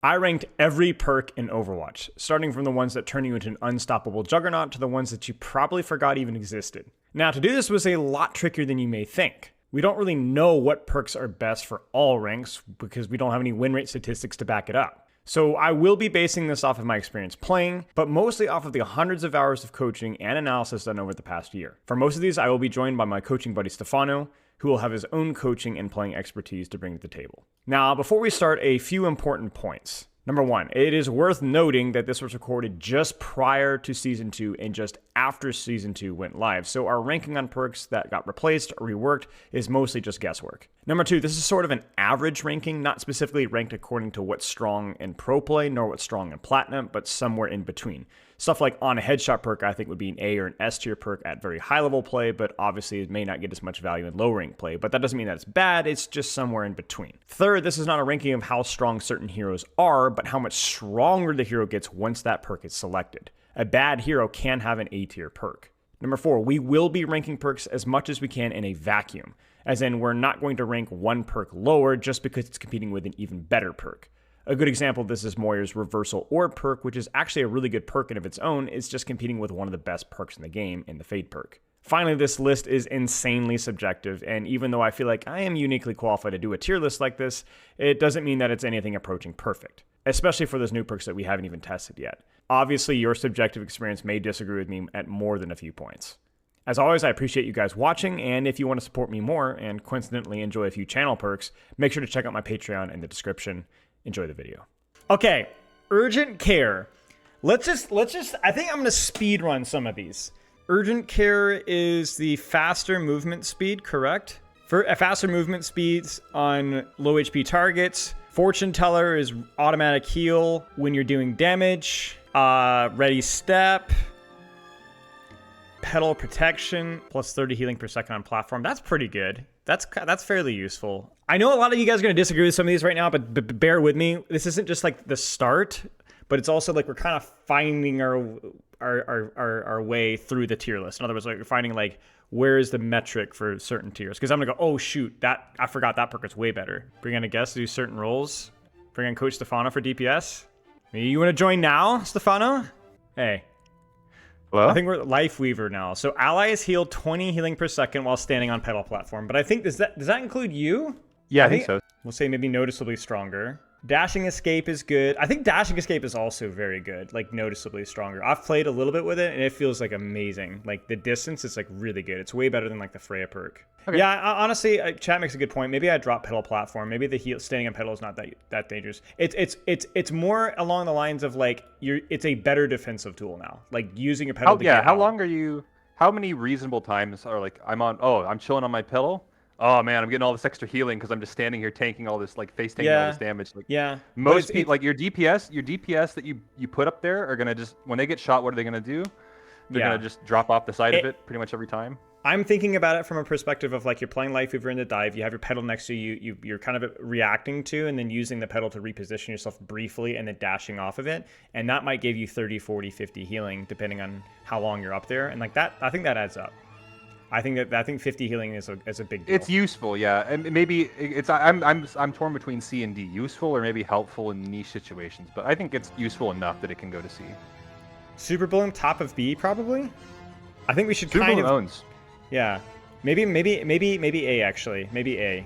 I ranked every perk in Overwatch, starting from the ones that turn you into an unstoppable juggernaut to the ones that you probably forgot even existed. Now, to do this was a lot trickier than you may think. We don't really know what perks are best for all ranks because we don't have any win rate statistics to back it up. So I will be basing this off of my experience playing, but mostly off of the hundreds of hours of coaching and analysis done over the past year. For most of these, I will be joined by my coaching buddy Stefano, who will have his own coaching and playing expertise to bring to the table. Now, before we start, a few important points. Number one, it is worth noting that this was recorded just prior to Season 2 and just after Season 2 went live, so our ranking on perks that got replaced or reworked is mostly just guesswork. Number two, this is sort of an average ranking, not specifically ranked according to what's strong in pro play, nor what's strong in platinum, but somewhere in between. Stuff like on a headshot perk, I think would be an A or an S tier perk at very high level play, but obviously it may not get as much value in low rank play. But that doesn't mean that it's bad, it's just somewhere in between. Third, this is not a ranking of how strong certain heroes are, but how much stronger the hero gets once that perk is selected. A bad hero can have an A tier perk. Number four, we will be ranking perks as much as we can in a vacuum, as in we're not going to rank one perk lower just because it's competing with an even better perk. A good example of this is Moira's Reversal Orb perk, which is actually a really good perk in of its own. It's just competing with one of the best perks in the game in the Fade perk. Finally, this list is insanely subjective, and even though I feel like I am uniquely qualified to do a tier list like this, it doesn't mean that it's anything approaching perfect, especially for those new perks that we haven't even tested yet. Obviously, your subjective experience may disagree with me at more than a few points. As always, I appreciate you guys watching, and if you want to support me more and coincidentally enjoy a few channel perks, make sure to check out my Patreon in the description. Enjoy the video. Okay, urgent care. Let's just, I think I'm going to speed run some of these. Urgent care is the faster movement speed, correct? For faster movement speeds on low HP targets. Fortune teller is automatic heal when you're doing damage. Ready step. Pedal protection plus 30 healing per second on platform. That's pretty good. That's fairly useful. I know a lot of you guys are going to disagree with some of these right now, but bear with me. This isn't just like the start, but it's also like we're kind of finding our way through the tier list. In other words, like we're finding like where is the metric for certain tiers. Because I'm going to go, oh shoot, I forgot that perk is way better. Bring on a guest to do certain roles. Bring on Coach Stefano for DPS. Maybe you want to join now, Stefano? Hey. Hello? I think we're Lifeweaver now. So allies heal 20 healing per second while standing on pedal platform. But I think, does that include you? Yeah, I think so. We'll say maybe noticeably stronger. Dashing escape is good. I think dashing escape is also very good, like noticeably stronger. I've played a little bit with it and it feels like amazing. Like the distance is like really good. It's way better than like the Freja perk. Okay. Yeah, honestly, chat makes a good point. Maybe I drop pedal platform. Maybe the heal standing on pedal is not that dangerous. It's more along the lines of like it's a better defensive tool now. Like using your pedal. How long are you? How many reasonable times are like I'm chilling on my pedal? Oh man, I'm getting all this extra healing because I'm just standing here tanking all this like face tanking all this damage. Like, yeah. Most people like your DPS that you put up there are gonna just when they get shot, what are they gonna do? They're gonna just drop off the side of it pretty much every time. I'm thinking about it from a perspective of like you're playing Lifeweaver in the dive, you have your pedal next to you, you're kind of reacting to and then using the pedal to reposition yourself briefly and then dashing off of it. And that might give you 30, 40, 50 healing depending on how long you're up there. And like that, I think that adds up. I think 50 healing is a big deal. It's useful, yeah, and maybe I'm torn between C and D, useful or maybe helpful in niche situations, but I think it's useful enough that it can go to C. Super Bloom top of B probably. I think we should Super kind Bloom of owns. Yeah, maybe A actually, maybe A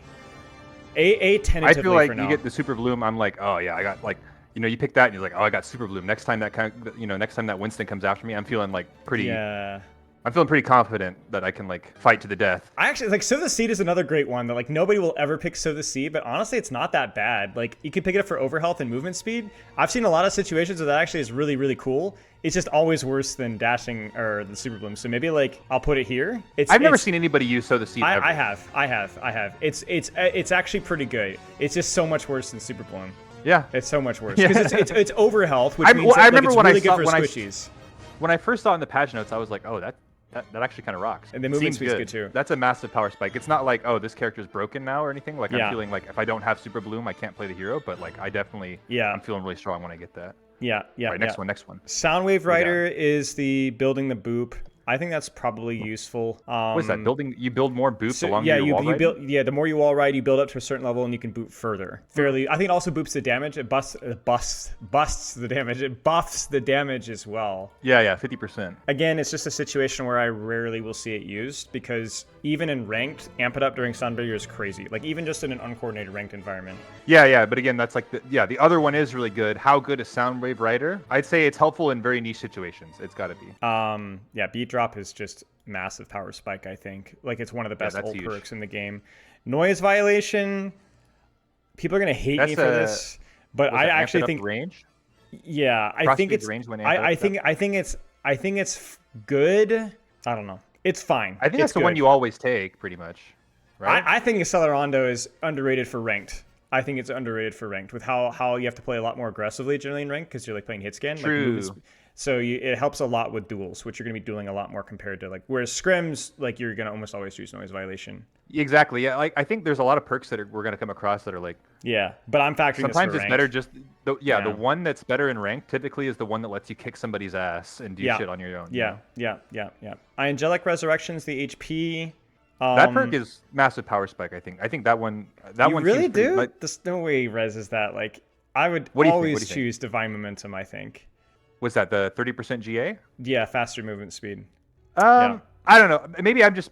tentatively. I feel like for now. You get the Super Bloom, I'm like, oh yeah, I got like. You pick that and you're like, oh, I got Super Bloom. Next time that Winston comes after me, I'm feeling like pretty. Yeah. I'm feeling pretty confident that I can like fight to the death. I actually like Sow the Seed is another great one that like nobody will ever pick Sow the Seed, but honestly it's not that bad. Like you can pick it up for overhealth and movement speed. I've seen a lot of situations where that actually is really, really cool. It's just always worse than dashing or the Super Bloom. So maybe like I'll put it here. I've never seen anybody use Sow the Seed ever. I have. It's actually pretty good. It's just so much worse than Super Bloom. Yeah. It's so much worse. Because it's overhealth, which means I remember it's when really I good saw, for when squishies. When I first saw it in the patch notes, I was like, oh, that actually kind of rocks. And the movement speed's good too. That's a massive power spike. It's not like, oh, this character's broken now or anything. Like Yeah. I'm feeling like if I don't have Super Bloom, I can't play the hero. But like I definitely, I'm feeling really strong when I get that. Yeah. All right, next one. Soundwave Rider is the building the boop. I think that's probably useful. What is that? You build more boops along yeah, your wall ride? the more you wall ride, you build up to a certain level and you can boop further. Fairly, I think it also boops the damage. It busts the damage. It buffs the damage as well. Yeah, 50%. Again, it's just a situation where I rarely will see it used because even in ranked, amp it up during Sunbarrier is crazy. Like even just in an uncoordinated ranked environment. Yeah, but again, that's like the other one is really good. How good is Soundwave Rider? I'd say it's helpful in very niche situations. It's got to be. Yeah, beat drop is just massive power spike, I think. Like it's one of the best ult perks in the game. Noise violation, people are gonna hate me for this, but I actually think range. Yeah, I think it's range when I think it's good. I don't know. It's fine. I think that's the one you always take, pretty much. Right? I think Accelerando is underrated for ranked. I think it's underrated for ranked with how you have to play a lot more aggressively generally in ranked because you're like playing hit scan. True. Like, so it helps a lot with duels, which you're going to be dueling a lot more compared to like whereas scrims, like you're going to almost always use noise violation. Exactly. Yeah. Like I think there's a lot of perks that we're going to come across that are like. Yeah, but I'm factoring. Sometimes this for it's better just. The one that's better in rank typically is the one that lets you kick somebody's ass and do shit on your own. Yeah. Angelic Resurrection's the HP. That perk is massive power spike. I think that one. That one really do. There's no way res is that. Like I would always choose Divine Momentum. I think. Was that the 30% GA? Yeah, faster movement speed. I don't know. Maybe I'm just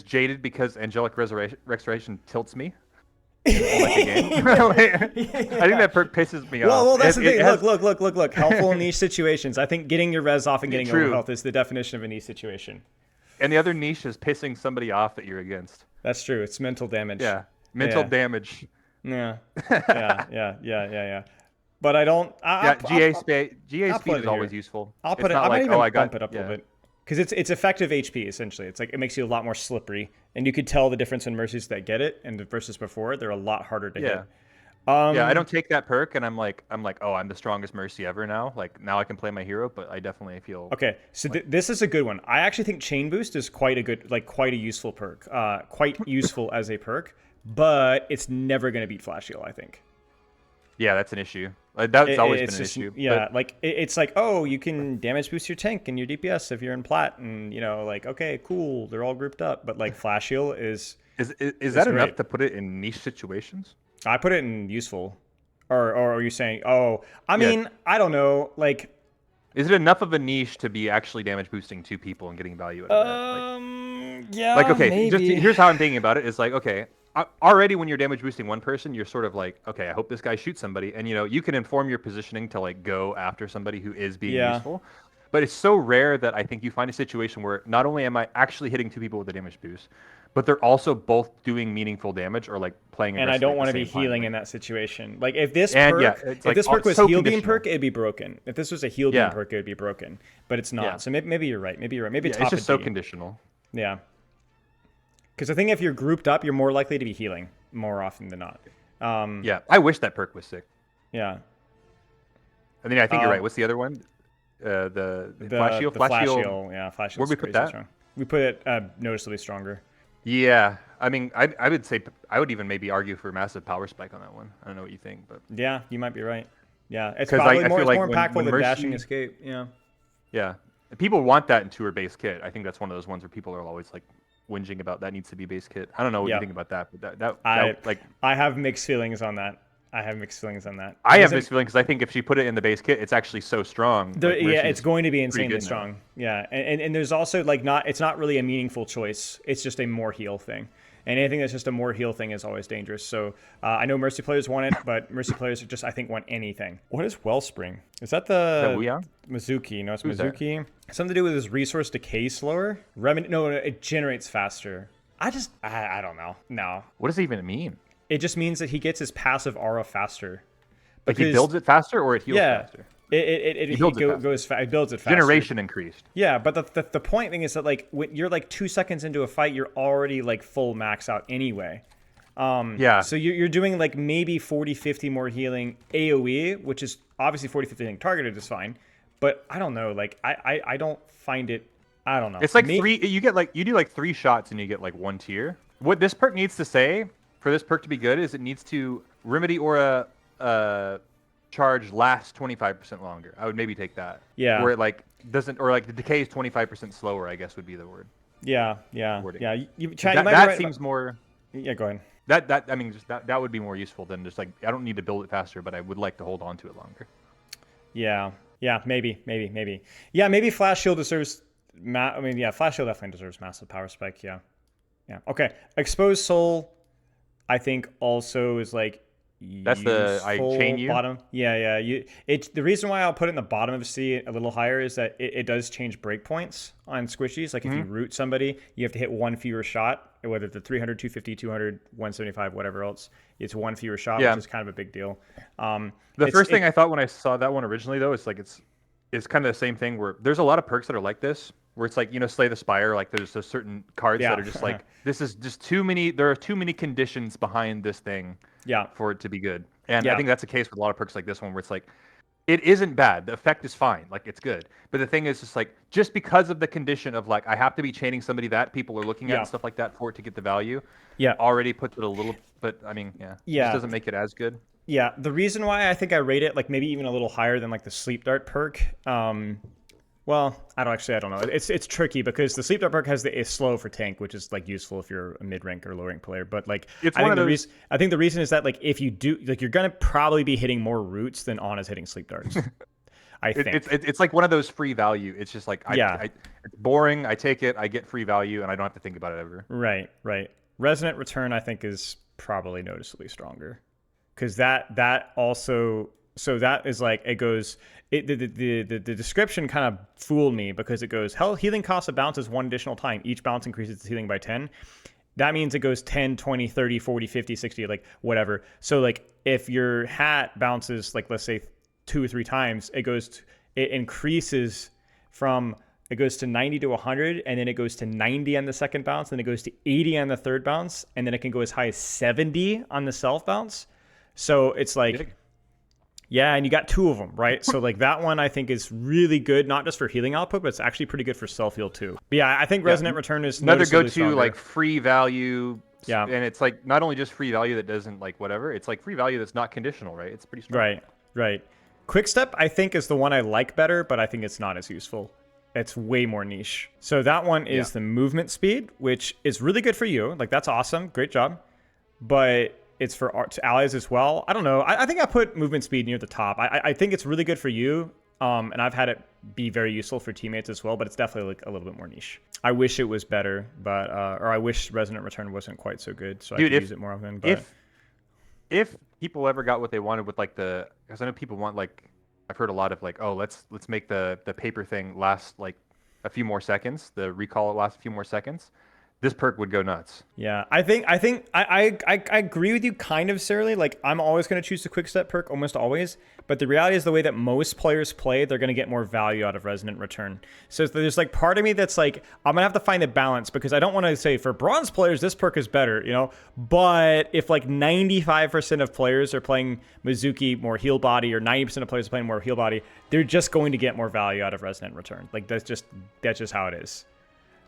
jaded because Angelic Restoration tilts me. Like the game. I think that perk pisses me off. Well, that's the thing. Look. Helpful in niche situations. I think getting your res off and getting over health is the definition of a niche situation. And the other niche is pissing somebody off that you're against. That's true. It's mental damage. Yeah, mental damage. Yeah. But I don't. GA speed is always useful. I'll put it. I might even bump it up a little bit because it's effective HP essentially. It's like it makes you a lot more slippery, and you could tell the difference in mercies that get it and versus before. They're a lot harder to hit. I don't take that perk, and I'm like, oh, I'm the strongest mercy ever now. Like now I can play my hero, but I definitely feel. Okay, so this is a good one. I actually think Chain Boost is quite a useful perk. Quite useful as a perk, but it's never going to beat Flash Heal, I think. Yeah, that's an issue. That's always been an issue. Yeah, but it's like, oh, you can damage boost your tank and your DPS if you're in plat, and like, okay, cool, they're all grouped up. But like Flash Heal is that enough to put it in niche situations? I put it in useful, or are you saying? Oh, I mean, I don't know. Like, is it enough of a niche to be actually damage boosting 2 people and getting value out of that? Yeah. Like, okay, maybe. Here's how I'm thinking about it. It's like, okay. Already when you're damage boosting one person, you're sort of like, okay, I hope this guy shoots somebody, and you can inform your positioning to like go after somebody who is being useful. But it's so rare that I think you find a situation where not only am I actually hitting 2 people with a damage boost, but they're also both doing meaningful damage or like playing. And I don't want to be healing in that situation. Like if this perk was heal beam perk, it'd be broken. If this was a heal beam perk, it would be broken. But it's not. Yeah. So maybe you're right. Maybe it's just so conditional. Yeah. Because I think if you're grouped up, you're more likely to be healing more often than not. I wish that perk was sick. Yeah. And then I think you're right. What's the other one? The Flash Heal? Flash Heal. Yeah, Flash Heal. Where'd we put that? Strong. We put it noticeably stronger. Yeah. I mean, I would say, I would even maybe argue for massive power spike on that one. I don't know what you think, but. Yeah, you might be right. Yeah, it's probably more impactful than Dashing Escape. Yeah. Yeah. People want that in tour base kit. I think that's one of those ones where people are always like, whinging about that needs to be base kit. I don't know what you think about that, but I have mixed feelings on that. I have mixed feelings because I think if she put it in the base kit, it's actually so strong. It's going to be insanely strong. Yeah, and there's also like it's not really a meaningful choice. It's just a more heal thing. And anything that's just a more heal thing is always dangerous. So I know Mercy players want it, but Mercy players just, I think, want anything. What is Wellspring? Is that the Wuyang? Mizuki? No, it's Mizuki. Something to do with his resource decay slower? No, it generates faster. I don't know. No. What does it even mean? It just means that he gets his passive aura faster. Like he builds it faster or it heals faster? It builds it faster. Generation increased. Yeah, but the point thing is that like when you're like 2 seconds into a fight, you're already like full max out anyway. So you're doing like maybe 40-50 more healing AoE, which is obviously 40-50 healing targeted is fine. But I don't know, like I don't find it. I don't know. It's like you do like 3 shots and you get like 1 tier. What this perk needs to say for this perk to be good is it needs to remedy aura charge lasts 25% longer. I would maybe take that. Yeah. Where it like doesn't, or like the decay is 25% slower, I guess would be the word. Yeah. Wording. Yeah. That seems more. Yeah, go ahead. I mean, just that would be more useful than just like, I don't need to build it faster, but I would like to hold on to it longer. Yeah. Yeah, maybe. Yeah, maybe Flash Shield deserves... Flash Shield definitely deserves massive power spike, yeah. Okay, Exposed Soul, I think also is like... That's the I chain you? Bottom. Yeah. The reason why I'll put it in the bottom of C a little higher is that it does change breakpoints on squishies. Like if you root somebody, you have to hit one fewer shot, whether it's 300, 250, 200, 175, whatever else. It's one fewer shot, which is kind of a big deal. The first thing I thought when I saw that one originally, though, is like it's kind of the same thing where there's a lot of perks that are like this, where it's like, Slay the Spire, like there's certain cards that are just like, this is just too many, there are too many conditions behind this thing for it to be good. And I think that's the case with a lot of perks like this one, where it's like, it isn't bad. The effect is fine. Like, it's good. But the thing is just like, just because of the condition of like, I have to be chaining somebody that people are looking at and stuff like that for it to get the value, already puts it a little, but I mean, just doesn't make it as good. Yeah, the reason why I think I rate it like maybe even a little higher than like the Sleep Dart perk, well, I don't know. It's tricky because the Sleep Dart perk has is slow for tank, which is like useful if you're a mid rank or low rank player. But like, I think the reason is that like if you do like you're gonna probably be hitting more roots than Ana's hitting Sleep Darts. I think it's like one of those free value. It's just like it's boring. I take it. I get free value, and I don't have to think about it ever. Right. Resonant Return I think is probably noticeably stronger. Because that also, so that is like, it goes, the description kind of fooled me because it goes, healing cost of bounce is 1 additional time. Each bounce increases its healing by 10. That means it goes 10, 20, 30, 40, 50, 60, like whatever. So like if your hat bounces, like let's say 2 or 3 times, it increases from, it goes to 90 to 100, and then it goes to 90 on the second bounce, then it goes to 80 on the third bounce, and then it can go as high as 70 on the self bounce. So it's like, and you got 2 of them, right? So like that one I think is really good, not just for healing output, but it's actually pretty good for self heal too. But yeah, I think Resonant Return is another go-to stronger. Like free value. Yeah, and it's like not only just free value that doesn't like whatever, it's like free value that's not conditional, right? It's pretty strong. Right. Quick Step I think is the one I like better, but I think it's not as useful. It's way more niche. So that one is the movement speed, which is really good for you. Like that's awesome, great job, but it's for allies as well. I don't know. I think I put movement speed near the top. I think it's really good for you, and I've had it be very useful for teammates as well, but it's definitely like a little bit more niche. I wish it was better, but or I wish Resonant Return wasn't quite so good, so I could use it more often. But if people ever got what they wanted with like because I know people want like, I've heard a lot of like, oh, let's make the paper thing last like a few more seconds, the recall last a few more seconds. This perk would go nuts. Yeah, I think I agree with you kind of, Surly. Like, I'm always going to choose the Quick Step perk, almost always. But the reality is the way that most players play, they're going to get more value out of Resonant Return. So there's like part of me that's like, I'm going to have to find a balance because I don't want to say for bronze players, this perk is better, But if like 95% of players are playing Mizuki more heal body, or 90% of players are playing more heal body, they're just going to get more value out of Resonant Return. Like, that's just how it is.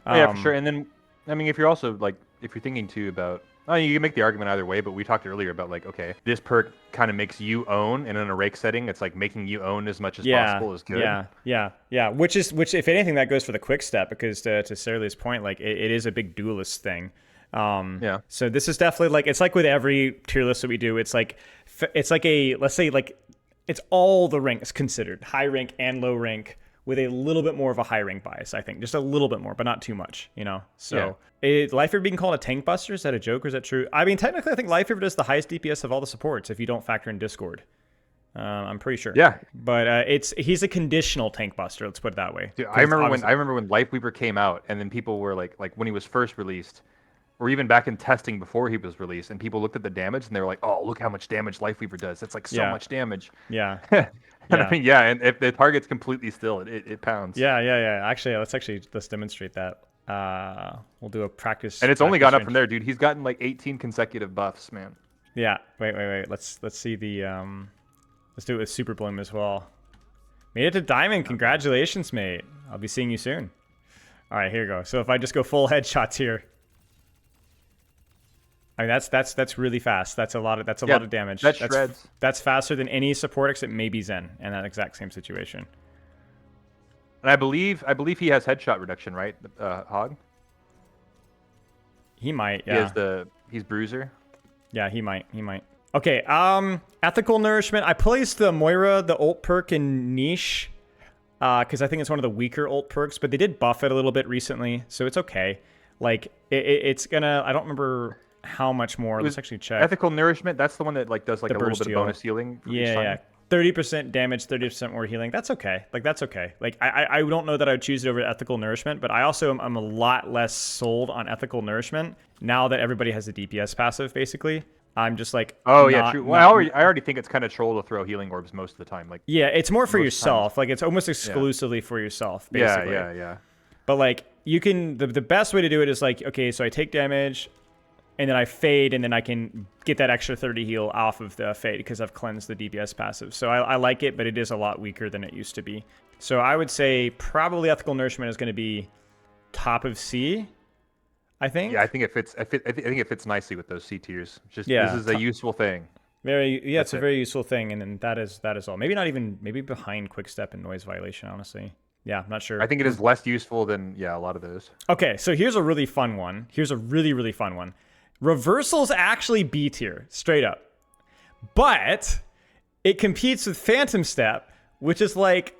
Yeah, for sure. And then, I mean, if you're also like, if you're thinking too about, you can make the argument either way, but we talked earlier about like, okay, this perk kind of makes you own, and in a rake setting, it's like making you own as much as possible is good. Yeah. Which if anything, that goes for the Quick Step, because to Surly's point, like it is a big duelist thing. So this is definitely like, it's like with every tier list that we do, it's like a, let's say like, it's all the ranks considered, high rank and low rank, with a little bit more of a high rank bias, I think. Just a little bit more, but not too much, So, Lifeweaver being called a tank buster, is that a joke or is that true? I mean, technically, I think Lifeweaver does the highest DPS of all the supports if you don't factor in Discord. I'm pretty sure. Yeah. But he's a conditional tank buster, let's put it that way. Dude, I remember when Lifeweaver came out, and then people were like when he was first released, or even back in testing before he was released, and people looked at the damage and they were like, oh, look how much damage Lifeweaver does. That's like so much damage. Yeah. I mean, and if the target's completely still, it pounds. Yeah. Actually, let's demonstrate that. We'll do a practice. And it's only gone up from there, dude. He's gotten like 18 consecutive buffs, man. Yeah. Wait. Let's see the let's do it with Super Bloom as well. Made it to Diamond. Congratulations, mate. I'll be seeing you soon. All right, here we go. So if I just go full headshots here. I mean, that's really fast. That's a lot of damage. That shreds. That's faster than any support except maybe Zen in that exact same situation. And I believe he has headshot reduction, right? Hog. He might. Yeah. He's bruiser. Yeah, he might. Okay. Ethical nourishment. I placed the Moira, the ult perk in niche, because I think it's one of the weaker ult perks. But they did buff it a little bit recently, so it's okay. Like it's gonna. I don't remember how much more. Let's actually check. Ethical nourishment. That's the one that like does like a little bit of bonus healing. Yeah. 30% damage, 30% more healing. That's okay. Like, that's okay. Like, I don't know that I would choose it over ethical nourishment, but I also am a lot less sold on ethical nourishment now that everybody has a DPS passive, basically. I'm just like, oh, yeah, true. Well, I already think it's kind of troll to throw healing orbs most of the time. Like, yeah, it's more for yourself. Like, it's almost exclusively for yourself, basically. Yeah. But, like, you can, the best way to do it is, like, okay, so I take damage, and then I fade, and then I can get that extra 30 heal off of the fade because I've cleansed the DPS passive. So I like it, but it is a lot weaker than it used to be. So I would say probably ethical nourishment is going to be top of C, I think. Yeah, I think it fits. I think it fits nicely with those C tiers. This is a useful thing. It's a very useful thing, and then that is all. Maybe not even behind quick step and noise violation, honestly. Yeah, I'm not sure. I think it is less useful than a lot of those. Okay, so here's a really fun one. Here's a really, really fun one. Reversal's actually B tier, straight up. But it competes with Phantom Step, which is like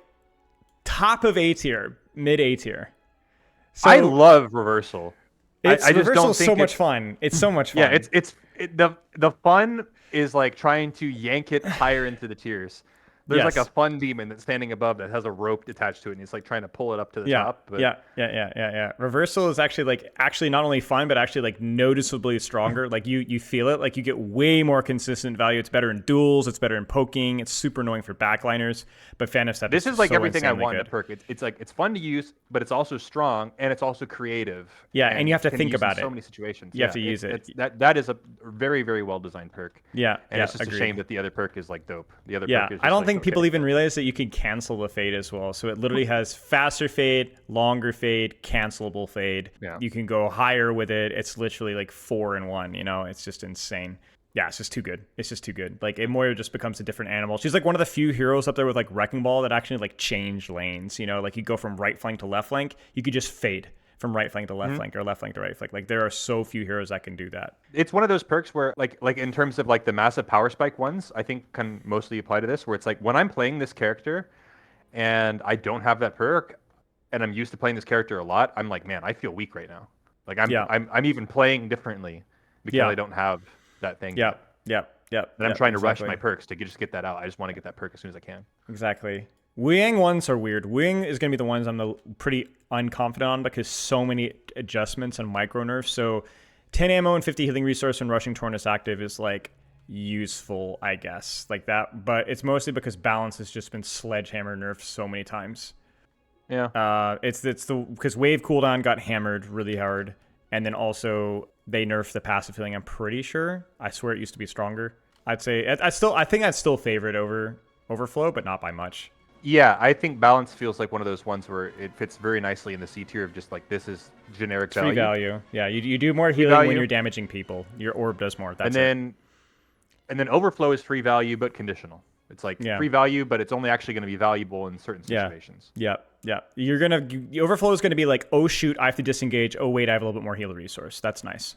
top of A tier, mid A tier. So I love Reversal. I just don't think so much fun. It's so much fun. Yeah, the fun is like trying to yank it higher into the tiers. There's like a fun demon that's standing above that has a rope attached to it, and he's like trying to pull it up to the top. But... Yeah. Reversal is actually not only fun, but actually like noticeably stronger. Like you feel it. Like you get way more consistent value. It's better in duels. It's better in poking. It's super annoying for backliners. But Phantom Step. This is like so everything I want in a good. perk. It's like it's fun to use, but it's also strong and it's also creative. Yeah, and you have to think about it. So many situations. You have to use it. That is a very, very well designed perk. Yeah, and it's just a shame that the other perk is like dope. The other perk is just I don't think people even realize that you can cancel the fade as well. So it literally has faster fade, longer fade, cancelable fade. Yeah. You can go higher with it. It's literally like 4-in-1, you know? It's just insane. Yeah, it's just too good. It's just too good. Like, Moira just becomes a different animal. She's like one of the few heroes up there with like Wrecking Ball that actually like change lanes, you know? Like you go from right flank to left flank, you could just fade from right flank to left flank or left flank to right flank. Like there are so few heroes that can do that. It's one of those perks where like in terms of like the massive power spike ones, I think can mostly apply to this, where it's like when I'm playing this character and I don't have that perk and I'm used to playing this character a lot, I'm like, man, I feel weak right now. Like I'm even playing differently because I don't have that thing. Yeah. And I'm trying to rush my perks to just get that out. I just want to get that perk as soon as I can. Exactly. Wuyang ones are weird. Wuyang is going to be the ones I'm pretty unconfident on because so many adjustments and micro nerfs. So 10 ammo and 50 healing resource and rushing Tornus active is like useful, I guess, like that. But it's mostly because balance has just been sledgehammer nerfed so many times. Yeah. It's because wave cooldown got hammered really hard, and then also they nerfed the passive healing. I'm pretty sure. I swear it used to be stronger. I'd say I think I'd still favor it over Overflow, but not by much. Yeah, I think balance feels like one of those ones where it fits very nicely in the C tier of just like this is generic value. Free value. Yeah, you do more healing when you're damaging people. Your orb does more. That's and then overflow is free value but conditional. It's like free value, but it's only actually going to be valuable in certain situations. Yeah. The overflow is going to be like, oh shoot, I have to disengage. Oh wait, I have a little bit more healer resource. That's nice.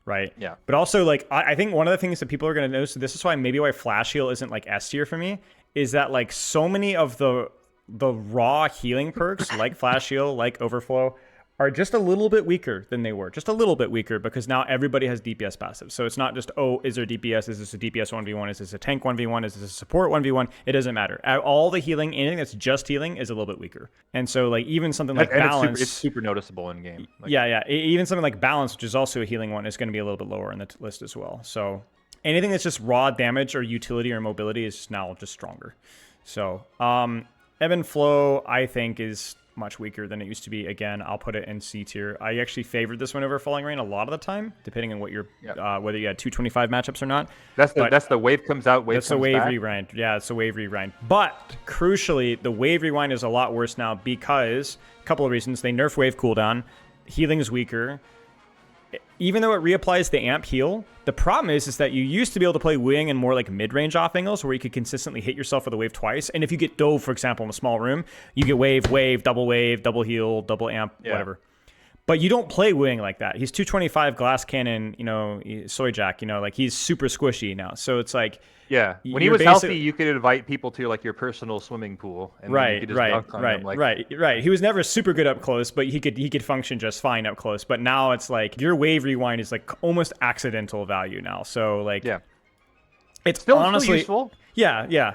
Right. Yeah. But also, like, I think one of the things that people are going to notice, this is why Flash Heal isn't like S tier for me, is that like so many of the raw healing perks, like Flash Heal, like Overflow, are just a little bit weaker than they were. Just a little bit weaker because now everybody has DPS passive. So it's not just, oh, is there DPS? Is this a DPS 1v1? Is this a tank 1v1? Is this a support 1v1? It doesn't matter. All the healing, anything that's just healing is a little bit weaker. And so like even something like Balance... It's super noticeable in game. Like, even something like Balance, which is also a healing one, is going to be a little bit lower in the list as well. So anything that's just raw damage or utility or mobility is now just stronger. So Ebb and Flow, I think, is much weaker than it used to be. Again, I'll put it in C tier. I actually favored this one over Falling Rain a lot of the time, depending on what your whether you had 225 matchups or not. That's the wave comes out, wave comes back. That's the wave rewind. Yeah, it's a wave rewind. But crucially, the wave rewind is a lot worse now because a couple of reasons. They nerf wave cooldown, healing is weaker, even though it reapplies the amp heal, the problem is that you used to be able to play Wuyang in more like mid-range off angles where you could consistently hit yourself with a wave twice. And if you get dove, for example, in a small room, you get wave, double heal, double amp, whatever. But you don't play Wuyang like that. He's 225 glass cannon, soy jack, like he's super squishy now. So it's like... Yeah, when he was healthy, you could invite people to like your personal swimming pool, and you could just dunk on them. Right. He was never super good up close, but he could function just fine up close. But now it's like your wave rewind is like almost accidental value now. So like, it's still honestly useful. Yeah,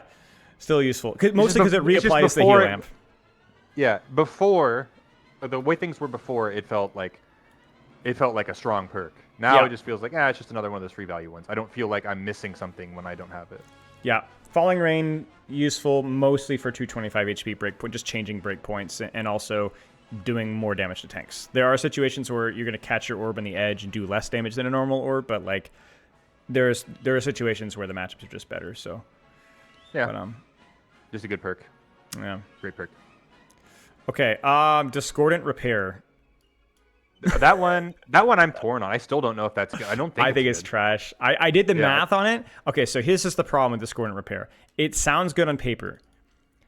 still useful. Mostly because it reapplies the heal amp. Yeah, before the way things were before, it felt like a strong perk. Now it just feels like, it's just another one of those free value ones. I don't feel like I'm missing something when I don't have it. Yeah. Falling Rain, useful mostly for 225 HP breakpoint, just changing breakpoints and also doing more damage to tanks. There are situations where you're going to catch your orb on the edge and do less damage than a normal orb, but like there are situations where the matchups are just better. So just a good perk. Yeah. Great perk. Okay. Discordant Repair. That one I'm torn on. I still don't know if that's good. I think it's trash. I did the math on it. Okay, so here's just the problem with Discordant Repair. It sounds good on paper.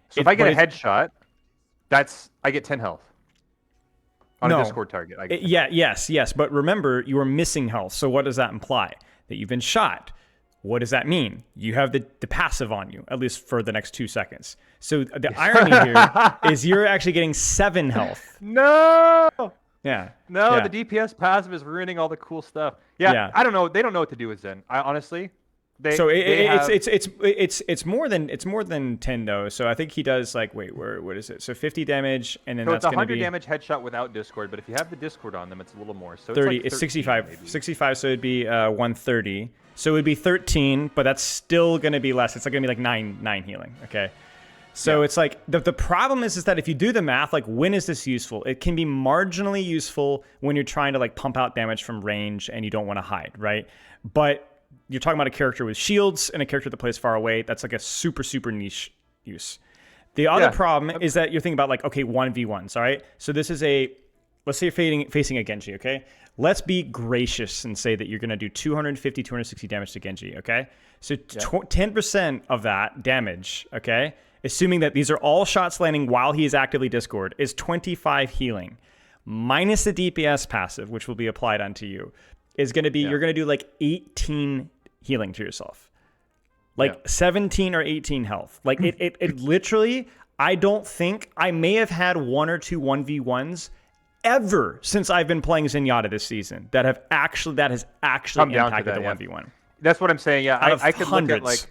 So if I get a headshot, I get 10 health on a Discord target. Yes. But remember, you are missing health. So what does that imply? That you've been shot. What does that mean? You have the passive on you, at least for the next 2 seconds. So the irony here is you're actually getting 7 health. No! Yeah. No, the DPS passive is ruining all the cool stuff. Yeah. I don't know. They don't know what to do with Zen. Honestly, it's more than 10 though. So I think he does like what is it? So 50 damage, and then that's going to be 100 damage headshot without Discord. But if you have the Discord on them, it's a little more. So 30. It's 65. Maybe. 65. So it'd be 130. So it would be 13, but that's still going to be less. It's like going to be like 9 healing. Okay. So it's like the problem is that if you do the math, like when is this useful? It can be marginally useful when you're trying to like pump out damage from range and you don't want to hide, right? But you're talking about a character with shields and a character that plays far away. That's like a super, super niche use. The other problem is that you're thinking about like, okay, 1v1s, all right? So this is let's say you're facing a Genji, okay? Let's be gracious and say that you're going to do 250, 260 damage to Genji, okay? So 10% of that damage, okay? Assuming that these are all shots landing while he is actively Discord, is 25 healing. Minus the DPS passive, which will be applied onto you, is going to be, you're going to do like 18 healing to yourself. Like 17 or 18 health. Like it literally, I don't think, I may have had 1 or 2 1v1s ever since I've been playing Zenyatta this season that has actually impacted the 1v1. That's what I'm saying. Yeah, I could hundreds. Look at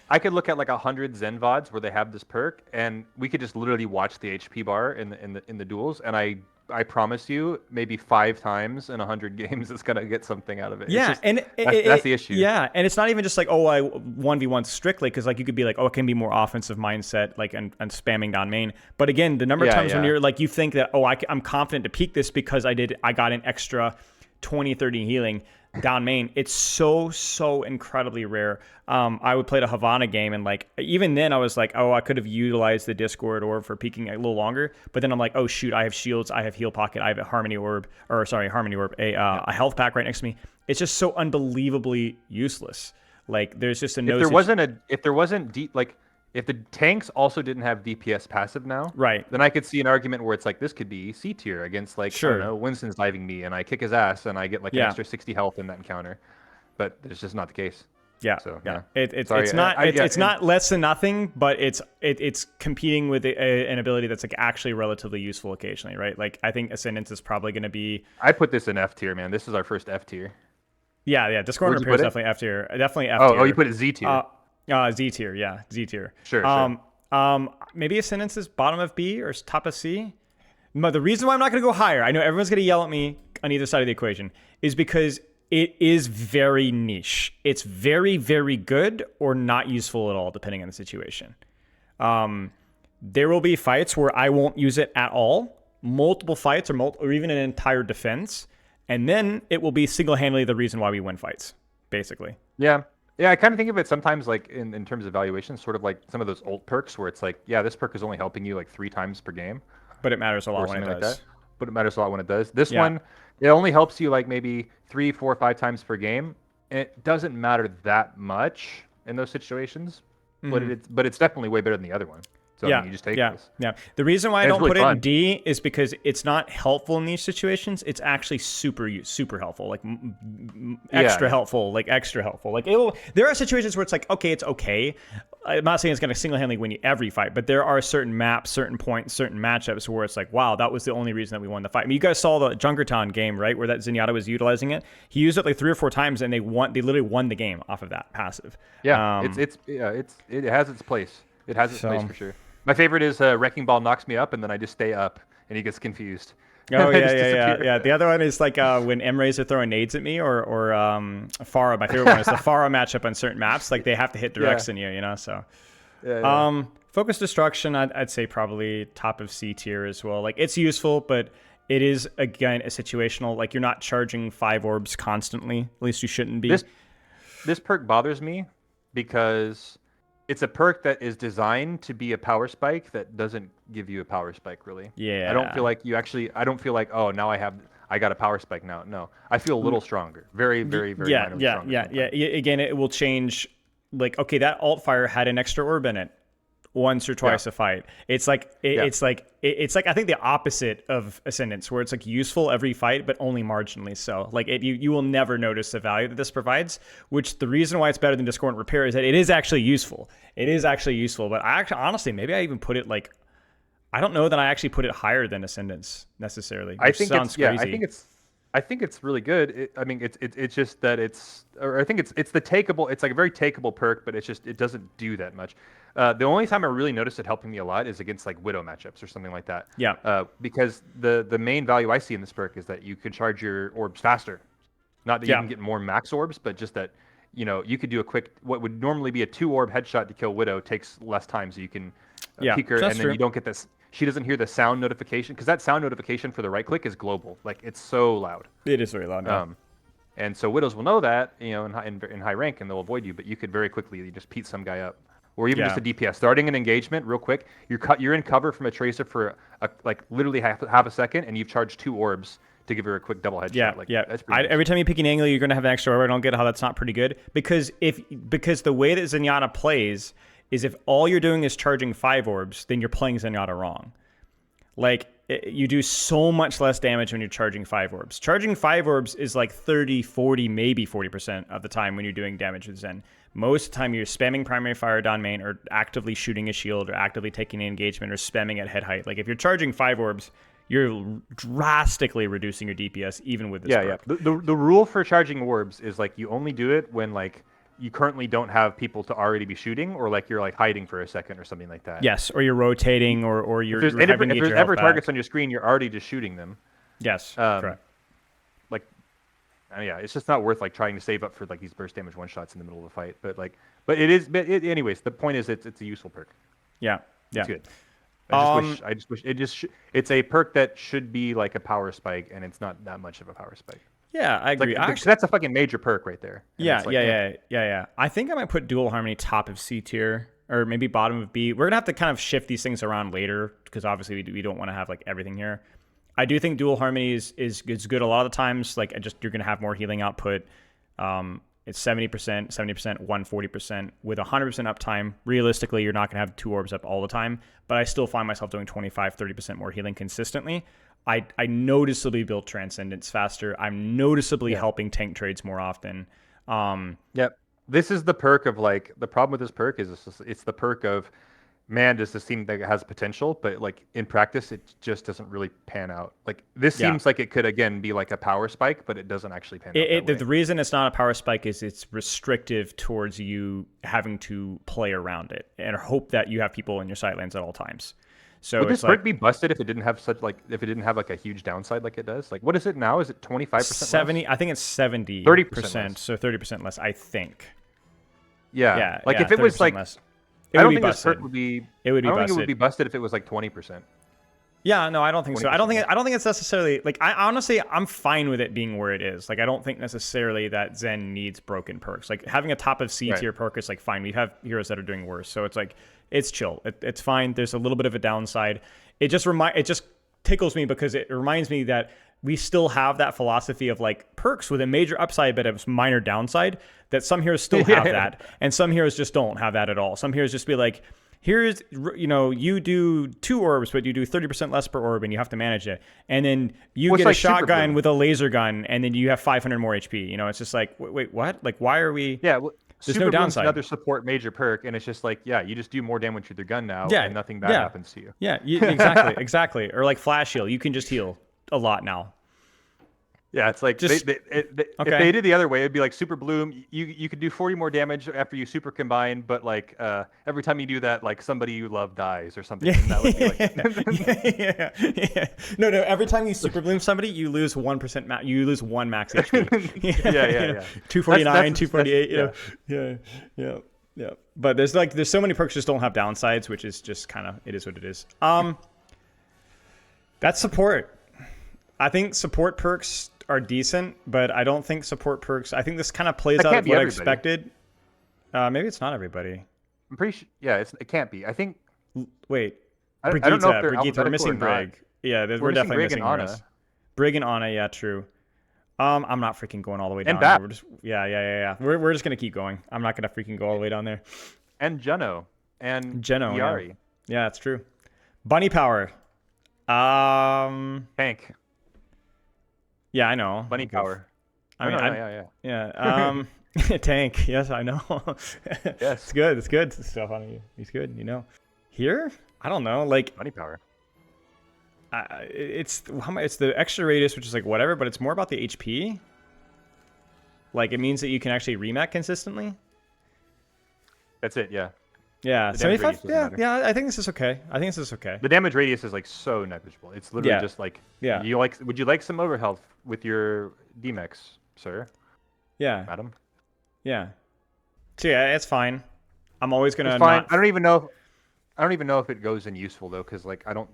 I could look at like 100 Zen VODs where they have this perk, and we could just literally watch the HP bar in the duels, and I promise you, maybe 5 times in 100 games, it's gonna get something out of it. Yeah, that's the issue. Yeah, and it's not even just like I 1v1 strictly, because like you could be like, it can be more offensive mindset, like and spamming down main. But again, the number of times when you're like, you think that I'm confident to peak this because I got an extra 20-30 healing down main, it's so incredibly rare. I would play the Havana game, and like even then I was like, I could have utilized the Discord orb for peaking a little longer, but then I'm like, oh shoot, I have shields, I have heal pocket, I have a Harmony orb, a health pack right next to me. It's just so unbelievably useless. Like there's just if the tanks also didn't have DPS passive now, right, then I could see an argument where it's like this could be C tier against like I don't know, Winston's diving me and I kick his ass and I get like an extra 60 health in that encounter, but it's just not the case. Yeah, so it's not less than nothing, but it's competing with an ability that's like actually relatively useful occasionally, right? Like I think Ascendance is probably going to be. I put this in F tier, man. This is our first F tier. Yeah. Discord Repair is definitely F tier. Definitely F tier. Oh, you put it Z tier. Z tier, yeah, Z tier. Sure. Maybe Ascendance is bottom of B or top of C. But the reason why I'm not going to go higher, I know everyone's going to yell at me on either side of the equation, is because it is very niche. It's very, very good or not useful at all, depending on the situation. There will be fights where I won't use it at all, multiple fights or even an entire defense, and then it will be single-handedly the reason why we win fights, basically. Yeah. Yeah, I kind of think of it sometimes like in terms of evaluation, sort of like some of those ult perks where it's like, this perk is only helping you like 3 times per game. But it matters a lot when it does. Like that. but it matters a lot when it does. This Yeah. one, it only helps you like maybe 3, 4, 5 times per game, and it doesn't matter that much in those situations. But it's definitely way better than the other one. So I mean, you just take this. Yeah. The reason why I And it's don't really put it in fun. D is because it's not helpful in these situations. It's actually super helpful, like extra helpful, like extra helpful. Like there are situations where it's like, okay, it's okay. I'm not saying it's going to single-handedly win you every fight, but there are certain maps, certain points, certain matchups where it's like, wow, that was the only reason that we won the fight. I mean, you guys saw the Junkerqueen game, right, where that Zenyatta was utilizing it. He used it like 3 or 4 times, and they literally won the game off of that passive. Yeah, it has its place. It has its place for sure. My favorite is Wrecking Ball knocks me up, and then I just stay up, and he gets confused. Oh yeah. The other one is like when Emre's are throwing nades at me, or Pharah. My favorite one is the Pharah matchup on certain maps. Like they have to hit directs in you, you know. So, Focus Destruction, I'd say probably top of C tier as well. Like it's useful, but it is again a situational. Like you're not charging 5 orbs constantly. At least you shouldn't be. This perk bothers me because it's a perk that is designed to be a power spike that doesn't give you a power spike really. Yeah. I don't feel like I don't feel like, oh, now I got a power spike now. No. I feel a little stronger. Very, very, very minorly stronger. Yeah. Again, it will change like, okay, that alt fire had an extra orb in it once or twice a fight. It's like it's like I think the opposite of Ascendance, where it's like useful every fight, but only marginally so. Like you will never notice the value that this provides. Which the reason why it's better than Discordant Repair is that it is actually useful. It is actually useful, but I actually honestly maybe I even put it like I don't know that I actually put it higher than Ascendance necessarily. I think sounds crazy. I think it's really good. I mean, it's just that I think it's the takeable. It's like a very takeable perk, but it doesn't do that much. The only time I really noticed it helping me a lot is against like Widow matchups or something like that. Yeah. Because the main value I see in this perk is that you can charge your orbs faster. Not that you can get more max orbs, but just that you could do a quick what would normally be a 2 orb headshot to kill Widow takes less time, so you can peek her, and then you don't get this. She doesn't hear the sound notification because that sound notification for the right click is global. Like it's so loud. It is very loud. Yeah. And so Widows will know that, in high rank, and they'll avoid you. But you could very quickly just beat some guy up, or even just a DPS. Starting an engagement real quick, you're in cover from a tracer for literally half a second, and you've charged 2 orbs to give her a quick double headshot. That's pretty every time you pick an angle, you're gonna have an extra orb. I don't get how that's not pretty good because the way that Zenyatta plays is if all you're doing is charging 5 orbs, then you're playing Zenyatta wrong. Like, you do so much less damage when you're charging 5 orbs. Charging 5 orbs is like 30, 40, maybe 40% of the time when you're doing damage with Zen. Most of the time, you're spamming primary fire down main or actively shooting a shield or actively taking an engagement or spamming at head height. Like, if you're charging 5 orbs, you're drastically reducing your DPS even with this perk. The rule for charging orbs is, like, you only do it when, like, you currently don't have people to already be shooting, or like you're like hiding for a second or something like that. Yes, or you're rotating, or you're if there's ever targets on your screen, you're already just shooting them. Yes, correct. Like, it's just not worth like trying to save up for like these burst damage one shots in the middle of a fight. But anyways, the point is it's a useful perk. Yeah, it's good. I just wish it's a perk that should be like a power spike, and it's not that much of a power spike. Yeah, I agree. Like, that's a fucking major perk right there. Yeah. I think I might put Dual Harmony top of C tier or maybe bottom of B. We're gonna have to kind of shift these things around later because obviously we don't want to have like everything here. I do think Dual Harmony is good a lot of the times. Like you're gonna have more healing output. It's 70%, 140% with 100% uptime. Realistically, you're not gonna have 2 orbs up all the time, but I still find myself doing 25, 30% more healing consistently. I noticeably build Transcendence faster. I'm noticeably helping tank trades more often. Yep. This is the perk of like, the problem with this perk is it's the perk of, man, does this seem like it has potential, but like in practice, it just doesn't really pan out. Like this seems like it could again be like a power spike, but it doesn't actually pan out. The reason it's not a power spike is it's restrictive towards you having to play around it and hope that you have people in your sight lanes at all times. So would this perk be busted if it didn't have like a huge downside like it does? Like what is it now? Is it 25%? 70? I think it's 70%. 30%. So 30% less, I think. Yeah. Like if it was like less. I don't think this perk would be. It would be I don't busted. think it would be busted if it was like 20%. Yeah, no, I don't think so. I don't think it's necessarily like I'm fine with it being where it is. Like I don't think necessarily that Zen needs broken perks. Like having a top of C tier perk is like fine. We have heroes that are doing worse, so it's like it's chill. It's fine. There's a little bit of a downside. It just tickles me because it reminds me that we still have that philosophy of like perks with a major upside but a minor downside, that some heroes still have that, and some heroes just don't have that at all. Some heroes just be like, here's, you do 2 orbs, but you do 30% less per orb, and you have to manage it. And then you get a shotgun with a laser gun, and then you have 500 more HP. It's just like, wait, what? Like, why are we? Yeah, well, there's Super no Bloom's downside. another support major perk, and it's just like, you just do more damage with your gun now, and nothing bad happens to you. Yeah, exactly. Or like Flash Heal, you can just heal a lot now. Yeah, it's like if they did the other way, it'd be like Super Bloom. You could do 40 more damage after you super combine, but like every time you do that, like somebody you love dies or something. And that would be like yeah. No. Every time you Super Bloom somebody, you lose 1%. You lose 1 max HP. Yeah. 249, 248. Yeah. But there's so many perks just don't have downsides, which is just kind of, it is what it is. That's support. I think support perks are decent, but I don't think support perks. I think this kind of plays out of what I expected. Maybe it's not everybody. I'm pretty sure. Yeah, it can't be. I think. Wait, I don't know if they're Brigitte. We're missing Brig. Yeah, we're definitely missing Anna. Brig and Anna. Yeah, true. I'm not freaking going all the way down. And we're just, yeah. We're just gonna keep going. I'm not gonna freaking go all the way down there. And Geno. Yari. Yeah, that's true. Bunny power. Tank. Yeah, I know. Bunny power. Yeah. Tank. Yes, I know. Yes. It's good. Stuff on you. He's good. Here, I don't know. Like bunny power. It's the extra radius, which is like whatever, but it's more about the HP. Like it means that you can actually remap consistently. That's it. Yeah. Yeah, 75. Yeah. I think this is okay. The damage radius is like so negligible. It's literally just like, would you like some overhealth with your DMX, sir? Yeah. Madam. Yeah. So yeah, it's fine. I'm always gonna. It's fine. I don't even know if it goes in useful though, because like I don't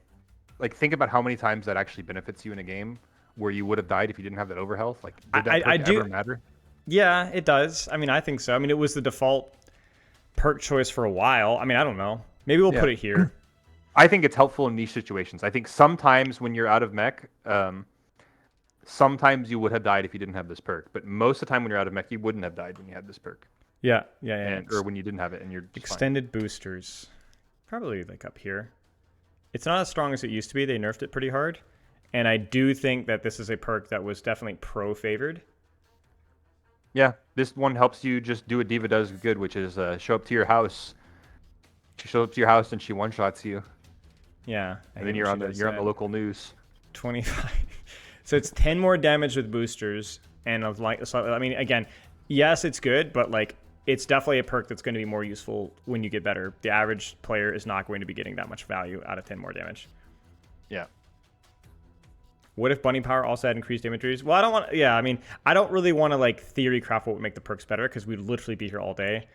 like think about how many times that actually benefits you in a game where you would have died if you didn't have that overhealth. Like, did that ever matter? Yeah, it does. I mean, I think so. I mean, it was the default perk choice for a while. I mean, I don't know. Maybe we'll put it here. I think it's helpful in niche situations. I think sometimes when you're out of mech, sometimes you would have died if you didn't have this perk. But most of the time when you're out of mech, you wouldn't have died when you had this perk. Yeah. Or when you didn't have it, and you're just extended boosters. Probably like up here. It's not as strong as it used to be. They nerfed it pretty hard. And I do think that this is a perk that was definitely pro-favored. Yeah, this one helps you just do what Diva does good, which is show up to your house. She shows up to your house and she one-shots you. Yeah. And then you're on the local news. 25. So it's 10 more damage with boosters. And I mean, again, yes, it's good, but like it's definitely a perk that's going to be more useful when you get better. The average player is not going to be getting that much value out of 10 more damage. Yeah. What if bunny power also had increased damage radius? Well, I don't want. Yeah, I mean, I don't really want to like theory craft what would make the perks better because we'd literally be here all day.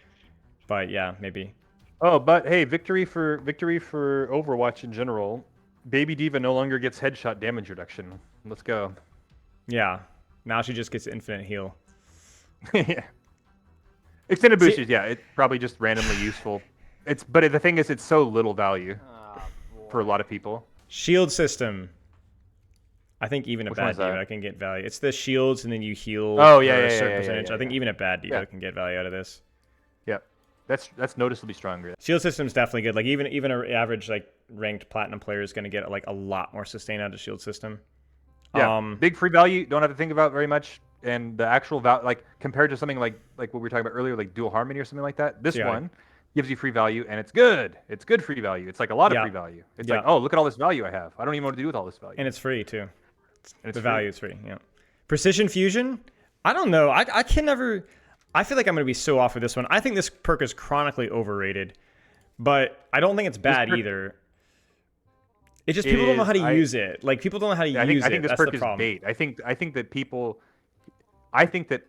But yeah, maybe. Oh, but hey, victory for Overwatch in general. Baby Diva no longer gets headshot damage reduction. Let's go. Yeah, now she just gets infinite heal. Yeah. Extended boosters, yeah, it's probably just randomly useful. But the thing is, it's so little value for a lot of people. Shield system. I think even a bad Diva can get value. It's the shields and then you heal a certain percentage. I think even a bad Diva can get value out of this. Yeah, that's noticeably stronger. Shield system is definitely good. Like even an average like ranked platinum player is going to get like a lot more sustain out of shield system. Yeah, big free value. Don't have to think about very much. And the actual value, like compared to something like what we were talking about earlier, like dual harmony or something like that, this one gives you free value, and it's good. It's good free value. It's like a lot of free value. It's like, oh, look at all this value I have. I don't even know what to do with all this value. And it's free too. And the value is free. Yeah. Precision fusion. I don't know. I can never. I feel like I'm going to be so off with this one. I think this perk is chronically overrated, but I don't think it's bad either. It's just people don't know how to use it. Like people don't know how to use it. I think this perk is bait. I think that people. I think that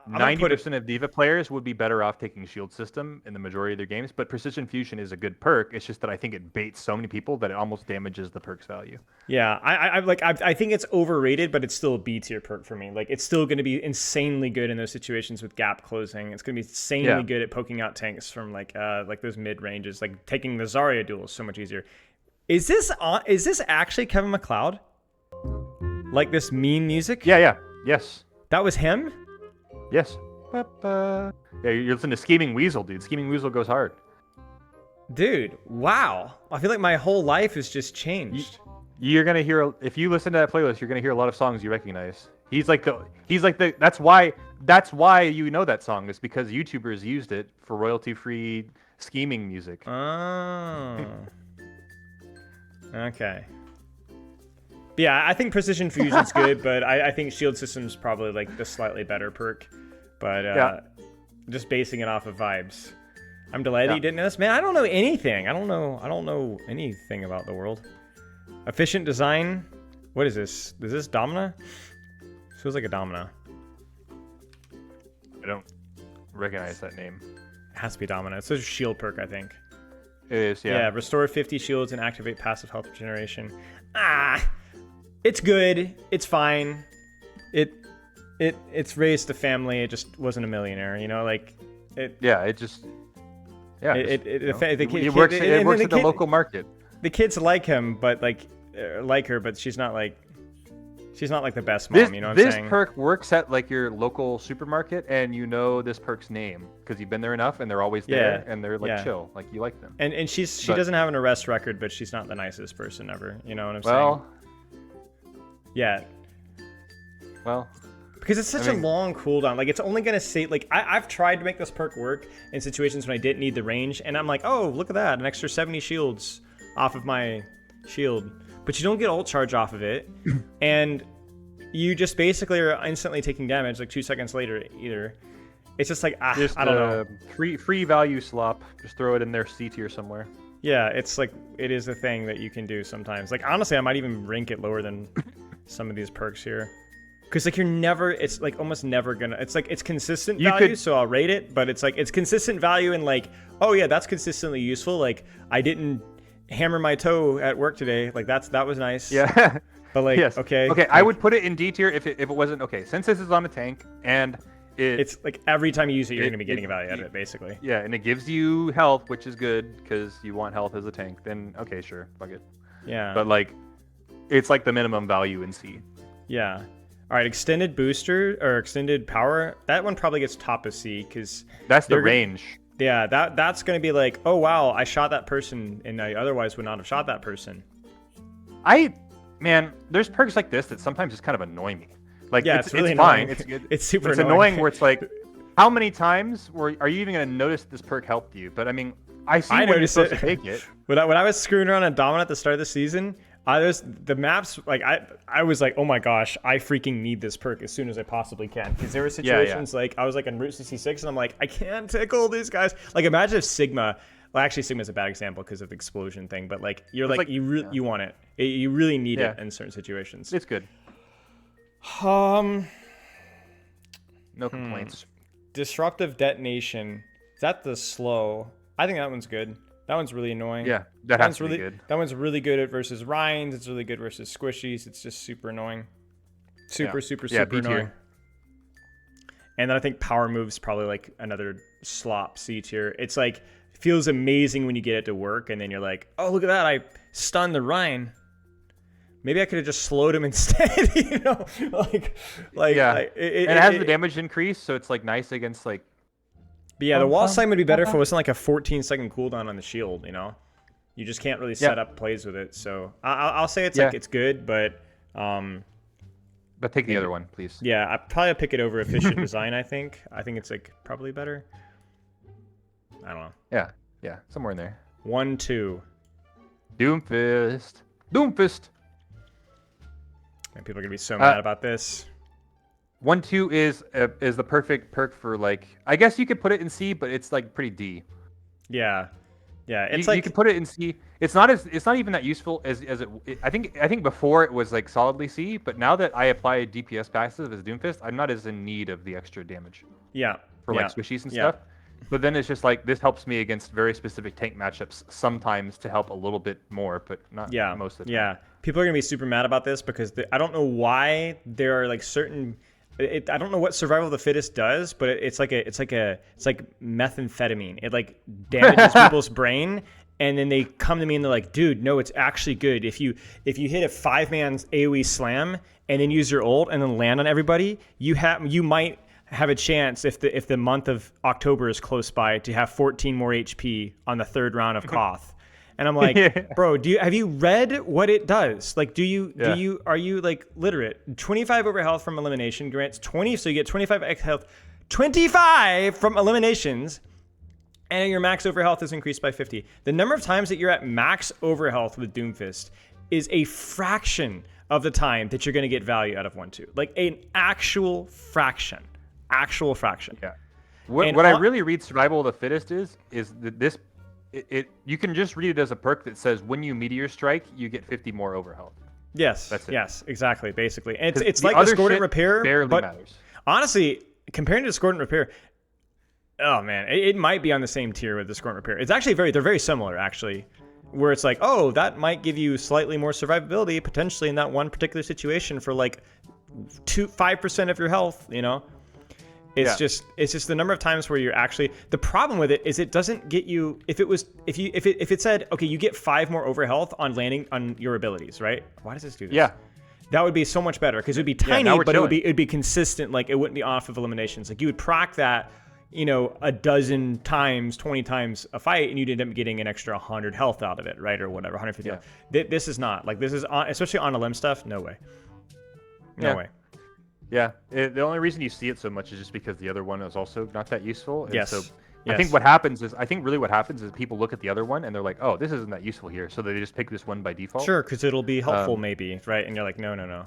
90% of Diva players would be better off taking Shield System in the majority of their games, but Precision Fusion is a good perk. It's just that I think it baits so many people that it almost damages the perk's value. Yeah, I think it's overrated, but it's still a B tier perk for me. Like it's still going to be insanely good in those situations with gap closing. It's going to be insanely good at poking out tanks from like those mid ranges. Like taking the Zarya duel is so much easier. Is this actually Kevin MacLeod? Like this meme music? Yeah. Yes. That was him? Yes. Yeah, you're listening to Scheming Weasel, dude. Scheming Weasel goes hard. Dude, wow. I feel like my whole life has just changed. You're gonna hear, if you listen to that playlist, you're gonna hear a lot of songs you recognize. He's like the that's why you know that song, is because YouTubers used it for royalty-free scheming music. Oh. Okay. Yeah, I think Precision Fusion's good, but I think Shield System's probably like the slightly better perk. But just basing it off of vibes. I'm delighted you didn't know this. Man, I don't know anything. I don't know anything about the world. Efficient design. What is this? Is this Domina? Feels like a Domina. I don't recognize that name. It has to be Domina. It's a shield perk, I think. It is, yeah. Yeah, restore 50 shields and activate passive health regeneration. It's good. It's fine. It's raised a family. It just wasn't a millionaire, you know, like it. Yeah, it just. Yeah, it works at the local market. The kids like him, but like her, but she's not like the best mom. You know what I'm saying? This perk works at like your local supermarket, and you know this perk's name because you've been there enough, and they're always there, and they're like chill, like you like them. And she doesn't have an arrest record, but she's not the nicest person ever. You know what I'm saying? Yeah. Well. Because it's such a long cooldown. Like, it's only going to say... Like, I've tried to make this perk work in situations when I didn't need the range. And I'm like, oh, look at that. An extra 70 shields off of my shield. But you don't get ult charge off of it. And you just basically are instantly taking damage, like 2 seconds later, either. It's just like, I don't know. Free value slop. Just throw it in their C tier somewhere. Yeah, it's like... It is a thing that you can do sometimes. Like, honestly, I might even rank it lower than some of these perks here. Because, like, it's, like, almost never gonna... It's, like, it's consistent value, so I'll rate it. But it's, like, it's consistent value and, like, oh, yeah, that's consistently useful. Like, I didn't hammer my toe at work today. Like, that was nice. Yeah. But, like, okay. Okay, I would put it in D tier if it wasn't... Okay, since this is on a tank, and it's, like, every time you use it, you're going to be getting a value out of it, basically. Yeah, and it gives you health, which is good, because you want health as a tank. Then, okay, sure, fuck it. Yeah. But, like, it's, like, the minimum value in C. Yeah. All right, extended booster or extended power. That one probably gets top of C because that's the range. Yeah, that's gonna be like, oh wow, I shot that person, and I otherwise would not have shot that person. Man, there's perks like this that sometimes just kind of annoy me. Like, yeah, it's really fine. It's super. It's annoying where it's like, how many times are you even gonna notice this perk helped you? But I mean, I see when you're supposed to take it. When I was screwing around on Domina at the start of the season. The maps, like, I was like, oh my gosh, I freaking need this perk as soon as I possibly can. Because there were situations like, I was like on Route 66 and I'm like, I can't tickle these guys. Like, imagine if Sigma, well, actually Sigma's a bad example because of the explosion thing, but like, you want it. You really need it in certain situations. It's good. No complaints. Disruptive detonation. Is that the slow? I think that one's good. That one's really annoying. Yeah, that has to be good. That one's really good at versus Rhines. It's really good versus Squishies. It's just super annoying. Super annoying. And then I think Power Move's probably like another slop C tier. It's like, feels amazing when you get it to work, and then you're like, oh, look at that. I stunned the Rhine. Maybe I could have just slowed him instead, you know? It has the damage increase, so it's like nice against like... But yeah, the wall slam would be better if it wasn't like a 14-second cooldown on the shield, you know? You just can't really set up plays with it. So I'll say it's like it's good, but... But take the other one, please. Yeah, I'd probably pick it over efficient design, I think. I think it's like probably better. I don't know. Yeah, somewhere in there. 1-2. Doomfist. And people are going to be so mad about this. 1-2 is the perfect perk for, like, I guess you could put it in C, but it's like pretty D. Yeah, it's you could put it in C. It's not even that useful as it. I think before it was like solidly C, but now that I apply DPS passive as Doomfist, I'm not as in need of the extra damage. Yeah. For like squishies and stuff. But then it's just like, this helps me against very specific tank matchups sometimes to help a little bit more, but not most of the time. Yeah, people are gonna be super mad about this because I don't know why there are like certain. I don't know what survival of the fittest does, but it's like methamphetamine. It like damages people's brain, and then they come to me and they're like, dude, no, it's actually good. If you hit a 5-man AoE slam and then use your ult and then land on everybody, you might have a chance if the month of October is close by to have 14 more HP on the 3rd round of Koth. And I'm like, bro, have you read what it does? Like, are you like literate? 25 over health from elimination grants 20, so you get 25 X health, 25 from eliminations, and your max over health is increased by 50. The number of times that you're at max over health with Doomfist is a fraction of the time that you're going to get value out of 1-2. Like an actual fraction. Yeah. What I really read Survival of the Fittest is that this. You can just read it as a perk that says when you meteor strike, you get 50 more overhealth. Yes, that's it. Yes, exactly. Basically, and it's like Discordant Repair, barely but matters. Honestly, comparing to Discordant Repair, oh man, it might be on the same tier with Discordant Repair. It's actually they're very similar actually, where it's like, oh, that might give you slightly more survivability potentially in that one particular situation for like 5% of your health, you know. It's just the number of times where you're actually, the problem with it is it doesn't get you, if it said, okay, you get 5 more over health on landing on your abilities, right? Why does this do this? Yeah. That would be so much better because it would be tiny, but it'd be consistent. Like it wouldn't be off of eliminations. Like you would proc that, you know, a dozen times, 20 times a fight, and you'd end up getting an extra 100 health out of it, right? Or whatever, 150 health. This is not. Like this is, especially on Elim stuff, no way. No way. Yeah, the only reason you see it so much is just because the other one is also not that useful. And yes. So I think what happens is people look at the other one and they're like, oh, this isn't that useful here. So they just pick this one by default. Sure, because it'll be helpful maybe, right? And you're like, no.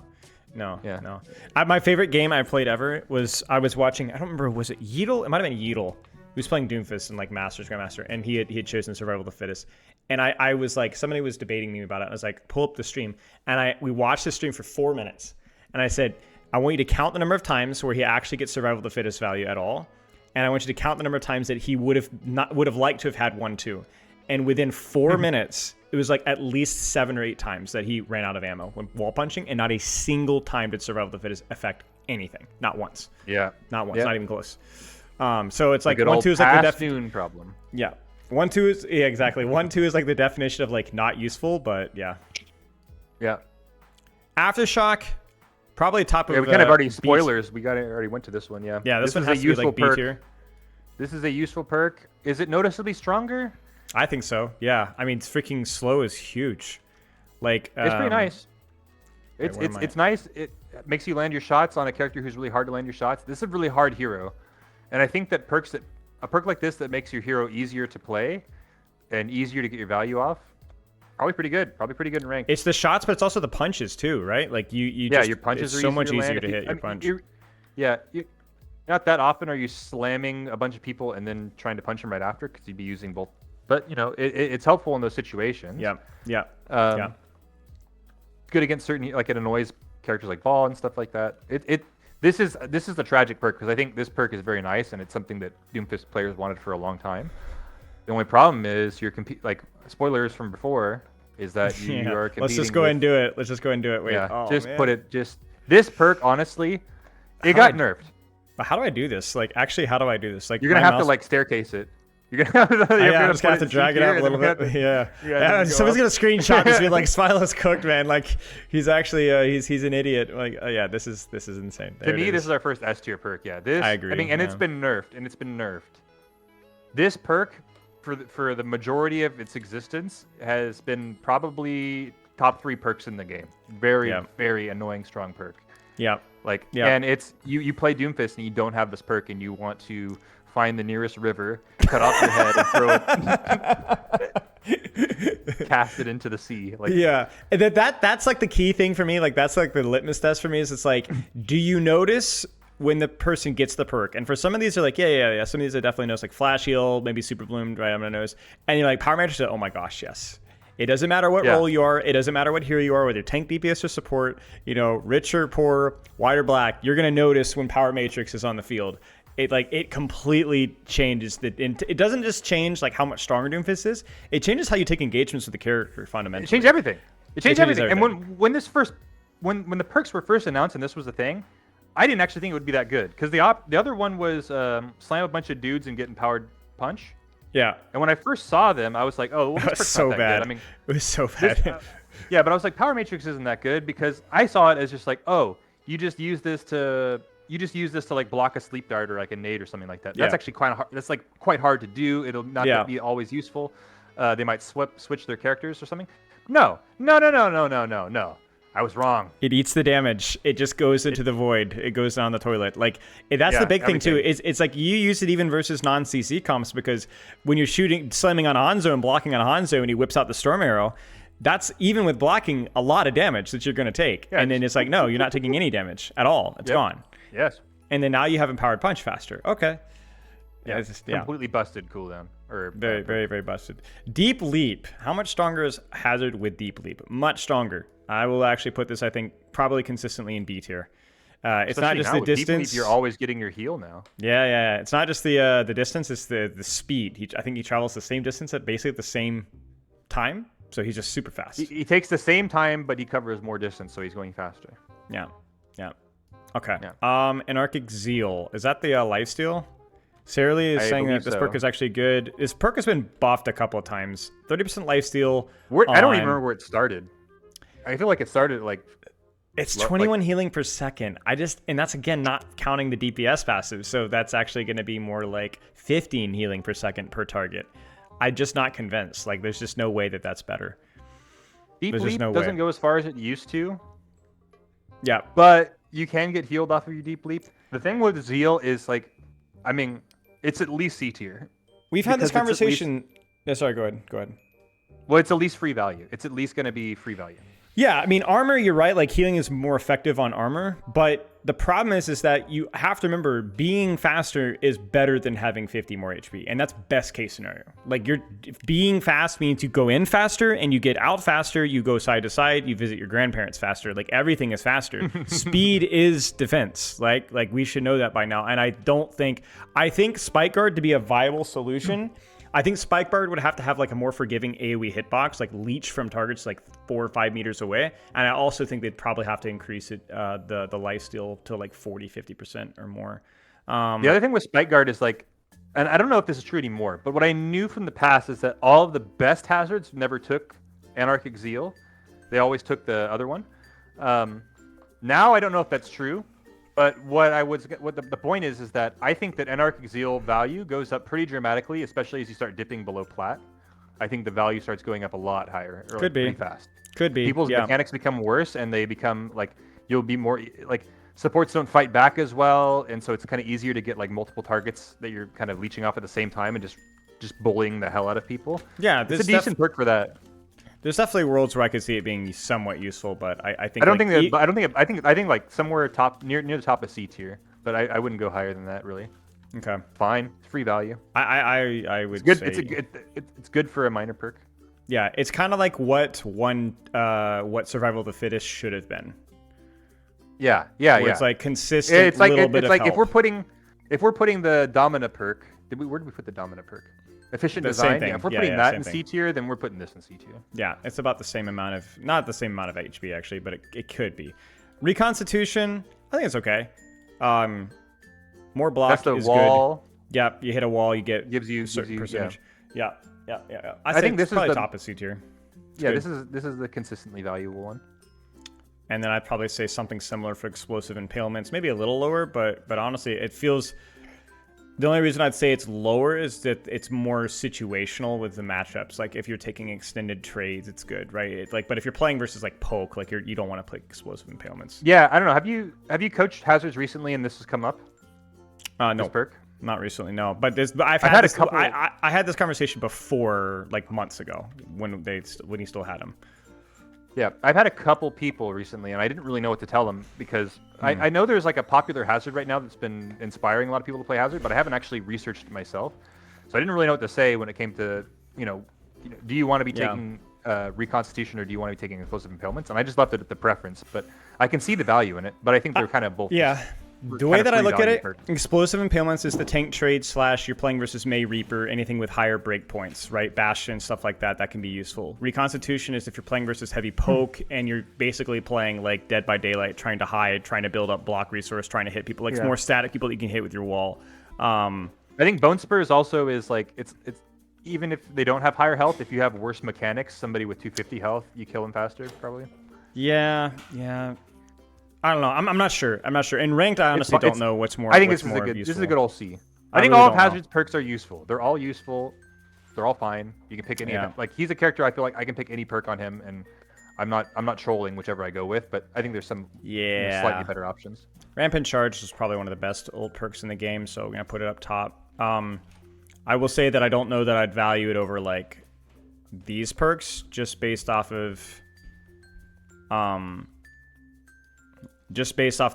My favorite game I played ever was, I was watching, I don't remember, was it Yeatle? It might have been Yeatle. He was playing Doomfist and like Grandmaster, and he had chosen Survival of the Fittest. And I was like, somebody was debating me about it. I was like, pull up the stream. And we watched the stream for 4 minutes. And I said, I want you to count the number of times where he actually gets Survival of the Fittest value at all, and I want you to count the number of times that he would have liked to have had 1-2. And within 4 minutes, it was like at least 7 or 8 times that he ran out of ammo when wall punching, and not a single time did Survival of the Fittest affect anything. Not once. Yeah. Not once. Yeah. Not even close. So it's like 1-2 is like the definition problem. Yeah. 1-2 is exactly. 1-2 is like the definition of like not useful, but yeah. Yeah. Aftershock. Probably top of. Yeah, we kind of already spoilers. We already went to this one. Yeah. Yeah, this one has to be like B tier. This is a useful perk. Is it noticeably stronger? I think so. Yeah. I mean, freaking slow is huge. Like it's pretty nice. It's nice. It makes you land your shots on a character who's really hard to land your shots. This is a really hard hero, and I think that a perk like this that makes your hero easier to play and easier to get your value off. Probably pretty good in rank. It's the shots, but it's also the punches too, right? Like your punches are so much easier to hit your punch. Not that often are you slamming a bunch of people and then trying to punch them right after because you'd be using both. But you know, it's helpful in those situations. Yeah. Good against certain, like it annoys characters like Ball and stuff like that. This is the tragic perk because I think this perk is very nice and it's something that Doomfist players wanted for a long time. The only problem is you're like spoilers from before is that you are competing. Let's just go ahead and do it. Wait. Yeah, Oh, this perk, honestly, it got nerfed. But how do I do this? Like, actually, how do I do this? Like, you're gonna have to like staircase it. You're gonna I'm just gonna have to drag it out a little bit. Yeah. Somebody's gonna screenshot this and be like, Smilo's cooked, man. Like, he's actually he's an idiot. Like, this is insane. To me, this is our first S tier perk. Yeah, this. I agree. I mean, and it's been nerfed. This perk, for the majority of its existence, has been probably top 3 perks in the game. Very annoying strong perk. Yeah. And it's you play Doomfist and you don't have this perk and you want to find the nearest river, cut off your head and throw it, cast it into the sea. And that's like the key thing for me. Like that's like the litmus test for me is it's like, do you notice when the person gets the perk? And for some of these are like, yeah. Some of these I definitely notice, like Flash Heal, maybe Super Bloomed, right? I'm gonna notice. And you're like, Power Matrix, oh my gosh, yes. It doesn't matter what role you are. It doesn't matter what hero you are, whether you're tank, DPS, or support, rich or poor, white or black. You're going to notice when Power Matrix is on the field. It completely changes. It doesn't just change like how much stronger Doomfist is. It changes how you take engagements with the character fundamentally. It changed everything. And when the perks were first announced and this was the thing, I didn't actually think it would be that good. Because the other one was slam a bunch of dudes and get empowered punch. Yeah. And when I first saw them, I was like, oh, well, this perk's so not that bad. good. I mean, it was so bad. Yeah, but I was like, Power Matrix isn't that good because I saw it as just like, oh, you just use this to like block a sleep dart or like a nade or something like that. That's actually quite hard. That's like quite hard to do. It'll not be always useful. They might switch their characters or something. No. I was wrong. It eats the damage. It just goes into the void. It goes down the toilet. Like that's the big thing too. It's like you use it even versus non-CC comps because when you're slamming on Hanzo and blocking on Hanzo and he whips out the storm arrow, that's even with blocking a lot of damage that you're going to take. Yeah, and then it's like, no, you're not taking any damage at all. It's gone. Yes. And then now you have Empowered Punch faster. Okay. Yeah, it's just completely busted cooldown. Or very, very, very busted. Deep Leap. How much stronger is Hazard with Deep Leap? Much stronger. I will actually put this, I think, probably consistently in B tier. It's not just the distance. Deep Leap, you're always getting your heal now. Yeah. It's not just the distance. It's the speed. I think he travels the same distance at basically the same time. So he's just super fast. He takes the same time, but he covers more distance, so he's going faster. Yeah. Okay. Yeah. Anarchic Zeal. Is that the lifesteal? Sarah Lee is saying that this perk is actually good. This perk has been buffed a couple of times. 30% lifesteal. I don't even remember where it started. I feel like it started like... It's 21 healing per second. And that's again not counting the DPS passive, so that's actually going to be more like 15 healing per second per target. I'm just not convinced. Like, there's just no way that that's better. Deep Leap doesn't go as far as it used to. Yeah. But you can get healed off of your Deep Leap. The thing with Zeal is, like, I mean, it's at least C tier. We've had this conversation... Yeah, sorry, go ahead. Well, it's at least free value. It's at least going to be free value. Yeah, I mean, armor, you're right. Like, healing is more effective on armor. But the problem is that you have to remember being faster is better than having 50 more HP. And that's best case scenario. Like, being fast means you go in faster and you get out faster. You go side to side. You visit your grandparents faster. Like, everything is faster. Speed is defense. Like we should know that by now. And I think Spike Guard to be a viable solution... I think Spike Guard would have to have like a more forgiving AoE hitbox, like leech from targets like 4 or 5 meters away. And I also think they'd probably have to increase it, the lifesteal to like 40-50% or more. The other thing with Spike Guard is like, and I don't know if this is true anymore, but what I knew from the past is that all of the best hazards never took Anarchic Zeal. They always took the other one. Now I don't know if that's true. But the point is that I think that Anarchic Zeal value goes up pretty dramatically, especially as you start dipping below plat. I think the value starts going up a lot higher. Or Could be. Pretty fast. Could be. People's mechanics become worse, and they become like you'll be more like supports don't fight back as well, and so it's kind of easier to get like multiple targets that you're kind of leeching off at the same time and just bullying the hell out of people. Yeah, it's a decent perk for that. There's definitely worlds where I could see it being somewhat useful, but I think I think like somewhere near the top of C tier, but I wouldn't go higher than that really. Okay. Fine, it's free value. I would say it's good for a minor perk. Yeah, it's kind of like what Survival of the Fittest should have been. Yeah. It's like consistent. It's like little bit it's of like help. if we're putting the Domina perk. Where did we put the Domina perk? Efficient design. Yeah, if we're putting that in C tier, then we're putting this in C tier. Yeah, it's about the same amount of, not the same amount of HP actually, but it could be. Reconstitution, I think it's okay. More block That's the is wall. good. Yeah, you hit a wall, you get gives you certain percentage. Yeah. I think this is probably top of C tier. This is the consistently valuable one. And then I'd probably say something similar for explosive impalements, maybe a little lower, but honestly, it feels. The only reason I'd say it's lower is that it's more situational with the matchups. Like if you're taking extended trades, it's good, right? But if you're playing versus like poke, like you don't want to play explosive impalements. Yeah, I don't know. Have you coached hazards recently and this has come up? No, this perk? Not recently. No, but I've had this, a couple. I had this conversation before, like months ago, when he still had him. Yeah, I've had a couple people recently, and I didn't really know what to tell them because I know there's like a popular hazard right now that's been inspiring a lot of people to play hazard, but I haven't actually researched it myself, so I didn't really know what to say when it came to do you want to be taking reconstitution or do you want to be taking explosive impalements? And I just left it at the preference, but I can see the value in it. But I think they're kind of both. Yeah. The way that I look at it, explosive impalements is the tank trade / you're playing versus May Reaper, anything with higher breakpoints, right? Bastion, stuff like that can be useful. Reconstitution is if you're playing versus heavy poke and you're basically playing like Dead by Daylight, trying to hide, trying to build up block resource, trying to hit people. Like it's more static people that you can hit with your wall. I think Bone Spurs also is like even if they don't have higher health, if you have worse mechanics, somebody with 250 health, you kill him faster, probably. Yeah. I don't know. I'm not sure. In ranked, I honestly don't know what's more. I think this is a good. useful. This is a good old C. I think really all of don't Hazard's perks are useful. They're all useful. They're all fine. You can pick any of them. Like he's a character. I feel like I can pick any perk on him, and I'm not trolling whichever I go with. But I think there's some slightly better options. Rampant Charge is probably one of the best ult perks in the game, so we're gonna put it up top. I will say that I don't know that I'd value it over like these perks, just based off of the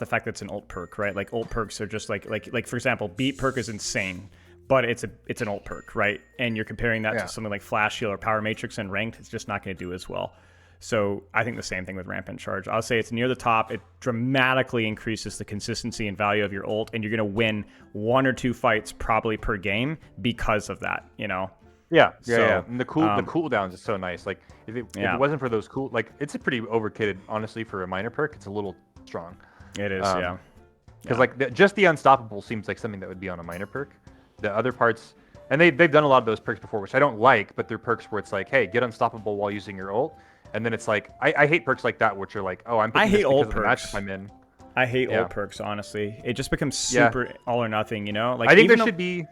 fact that it's an ult perk, right? Like ult perks are just like for example, beat perk is insane, but it's an ult perk, right? And you're comparing that to something like Flash Heal or Power Matrix and ranked, it's just not going to do as well. So I think the same thing with Rampant Charge. I'll say it's near the top. It dramatically increases the consistency and value of your ult, and you're going to win 1 or 2 fights probably per game because of that, you know? Yeah. And the cooldowns is so nice. Like if it wasn't for those it's a pretty overkitted, honestly, for a minor perk. It's a little strong. It is, Because just the Unstoppable seems like something that would be on a minor perk. The other parts, and they've done a lot of those perks before, which I don't like, but they're perks where it's like, hey, get Unstoppable while using your ult. And then it's like, I hate perks like that, which are like, oh, I'm picking this because of the matchup I'm in. I hate ult perks, honestly. It just becomes super all or nothing, you know? Like I think there should be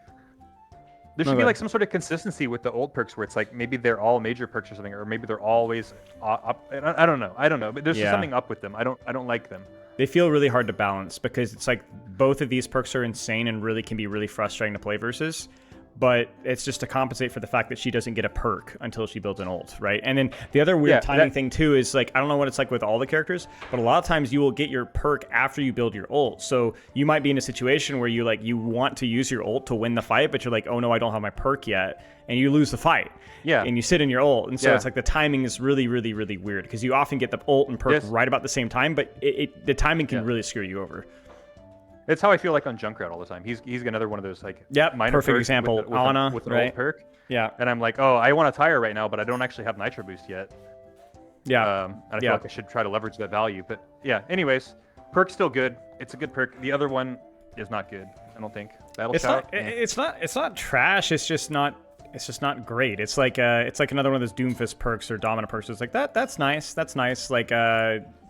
like some sort of consistency with the ult perks where it's like maybe they're all major perks or something, or maybe they're always up. I don't know, but there's just something up with them. I don't like them. They feel really hard to balance because it's like both of these perks are insane and really can be really frustrating to play versus. But it's just to compensate for the fact that she doesn't get a perk until she builds an ult, right? And then the other weird timing thing too is like, I don't know what it's like with all the characters, but a lot of times you will get your perk after you build your ult. So you might be in a situation where you want to use your ult to win the fight, but you're like, oh no, I don't have my perk yet, and you lose the fight. Yeah. And you sit in your ult, and so it's like the timing is really, really, really weird because you often get the ult and perk right about the same time, but the timing can really screw you over. It's how I feel like on Junkrat all the time. He's another one of those like minor perfect example. With Ana, with an right? old perk. Yeah. And I'm like, oh, I want to tire right now, but I don't actually have Nitro Boost yet. Yeah. And I feel like I should try to leverage that value. But yeah, anyways, perk's still good. It's a good perk. The other one is not good, I don't think. Battle Shout. It's not trash. It's just not great. It's like another one of those Doomfist perks or Domina perks. It's like that's nice. That's nice. Like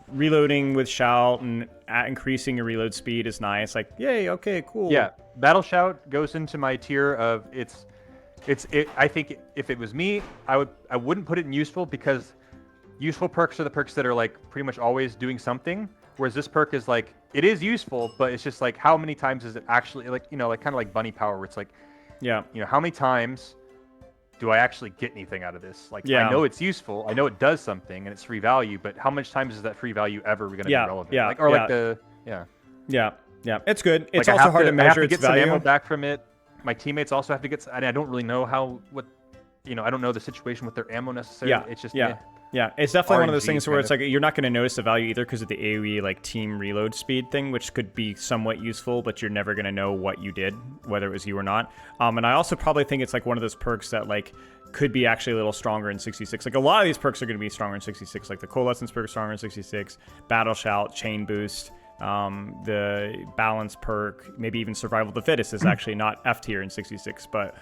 reloading with Shout and increasing your reload speed is nice. Like, yay, okay, cool. Yeah, Battle Shout goes into my tier of I think if it was me, I wouldn't put it in useful because useful perks are the perks that are like pretty much always doing something. Whereas this perk is like, it is useful, but it's just like, how many times is it actually like, like kind of like Bunny Power where it's like, how many times do I actually get anything out of this? Like, I know it's useful. I know it does something and it's free value, but how much times is that free value ever going to be relevant? Yeah. It's good. It's like also hard to measure I have to its get value. some ammo back from it. My teammates also have to get, and I don't really know I don't know the situation with their ammo necessarily. It's just, Yeah, it's definitely one of those RNG thing where it's like you're not going to notice the value either because of the AoE like team reload speed thing, which could be somewhat useful, but you're never going to know what you did, whether it was you or not. And I also probably think it's like one of those perks that like could be actually a little stronger in 66. Like a lot of these perks are going to be stronger in 66. Like the Coalescence perk is stronger in 66, Battle Shout, Chain Boost, the Balance perk, maybe even Survival of the Fittest is actually not F tier in 66, but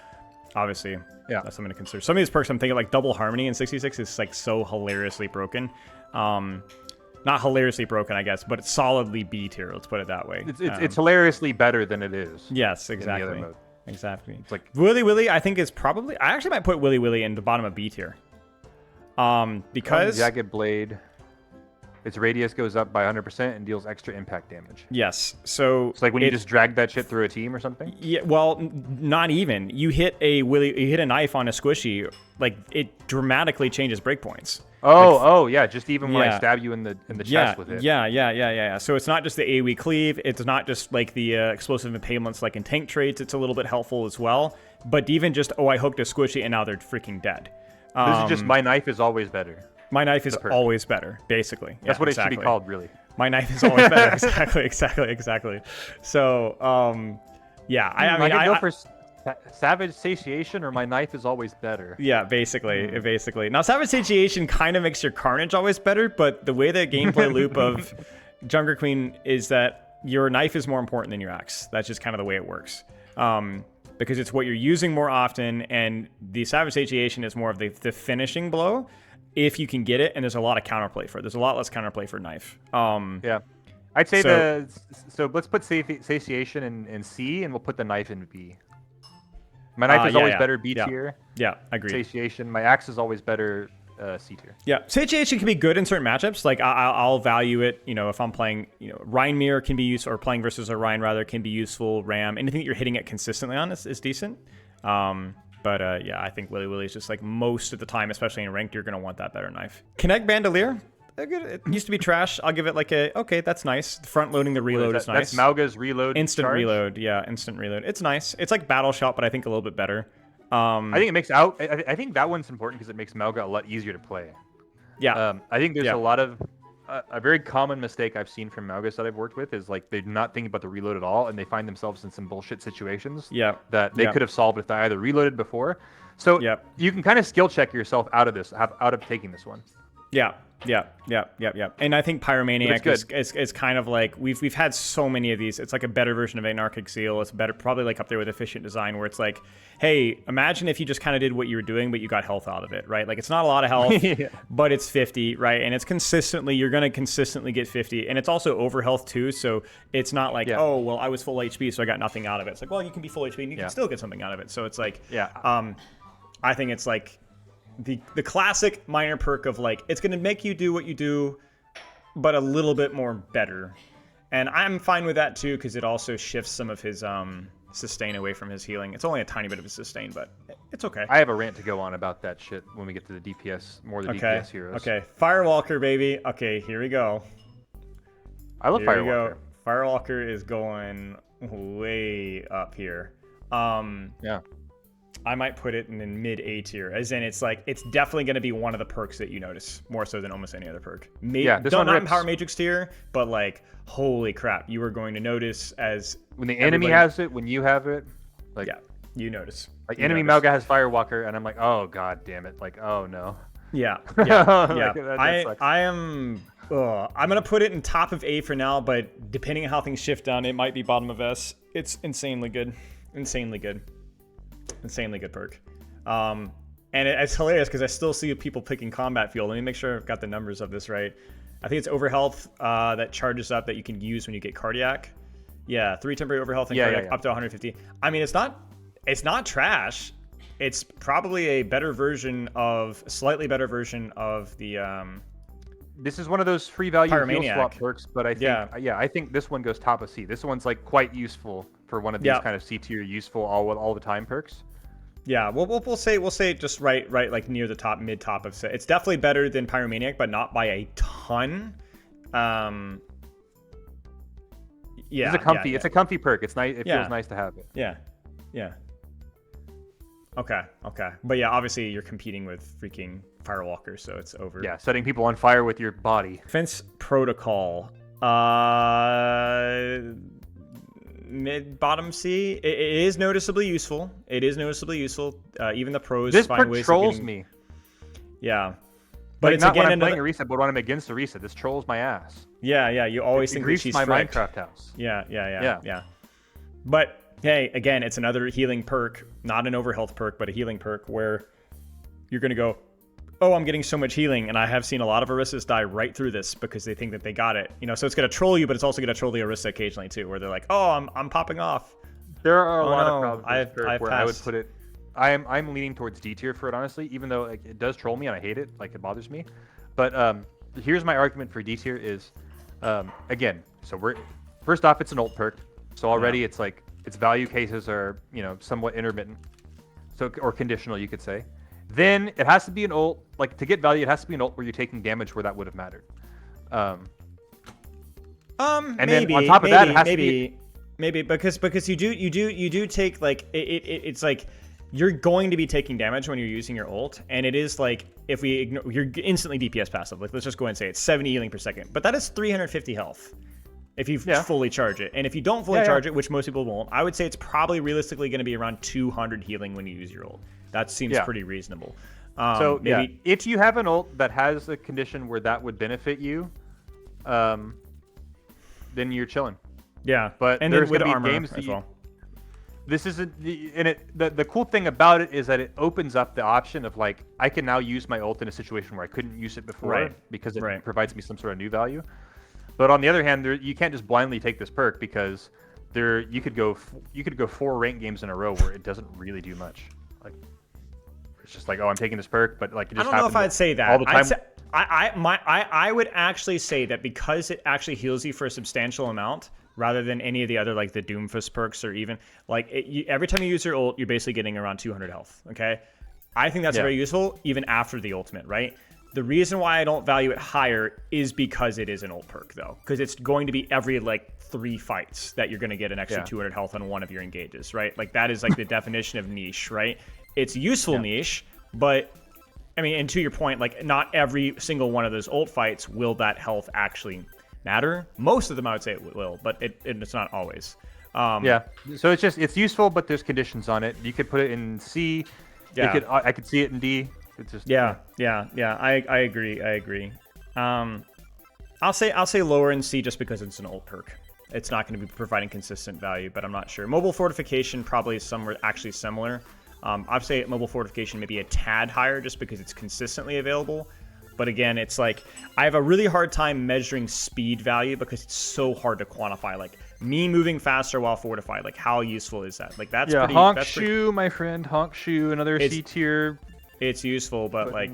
obviously, that's something to consider. Some of these perks I'm thinking like Double Harmony in 66 is like so hilariously broken. Not hilariously broken, I guess, but it's solidly B tier. Let's put it that way. It's hilariously better than it is. Yes, exactly. In the other mode. Exactly. It's like Willy Willy, I think is probably. I actually might put Willy Willy in the bottom of B tier. Because Jagged Blade. Its radius goes up by 100% and deals extra impact damage. Yes, so it's like when you just drag that shit through a team or something. Yeah, well, not even. You hit a knife on a squishy, like it dramatically changes breakpoints. Yeah, just even when I stab you in the chest with it. Yeah. So it's not just the AoE cleave. It's not just like the explosive impalements like in tank traits. It's a little bit helpful as well. But even just I hooked a squishy and now they're freaking dead. This is just my knife is always better. My knife is always better, basically. That's what it should be called, really. My knife is always better. Exactly. So, I mean, I can go for Savage Satiation or my knife is always better. Yeah, basically. Now, Savage Satiation kind of makes your Carnage always better, but the way the gameplay loop of Junkerqueen is that your knife is more important than your axe. That's just kind of the way it works. because it's what you're using more often, and the Savage Satiation is more of the finishing blow if you can get it, and there's a lot of counterplay for it. There's a lot less counterplay for knife. Yeah. I'd say so let's put Satiation in C, and we'll put the knife in B. My knife is always better B tier. Yeah, agreed. Satiation. My axe is always better C tier. Yeah, Satiation can be good in certain matchups. Like I'll value it. You know, if I'm playing, Rhine Mirror can be useful, or playing versus a Rhine rather can be useful. Ram, anything that you're hitting it consistently on is decent. But I think Willy Willy is just like most of the time, especially in ranked, you're gonna want that better knife. Connect Bandolier. It used to be trash. I'll give it like okay, that's nice. Front loading the reload is nice. That's Mauga's reload. Instant charge? reload, yeah, instant reload. It's nice. It's like Battle Shot, but I think a little bit better. I think it makes out. I think that one's important because it makes Mauga a lot easier to play. Yeah. I think there's a lot of a very common mistake I've seen from Maugas that I've worked with is like they're not thinking about the reload at all, and they find themselves in some bullshit situations. That they could have solved if they either reloaded before. So you can kind of skill check yourself out of taking this one. Yeah. And I think Pyromaniac is kind of like we've had so many of these. It's like a better version of Anarchic Seal. It's better, probably like up there with Efficient Design, where it's like, hey, imagine if you just kind of did what you were doing, but you got health out of it, right? Like it's not a lot of health, but it's 50, right? And it's you're gonna consistently get 50, and it's also over health too. So it's not like, oh well, I was full HP, so I got nothing out of it. It's like, well, you can be full HP and you can still get something out of it. So it's like, I think it's like the classic minor perk of like, it's going to make you do what you do, but a little bit more better. And I'm fine with that too, because it also shifts some of his sustain away from his healing. It's only a tiny bit of a sustain, but it's okay. I have a rant to go on about that shit when we get to the DPS, DPS heroes. Okay, Firewalker, baby. Okay, here we go. I love Firewalker. Firewalker is going way up here. I might put it in mid A tier, as in it's definitely going to be one of the perks that you notice more so than almost any other perk. Not in Power Matrix tier, but like, holy crap, you are going to notice as when the enemy has it, when you have it, like you notice. Like enemy Mauga has Firewalker, and I'm like, oh god damn it, like oh no. That I'm gonna put it in top of A for now, but depending on how things shift down, it might be bottom of S. It's insanely good. Insanely good perk. And it's hilarious because I still see people picking Combat Fuel. Let me make sure I've got the numbers of this right. I think it's Overhealth that charges up that you can use when you get Cardiac. 3 temporary Overhealth and Cardiac up to 150. I mean, it's not trash. It's probably a slightly better version of the this is one of those free value heal swap perks, but I think I think this one goes top of C. This one's like quite useful for one of these kind of C tier useful all the time perks. Yeah, we'll say just right like near the top, mid top of C. It's definitely better than Pyromaniac, but not by a ton. It's a comfy perk. It's nice. It feels nice to have it. Yeah. Okay. But yeah, obviously you're competing with freaking Firewalker, so it's over. Yeah, setting people on fire with your body. Defense Protocol. Mid bottom C. It is noticeably useful. Even the pros this find perk ways trolls of getting... me. Yeah. But it's not again when I'm playing Orisa, but when I'm against Orisa, this trolls my ass. Yeah. You always think that she's my franked. Minecraft house. Yeah. But hey, again, it's another healing perk, not an overhealth perk, but a healing perk where you're going to go, oh, I'm getting so much healing, and I have seen a lot of Orisas die right through this because they think that they got it. So it's going to troll you, but it's also going to troll the Orisa occasionally too, where they're like, oh, I'm popping off. There are a lot of problems with this perk where passed. I would put it. I'm leaning towards D tier for it, honestly, even though like, it does troll me and I hate it, like it bothers me. But here's my argument for D tier is, again, so first off, it's an ult perk, so already it's like its value cases are somewhat intermittent, or conditional, you could say. Then it has to be an ult, like to get value, it has to be an ult where you're taking damage where that would have mattered. And maybe, then on top of that, it has to be because you do take like it's like you're going to be taking damage when you're using your ult, and it is like if we ignore, you're instantly DPS passive. Like let's just go ahead and say it's 70 healing per second, but that is 350 health if you fully charge it. And if you don't fully charge it, which most people won't, I would say it's probably realistically going to be around 200 healing when you use your ult. That seems pretty reasonable. If you have an ult that has a condition where that would benefit you, then you're chilling. Yeah, but and there's with going to armor be games as well. this isn't the cool thing about it is that it opens up the option of like I can now use my ult in a situation where I couldn't use it before because it provides me some sort of new value. But on the other hand, you can't just blindly take this perk because you could go 4 ranked games in a row where it doesn't really do much. Like it's just like, oh, I'm taking this perk, but like it just I don't know if I'd say that all the time. I would actually say that because it actually heals you for a substantial amount, rather than any of the other like the Doomfist perks or even like every time you use your ult, you're basically getting around 200 health. Okay, I think that's very useful even after the ultimate, right? The reason why I don't value it higher is because it is an ult perk, though. Because it's going to be every, like, 3 fights that you're going to get an extra 200 health on one of your engages, right? Like, that is, like, the definition of niche, right? It's useful niche, but, I mean, and to your point, like, not every single one of those ult fights will that health actually matter. Most of them, I would say it will, but it's not always. So it's useful, but there's conditions on it. You could put it in C. I could see it in D. It's just I agree. I'll say lower in C just because it's an ult perk. It's not going to be providing consistent value, but I'm not sure. Mobile fortification probably is somewhere actually similar. I'd say mobile fortification maybe a tad higher just because it's consistently available. But again, it's like I have a really hard time measuring speed value because it's so hard to quantify. Like me moving faster while fortified, like how useful is that? Like that's pretty. Honk shoe, my friend. Honk shoe, another C tier. It's useful, but like,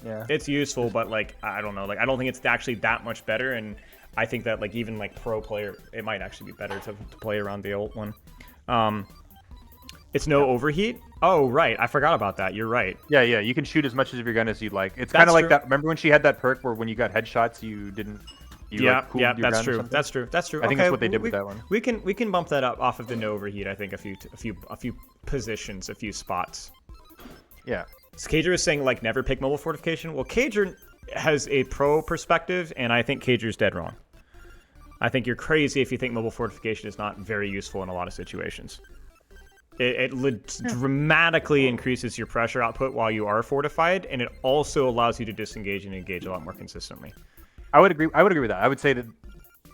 it's useful, but like, I don't know. Like, I don't think it's actually that much better. And I think that like, even like pro player, it might actually be better to play around the ult one. It's no overheat. Oh, right. I forgot about that. You're right. Yeah. You can shoot as much of your gun as you'd like. It's kind of like that. Remember when she had that perk where when you got headshots, you didn't. That's true. That's true. I think that's what they did with that one. We can bump that up off of the no overheat. I think a few positions, a few spots. Yeah. So Cager is saying, like, never pick mobile fortification. Well, Cager has a pro perspective, and I think Cager's dead wrong. I think you're crazy if you think mobile fortification is not very useful in a lot of situations. It dramatically increases your pressure output while you are fortified, and it also allows you to disengage and engage a lot more consistently. I would agree with that. I would say that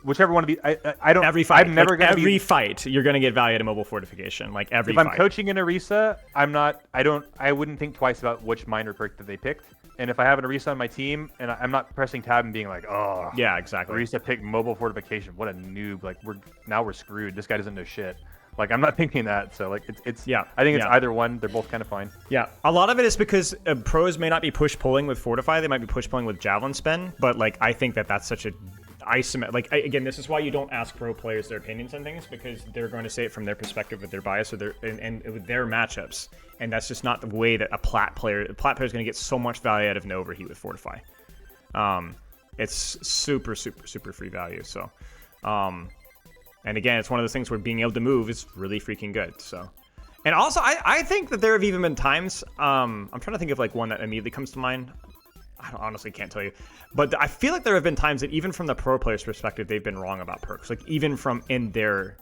whichever one of the I don't every fight. I'm never like, gonna every fight you're gonna get value to mobile fortification. Like every fight. If I'm coaching in Orisa, I wouldn't think twice about which minor perk that they picked. And if I have an Orisa on my team and I'm not pressing tab and being like, oh yeah, exactly. Orisa picked mobile fortification. What a noob. Like we're screwed. This guy doesn't know shit. Like I'm not thinking that. So like it's I think it's either one. They're both kind of fine. Yeah. A lot of it is because pros may not be push pulling with fortify, they might be push pulling with javelin spin, but like I think that's such a isometric. Like again, this is why you don't ask pro players their opinions on things, because they're going to say it from their perspective with their bias or their and with their matchups, and that's just not the way that a plat player is going to get so much value out of no overheat with fortify. It's super free value. So, and again, it's one of those things where being able to move is really freaking good. So, and also I think that there have even been times. I'm trying to think of like one that immediately comes to mind. I honestly can't tell you, but I feel like there have been times that even from the pro player's perspective, they've been wrong about perks. Like even from in their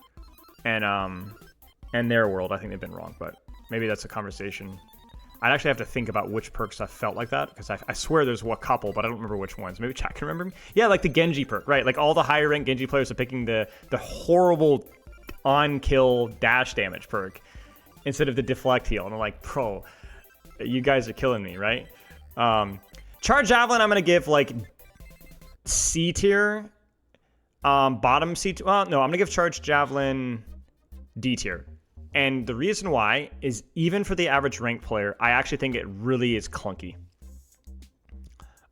world, I think they've been wrong. But maybe that's a conversation. I'd actually have to think about which perks I felt like that, because I swear there's a couple, but I don't remember which ones. Maybe chat can remember. Yeah, like the Genji perk, right? Like all the higher ranked Genji players are picking the horrible on kill dash damage perk instead of the deflect heal, and I'm like, bro, you guys are killing me, right? Charge Javelin, I'm going to give, like, C tier. Bottom C tier. Well, no, I'm going to give Charge Javelin D tier. And the reason why is even for the average ranked player, I actually think it really is clunky.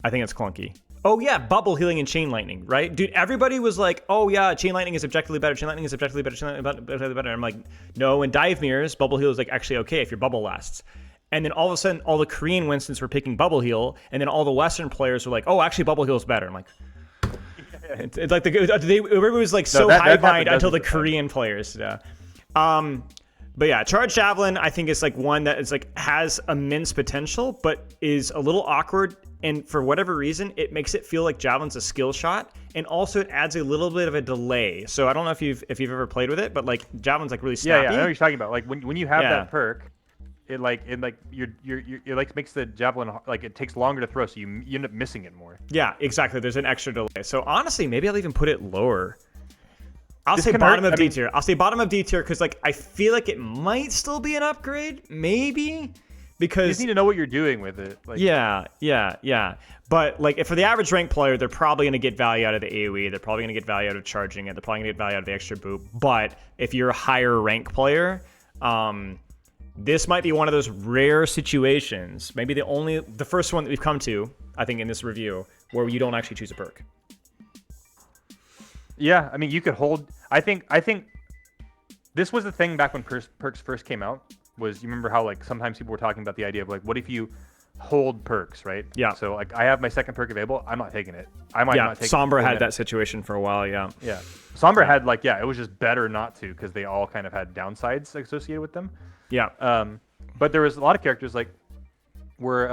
I think it's clunky. Oh, yeah, bubble healing and chain lightning, right? Dude, everybody was like, oh, yeah, chain lightning is objectively better. Chain lightning is objectively better. Chain lightning is objectively better. I'm like, no, in dive mirrors, bubble heal is, like, actually okay if your bubble lasts. And then all of a sudden, all the Korean Winstons were picking Bubble Heal, and then all the Western players were like, "Oh, actually, Bubble Heal is better." I'm like, it's like everybody was like high bind until the Korean players. Yeah. But yeah, Charge Javelin, I think is like one that is like has immense potential, but is a little awkward. And for whatever reason, it makes it feel like Javelin's a skill shot, and also it adds a little bit of a delay. So I don't know if you've ever played with it, but like Javelin's like really snappy. Yeah, I know what you're talking about. Like when you have that perk. It makes the javelin like it takes longer to throw, so you end up missing it more. Yeah, exactly. There's an extra delay. So honestly, maybe I'll even put it lower. I'll say bottom of D tier. I'll say bottom of D tier because like I feel like it might still be an upgrade, maybe, because you just need to know what you're doing with it. Like, yeah. But like if for the average rank player, they're probably going to get value out of the AoE. They're probably going to get value out of charging it. They're probably going to get value out of the extra boop. But if you're a higher rank player, this might be one of those rare situations. Maybe the first one that we've come to, I think, in this review, where you don't actually choose a perk. Yeah, I mean, you could hold. I think this was the thing back when perks first came out. Was you remember how like sometimes people were talking about the idea of like, what if you hold perks, right? Yeah. So like I have my second perk available. I'm not taking it. I might not take Sombra it. had that situation for a while. Yeah. Yeah. Sombra had like it was just better not to because they all kind of had downsides associated with them. Yeah. But there was a lot of characters like where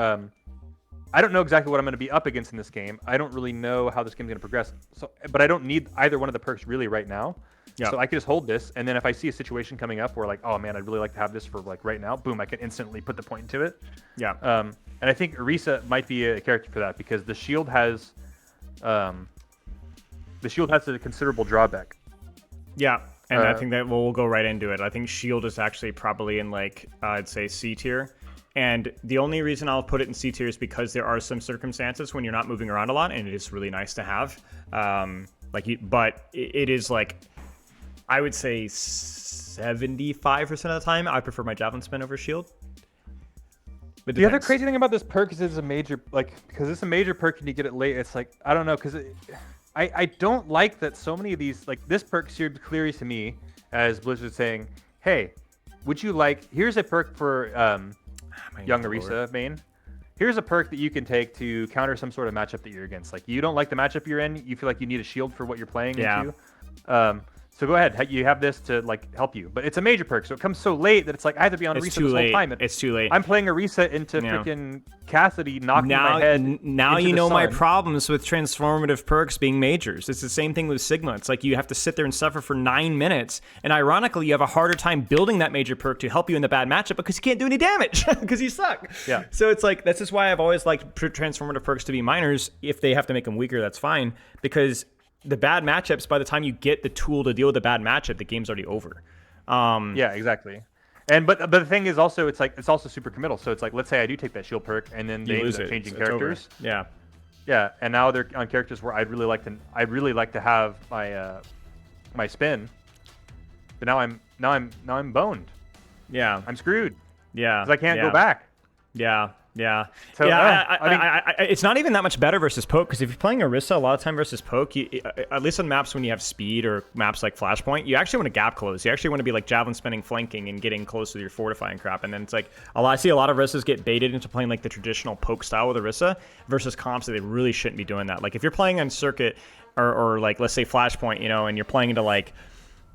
I don't know exactly what I'm going to be up against in this game. I don't really know how this game's going to progress. So, but I don't need either one of the perks really right now. Yeah. So I can just hold this, and then if I see a situation coming up where like, oh man, I'd really like to have this for like right now, boom, I can instantly put the point into it. Yeah. And I think Orisa might be a character for that because the shield has a considerable drawback. Yeah. And I think that we'll go right into it. I think shield is actually probably in like I'd say C tier. And the only reason I'll put it in C tier is because there are some circumstances when you're not moving around a lot, and it is really nice to have. But it is like, I would say 75% of the time, I prefer my javelin spin over shield. But the other crazy thing about this perk is it's a major, because it's a major perk and you get it late. It's like, I don't know, because I don't like that so many of these, like this perk seemed clearly to me as Blizzard saying, hey, would you like, here's a perk for young Orisa main. Here's a perk that you can take to counter some sort of matchup that you're against. Like you don't like the matchup you're in, you feel like you need a shield for what you're playing into. So go ahead, you have this to like help you. But it's a major perk, so it comes so late that it's like I have to be on Orisa this whole time. It's too late. I'm playing Orisa into freaking Cassidy knocking my head. Now you know my problems with transformative perks being majors. It's the same thing with Sigma. It's like you have to sit there and suffer for 9 minutes, and ironically, you have a harder time building that major perk to help you in the bad matchup because you can't do any damage because you suck. Yeah. So it's like this is why I've always liked transformative perks to be minors. If they have to make them weaker, that's fine because the bad matchups, by the time you get the tool to deal with the bad matchup, the game's already over. Yeah, exactly. And but the thing is also it's also super committal. So it's like let's say I do take that shield perk and then they end up changing characters. Yeah. Yeah, and now they're on characters where I'd really like to have my my spin. But now I'm boned. Yeah. I'm screwed. Yeah. Because I can't go back. Yeah. Yeah. So, I mean, it's not even that much better versus poke because if you're playing Orisa, a lot of time versus poke, at least on maps when you have speed or maps like Flashpoint, you actually want to gap close. You actually want to be like javelin spinning, flanking, and getting close with your fortifying crap. And then it's like I see a lot of Orisas get baited into playing like the traditional poke style with Orisa versus comps that they really shouldn't be doing that. Like if you're playing on circuit or like let's say Flashpoint, and you're playing into like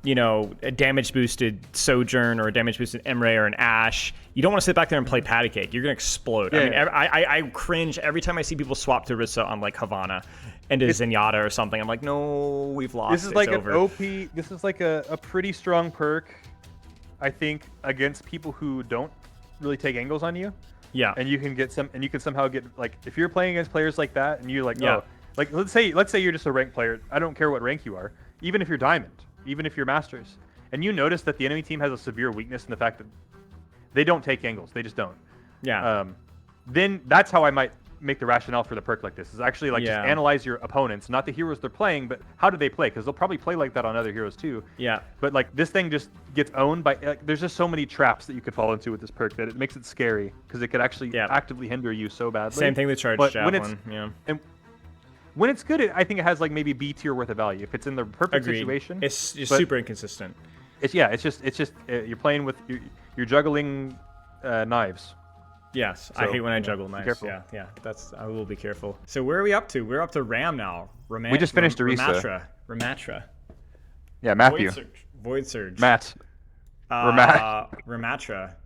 a damage boosted Sojourn or a damage boosted Emre or an Ashe, you don't want to sit back there and play patty cake. You're gonna explode. Yeah, I mean, I cringe every time I see people swap to Orisa on like Havana and to Zenyatta or something. I'm like, no, we've lost. This is like an OP. This is like a pretty strong perk, I think, against people who don't really take angles on you. Yeah. And you can somehow get like if you're playing against players like that and you're like, oh, like let's say you're just a ranked player. I don't care what rank you are, even if you're diamond. Even if you're masters, and you notice that the enemy team has a severe weakness in the fact that they don't take angles, they just don't. Yeah. Then that's how I might make the rationale for the perk like this is actually like just analyze your opponents, not the heroes they're playing, but how do they play? Because they'll probably play like that on other heroes too. Yeah. But like this thing just gets owned by. There's just so many traps that you could fall into with this perk that it makes it scary because it could actually actively hinder you so badly. Same thing with charge javelin. When it's good, I think it has like maybe B tier worth of value. If it's in the perfect situation, it's just super inconsistent. It's just you're playing with you're juggling knives. Yes, so, I hate when I juggle knives. Yeah, I will be careful. So where are we up to? We're up to Ram now. We just finished Orisa. Ramattra. Yeah, Matthew. Void Surge. Matt. Ramattra.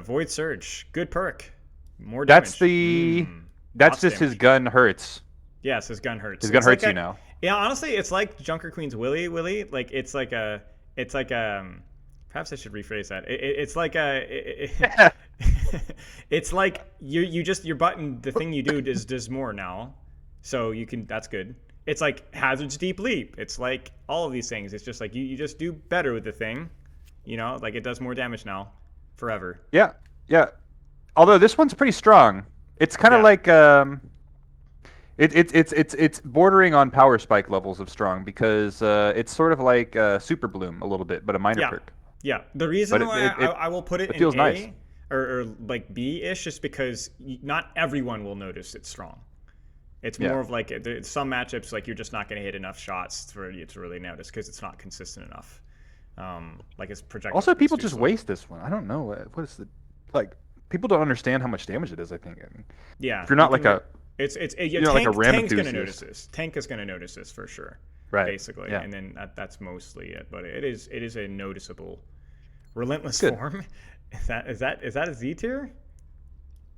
Void Surge. Good perk. More damage. That's just his gun hurts. Yes, his gun hurts. His gun hurts you now. Yeah, honestly, it's like Junkerqueen's Willy. Like it's like perhaps I should rephrase that. It's like it's like your button. The thing you do does more now, so you can. That's good. it's like Hazard's Deep Leap. It's like all of these things. It's just like you just do better with the thing. You know, like it does more damage now, forever. Yeah, yeah. Although this one's pretty strong. It's kind of like it's bordering on power spike levels of strong because it's sort of like Super Bloom a little bit, but a minor perk. Yeah. The reason why I will put it in feels A nice. or like B-ish is because not everyone will notice it's strong. It's more of like some matchups like you're just not going to hit enough shots for you to really notice because it's not consistent enough. Like it's projected. Also, people just waste this one. I don't know what is the like. People don't understand how much damage it is. I think. Yeah. If you're not like a you're not like a ram Tank's going to enthusiast. notice this. Tank is going to notice this for sure. Right. Basically, Yeah. and then that's mostly it. But it is a noticeable, relentless Good. form. Is that a Z tier?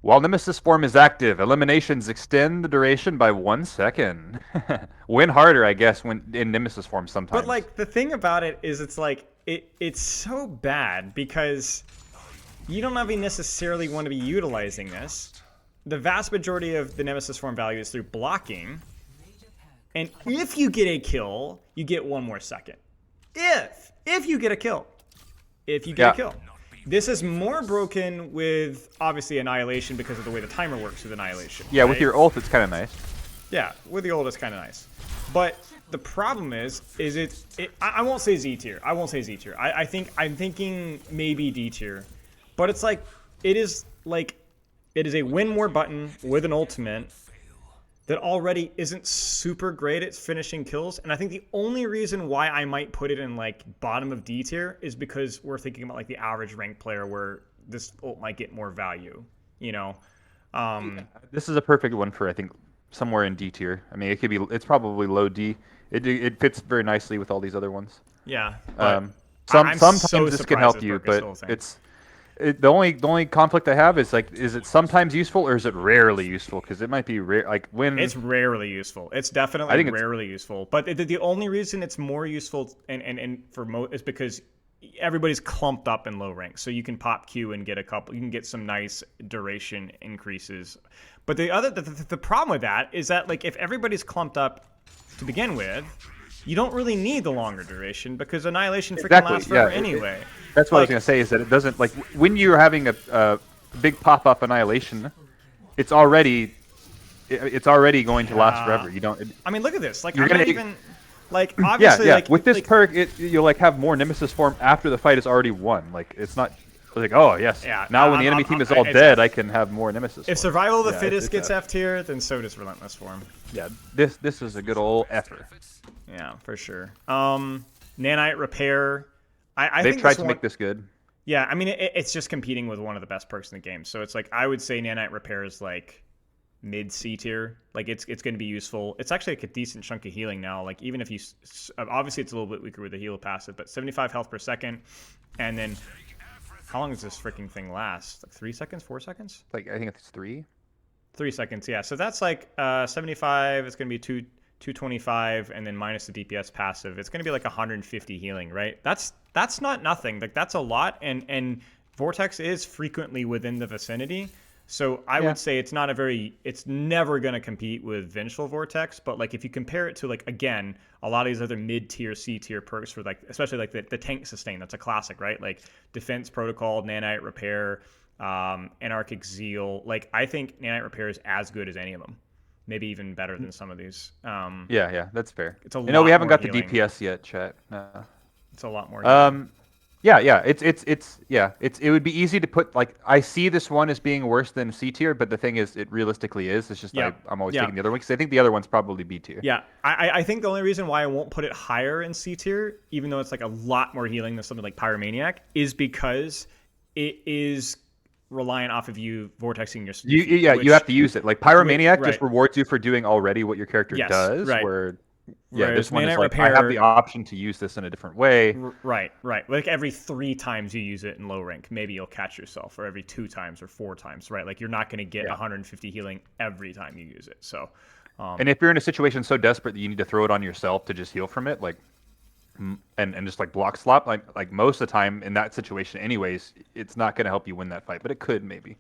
While Nemesis form is active, eliminations extend the duration by 1 second. Win harder, I guess, when in Nemesis form sometimes. But like the thing about it is, it's like it's so bad because you don't even necessarily want to be utilizing this. The vast majority of the Nemesis form value is through blocking, and if you get a kill, you get 1 more second. If you get a kill, a kill. This is more broken with, obviously, Annihilation because of the way the timer works with Annihilation. Yeah, right? with your ult, it's kind of nice. Yeah, with the ult, it's kind of nice. But the problem is I won't say Z tier. I think I'm thinking maybe D tier. But it's like, it is a win more button with an ultimate that already isn't super great at finishing kills. And I think the only reason why I might put it in like bottom of D tier is because we're thinking about like the average ranked player where this ult might get more value, you know? This is a perfect one for, I think, somewhere in D tier. I mean, it's probably low D. It fits very nicely with all these other ones. Yeah. Sometimes this can help you, but the only conflict I have is like, is it sometimes useful or is it rarely useful? Because it might be rare. Like when it's rarely useful. It's definitely rarely useful. But the only reason it's more useful and for is because everybody's clumped up in low rank, so you can pop Q and get a couple. You can get some nice duration increases. But the problem with that is that like if everybody's clumped up to begin with, you don't really need the longer duration because Annihilation freaking lasts forever anyway. That's what I was going to say, is that it doesn't, like, when you're having a big pop-up Annihilation, it's already going to last forever. You don't... I mean, look at this. Like, you're I'm gonna, not even... Like, obviously, yeah. like... With this perk, you'll, like, have more Nemesis form after the fight is already won. Like, it's not... Like, oh, yes. Yeah, now when the enemy team is all dead, I can have more Nemesis If form. Survival of the Fittest gets F tier, then so does Relentless form. Yeah, this is a good old effer. Yeah, for sure. Nanite Repair... I They've think tried to make this good. Yeah, I mean, it's just competing with one of the best perks in the game. So it's like, I would say Nanite Repair is like mid C tier. Like it's going to be useful. It's actually like a decent chunk of healing now. Like even if you, obviously it's a little bit weaker with the heal passive, but 75 health per second. And then how long does this freaking thing last? Like 3 seconds, 4 seconds? Like, I think it's 3. 3 seconds, yeah. So that's like 75. It's going to be 225, and then minus the DPS passive, it's going to be like 150 healing, right? That's not nothing. Like that's a lot, and Vortex is frequently within the vicinity. So I would say it's never going to compete with Vengeful Vortex, but like if you compare it to like, again, a lot of these other mid-tier, C-tier perks for like, especially like the tank sustain, that's a classic, right? Like Defense Protocol, Nanite Repair, Anarchic Zeal. Like I think Nanite Repair is as good as any of them. Maybe even better than some of these. Yeah, that's fair. It's a lot. We haven't got healing. the DPS yet, chat. No. It's a lot more. Yeah. It would be easy to put, like, I see this one as being worse than C tier, but the thing is, it realistically is. It's just I'm always taking the other one because I think the other one's probably B tier. Yeah, I think the only reason why I won't put it higher in C tier, even though it's like a lot more healing than something like Pyromaniac, is because it is reliant off of you vortexing your... You have to use it. Like Pyromaniac just rewards you for doing already what your character does. Right. Whereas this one is like, I have the option to use this in a different way. Right. Like every 3 times you use it in low rank, maybe you'll catch yourself, or every 2 times or 4 times, right? Like you're not going to get 150 healing every time you use it. So, and if you're in a situation so desperate that you need to throw it on yourself to just heal from it, like, and just like block slop, like most of the time in that situation anyways, it's not going to help you win that fight, but it could maybe.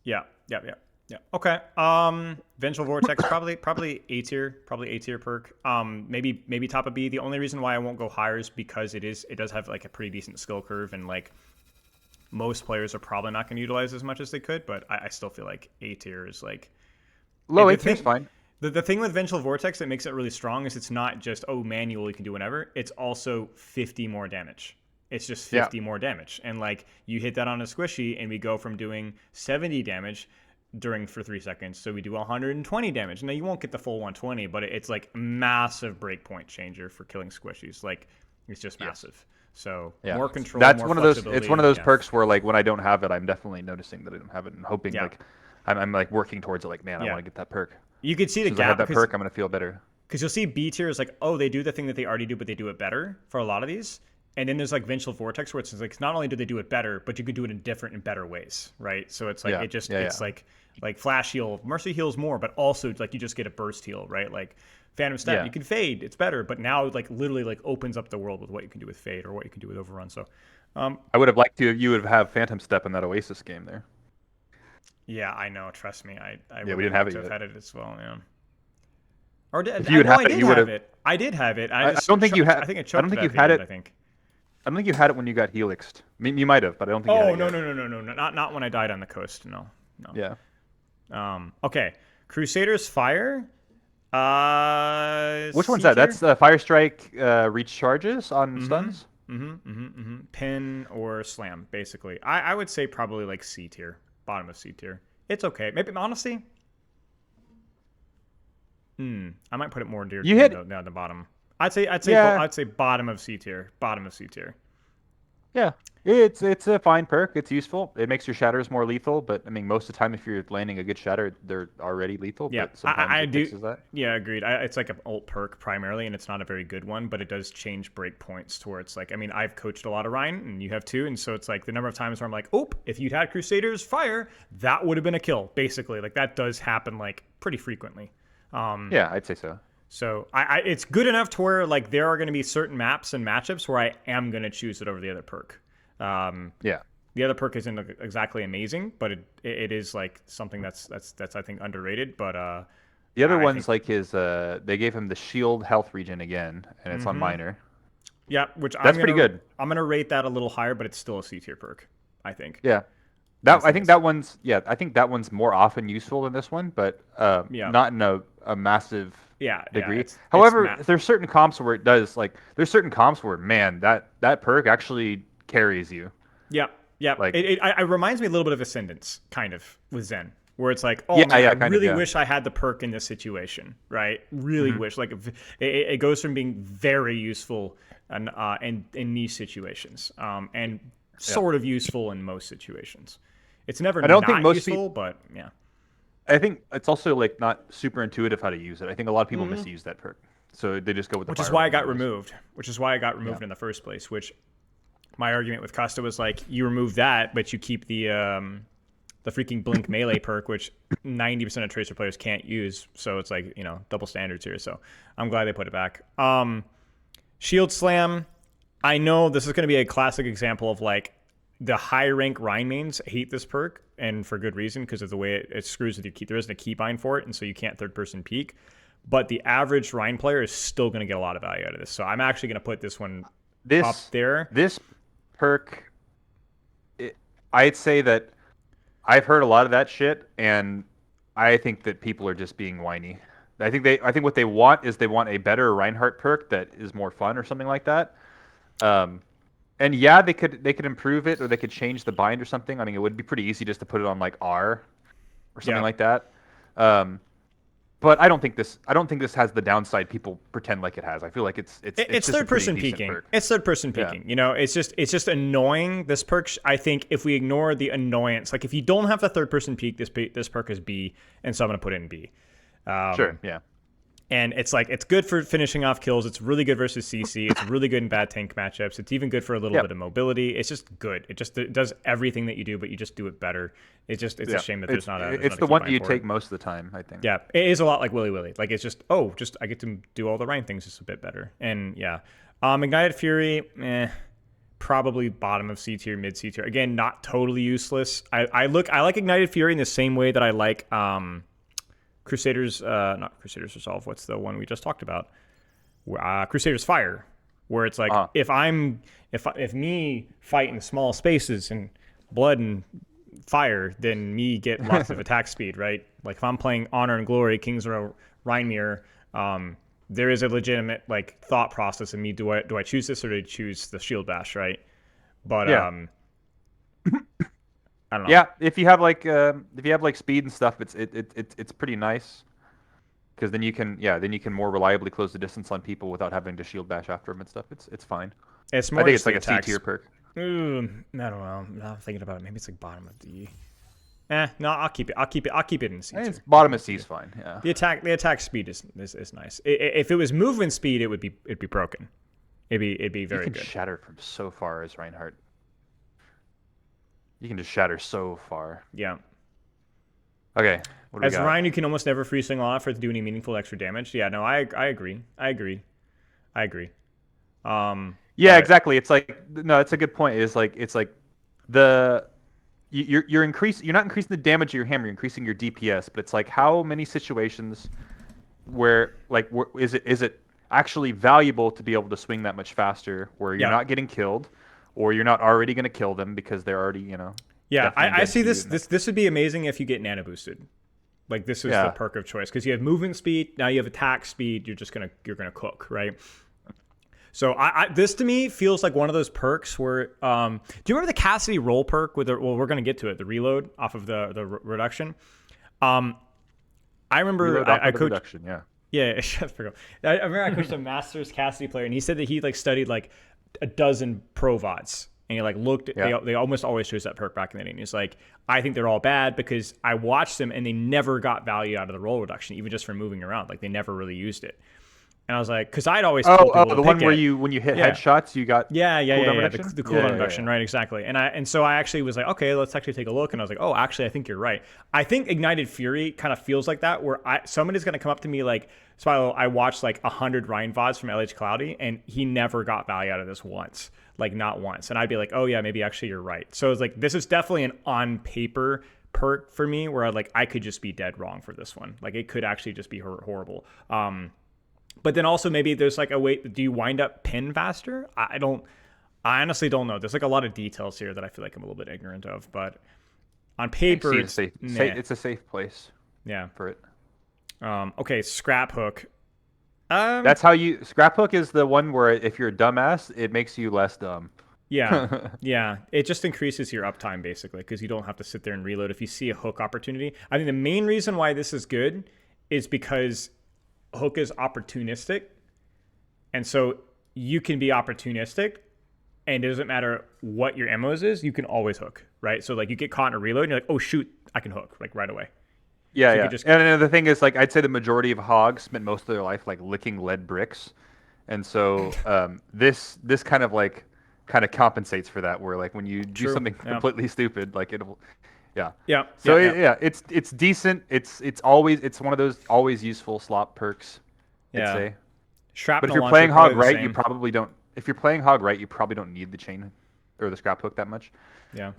Yeah. Yeah. Okay. Vengeful Vortex probably A tier, probably A tier perk. Maybe top of B. The only reason why I won't go higher is because it does have like a pretty decent skill curve, and like most players are probably not going to utilize as much as they could. But I still feel like A tier is like Low A tier is fine. The thing with Vengeful Vortex that makes it really strong is it's not just manual, you can do whatever. It's also 50 more damage. It's just 50 more damage, and like you hit that on a squishy, and we go from doing 70 damage for 3 seconds, so we do 120 damage. Now you won't get the full 120, but it's like massive breakpoint changer for killing squishies. Like it's just massive. So more control. That's more one of those. It's one of those perks where like when I don't have it, I'm definitely noticing that I don't have it and hoping like I'm like working towards it. Like man, I want to get that perk. You could see the gap. gap. I have that perk, I'm gonna feel better. Because you'll see B tier is like, they do the thing that they already do, but they do it better for a lot of these. And then there's like Vengeful Vortex where it's like not only do they do it better, but you could do it in different and better ways, right? So it's like it's like flash heal, mercy heals more, but also like you just get a burst heal, right? Like Phantom Step, you can fade, it's better, but now like literally like opens up the world with what you can do with fade or what you can do with overrun. So I would have liked you would have Phantom Step in that Oasis game there. Yeah, I know. Trust me, I we didn't have it yet. Had it as well. Yeah. Or did if you had it, you would have it. I did have it. I don't think you had. I think I don't think you had it. I don't think you had it when you got helixed. I mean, you might have, but I don't think. Oh no, not when I died on the coast. No. Yeah. Okay. Crusaders Fire. Which one's that? That's Fire Strike reach charges on stuns. Pin or slam, basically. I would say probably like C tier, bottom of C tier. It's okay. Maybe honestly. I might put it more near the bottom. I'd say bottom of C tier. Bottom of C tier. Yeah, it's a fine perk. It's useful. It makes your shatters more lethal, but I mean, most of the time, if you're landing a good shatter, they're already lethal. Yeah, but sometimes I it do. Fixes that. Yeah, agreed. It's like an ult perk primarily, and it's not a very good one, but it does change break points to where it's like, I mean, I've coached a lot of Rein, and you have too, and so it's like the number of times where I'm like, if you'd had Crusaders Fire, that would have been a kill, basically. Like that does happen like pretty frequently. Yeah, I'd say so. So it's good enough to where like there are going to be certain maps and matchups where I am going to choose it over the other perk. Yeah. The other perk isn't exactly amazing, but it is like something that's I think underrated. But the other one's like his they gave him the shield health regen again, and it's on minor. Yeah, that's pretty good. I'm gonna rate that a little higher, but it's still a C tier perk, I think. Yeah. I think that one's more often useful than this one, but not in a massive degree. However, there's certain comps where it does there's certain comps where man that perk actually carries you. Yeah. Like it reminds me a little bit of Ascendance, kind of with Zen, where it's like, I really wish I had the perk in this situation, right? Really wish it goes from being very useful in niche situations, and sort of useful in most situations. It's never useful, but yeah. I think it's also like not super intuitive how to use it. I think a lot of people misuse that perk, so they just go with the. Which is why I got removed. Which is why I got removed in the first place. Which my argument with Costa was like, you remove that, but you keep the freaking blink melee perk, which 90% of Tracer players can't use. So it's like double standards here. So I'm glad they put it back. Shield Slam. I know this is going to be a classic example of like. The high rank Rein mains hate this perk, and for good reason, because of the way it screws with your key. There isn't a keybind for it, and so you can't third person peek. But the average Rein player is still going to get a lot of value out of this. So I'm actually going to put this one up there. This perk, I'd say that I've heard a lot of that shit, and I think that people are just being whiny. I think what they want is they want a better Reinhardt perk that is more fun or something like that. And yeah, they could improve it, or they could change the bind or something. I mean, it would be pretty easy just to put it on like R or something like that. But I don't think this has the downside people pretend like it has. I feel like it's third person peeking. It's third person peeking. It's just annoying. This perk, I think, if we ignore the annoyance, like if you don't have the third person peek, this perk is B, and so I'm gonna put it in B. Sure. Yeah. And it's like, it's good for finishing off kills. It's really good versus CC. It's really good in bad tank matchups. It's even good for a little bit of mobility. It's just good. It does everything that you do, but you just do it better. It's a shame that there's not a. It's the one that you take most of the time, I think. Yeah, it is a lot like Willy Willy. Like it's just I get to do all the Rein things just a bit better. And yeah, Ignited Fury, probably bottom of C tier, mid C tier. Again, not totally useless. I like Ignited Fury in the same way that I like Crusaders, not Crusaders Resolve. What's the one we just talked about? Crusaders Fire, where it's like if me fight in small spaces and blood and fire, then me get lots of attack speed, right? Like if I'm playing Honor and Glory, King's Row, Reinmere, there is a legitimate like thought process in me. Do I choose this or do I choose the Shield Bash, right? But I don't know. Yeah, if you have like speed and stuff, it's pretty nice. Because then you can more reliably close the distance on people without having to shield bash after them and stuff. It's fine. It's more I think it's like a C tier perk. I don't know. Now I'm thinking about it. Maybe it's like bottom of D. No, I'll keep it. I'll keep it in C tier. It's bottom of C is fine. Yeah. The attack speed is nice. If it was movement speed, it'd be broken. It'd be very good. You can shatter from so far as Reinhardt. You can just shatter so far. Yeah. Okay. As Ryan, you can almost never free single off for it to do any meaningful extra damage. Yeah, no, I agree. Yeah, exactly. It's like it's a good point. It's like you're not increasing the damage of your hammer, you're increasing your DPS, but it's like how many situations where is it actually valuable to be able to swing that much faster where you're not getting killed or you're not already going to kill them because they're already, Yeah, I see this would be amazing if you get nano boosted. Like this is the perk of choice because you have movement speed, now you have attack speed, you're gonna cook, right? So this to me feels like one of those perks where do you remember the Cassidy roll perk with we're gonna get to it, the reload off of the reduction. I remember I coached reduction, yeah. Yeah, I remember I coached a Masters Cassidy player and he said that he like studied like a dozen pro VODs. And he like looked at they almost always chose that perk back in the day. And he's like, I think they're all bad because I watched them and they never got value out of the roll reduction, even just from moving around. Like they never really used it. And I was like, because I'd always told people the one where when you hit headshots, you got the cooldown reduction, right? Exactly. And so I actually was like, okay, let's actually take a look. And I was like, oh, actually, I think you're right. I think Ignited Fury kind of feels like that, where somebody's gonna come up to me like, so I watched like 100 Ryan VODs from LH Cloudy, and he never got value out of this once. Like not once. And I'd be like, oh yeah, maybe actually you're right. So it's like, this is definitely an on paper perk for me where I could just be dead wrong for this one. Like it could actually just be horrible. But then also maybe there's like a way, do you wind up pin faster? I honestly don't know. There's like a lot of details here that I feel like I'm a little bit ignorant of, but on paper, it's a safe place. Yeah. For it. Okay. Scrap hook. That's how scrap hook is the one where if you're a dumbass, it makes you less dumb. Yeah, yeah. It just increases your uptime basically because you don't have to sit there and reload if you see a hook opportunity. I think the main reason why this is good is because hook is opportunistic, and so you can be opportunistic, and it doesn't matter what your MOs is. You can always hook, right? So like you get caught in a reload, and you're like, oh shoot, I can hook like right away. Yeah, so and the thing is, like, I'd say the majority of hogs spent most of their life like licking lead bricks, and so this kind of compensates for that. Where like when you do something completely stupid, like it'll, it's decent. It's one of those always useful slop perks. Yeah. I'd say. Shrapnel but if you're playing hog right, you probably don't. If you're playing hog right, you probably don't need the chain or the scrap hook that much. Yeah.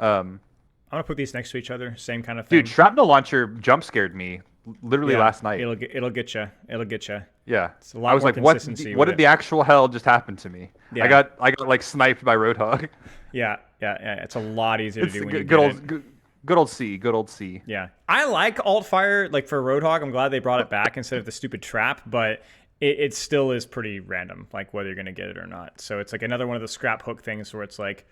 I'm gonna put these next to each other. Same kind of thing. Dude, shrapnel launcher jump scared me literally last night. It'll get you. Yeah. It's a lot more consistency. What did the actual hell just happen to me? Yeah. I got like sniped by Roadhog. Yeah. It's a lot easier to do when you good old C. Yeah. I like alt fire like for Roadhog. I'm glad they brought it back instead of the stupid trap, but it still is pretty random, like whether you're gonna get it or not. So it's like another one of the scrap hook things where it's like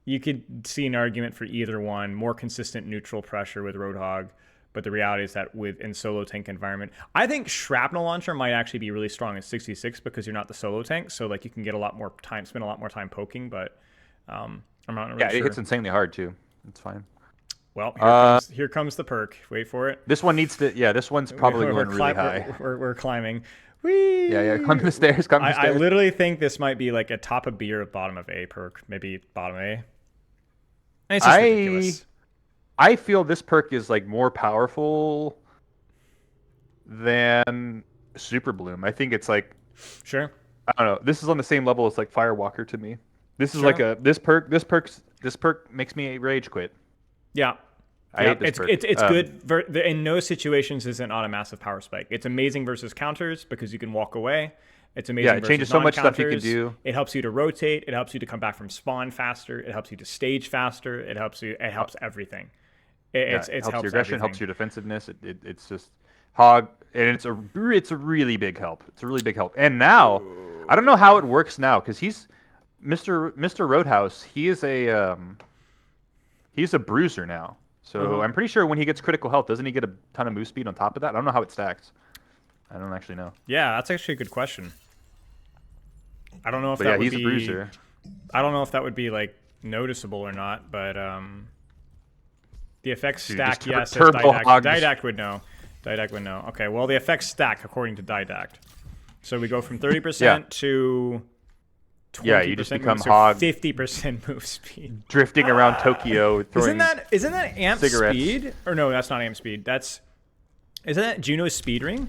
you could see an argument for either one, more consistent neutral pressure with Roadhog, but the reality is that in solo tank environment, I think Shrapnel Launcher might actually be really strong in 66 because you're not the solo tank, so like you can get spend a lot more time poking, but I'm not really sure. Yeah, it hits insanely hard too. It's fine. Well, here comes the perk. Wait for it. This one needs to. Yeah, this one's probably going really high. We're climbing. Whee! Yeah. Come to the stairs. I literally think this might be like a top of B or bottom of A perk. Maybe bottom A. It's just ridiculous. I feel this perk is like more powerful than Super Bloom. I think it's like sure. I don't know. This is on the same level as like Firewalker to me. This is Sure. like this perk makes me rage quit. Yeah. I hate this perk. It's good. In no situations is it not a massive power spike. It's amazing versus counters because you can walk away. It's amazing. Yeah, it changes so much stuff you can do. It helps you to rotate. It helps you to come back from spawn faster. It helps you to stage faster. It helps you. It helps everything. It helps your aggression, everything. helps your defensive. It's just hog, and it's a really big help. It's a really big help. And now, I don't know how it works now because he's Mr. Roadhouse. He's a bruiser now. So I'm pretty sure when he gets critical health, doesn't he get a ton of move speed on top of that? I don't know how it stacks. I don't actually know. Yeah, that's actually a good question. I don't know if But that yeah, would he's be. a bruiser. I don't know if that would be like noticeable or not, but the effects stack. Dude, Yes, turbo hogs. Didact would know. Didact would know. Okay, well the effects stack according to Didact. So we go from 30% to 20% Yeah, you just become move, hog. 50% move speed. Drifting around Tokyo, throwing Isn't that amp cigarettes. speed? Or no, that's not amp speed. Isn't that Juno's speed ring?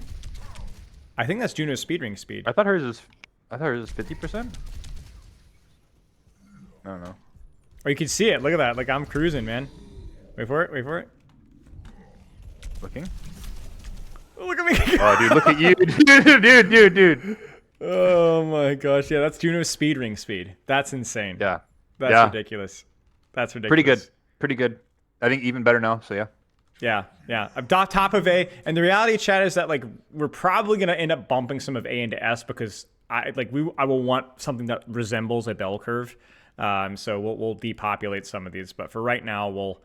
I think that's Juno's speed ring speed. I thought hers is 50%. I don't know. Or you can see it. Look at that. Like I'm cruising, man. Wait for it. Wait for it. Looking. Look at me. Oh, dude, look at you, dude. Oh my gosh. Yeah, that's Juno's speed ring speed. That's insane. Yeah. That's ridiculous. That's ridiculous. Pretty good. I think even better now. So yeah. Yeah. I'm top of A, and the reality, chat, is that like we're probably gonna end up bumping some of A into S because I will want something that resembles a bell curve. So we'll depopulate some of these, but for right now we're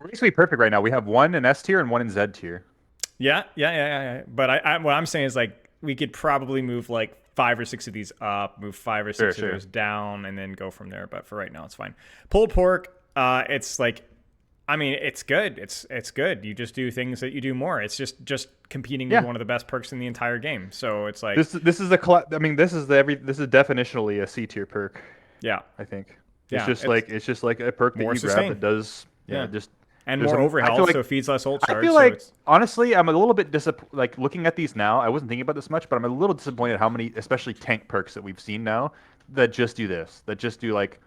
basically perfect right now. We have one in S tier and one in Z tier. Yeah. But what I'm saying is like we could probably move like 5 or 6 of these up, move 5 or 6 of those down, and then go from there. But for right now, it's fine. Pulled pork. It's like, I mean, it's good. It's good. You just do things that you do more. It's just competing with one of the best perks in the entire game. So it's like this is this is definitionally a C tier perk. Yeah, I think it's just like a perk that you grab that does and more overhealth, so it feeds less ult charge. I feel like honestly, I'm a little bit disappointed. Like looking at these now, I wasn't thinking about this much, but I'm a little disappointed how many, especially tank perks that we've seen now that just do this, that just do like.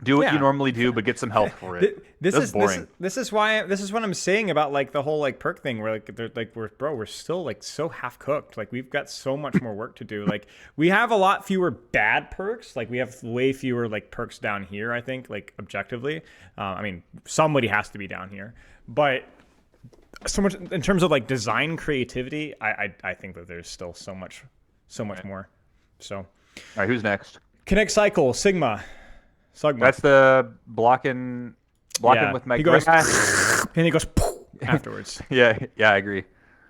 Do what you normally do, but get some health for it. This is boring. This is what I'm saying about like the whole like perk thing. Where like we're still like so half cooked. Like we've got so much more work to do. Like we have a lot fewer bad perks. Like we have way fewer like perks down here. I think like objectively. I mean somebody has to be down here, but so much in terms of like design creativity. I think that there's still so much more. So. All right, who's next? Connect Cycle Sigma. Sugma. That's the blocking with my. He goes and he goes afterwards. Yeah, I agree.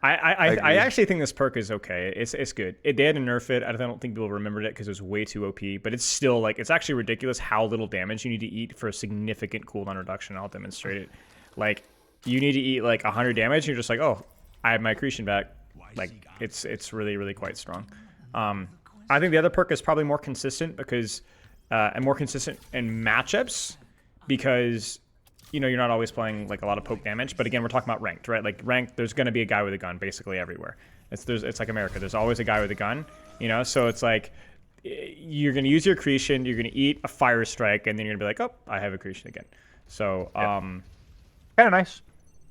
I actually think this perk is okay. It's good. They had to nerf it. I don't think people remembered it because it was way too OP. But it's still like it's actually ridiculous how little damage you need to eat for a significant cooldown reduction. I'll demonstrate it. Like you need to eat like 100 damage. And you're just like, oh, I have my accretion back. Like it's really quite strong. I think the other perk is probably more consistent because. And more consistent in matchups because, you know, you're not always playing like a lot of poke damage. But again, we're talking about ranked, right? Like ranked, there's going to be a guy with a gun basically everywhere. It's like America. There's always a guy with a gun, you know? So it's like you're going to use your accretion, you're going to eat a fire strike, and then you're going to be like, oh, I have accretion again. So, kind of nice.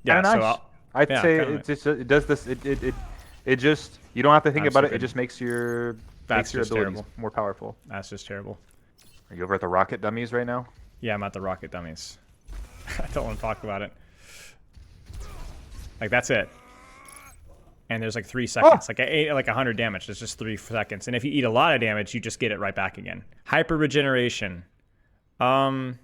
Yeah, nice. So I'd say it does this. It just, you don't have to think about it. It just makes your abilities more powerful. That's just terrible. Are you over at the rocket dummies right now? Yeah, I'm at the rocket dummies. I don't want to talk about it. Like, that's it. And there's like 3 seconds. Like, I ate like 100 damage. It's just 3 seconds. And if you eat a lot of damage, you just get it right back again. Hyper regeneration. I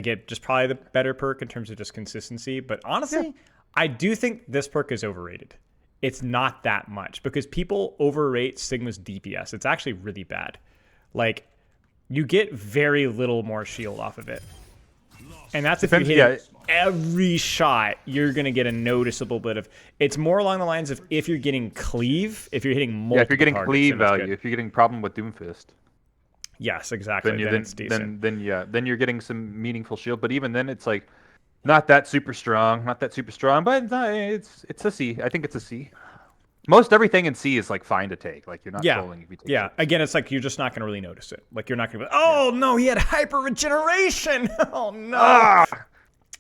get just probably the better perk in terms of just consistency. But honestly, I do think this perk is overrated. It's not that much because people overrate Sigma's DPS. It's actually really bad. Like, you get very little more shield off of it. And that's if you hit every shot, you're going to get a noticeable bit of... It's more along the lines of if you're getting cleave, if you're hitting multiple if you're getting targets, cleave value, if you're getting problem with Doomfist. Yes, exactly. Then it's decent. Then you're getting some meaningful shield. But even then, it's like not that super strong, but it's a C. I think it's a C. Most everything in C is like fine to take. Like you're not trolling if you take it. Again, it's like you're just not going to really notice it. Like you're not going to be like, oh no, he had hyper regeneration. Oh no.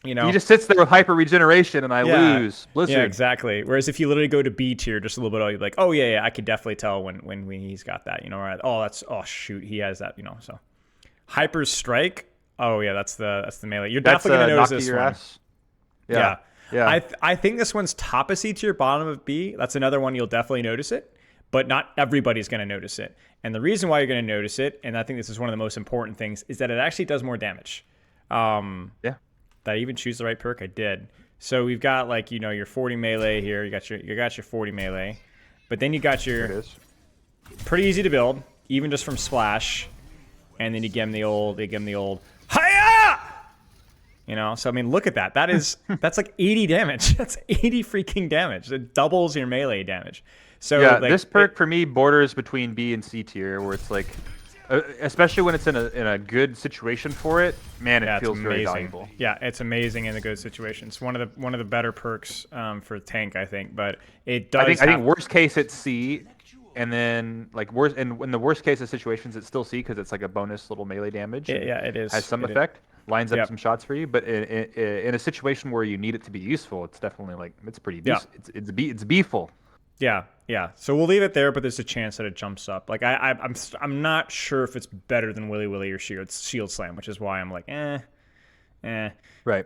You know, he just sits there with hyper regeneration and I lose. Blizzard. Yeah, exactly. Whereas if you literally go to B tier just a little bit, you're like, oh yeah, I could definitely tell when he's got that. You know, right? Oh shoot, he has that. You know, so hyper strike. Oh yeah, that's the melee. You're definitely going to notice this one. Ass. Yeah. I think this one's top of C tier, bottom of B. That's another one you'll definitely notice it, but not everybody's going to notice it. And the reason why you're going to notice it, and I think this is one of the most important things, is that it actually does more damage. Did I even choose the right perk? I did. So we've got like, you know, your 40 melee here. You got your 40 melee, but then you got your pretty easy to build, even just from splash, and then you give him the old hiya. You know, so I mean, look at that. That's like 80 damage. That's 80 freaking damage. It doubles your melee damage. So yeah, like, this perk for me borders between B and C tier, where it's like, especially when it's in a good situation for it. Man, it feels very valuable. Yeah, it's amazing in a good situation. It's one of the better perks for tank, I think. But it does. I think worst case it's C, and then like worst, and in the worst case of situations it's still C because it's like a bonus little melee damage. It is. Has some effect. Lines up some shots for you, but in a situation where you need it to be useful, it's definitely like it's pretty decent. It's B-ful. Yeah. So we'll leave it there, but there's a chance that it jumps up. Like I'm not sure if it's better than Willy Willy or Shield Slam, which is why I'm like Right.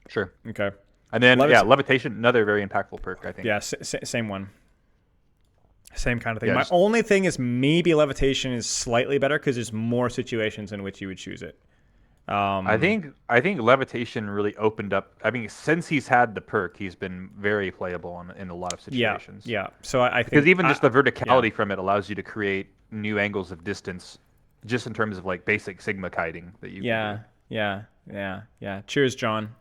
Sure. Okay. And then Levitation, another very impactful perk, I think. Yeah, same one. Same kind of thing. Yeah, My only thing is maybe Levitation is slightly better because there's more situations in which you would choose it. I think Levitation really opened up. I mean, since he's had the perk, he's been very playable in a lot of situations. Yeah. So I think because even just the verticality from it allows you to create new angles of distance, just in terms of like basic Sigma kiting that you. Yeah. Cheers, John.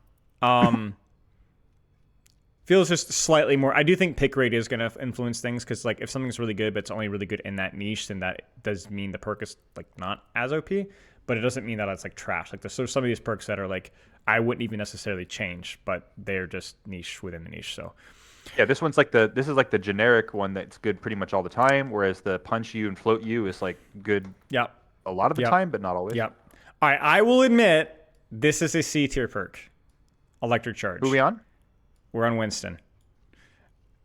Feels just slightly more. I do think pick rate is going to influence things because like if something's really good, but it's only really good in that niche, then that does mean the perk is like not as OP. But it doesn't mean that it's like trash. Like there's some of these perks that are like I wouldn't even necessarily change, but they're just niche within the niche. So yeah, this is like the generic one that's good pretty much all the time, whereas the punch you and float you is like good a lot of the time, but not always. All right, I will admit this is a C tier perk. Electric Charge. Who are we on? We're on Winston.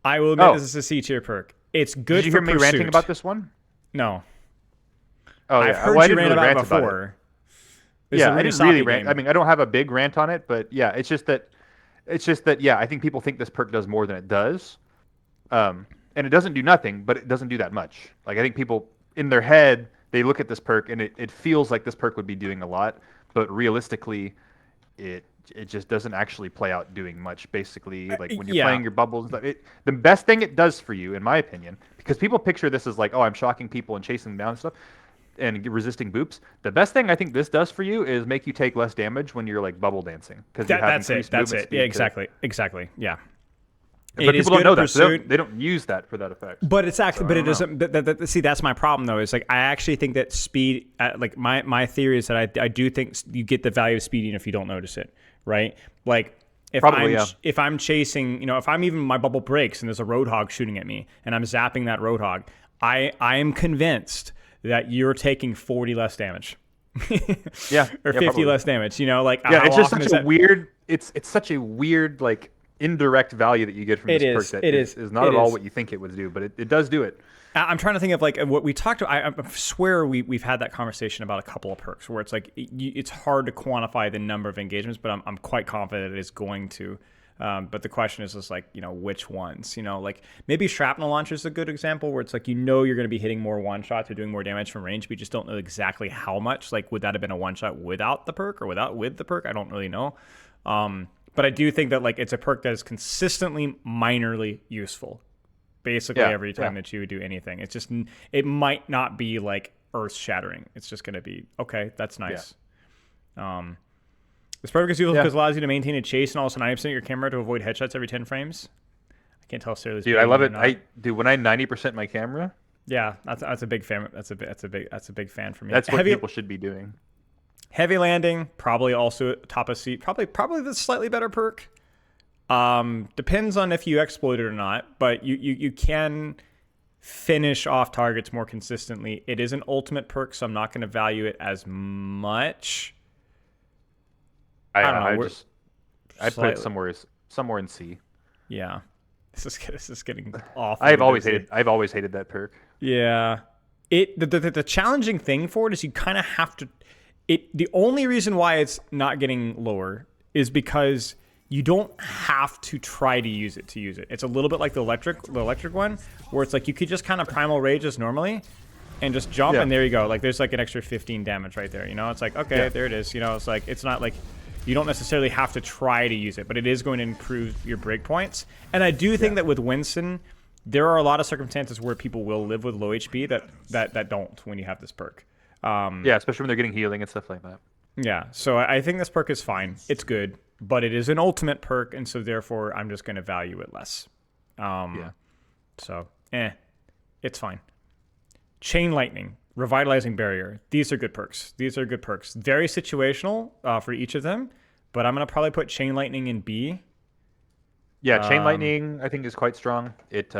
I will admit this is a C tier perk. It's good. Did you hear me ranting about this one? No. Oh, I've heard you rant about it before. Yeah, I didn't really rant. I mean, I don't have a big rant on it, but yeah, it's just that, I think people think this perk does more than it does. And it doesn't do nothing, but it doesn't do that much. Like, I think people, in their head, they look at this perk, and it feels like this perk would be doing a lot, but realistically, it just doesn't actually play out doing much, basically. Like, when you're playing your bubbles, the best thing it does for you, in my opinion, because people picture this as like, oh, I'm shocking people and chasing them down and stuff, and resisting boops. The best thing I think this does for you is make you take less damage when you're like bubble dancing because that's it. Yeah, exactly. Yeah. But people don't know that. So they don't use that for that effect. But it's actually, but it doesn't. See, that's my problem though. Is like I actually think that speed. Like my theory is that I do think you get the value of speed even if you don't notice it, right? Like if I'm chasing, if I'm even my bubble breaks and there's a Roadhog shooting at me and I'm zapping that Roadhog, I am convinced that you're taking 40 less damage. Or 50 less damage, it's just such a weird it's such a weird like indirect value that you get from this perk that is not at all what you think it would do, but it does do it. I'm trying to think of like what we talked about. I swear we've had that conversation about a couple of perks where it's like it's hard to quantify the number of engagements, but I'm quite confident it is going to. But the question is just like, which ones, like maybe shrapnel launcher is a good example where it's like, you're going to be hitting more one shots or doing more damage from range, but you just don't know exactly how much. Like, would that have been a one shot without the perk or with the perk? I don't really know. But I do think that like it's a perk that is consistently minorly useful basically every time that you do anything. It's just, it might not be like earth shattering. It's just going to be, okay, that's nice. This perk is useful because it allows you to maintain a chase and also 90% of your camera to avoid headshots every 10 frames. I can't tell if Sarah's I love it. When I 90% my camera. Yeah, that's a big fan. That's a big fan for me. That's what people should be doing. Heavy landing, probably also top of seat. Probably the slightly better perk. Depends on if you exploit it or not, but you can finish off targets more consistently. It is an ultimate perk, so I'm not going to value it as much. I don't know. I'd put it somewhere in C. Yeah, this is getting awful. I've always hated that perk. Yeah, the challenging thing for it is you kind of have to. The only reason why it's not getting lower is because you don't have to try to use it. It's a little bit like the electric one, where it's like you could just kind of primal rage as normally, and just jump, and there you go. Like there's like an extra 15 damage right there. You know, it's like okay, there it is. You know, it's like it's not like you don't necessarily have to try to use it, but it is going to improve your breakpoints. And I do think that with Winston, there are a lot of circumstances where people will live with low HP that don't when you have this perk. Especially when they're getting healing and stuff like that. Yeah, so I think this perk is fine. It's good, but it is an ultimate perk, and so therefore I'm just going to value it less. So, it's fine. Chain Lightning, Revitalizing Barrier. These are good perks. Very situational for each of them, but I'm going to probably put Chain Lightning in B. Yeah, Chain Lightning I think is quite strong. It's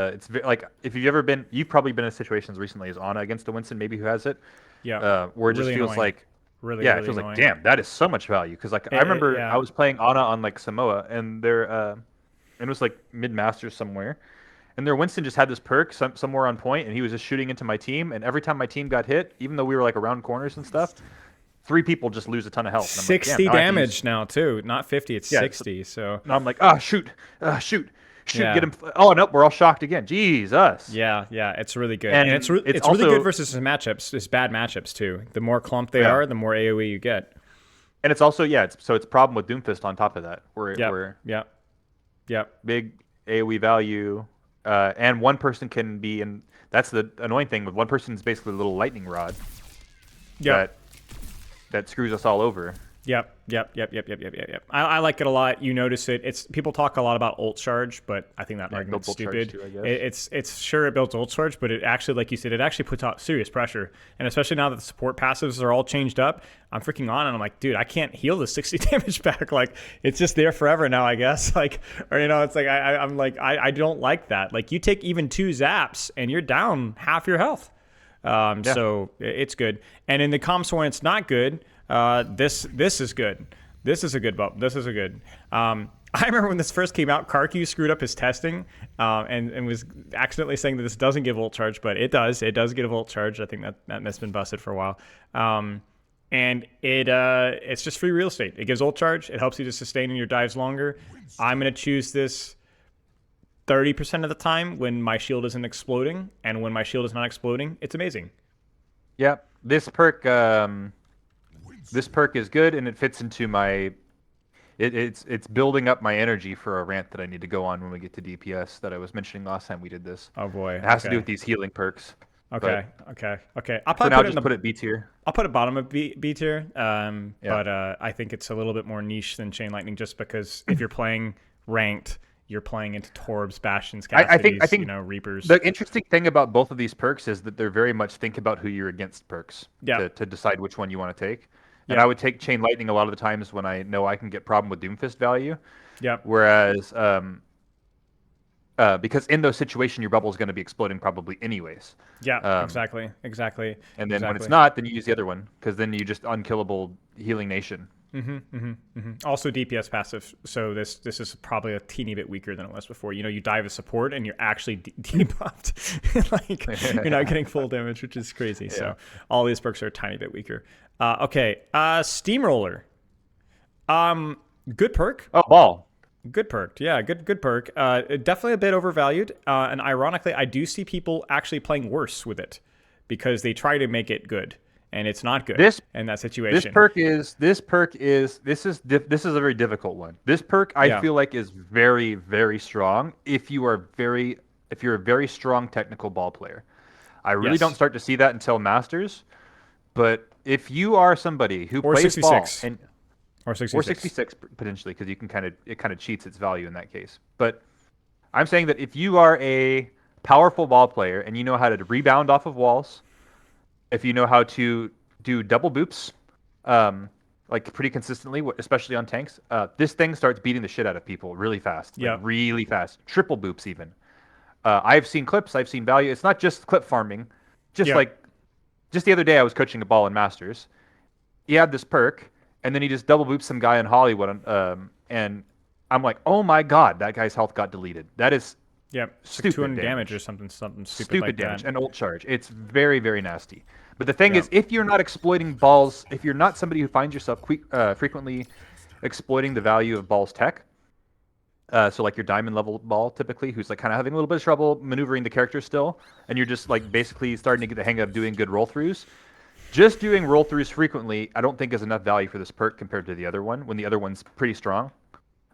like if you've probably been in situations recently as Ana against a Winston maybe who has it. Yeah. Where it just feels like really it feels annoying. like damn, that is so much value because like I remember I was playing Ana on like Samoa and it was like mid masters somewhere, and their Winston just had this perk somewhere on point, and he was just shooting into my team, and every time my team got hit, even though we were like around corners and stuff, 3 people just lose a ton of health. 60 damage now too, not 50. It's 60. So now I'm like, shoot, get him. Oh nope, we're all shocked again. Jesus. Yeah, it's really good, and it's really good versus his matchups. It's bad matchups too. The more clump they are, the more AOE you get. And it's also it's a problem with Doomfist on top of that. Big AOE value, and one person can be in. That's the annoying thing with one person is basically a little lightning rod. That screws us all over. Yep. I like it a lot. You notice it. People talk a lot about ult charge, but I think that argument's stupid. Too, it's sure it builds ult charge, but it actually, like you said, it actually puts out serious pressure. And especially now that the support passives are all changed up, I'm freaking on and I'm like, dude, I can't heal the 60 damage back. Like it's just there forever now, I guess. Like, or it's like I'm like I don't like that. Like you take even 2 zaps and you're down half your health. So it's good. And in the comps when it's not good, this is good. This is a good bump. This is a good. I remember when this first came out, Karku screwed up his testing and was accidentally saying that this doesn't give ult charge, but it does. It does give ult charge. I think that has been busted for a while. And it's just free real estate. It gives ult charge. It helps you to sustain in your dives longer. I'm going to choose this 30% of the time when my shield isn't exploding, and when my shield is not exploding, it's amazing. Yeah, this perk is good, and it fits into my. It's building up my energy for a rant that I need to go on when we get to DPS that I was mentioning last time we did this. Oh boy, it has to do with these healing perks. Okay. I'll probably put it B tier. I'll put it bottom of B tier. But I think it's a little bit more niche than Chain Lightning, just because if you're playing ranked, you're playing into Torbs, Bastions, Cassidys, I think Reapers. The interesting thing about both of these perks is that they're very much think about who you're against perks to decide which one you want to take. And I would take Chain Lightning a lot of the times when I know I can get problem with Doomfist value. Yeah. Whereas, because in those situations, your bubble is going to be exploding probably anyways. Yeah, exactly. And then when it's not, then you use the other one, because then you just unkillable healing nation. Also DPS passive, so this is probably a teeny bit weaker than it was before. You dive as support and you're actually debuffed. Like you're not getting full damage, which is crazy. Yeah. So all these perks are a tiny bit weaker. Steamroller. Good perk. Oh, ball. Good perk. Yeah, good perk. Definitely a bit overvalued. And ironically, I do see people actually playing worse with it because they try to make it good. And it's not good in that situation. This is a very difficult one. This perk I feel like is very, very strong if you're a very strong technical ball player. I really don't start to see that until Masters, but if you are somebody who plays 66. ball or 66 potentially, because it kind of cheats its value in that case. But I'm saying that if you are a powerful ball player and you know how to rebound off of walls, if you know how to do double boops, like pretty consistently, especially on tanks, this thing starts beating the shit out of people really fast. Like, really fast. Triple boops even. I've seen clips. I've seen value. It's not just clip farming. Just the other day, I was coaching a ball in Masters. He had this perk, and then he just double boops some guy in Hollywood, and I'm like, oh my god, that guy's health got deleted. That is stupid like 200 damage or something stupid like damage that. And ult charge. It's very, very nasty. But the thing is, if you're not exploiting balls, if you're not somebody who finds yourself frequently exploiting the value of ball's tech, so like your diamond level ball typically, who's like kind of having a little bit of trouble maneuvering the character still, and you're just like basically starting to get the hang of doing good roll throughs. Just doing roll throughs frequently, I don't think is enough value for this perk compared to the other one, when the other one's pretty strong.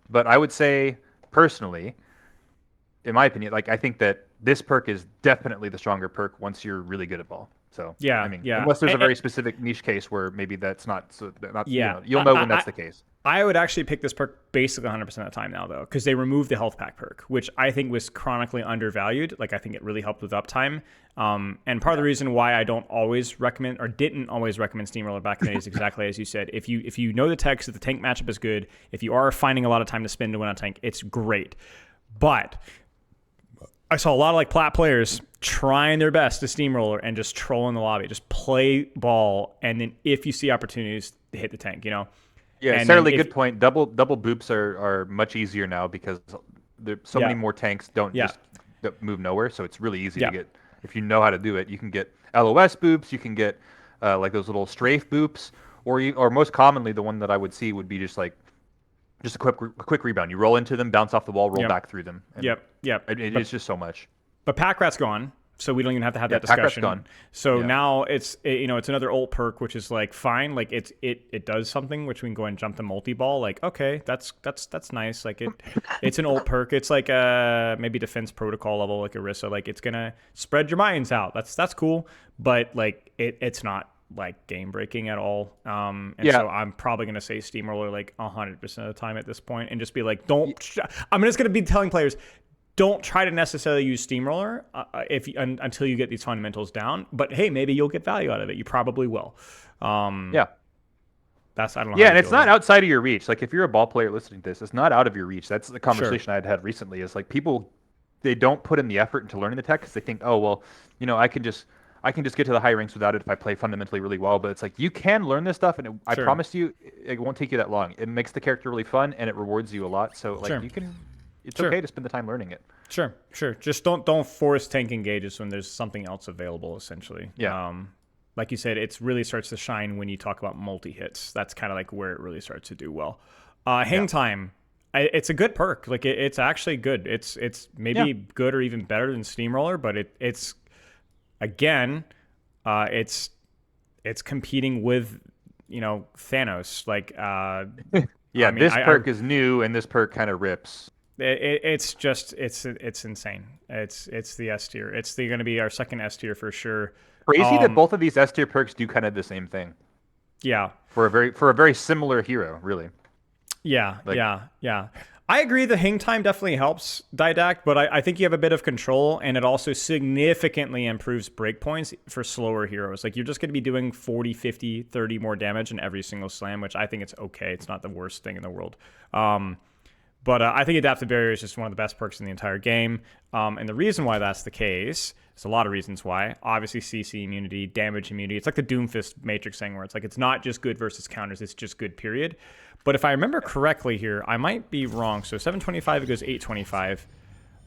But I would say, personally, in my opinion, like I think that this perk is definitely the stronger perk once you're really good at ball. So I mean, unless there's a very specific niche case where maybe that's not, you'll know when that's the case. I would actually pick this perk basically 100% of the time now, though, because they removed the health pack perk, which I think was chronically undervalued. Like, I think it really helped with uptime. And part of the reason why I don't always recommend, or didn't always recommend Steamroller back in the day is exactly as you said. If you know the text, if the tank matchup is good, if you are finding a lot of time to spend to win on tank, it's great. But I saw a lot of like plat players trying their best to steamroller and just troll in the lobby. Just play ball, and then if you see opportunities, hit the tank, you know? Yeah, certainly good point. Double boops are much easier now because there so many more tanks don't move nowhere, so it's really easy to get. If you know how to do it, you can get LOS boops, you can get like those little strafe boops, or most commonly the one that I would see would be just a quick rebound. You roll into them, bounce off the wall, roll back through them. It's just so much. But Pack Rat's gone, so we don't even have to have that discussion. Pack Rat's gone. So now it's another ult perk, which is like fine, like it does something, which we can go and jump the multi ball. Like, okay, that's nice. Like it's an ult perk. It's like maybe defense protocol level, like Orisa. Like it's gonna spread your mines out. That's cool, but like it's not like game breaking at all. So I'm probably gonna say steamroller like 100% of the time at this point, and just be like, I'm just gonna be telling players, don't try to necessarily use steamroller until you get these fundamentals down. But hey, maybe you'll get value out of it. You probably will. I don't know. Yeah, and it's not outside of your reach. Like if you're a ball player listening to this, it's not out of your reach. That's the conversation I'd had recently. Is like people, they don't put in the effort into learning the tech because they think, oh well, I can just get to the high ranks without it if I play fundamentally really well. But it's like you can learn this stuff, and I promise you, it won't take you that long. It makes the character really fun, and it rewards you a lot. So like you can. It's okay to spend the time learning it. Sure. Just don't force tank engages when there's something else available, essentially. Yeah. Like you said, it really starts to shine when you talk about multi-hits. That's kind of like where it really starts to do well. Hang time. It's a good perk. Like it's actually good. It's maybe good or even better than Steamroller, but it's again, it's competing with Thanos. Like this perk is new, and this perk kind of rips. It's insane. It's the S tier. It's going to be our second S tier for sure. Crazy that both of these S tier perks do kind of the same thing. Yeah. For a very similar hero, really. Yeah. I agree. The hang time definitely helps Didact, but I think you have a bit of control, and it also significantly improves breakpoints for slower heroes. Like you're just going to be doing 40, 50, 30 more damage in every single slam, which I think it's okay. It's not the worst thing in the world. But I think Adaptive Barrier is just one of the best perks in the entire game. And the reason why that's the case, there's a lot of reasons why. Obviously, CC immunity, damage immunity. It's like the Doomfist Matrix thing where it's like it's not just good versus counters, it's just good, period. But if I remember correctly here, I might be wrong. So 725, it goes 825.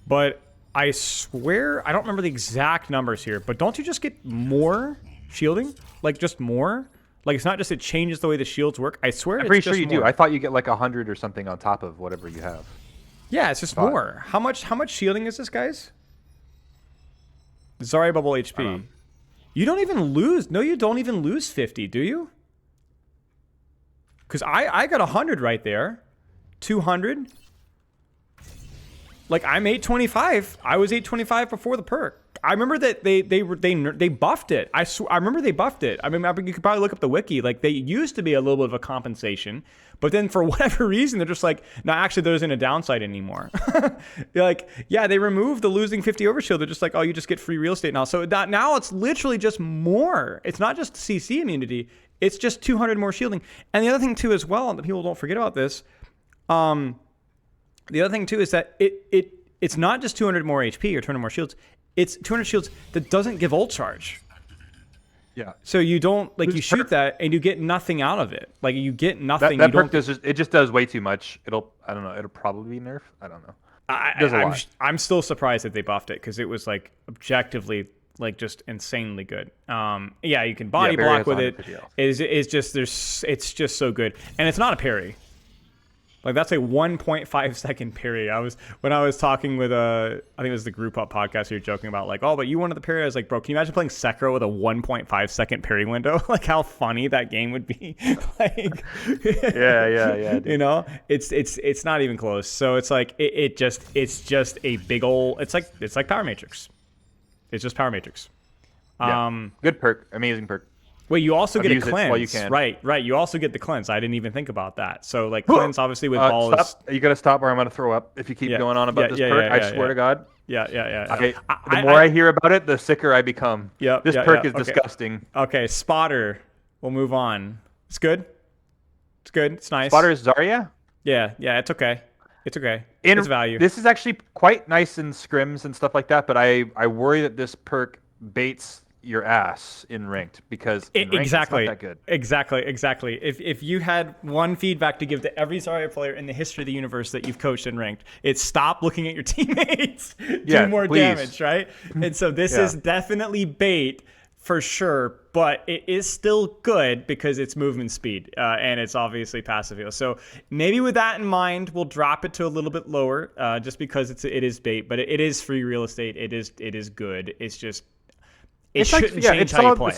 But I swear, I don't remember the exact numbers here, but don't you just get more shielding? Like just more? Like it's not just it changes the way the shields work. I swear I'm pretty sure you do. I thought you get like 100 or something on top of whatever you have. Yeah, it's just more. How much shielding is this, guys? Zarya bubble HP. You don't even lose. No, you don't even lose 50, do you? Because I got 100 right there. 200. Like I'm 825. I was 825 before the perk. I remember that they buffed it. I remember they buffed it. I mean, you could probably look up the wiki. Like they used to be a little bit of a compensation, but then for whatever reason, they're just like, no, actually, there isn't a downside anymore. Like, yeah, they removed the losing 50 overshield. They're just like, oh, you just get free real estate now. So now it's literally just more. It's not just CC immunity. It's just 200 more shielding. And the other thing too as well, that people don't forget about this, the other thing too is that it's not just 200 more HP or 200 more shields. It's 200 shields that doesn't give ult charge. Yeah. So you don't you shoot that and you get nothing out of it. Like you get nothing. That perk just does way too much. I don't know. It'll probably be nerfed. I don't know. I'm still surprised that they buffed it because it was like objectively like just insanely good. Yeah, you can body block with it. It's just so good, and it's not a parry. Like that's a 1.5 second parry. When I was talking with I think it was the Group Up podcast, you're joking about like, oh, but you wanted the parry. I was like, bro, can you imagine playing Sekiro with a 1.5 second parry window? Like how funny that game would be. Like, yeah. Dude. You know, it's not even close. So it's like it's just a big old. It's like Power Matrix. It's just Power Matrix. Good perk, amazing perk. Wait, you also get a cleanse. Right. You also get the cleanse. I didn't even think about that. So, like, cleanse, obviously, with ball is... You got to stop or I'm going to throw up if you keep going on about this perk. I swear to God. Yeah. The more I hear about it, the sicker I become. This perk is disgusting. Okay, Spotter. We'll move on. It's good. It's nice. Spotter is Zarya? Yeah, it's okay. It's value. This is actually quite nice in scrims and stuff like that, but I worry that this perk baits your ass in ranked because in ranked, exactly it's not that good. Exactly. If you had one feedback to give to every Zarya player in the history of the universe that you've coached in ranked, it's stop looking at your teammates. Do more damage, right? And so this is definitely bait for sure, but it is still good because it's movement speed and it's obviously passive heal. So maybe with that in mind, we'll drop it to a little bit lower just because it is bait, but it is free real estate. It is good. It's just shouldn't change how you play.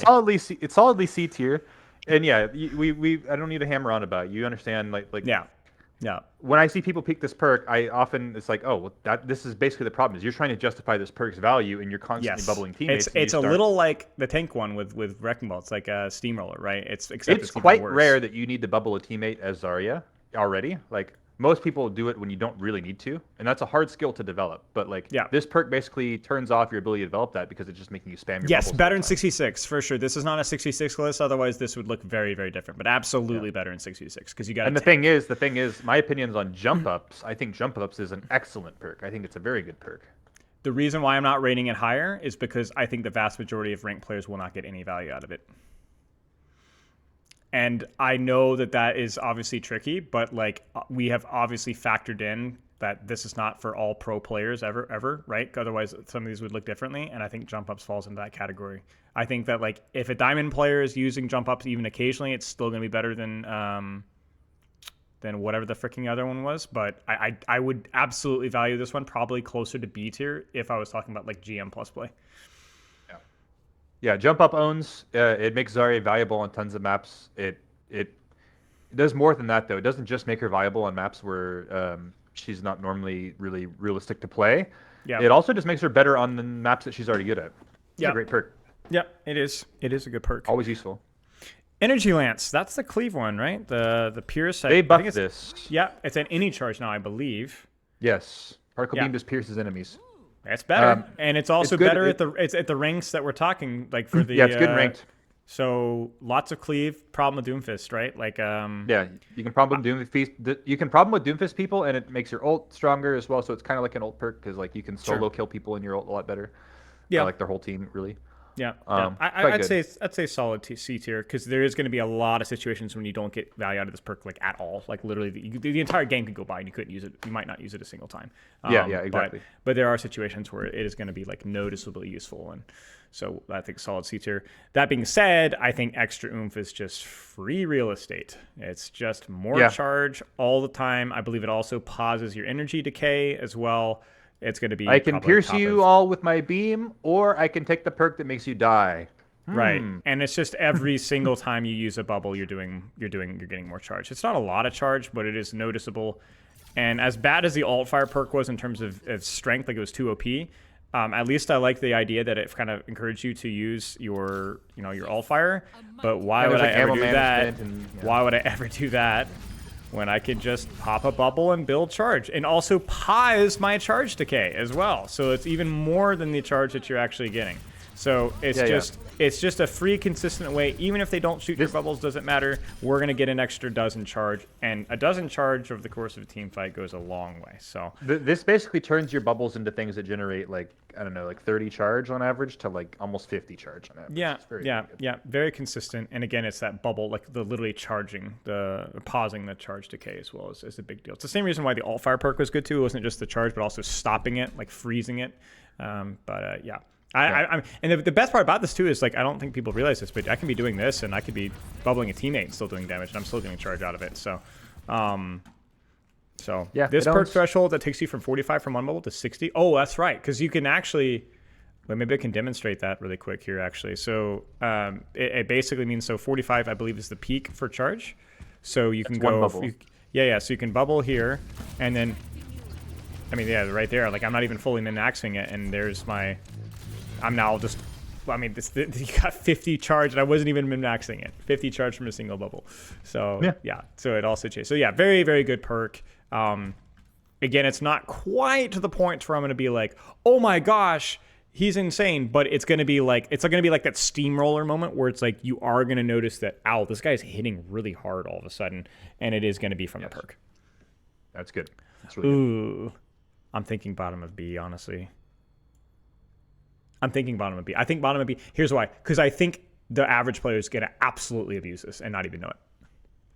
It's solidly C tier, and we I don't need to hammer on about it. You understand, like yeah. When I see people pick this perk, it's like, oh, well, this is basically the problem is you're trying to justify this perk's value, and you're constantly bubbling teammates. It's a little like the tank one with Wrecking Ball. It's like a steamroller, right? It's quite rare that you need to bubble a teammate as Zarya already. Like most people do it when you don't really need to, and that's a hard skill to develop. But this perk basically turns off your ability to develop that because it's just making you spam your bubbles better in 66 for sure. This is not a 66 list, otherwise this would look very, very different. But absolutely better in 66 because you got. And the thing is, my opinions on jump ups. I think jump ups is an excellent perk. I think it's a very good perk. The reason why I'm not rating it higher is because I think the vast majority of ranked players will not get any value out of it. And I know that is obviously tricky, but like we have obviously factored in that this is not for all pro players ever, right? Otherwise, some of these would look differently. And I think jump ups falls into that category. I think that like if a diamond player is using jump ups even occasionally, it's still going to be better than whatever the freaking other one was. But I would absolutely value this one probably closer to B tier if I was talking about like GM plus play. Yeah, jump up owns. It makes Zarya valuable on tons of maps. It does more than that though. It doesn't just make her viable on maps where she's not normally really realistic to play. Yeah. It also just makes her better on the maps that she's already good at. It's a great perk. Yeah, it is. It is a good perk. Always useful. Energy Lance. That's the cleave one, right? The Pierce. They buffed this. Yeah, it's an any charge now, I believe. Yes. Particle beam just pierces enemies. That's better, and it's also better at the ranks that we're talking like for the. Yeah, it's good ranked. So lots of cleave. Problem with Doomfist, right? Like you can problem Doomfist. You can problem with Doomfist people, and it makes your ult stronger as well. So it's kind of like an ult perk because like you can solo kill people in your ult a lot better. Yeah, like their whole team really. Yeah, I'd say solid C tier because there is going to be a lot of situations when you don't get value out of this perk like at all. Like literally, the entire game could go by and you couldn't use it. You might not use it a single time. Exactly. But there are situations where it is going to be like noticeably useful, and so I think solid C tier. That being said, I think extra oomph is just free real estate. It's just more charge all the time. I believe it also pauses your energy decay as well. It's going to be. I can pierce you all with my beam, or I can take the perk that makes you die. Right, and it's just every single time you use a bubble, you're getting more charge. It's not a lot of charge, but it is noticeable. And as bad as the alt fire perk was in terms of strength, like it was too OP. At least I like the idea that it kind of encouraged you to use your alt fire. But why would I ever do that? Why would I ever do that? When I could just pop a bubble and build charge. And also pause my charge decay as well. So it's even more than the charge that you're actually getting. So it's just a free, consistent way. Even if they don't shoot your bubbles, doesn't matter. We're gonna get an extra dozen charge, and a dozen charge over the course of a team fight goes a long way. So this basically turns your bubbles into things that generate like, I don't know, like 30 charge on average to like almost 50 charge on average. Yeah, very consistent. And again, it's that bubble, like the literally charging, the pausing the charge decay as well is a big deal. It's the same reason why the alt fire perk was good too. It wasn't just the charge, but also stopping it, like freezing it. Yeah. And the best part about this too is, like, I don't think people realize this, but I can be doing this and I could be bubbling a teammate and still doing damage, and I'm still getting charge out of it. So, yeah, this perk threshold that takes you from 45 from one bubble to 60. Oh, that's right, because you can actually. Well, maybe I can demonstrate that really quick here, actually. So, it basically means 45, I believe, is the peak for charge. So you can go. So you can bubble here, and then. I mean, yeah, right there. Like, I'm not even fully min-maxing it, and there's my. I'm now just, I mean, you got 50 charge, and I wasn't even min-maxing it. 50 charge from a single bubble. So, yeah. So it also changes. So, yeah, very, very good perk. Again, it's not quite to the point where I'm going to be like, oh my gosh, he's insane. But it's going to be like, that steamroller moment where it's like, you are going to notice that, ow, this guy's hitting really hard all of a sudden. And it is going to be from the perk. That's good. That's really good. I'm thinking bottom of B, honestly. I think bottom of B. Here's why. Because I think the average player is going to absolutely abuse this and not even know it.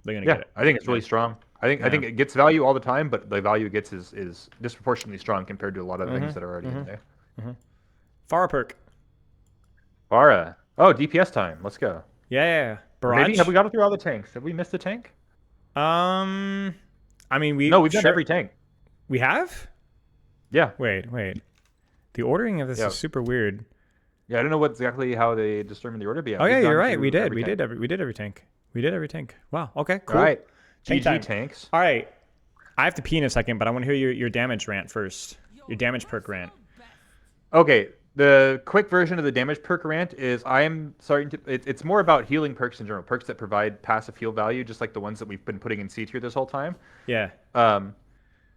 They're going to get it. I think it's really strong. I think it gets value all the time, but the value it gets is disproportionately strong compared to a lot of things that are already in there. Pharah perk. Pharah. Oh, DPS time. Let's go. Yeah. Barrage. Maybe have we got through all the tanks? Have we missed a tank? I mean, we've done every tank. We have? Yeah. Wait. The ordering of this is super weird. Yeah, I don't know exactly how they determine the order. But yeah, you're right. We did every tank. Wow. Okay. Cool. All right. GG tanks. All right. I have to pee in a second, but I want to hear your damage rant first. Your damage perk rant. Okay. The quick version of the damage perk rant is it's more about healing perks in general, perks that provide passive heal value, just like the ones that we've been putting in C tier this whole time. Yeah.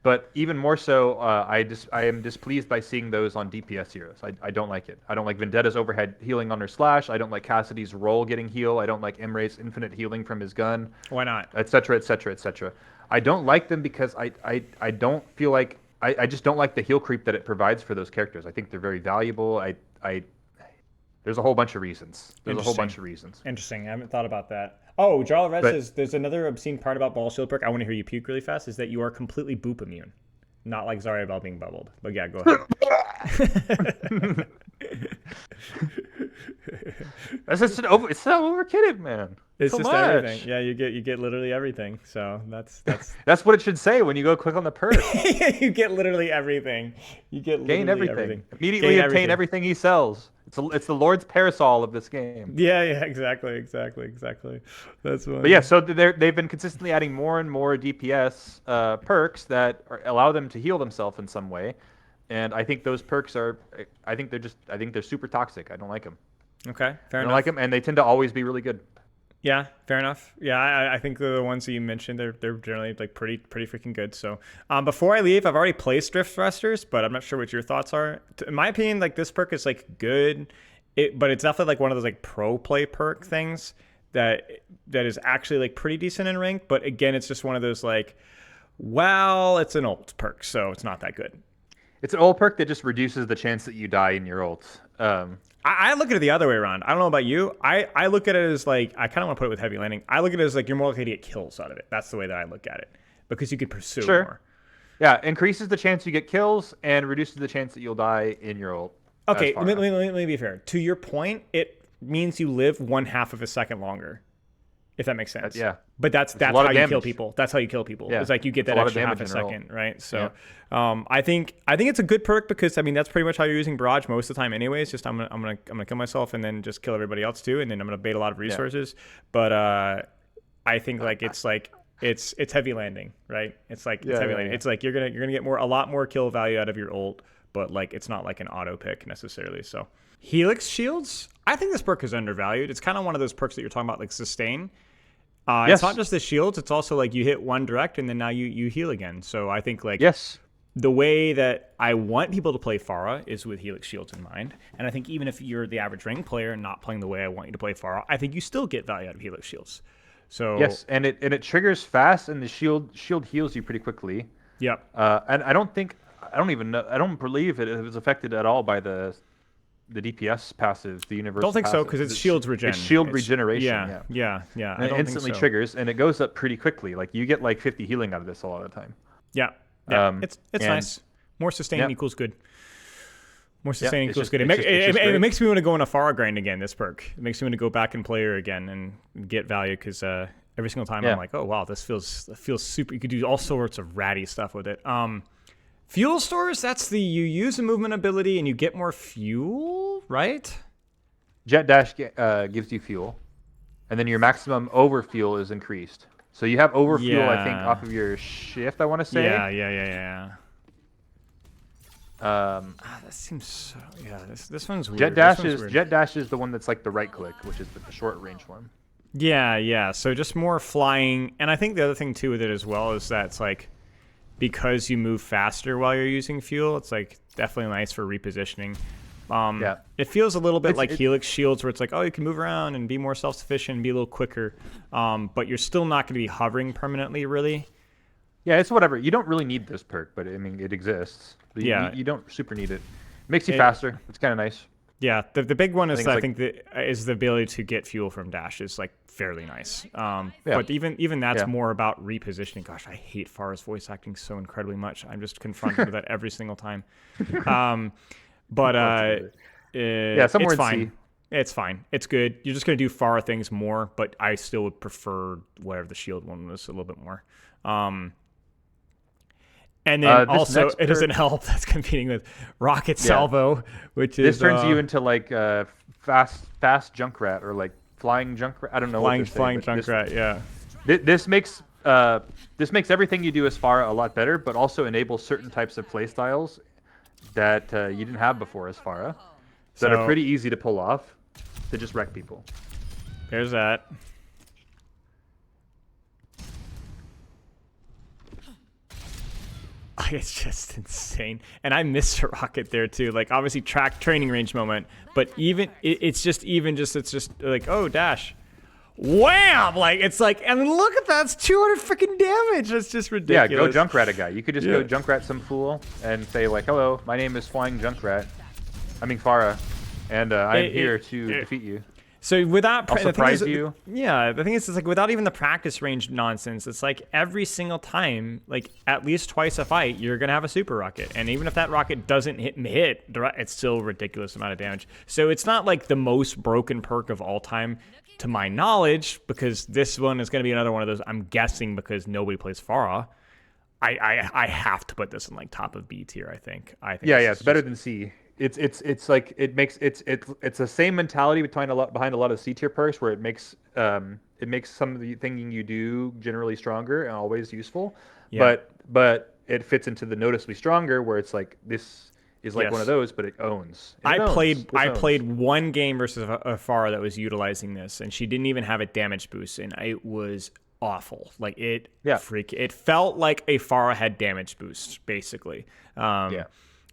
But even more so, I am displeased by seeing those on DPS heroes. I don't like it. I don't like Vendetta's overhead healing on her slash. I don't like Cassidy's roll getting heal. I don't like Emre's infinite healing from his gun. Why not? Etc. Etc. Etc. I don't like them because I don't feel like I just don't like the heal creep that it provides for those characters. I think they're very valuable. There's a whole bunch of reasons. Interesting. I haven't thought about that. Oh, Jarl Red says there's another obscene part about Ball Shield perk. I want to hear you puke really fast. Is that you are completely boop immune, not like Zarya while being bubbled. But yeah, go ahead. It's so overkidded, man. It's so just much. Everything. Yeah, you get literally everything. So that's that's what it should say when you go click on the perk. You get literally everything. You get gain everything. Immediately obtain everything he sells. It's the Lord's parasol of this game. Yeah, exactly. That's what. But yeah, so they've been consistently adding more and more DPS perks that allow them to heal themselves in some way, and I think those perks I think they're super toxic. I don't like them. Okay, fair enough. I don't like them, and they tend to always be really good. Yeah, fair enough. Yeah, I think the ones that you mentioned, they're generally like pretty freaking good. So before I leave, I've already placed Drift Thrusters, but I'm not sure what your thoughts are. In my opinion, like this perk is like good, but it's definitely like one of those like pro play perk things that is actually like pretty decent in rank. But again, it's just one of those like, well, it's an ult perk, so it's not that good. It's an ult perk that just reduces the chance that you die in your ult. I look at it the other way around. I don't know about you. I look at it as like, I kind of want to put it with heavy landing. I look at it as like you're more likely to get kills out of it. That's the way that I look at it, because you could pursue more. Yeah, increases the chance you get kills and reduces the chance that you'll die in your ult. Okay, let me be fair. To your point, it means you live 1/2 of a second longer, if that makes sense. But that's how you kill people. That's how you kill people. Yeah. It's like you get that extra half a second, right? So I think it's a good perk, because I mean that's pretty much how you're using Barrage most of the time anyways. Just I'm gonna kill myself and then just kill everybody else too, and then I'm gonna bait a lot of resources. But I think it's heavy landing, right? It's like it's heavy landing. It's like you're gonna get a lot more kill value out of your ult, but like it's not like an auto pick necessarily. So Helix Shields, I think this perk is undervalued. It's kind of one of those perks that you're talking about, like sustain. It's not just the shields, it's also like you hit one direct and then now you heal again. So I think like the way that I want people to play Pharah is with Helix Shields in mind. And I think even if you're the average rank player and not playing the way I want you to play Pharah, I think you still get value out of Helix Shields. So yes, and it triggers fast, and the shield heals you pretty quickly. Yep. And I don't believe it was affected at all by the DPS passive, the universal. Don't think passive. so because it's shields regen. It's shield regeneration. Yeah. And it instantly triggers, and it goes up pretty quickly. Like you get like 50 healing out of this a lot of the time. Yeah. It's nice. More sustain equals good. More sustain equals good. It makes me want to go on a Pharah grind again. This perk. It makes me want to go back and play her again and get value because every single time I'm like, oh wow, this feels super. You could do all sorts of ratty stuff with it. Fuel stores. That's you use a movement ability and you get more fuel, right? Jet dash gives you fuel, and then your maximum overfuel is increased. So you have overfuel, I think, off of your shift. I want to say. Yeah. That seems so. Yeah, this one's weird. Jet dash is the one that's like the right click, which is the short range one. Yeah. So just more flying, and I think the other thing too with it as well is that it's like because you move faster while you're using fuel, it's like definitely nice for repositioning. It feels a little bit like Helix Shields, where it's like, oh, you can move around and be more self-sufficient and be a little quicker, but you're still not going to be hovering permanently, really. Yeah, it's whatever. You don't really need this perk, but I mean, it exists. But you don't super need it. It makes you faster. It's kind of nice. Yeah, the big one is I think the ability to get fuel from dash is like fairly nice. But even that's more about repositioning. Gosh, I hate Pharah's voice acting so incredibly much. I'm just confronted with that every single time. But somewhere it's fine. It's fine. It's good. You're just gonna do Pharah things more, but I still would prefer whatever the shield one was a little bit more. And then also, it doesn't help that's competing with Rocket Salvo, which is... This turns you into, like, fast Junkrat, or, like, flying Junkrat. I don't know flying Junkrat, yeah. This makes everything you do as Pharah a lot better, but also enables certain types of playstyles that you didn't have before as Pharah that are pretty easy to pull off to just wreck people. There's that. It's just insane. And I missed a rocket there too. Like obviously training range moment, but it's just like, oh, dash. Wham! Like it's like, and look at that, it's 200 freaking damage. That's just ridiculous. Yeah, go Junkrat a guy. You could just go Junkrat some fool and say like, hello, my name is Flying Junkrat. I mean Pharah, and I'm here to defeat you. So without I'll surprise you. Yeah, the thing is, it's like without even the practice range nonsense, it's like every single time, like at least twice a fight, you're gonna have a super rocket, and even if that rocket doesn't hit, it's still a ridiculous amount of damage. So it's not like the most broken perk of all time, to my knowledge, because this one is gonna be another one of those. I'm guessing because nobody plays Pharah. I have to put this in like top of B tier. I think. Yeah, it's better than C. It's like it's the same mentality behind a lot of C tier perks, where it makes some of the thinking you do generally stronger and always useful. Yeah. But it fits into the noticeably stronger, where it's like this is like one of those, but it owns. I played one game versus a Pharah that was utilizing this, and she didn't even have a damage boost, and it was awful. Like it felt like a Pharah had damage boost basically.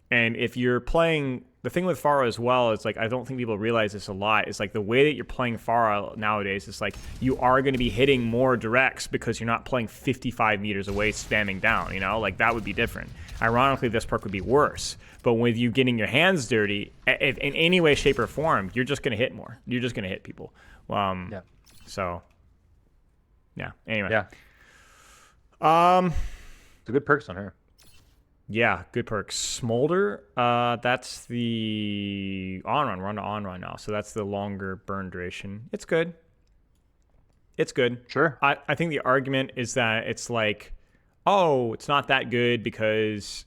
And if you're playing, the thing with Pharah as well is like, I don't think people realize this a lot, is like the way that you're playing Pharah nowadays is like you are going to be hitting more directs because you're not playing 55 meters away spamming down, you know, like that would be different. Ironically, this perk would be worse, but with you getting your hands dirty in any way, shape, or form, you're just going to hit more. You're just going to hit people. So, yeah. Anyway. Yeah. It's a good perks on her. Yeah, good perks. Smolder, that's the Anran. We're on to Anran now, so that's the longer burn duration. It's good. It's good. Sure. I think the argument is that it's like, oh, it's not that good because,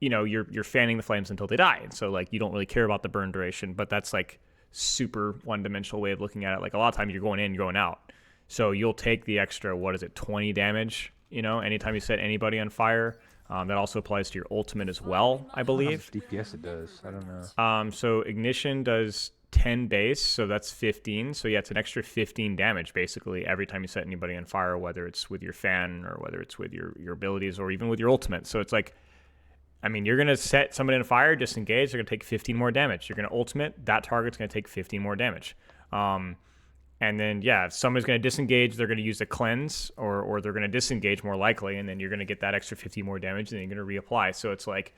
you know, you're fanning the flames until they die, and so like you don't really care about the burn duration. But that's like super one-dimensional way of looking at it. Like a lot of times you're going in, you're going out, so you'll take the extra 20 damage. You know, anytime you set anybody on fire. That also applies to your ultimate as well, I believe. How much DPS it does, I don't know. So Ignition does 10 base, so that's 15. So yeah, it's an extra 15 damage basically every time you set anybody on fire, whether it's with your fan or whether it's with your abilities or even with your ultimate. So it's like I mean, you're going to set somebody on fire, disengage, they're going to take 15 more damage. You're going to ultimate, that target's going to take 15 more damage. And then, if somebody's going to disengage, they're going to use a cleanse, or they're going to disengage more likely, and then you're going to get that extra 50 more damage, and then you're going to reapply. So it's like,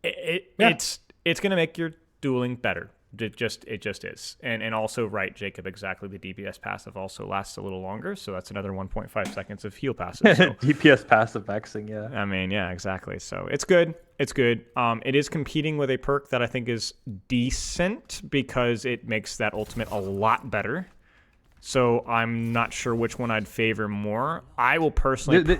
it's going to make your dueling better. It just is. And also, right, Jacob, exactly, the DPS passive also lasts a little longer, so that's another 1.5 seconds of heal passive. So. DPS passive maxing, yeah. I mean, yeah, exactly. So it's good. It's good. It is competing with a perk that I think is decent because it makes that ultimate a lot better. So I'm not sure which one I'd favor more. I will personally...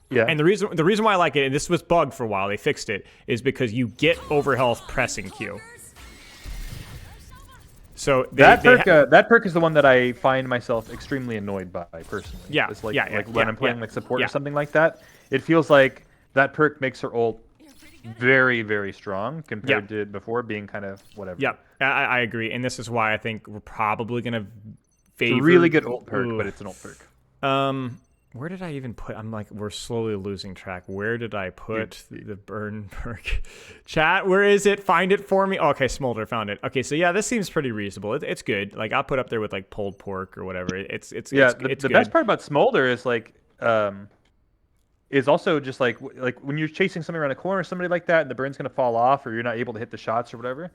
Yeah. And the reason why I like it, and this was bugged for a while, they fixed it, is because you get overhealth pressing Q. So that perk is the one that I find myself extremely annoyed by personally. Yeah, it's when I'm playing like support or something like that. It feels like that perk makes her ult very, very strong compared to before being kind of whatever. Yeah, I agree, and this is why I think we're probably gonna favor. It's a really good ult perk, but it's an ult perk. Where did I even put? I'm like, we're slowly losing track. Where did I put the burn perk? Chat, where is it? Find it for me. Oh, okay, Smolder, found it. Okay, so yeah, this seems pretty reasonable. It's good. Like, I'll put up there with like pulled pork or whatever. It's the best part about Smolder is like, is also just like when you're chasing somebody around a corner, somebody like that, and the burn's gonna fall off, or you're not able to hit the shots or whatever.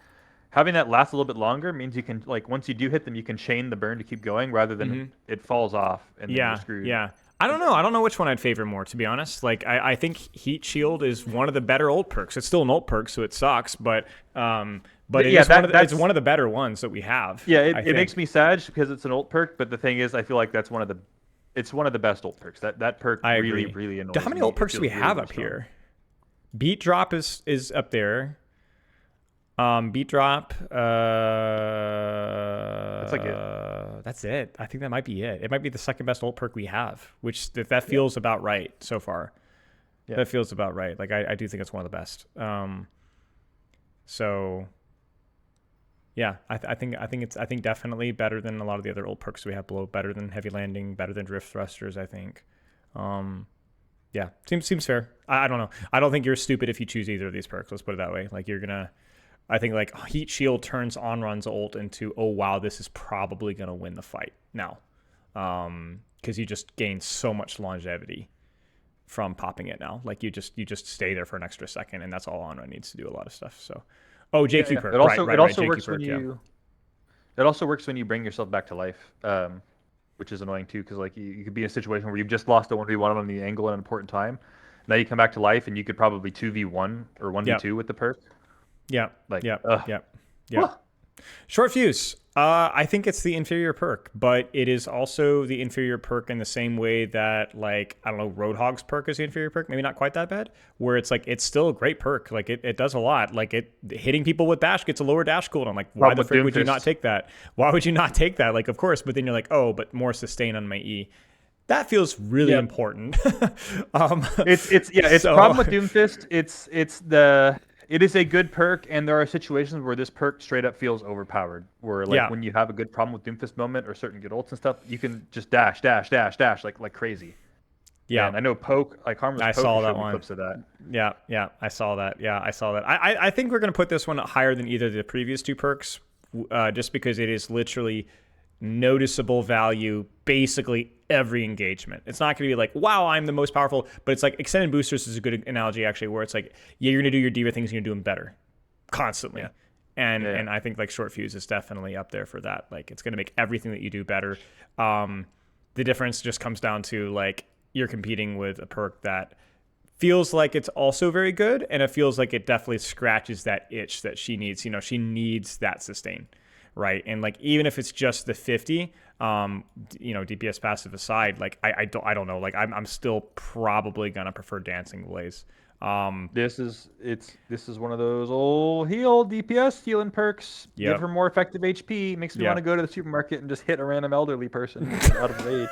Having that last a little bit longer means you can, like, once you do hit them, you can chain the burn to keep going rather than it falls off and then you're screwed. Yeah. I don't know which one I'd favor more, to be honest. Like, I think Heat Shield is one of the better ult perks. It's still an ult perk, so it sucks, but it's one of the better ones that we have. Yeah, it makes me sad because it's an ult perk, but the thing is, I feel like it's one of the best ult perks. That perk really annoys me. How many ult perks do we have up here? Beat Drop is up there. Beat Drop. That's like it. That's it. I think that might be it. It might be the second best ult perk we have, which that feels about right so far. Yeah. That feels about right. Like I do think it's one of the best. So yeah, I think definitely better than a lot of the other ult perks we have below. Better than Heavy Landing. Better than Drift Thrusters. I think. Yeah, seems fair. I don't know. I don't think you're stupid if you choose either of these perks. Let's put it that way. Like you're gonna. I think like Heat Shield turns Anran's ult into, oh wow, this is probably gonna win the fight now, because you just gain so much longevity from popping it now. Like you just stay there for an extra second, and that's all Anran needs to do a lot of stuff. So, JQ perk. It also works when you. It also works when you bring yourself back to life, which is annoying too, because like you could be in a situation where you've just lost a 1v1 on the angle at an important time. Now you come back to life, and you could probably 2v1 or 1v2 with the perk. Yeah. Short fuse. I think it's the inferior perk, but it is also the inferior perk in the same way that, like, I don't know, Roadhog's perk is the inferior perk. Maybe not quite that bad, where it's like, it's still a great perk. Like, it does a lot. Like, hitting people with dash gets a lower dash cooldown. Like, why the frick would you not take that? Why would you not take that? Like, of course, but then you're like, oh, but more sustain on my E. That feels really important. It's the problem with Doomfist. It is a good perk, and there are situations where this perk straight up feels overpowered. Where when you have a good problem with Doomfist moment or certain good ults and stuff, you can just dash like crazy. Yeah, and I know Poke, like Harmless Poke, saw that one. Clips of that. Yeah, I saw that. I think we're gonna put this one higher than either of the previous two perks, just because it is literally noticeable value basically every engagement. It's not going to be like, wow, I'm the most powerful, but it's like extended boosters is a good analogy actually, where it's like, yeah, you're going to do your diva things, you're going to do them better constantly. And I think like short fuse is definitely up there for that. Like it's going to make everything that you do better. The difference just comes down to like you're competing with a perk that feels like it's also very good, and it feels like it definitely scratches that itch that she needs. You know, she needs that sustain. Right, and like even if it's just the 50, DPS passive aside, like I don't know, like I'm still probably gonna prefer Dancing Blaze. This is one of those old heal DPS healing perks. Give her more effective HP. Makes me want to go to the supermarket and just hit a random elderly person out of raid.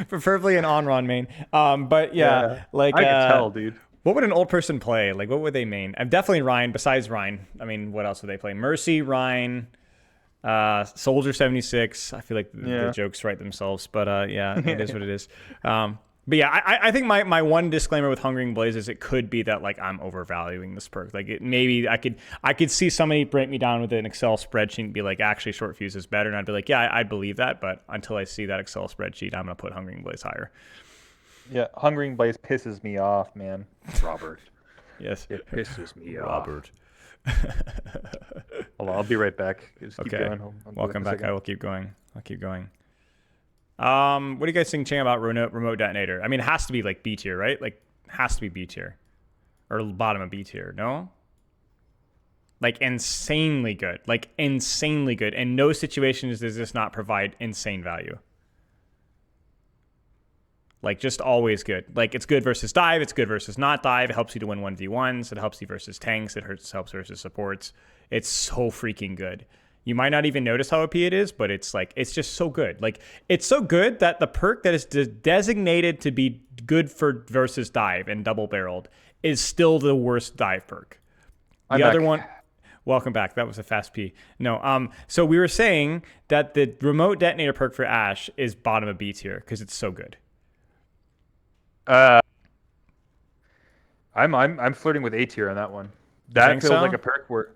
Preferably an Anran main. But like I can tell, dude. What would an old person play? Like, what would they main? I'm definitely Rein. Besides Rein, I mean, what else would they play? Mercy, Rein, Soldier 76. I feel like the jokes write themselves, but it is what it is. But yeah, I think my one disclaimer with Hungering Blaze is it could be that like I'm overvaluing this perk. Like maybe I could see somebody break me down with an Excel spreadsheet and be like, actually short fuse is better, and I'd be like, yeah, I believe that, but until I see that Excel spreadsheet, I'm gonna put Hungering Blaze higher. Yeah, Hungering Blaze pisses me off, man. Robert. Yes, it pisses me Robert. off. Hold on, I'll be right back. Just keep Okay. going. Welcome back. I will keep going. I'll keep going. What do you guys think, Chang, about remote detonator? I mean, it has to be like B tier, right? Like, has to be B tier, or bottom of B tier. No, like insanely good. Like insanely good. In no situations does this not provide insane value. Like just always good. Like it's good versus dive. It's good versus not dive. It helps you to win 1v1s. It helps you versus tanks. It helps versus supports. It's so freaking good. You might not even notice how OP it is, but it's like, it's just so good. Like, it's so good that the perk that is designated to be good for versus dive and double barreled is still the worst dive perk. The other one, welcome back. That was a fast P. No, so we were saying that the remote detonator perk for Ashe is bottom of B tier because it's so good. I'm flirting with A tier on that one. That feels like a perk where,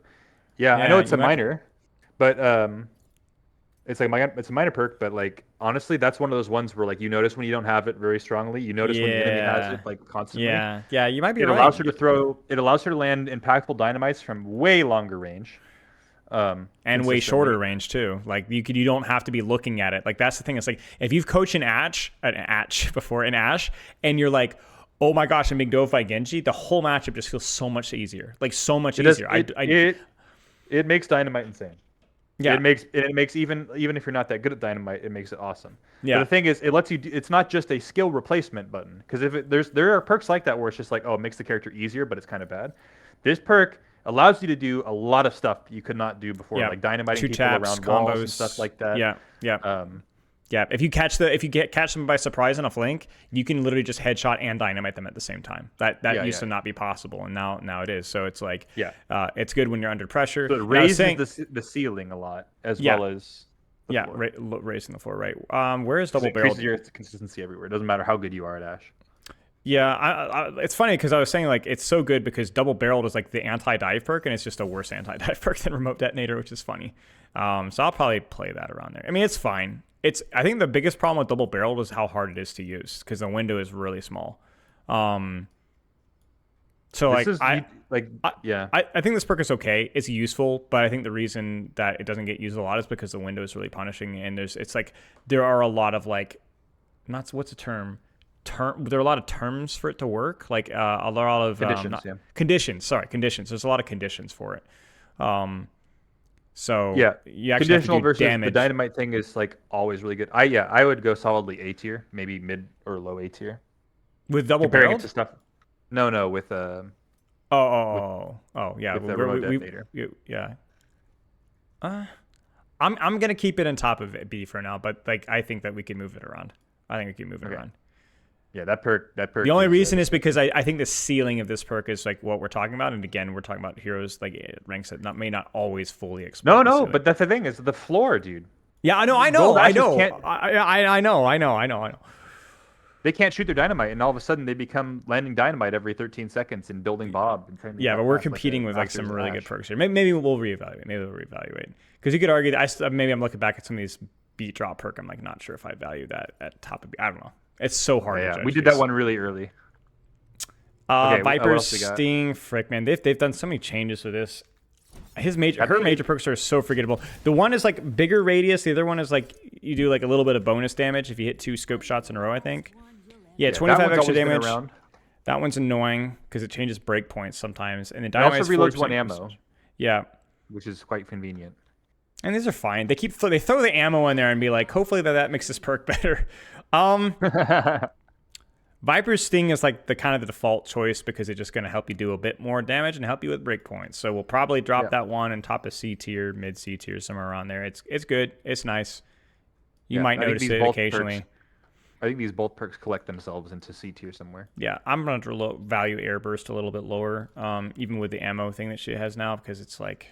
yeah, I know it's a minor. But it's like it's a minor perk, but like honestly, that's one of those ones where like you notice when you don't have it very strongly. You notice when the enemy has it like constantly. Yeah, you might be right. It allows her to land impactful dynamites from way longer range. And way shorter range too. Like you don't have to be looking at it. Like that's the thing. It's like if you've coached an Ashe before, and you're like, oh my gosh, I'm being dove by Genji, the whole matchup just feels so much easier. Like so much easier. It makes dynamite insane. Yeah, it makes even if you're not that good at dynamite, it makes it awesome. Yeah. But the thing is, it lets you. It's not just a skill replacement button, because there are perks like that where it's just like, oh, it makes the character easier, but it's kind of bad. This perk allows you to do a lot of stuff you could not do before, like dynamiting people around walls and stuff like that. Yeah. If you catch them by surprise on a flank, you can literally just headshot and dynamite them at the same time. That used to not be possible, and now it is. So it's like, it's good when you're under pressure. So it raises the ceiling a lot, as well as raising the floor. Right. Where is double barrel? Increases your consistency everywhere. It doesn't matter how good you are at Ashe. Yeah, it's funny because I was saying like it's so good because double barreled is like the anti-dive perk, and it's just a worse anti-dive perk than remote detonator, which is funny. So I'll probably play that around there. I mean, it's fine. I think the biggest problem with double barreled is how hard it is to use because the window is really small. So I think this perk is okay. It's useful, but I think the reason that it doesn't get used a lot is because the window is really punishing, and there are a lot of like, what's the term? There are a lot of terms for it to work, like a lot of conditions. Conditions. There's a lot of conditions for it. So yeah, you actually conditional have to do versus damage. The dynamite thing is like always really good. I would go solidly A tier, maybe mid or low A tier. With double barrel to stuff. No, with yeah. With the remote detonator. I'm gonna keep it on top of B for now, but like I think that we can move it around. Around. Yeah, that perk. The only reason is because I think the ceiling of this perk is like what we're talking about, and again, we're talking about heroes like ranks that may not always fully exploit. No, but that's the thing is the floor, dude. Yeah, I know. I know. They can't shoot their dynamite, and all of a sudden they become landing dynamite every 13 seconds and building Bob. And but we're competing with like some really good perks here. Maybe we'll reevaluate. Because you could argue that maybe I'm looking back at some of these beat drop perk. I'm like not sure if I value that at top of B. I don't know. It's so hard to judge. We did that one really early. Viper, Sting, frick, man. They've done so many changes to this. Her major perks are so forgettable. The one is like bigger radius. The other one is like you do like a little bit of bonus damage if you hit 2 scope shots in a row, I think. Yeah, 25 extra damage. That one's annoying because it changes breakpoints sometimes. And then it also reloads 1 ammo. Yeah. Which is quite convenient. And these are fine. They throw the ammo in there and be like, hopefully that makes this perk better. Viper's Sting is like the kind of the default choice because it's just going to help you do a bit more damage and help you with breakpoints. So we'll probably drop that one and top of C tier, mid C tier, somewhere around there. It's good. It's nice. You might notice it occasionally. I think these both perks collect themselves into C tier somewhere. Yeah, I'm going to value Airburst a little bit lower, even with the ammo thing that she has now, because it's like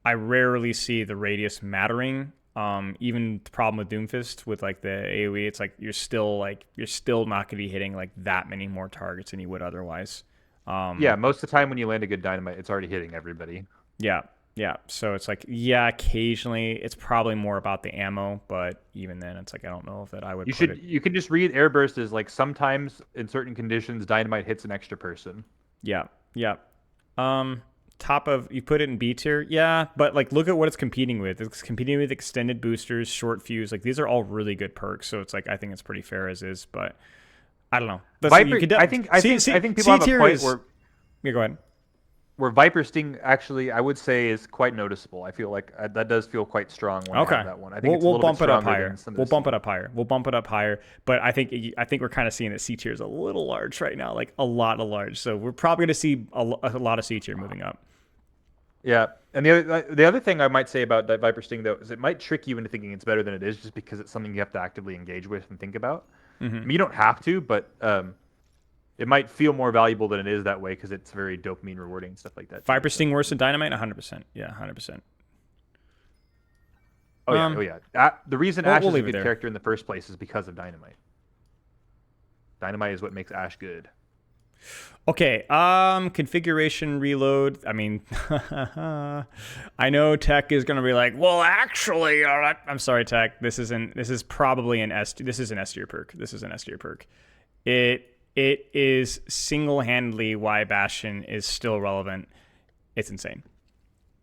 I rarely see the radius mattering Even the problem with Doomfist with like the AoE, it's like you're still not gonna be hitting like that many more targets than you would otherwise. Yeah, most of the time when you land a good dynamite, it's already hitting everybody. Yeah. Yeah, so it's like, yeah, occasionally it's probably more about the ammo, but even then it's like I don't know if that I would You can just read airburst as like sometimes in certain conditions dynamite hits an extra person. Yeah. Yeah. Top of you put it in B tier, yeah, but like look at what it's competing with. It's competing with extended boosters, short fuse. Like these are all really good perks, so it's like I think it's pretty fair as is, but I don't know. Viper, I think people have a point where yeah, go ahead. Where Viper Sting actually, I would say, is quite noticeable. I feel like that does feel quite strong when I have that one. I think we'll bump it up higher. We'll bump it up higher. But I think we're kind of seeing that C tier is a little large right now, like a lot of large. So we're probably going to see a lot of C tier moving up. Yeah, and the other thing I might say about that Viper Sting though is it might trick you into thinking it's better than it is, just because it's something you have to actively engage with and think about. Mm-hmm. I mean, you don't have to, but it might feel more valuable than it is that way because it's very dopamine rewarding and stuff like that. Viper Sting worse than Dynamite? 100%. Yeah, 100%. Oh yeah. The reason Ashe is a good character in the first place is because of Dynamite. Dynamite is what makes Ashe good. Okay, configuration reload. I mean, I know Tech is gonna be like, well, actually, I'm sorry, Tech. This is probably an S. This is an S tier perk. This is an S tier perk. It is single-handedly why Bastion is still relevant. It's insane.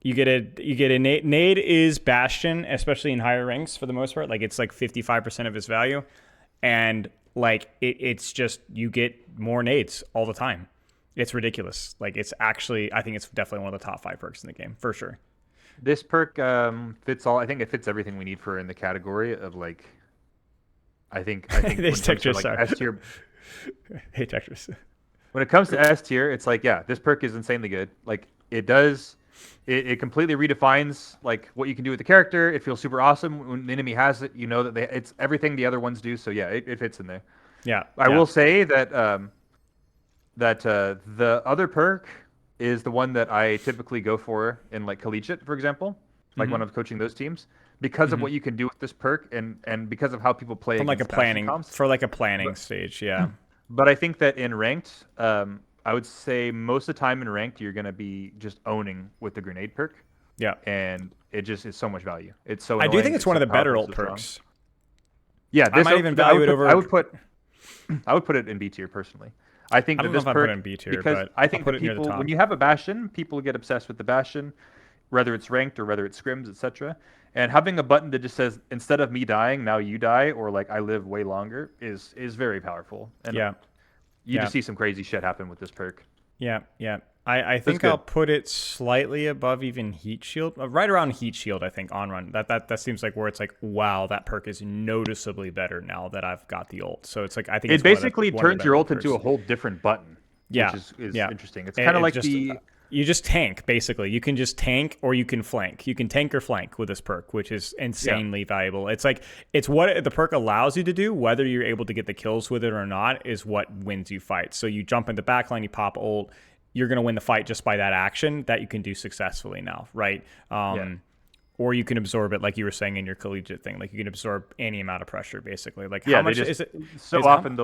You get a nade is Bastion, especially in higher ranks for the most part. Like it's like 55% of its value, and like it's just you get more nades all the time. It's ridiculous. Like it's actually, I think it's definitely one of the top 5 perks in the game for sure. This perk fits all. I think it fits everything we need for in the category of like. I think this texture like S tier. Hey, Tetris. When it comes to S tier, it's like, yeah, this perk is insanely good. Like it it completely redefines like what you can do with the character. It feels super awesome when the enemy has it. You know that it's everything the other ones do. So yeah, it fits in there. Yeah, I will say that the other perk is the one that I typically go for in like collegiate, for example, like when I'm coaching those teams, because of what you can do with this perk and because of how people play from like a planning stage. Yeah. But I think that in ranked, I would say most of the time in ranked, you're going to be just owning with the grenade perk. Yeah. And it just is so much value. It's so I do think it's one of the better ult perks. Yeah. I might even value it over. I would put it in B tier personally. I think that this perk, put it in B tier, because I think that people, when you have a Bastion, people get obsessed with the Bastion, whether it's ranked or whether it's scrims, etc. And having a button that just says, instead of me dying, now you die, or like I live way longer, is very powerful. And you just see some crazy shit happen with this perk. Yeah. I think I'll put it slightly above even Heat Shield, right around Heat Shield. I think on run that seems like where it's like, wow, that perk is noticeably better now that I've got the ult. So it's like I think it basically turns your ult into a whole different button. Yeah, which is interesting. It's kind of like you just tank basically. You can just tank or you can flank. You can tank or flank with this perk, which is insanely valuable. It's like it's what the perk allows you to do. Whether you're able to get the kills with it or not is what wins you fights. So you jump in the backline, you pop ult. You're going to win the fight just by that action that you can do successfully now, right? Or you can absorb it like you were saying in your collegiate thing. Like you can absorb any amount of pressure, basically. Like how much is it? So often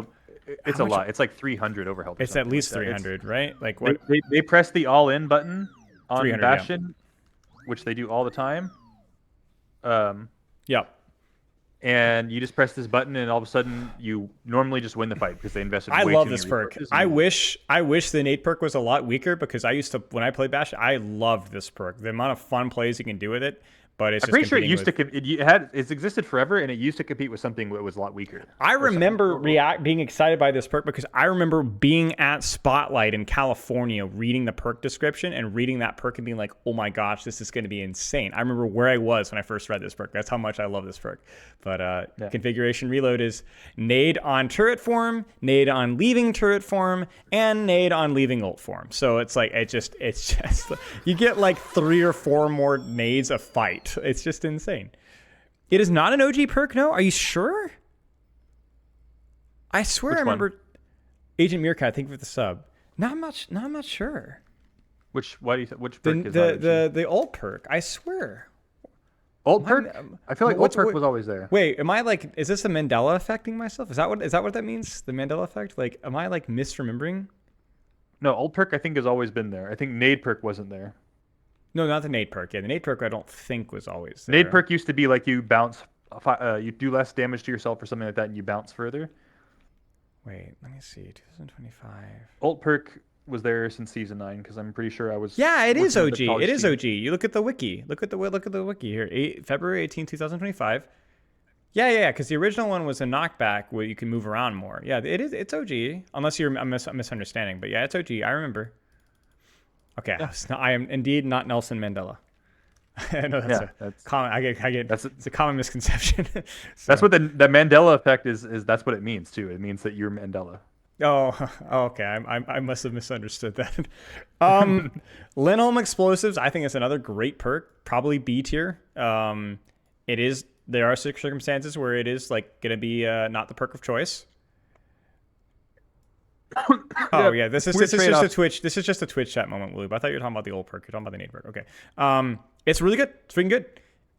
it's a lot. It's like 300 overhealth. It's at least 300, right? Like what? They press the all-in button on Bastion, which they do all the time. Yep. And you just press this button, and all of a sudden, you normally just win the fight because they invested. I love this perk. I wish the innate perk was a lot weaker because I used to, when I played Bash, I loved this perk. The amount of fun plays you can do with it. But it's I'm pretty sure it used to it's existed forever, and it used to compete with something that was a lot weaker. I remember being excited by this perk because I remember being at Spotlight in California, reading the perk description and reading that perk and being like, "Oh my gosh, this is going to be insane!" I remember where I was when I first read this perk. That's how much I love this perk. But configuration reload is nade on turret form, nade on leaving turret form, and nade on leaving ult form. So it's like it's just you get like 3 or 4 more nades a fight. It's just insane. It is not an OG perk, no? Are you sure? I swear I remember Agent Meerkat, thank you for the sub. No, I'm not sure. Which perk is the ult perk, I swear. Ult perk? I feel like ult perk was always there. Wait, am I like, is this the Mandela affecting myself? Is that what that means? The Mandela effect? Like, am I like misremembering? No, ult perk I think has always been there. I think nade perk wasn't there. No, not the nade perk. Yeah, the nade perk I don't think was always there. Nade perk used to be like you bounce, you do less damage to yourself or something like that, and you bounce further. Wait, let me see. 2025. Ult perk was there since season 9 because I'm pretty sure I was. Yeah, it is OG. It is OG. You look at the wiki. Look at the wiki here. February 18, 2025. Yeah, because the original one was a knockback where you can move around more. Yeah, it is. It's OG. Unless you're misunderstanding, but yeah, it's OG. I remember. Okay, yeah. I am indeed not Nelson Mandela. I know that's common. I get. It's a common misconception. So. That's what the Mandela effect is. That's what it means too. It means that you're Mandela. Oh, okay. I must have misunderstood that. Lindholm Explosives, I think it's another great perk. Probably B tier. It is. There are circumstances where it is like gonna be not the perk of choice. Oh yeah, this is just a Twitch. This is just a Twitch chat moment, Lube. I thought you were talking about the old perk. You're talking about the nade perk. Okay. It's really good. It's freaking good.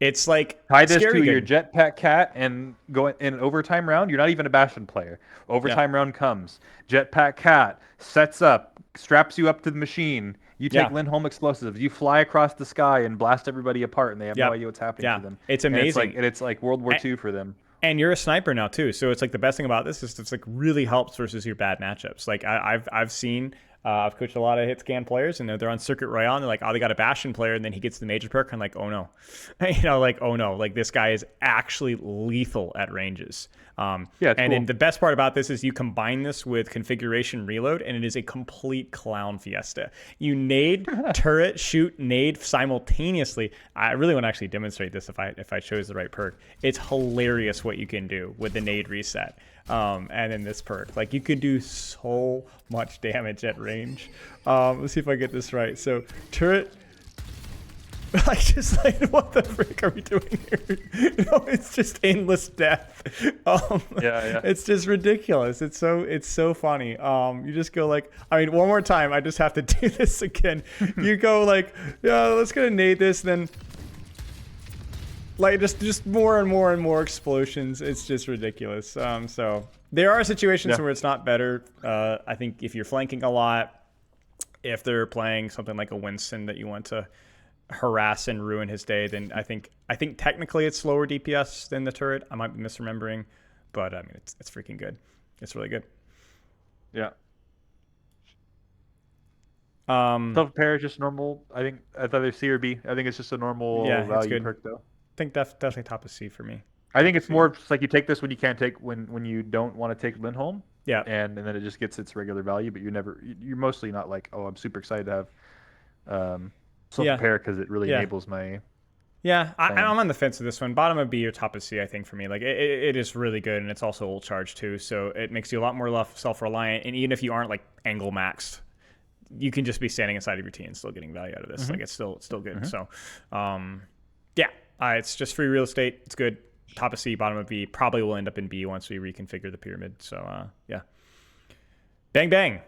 It's like tie this to your Jetpack Cat and go in an overtime round. You're not even a Bastion player. Overtime round comes. Jetpack Cat sets up, straps you up to the machine. You take Lindholm Explosives. You fly across the sky and blast everybody apart, and they have no idea what's happening to them. It's amazing. And it's like World War II for them. And you're a sniper now too, so it's like the best thing about this is it's like really helps versus your bad matchups. Like I've seen. I've coached a lot of hit scan players, and they're on Circuit Royale, and they're like, oh, they got a Bastion player, and then he gets the major perk, and I'm like, oh no. Like this guy is actually lethal at ranges. And then the best part about this is you combine this with configuration reload, and it is a complete clown fiesta. You nade, turret, shoot, nade simultaneously. I really want to actually demonstrate this if I chose the right perk. It's hilarious what you can do with the nade reset. And then this perk, like you could do so much damage at range. Let's see if I get this right. So turret, what the frick are we doing here? It's just endless death. It's just ridiculous. It's so funny. You just go like, one more time. I just have to do this again. You go like, yeah, let's go nade this, then. Like just more and more and more explosions. It's just ridiculous. So there are situations where it's not better. I think if you're flanking a lot, if they're playing something like a Winston that you want to harass and ruin his day, then I think technically it's slower DPS than the turret. I might be misremembering, but it's freaking good. It's really good. Yeah. Self-repair is just normal. I think it's either C or B. I think it's just a normal value perk though. I think definitely top of C for me. I think it's more just like you take this when you can't take when you don't want to take Lindholm. Yeah. And then it just gets its regular value, but you're mostly not like, oh, I'm super excited to have self-repair because it really enables my. Yeah, I'm on the fence with this one. Bottom of B or top of C, I think for me. Like it is really good, and it's also ult charge too, so it makes you a lot more self-reliant. And even if you aren't like angle maxed, you can just be standing inside of your team and still getting value out of this. Mm-hmm. Like it's still good. Mm-hmm. So, it's just free real estate. It's good. Top of C, bottom of B. Probably will end up in B once we reconfigure the pyramid. So, Bang, bang.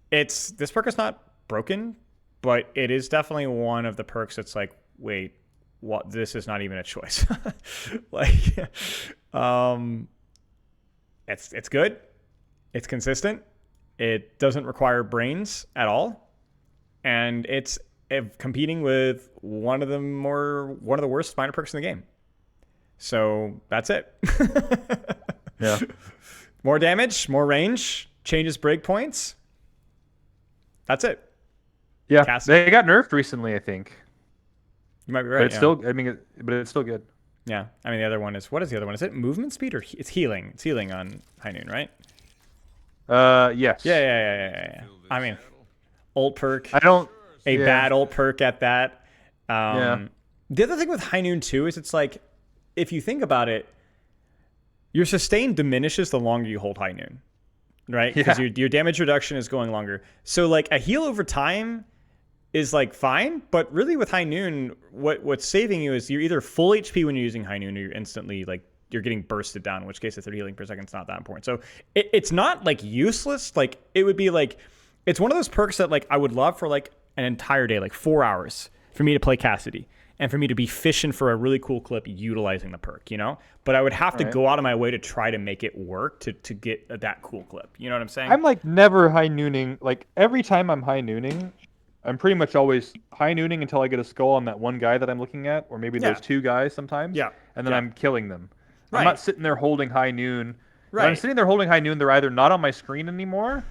This perk is not broken, but it is definitely one of the perks that's like, wait, what? This is not even a choice. It's good. It's consistent. It doesn't require brains at all. And it's competing with one of the worst minor perks in the game. So that's it. Yeah. More damage, more range, changes breakpoints. That's it. Yeah. Cassidy. They got nerfed recently, I think. You might be right. But it's still, but it's still good. Yeah. The other one is, what is the other one? Is it movement speed or it's healing? It's healing on High Noon, right? Yes. Yeah. Ult perk. A bad ult perk at that. The other thing with High Noon too is it's like, if you think about it, your sustain diminishes the longer you hold High Noon, right? Because your damage reduction is going longer. So like a heal over time is like fine, but really with High Noon, what's saving you is you're either full HP when you're using High Noon, or you're instantly like you're getting bursted down, in which case if they're healing per second, it's not that important. So it's not like useless. Like it would be like, it's one of those perks that like I would love for like an entire day, like 4 hours for me to play Cassidy. and for me to be fishing for a really cool clip utilizing the perk, you know? But I would have to go out of my way to try to make it work to get that cool clip. You know what I'm saying? I'm like never high nooning. Like every time I'm high nooning, I'm pretty much always high nooning until I get a skull on that one guy that I'm looking at, or maybe there's two guys sometimes. Yeah. And then I'm killing them. Right. I'm not sitting there holding high noon. Right. When I'm sitting there holding high noon, they're either not on my screen anymore.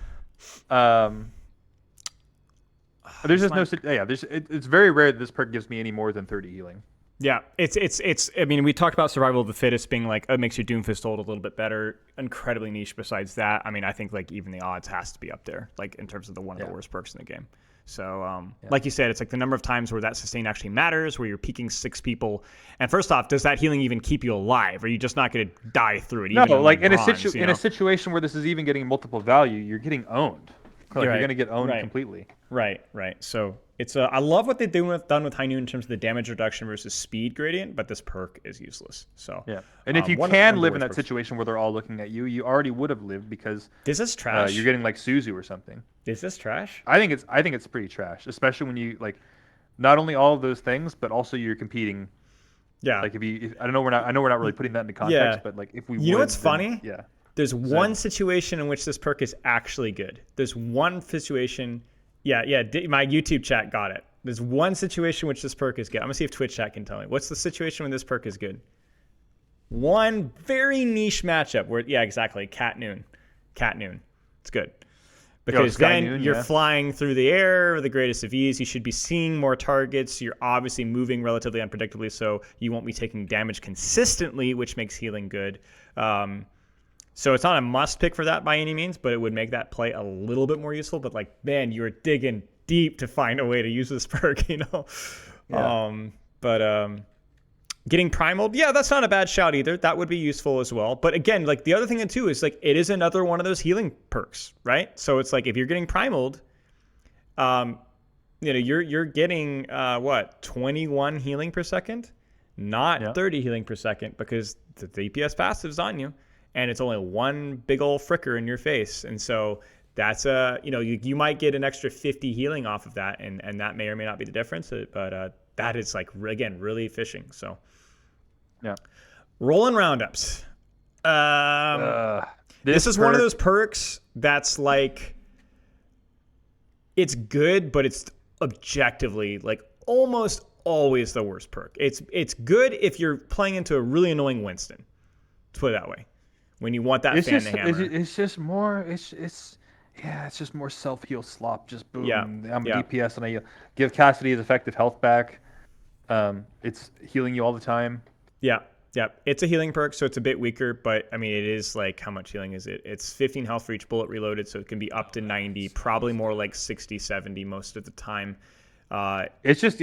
There's just no. Yeah, it's very rare that this perk gives me any more than 30 healing. Yeah, it's. I mean, we talked about survival of the fittest being like it makes your Doomfist hold a little bit better. Incredibly niche. Besides that, I mean, I think like even the odds has to be up there, like in terms of one of the worst perks in the game. So, like you said, it's like the number of times where that sustain actually matters, where you're peaking 6 people. And first off, does that healing even keep you alive? Or are you just not going to die through it? No, like in a situation where this is even getting multiple value, you're getting owned. Like you're going to get owned completely. Right. So it's I love what they've done with High Noon in terms of the damage reduction versus speed gradient, but this perk is useless. So yeah, and if you can live in that situation where they're all looking at you, you already would have lived because this is trash. You're getting like Suzu or something. Is this trash? I think it's pretty trash, especially when you like not only all of those things, but also you're competing. Yeah. Like I know we're not really putting that into context, but like if we know what's funny? Yeah. There's one situation in which this perk is actually good. There's one situation. Yeah. My YouTube chat got it. There's one situation in which this perk is good. I'm going to see if Twitch chat can tell me. What's the situation when this perk is good? One very niche matchup where, exactly. Cat Noon. It's good. Because then you're flying through the air with the greatest of ease. You should be seeing more targets. You're obviously moving relatively unpredictably, so you won't be taking damage consistently, which makes healing good. So it's not a must pick for that by any means, but it would make that play a little bit more useful. But like, man, you're digging deep to find a way to use this perk, you know? Yeah. Getting primaled, that's not a bad shout either. That would be useful as well. But again, like the other thing too is like it is another one of those healing perks, right? So it's like if you're getting primaled, you're getting 21 healing per second, not 30 healing per second, because the DPS passive's on you. And it's only one big old fricker in your face. And so that's you might get an extra 50 healing off of that. And that may or may not be the difference. But that is like, again, really fishing. So yeah. Rolling roundups. This is one of those perks that's like, it's good, but it's objectively like almost always the worst perk. It's good if you're playing into a really annoying Winston. Let's put it that way. When you want that fan to hammer. It's just more. It's just more self heal slop. Just boom. Yeah. I'm a DPS and I give Cassidy his effective health back. It's healing you all the time. Yeah. It's a healing perk, so it's a bit weaker, but I mean, it is like, how much healing is it? It's 15 health for each bullet reloaded, so it can be up to 90, probably more like 60, 70 most of the time. It's just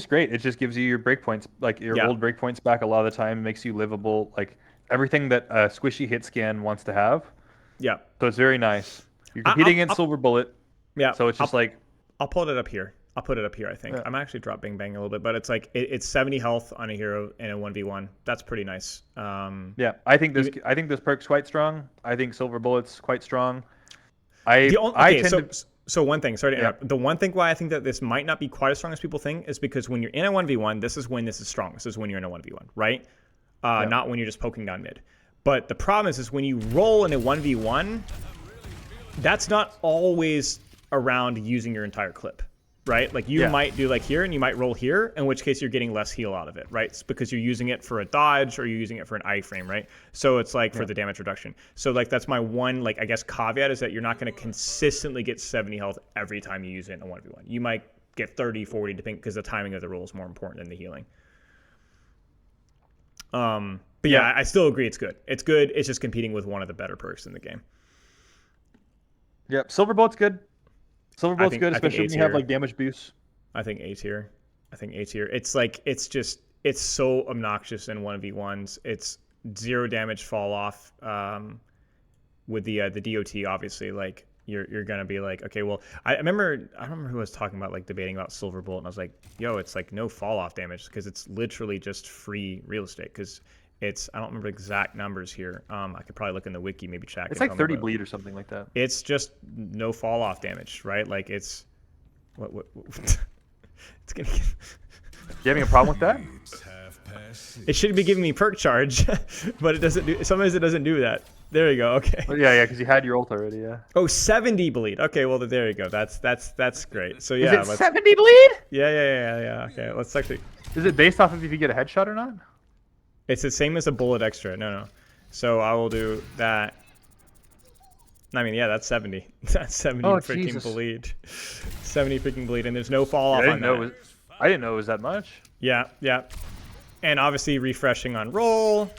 great. It just gives you your breakpoints, like your old breakpoints back a lot of the time. It makes you livable, like everything that a squishy hit scan wants to have. Yeah. So it's very nice. You're competing against Silver Bullet. Yeah. So it's just I'll pull it up here. I think. Yeah. I'm actually drop Bang Bang a little bit, but it's like it's 70 health on a hero in a 1v1. That's pretty nice. I think this perk's quite strong. I think Silver Bullet's quite strong. So one thing, sorry to interrupt. The one thing why I think that this might not be quite as strong as people think is because when you're in a 1v1, this is when this is strong. This is when you're in a 1v1, right? Not when you're just poking down mid. But the problem is when you roll in a 1v1, that's not always around using your entire clip, right? Like you might do like here and you might roll here, in which case you're getting less heal out of it, right? It's because you're using it for a dodge or you're using it for an iframe, right? So it's like for the damage reduction. So like that's my one, like I guess caveat is that you're not going to consistently get 70 health every time you use it in a 1v1. You might get 30, 40 depending, because the timing of the roll is more important than the healing. But I still agree it's good. It's good. It's just competing with one of the better perks in the game. Yep. Silver Bullet's good. Silver Bullet's good, especially when you have like damage boosts. I think A tier. It's like, it's so obnoxious in 1v1s. It's 0 damage fall off, with the DOT, obviously, like you're going to be like, okay, well, I don't remember who was talking about like debating about Silver Bullet. And I was like, yo, it's like no fall off damage because it's literally just free real estate. Cause I don't remember exact numbers here. I could probably look in the wiki, maybe check. It's like 30 bleed or something like that. It's just no fall off damage, right? Like it's what it's gonna get. You having a problem with that? It should be giving me perk charge, but it doesn't do. Sometimes it doesn't do that. There you go. Okay. Oh, yeah, because you had your ult already. Yeah. Oh, 70 bleed. Okay, well there you go. That's great. So yeah, Is it 70 bleed? Yeah. Okay, let's actually. Is it based off of if you get a headshot or not? It's the same as a bullet extra. No. So I will do that. I mean, yeah, that's 70. That's 70 freaking Jesus. bleed. 70 freaking bleed, and there's no fall off on that. I didn't know it was that much. Yeah. And obviously refreshing on roll.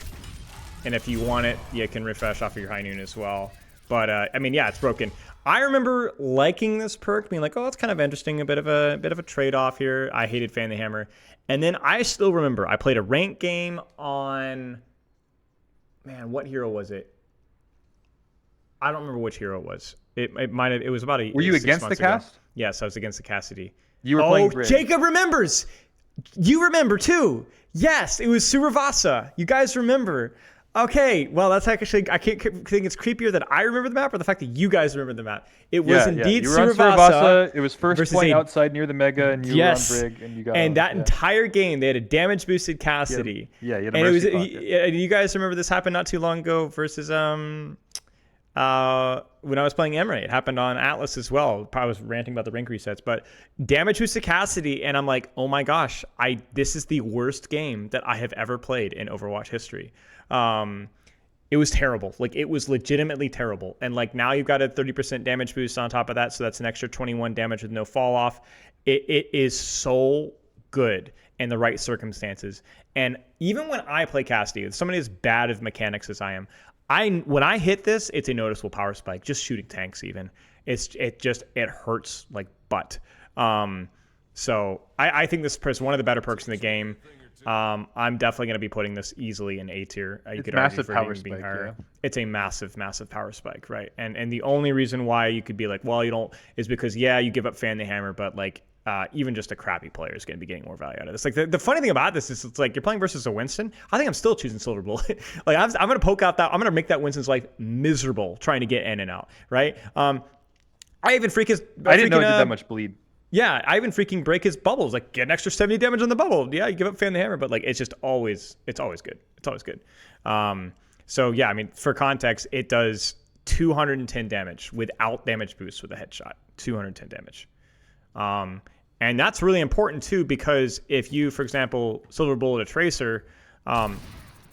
And if you want it, you can refresh off of your high noon as well. But I mean, yeah, it's broken. I remember liking this perk, being like, oh, that's kind of interesting, a bit of a trade-off here. I hated Fan the Hammer. And then I still remember I played a ranked game on, man, what hero was it? I don't remember which hero it was. It was about a. Were you against the cast? Yes, I was against the Cassidy. You were playing Bridge. Jacob remembers. You remember too. Yes, it was Suravasa. You guys remember. Okay, well, that's actually, I can't think it's creepier that I remember the map or the fact that you guys remember the map. It was indeed you were on Suravasa. It was first point outside near the Mega, and you were on Brig, and you got. And that entire game, they had a damage boosted Cassidy. Yeah, you had a mercy pocket. You guys remember this happened not too long ago versus when I was playing Emre. It happened on Atlas as well. I was ranting about the rank resets, but damage boosted Cassidy, and I'm like, oh my gosh, this is the worst game that I have ever played in Overwatch history. It was terrible. Like, it was legitimately terrible. And like, now you've got a 30% damage boost on top of that, so that's an extra 21 damage with no fall off. It is so good in the right circumstances. And even when I play Cassidy, with somebody as bad of mechanics as I am, when I hit this, it's a noticeable power spike. Just shooting tanks, even it hurts like butt. So I think this is one of the better perks in the game. I'm definitely going to be putting this easily in A tier. You could argue for it being higher. Yeah. It's a massive power spike, right? And the only reason why you could be like, well, you don't, is because you give up Fan the Hammer, but like even just a crappy player is going to be getting more value out of this. Like the funny thing about this is, it's like you're playing versus a Winston. I think I'm still choosing Silver Bullet. Like I'm going to poke out that. I'm going to make that Winston's life miserable trying to get in and out, right? I even I didn't know it did that much bleed. Yeah, I even freaking break his bubbles. Like, get an extra 70 damage on the bubble. Yeah, you give up Fan the Hammer, but like, it's always good. It's always good. So yeah, I mean, for context, it does 210 damage without damage boost with a headshot. 210 damage. And that's really important too, because if you, for example, Silver Bullet a Tracer,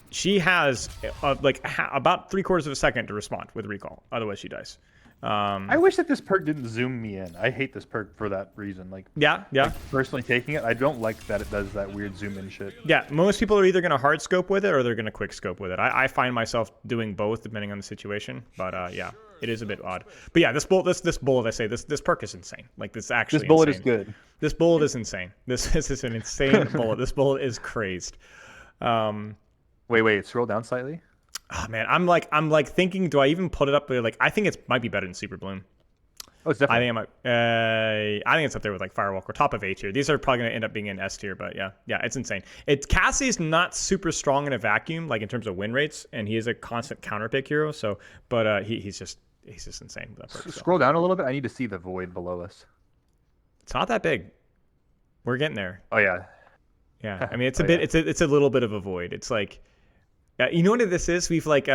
she has about 3/4 of a second to respond with recall. Otherwise, she dies. I wish that this perk didn't zoom me in. I hate this perk for that reason. Like, yeah. Personally taking it, I don't like that it does that weird zoom in shit. Yeah, most people are either going to hard scope with it or they're going to quick scope with it. I find myself doing both depending on the situation. But yeah, it is a bit odd. But yeah, this bullet, I say this perk is insane. Like, this actually. This bullet insane. is good. This bullet is insane. This is an insane bullet. This bullet is crazed. Wait, scroll down slightly. Oh man, I'm like thinking, do I even put it up there? Like, I think it might be better than Super Bloom. Oh, it's definitely. I think it's up there with like Firewalk or top of A tier. These are probably gonna end up being in S tier, but yeah, it's insane. Cassie's not super strong in a vacuum, like in terms of win rates, and he is a constant counter pick hero. So, but he's just insane with that perk, Scroll down a little bit. I need to see the void below us. It's not that big. We're getting there. Oh yeah. Yeah, I mean, it's a bit. Yeah. It's a little bit of a void. It's like. You know what this is? We've like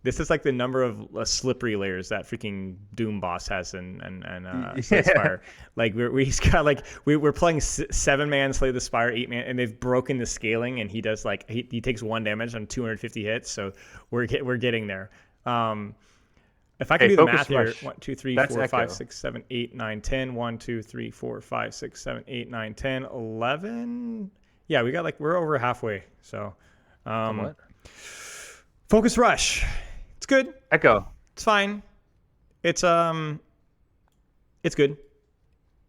this is like the number of slippery layers that freaking Doom boss has and Slay the Spire. Like we're playing 7-man Slay the Spire, 8-man, and they've broken the scaling, and he does like he takes 1 damage on 250 hits. So we're getting there. If I can do the math here, 1, 2, 3, 4, 5, 6, 7, 8, 9, 10. 1, 2, 3, 4, 5, 6, 7, 8, 9, 10, 11. Yeah, we're over halfway. So. Focus Rush. It's good. Echo. It's fine. It's good.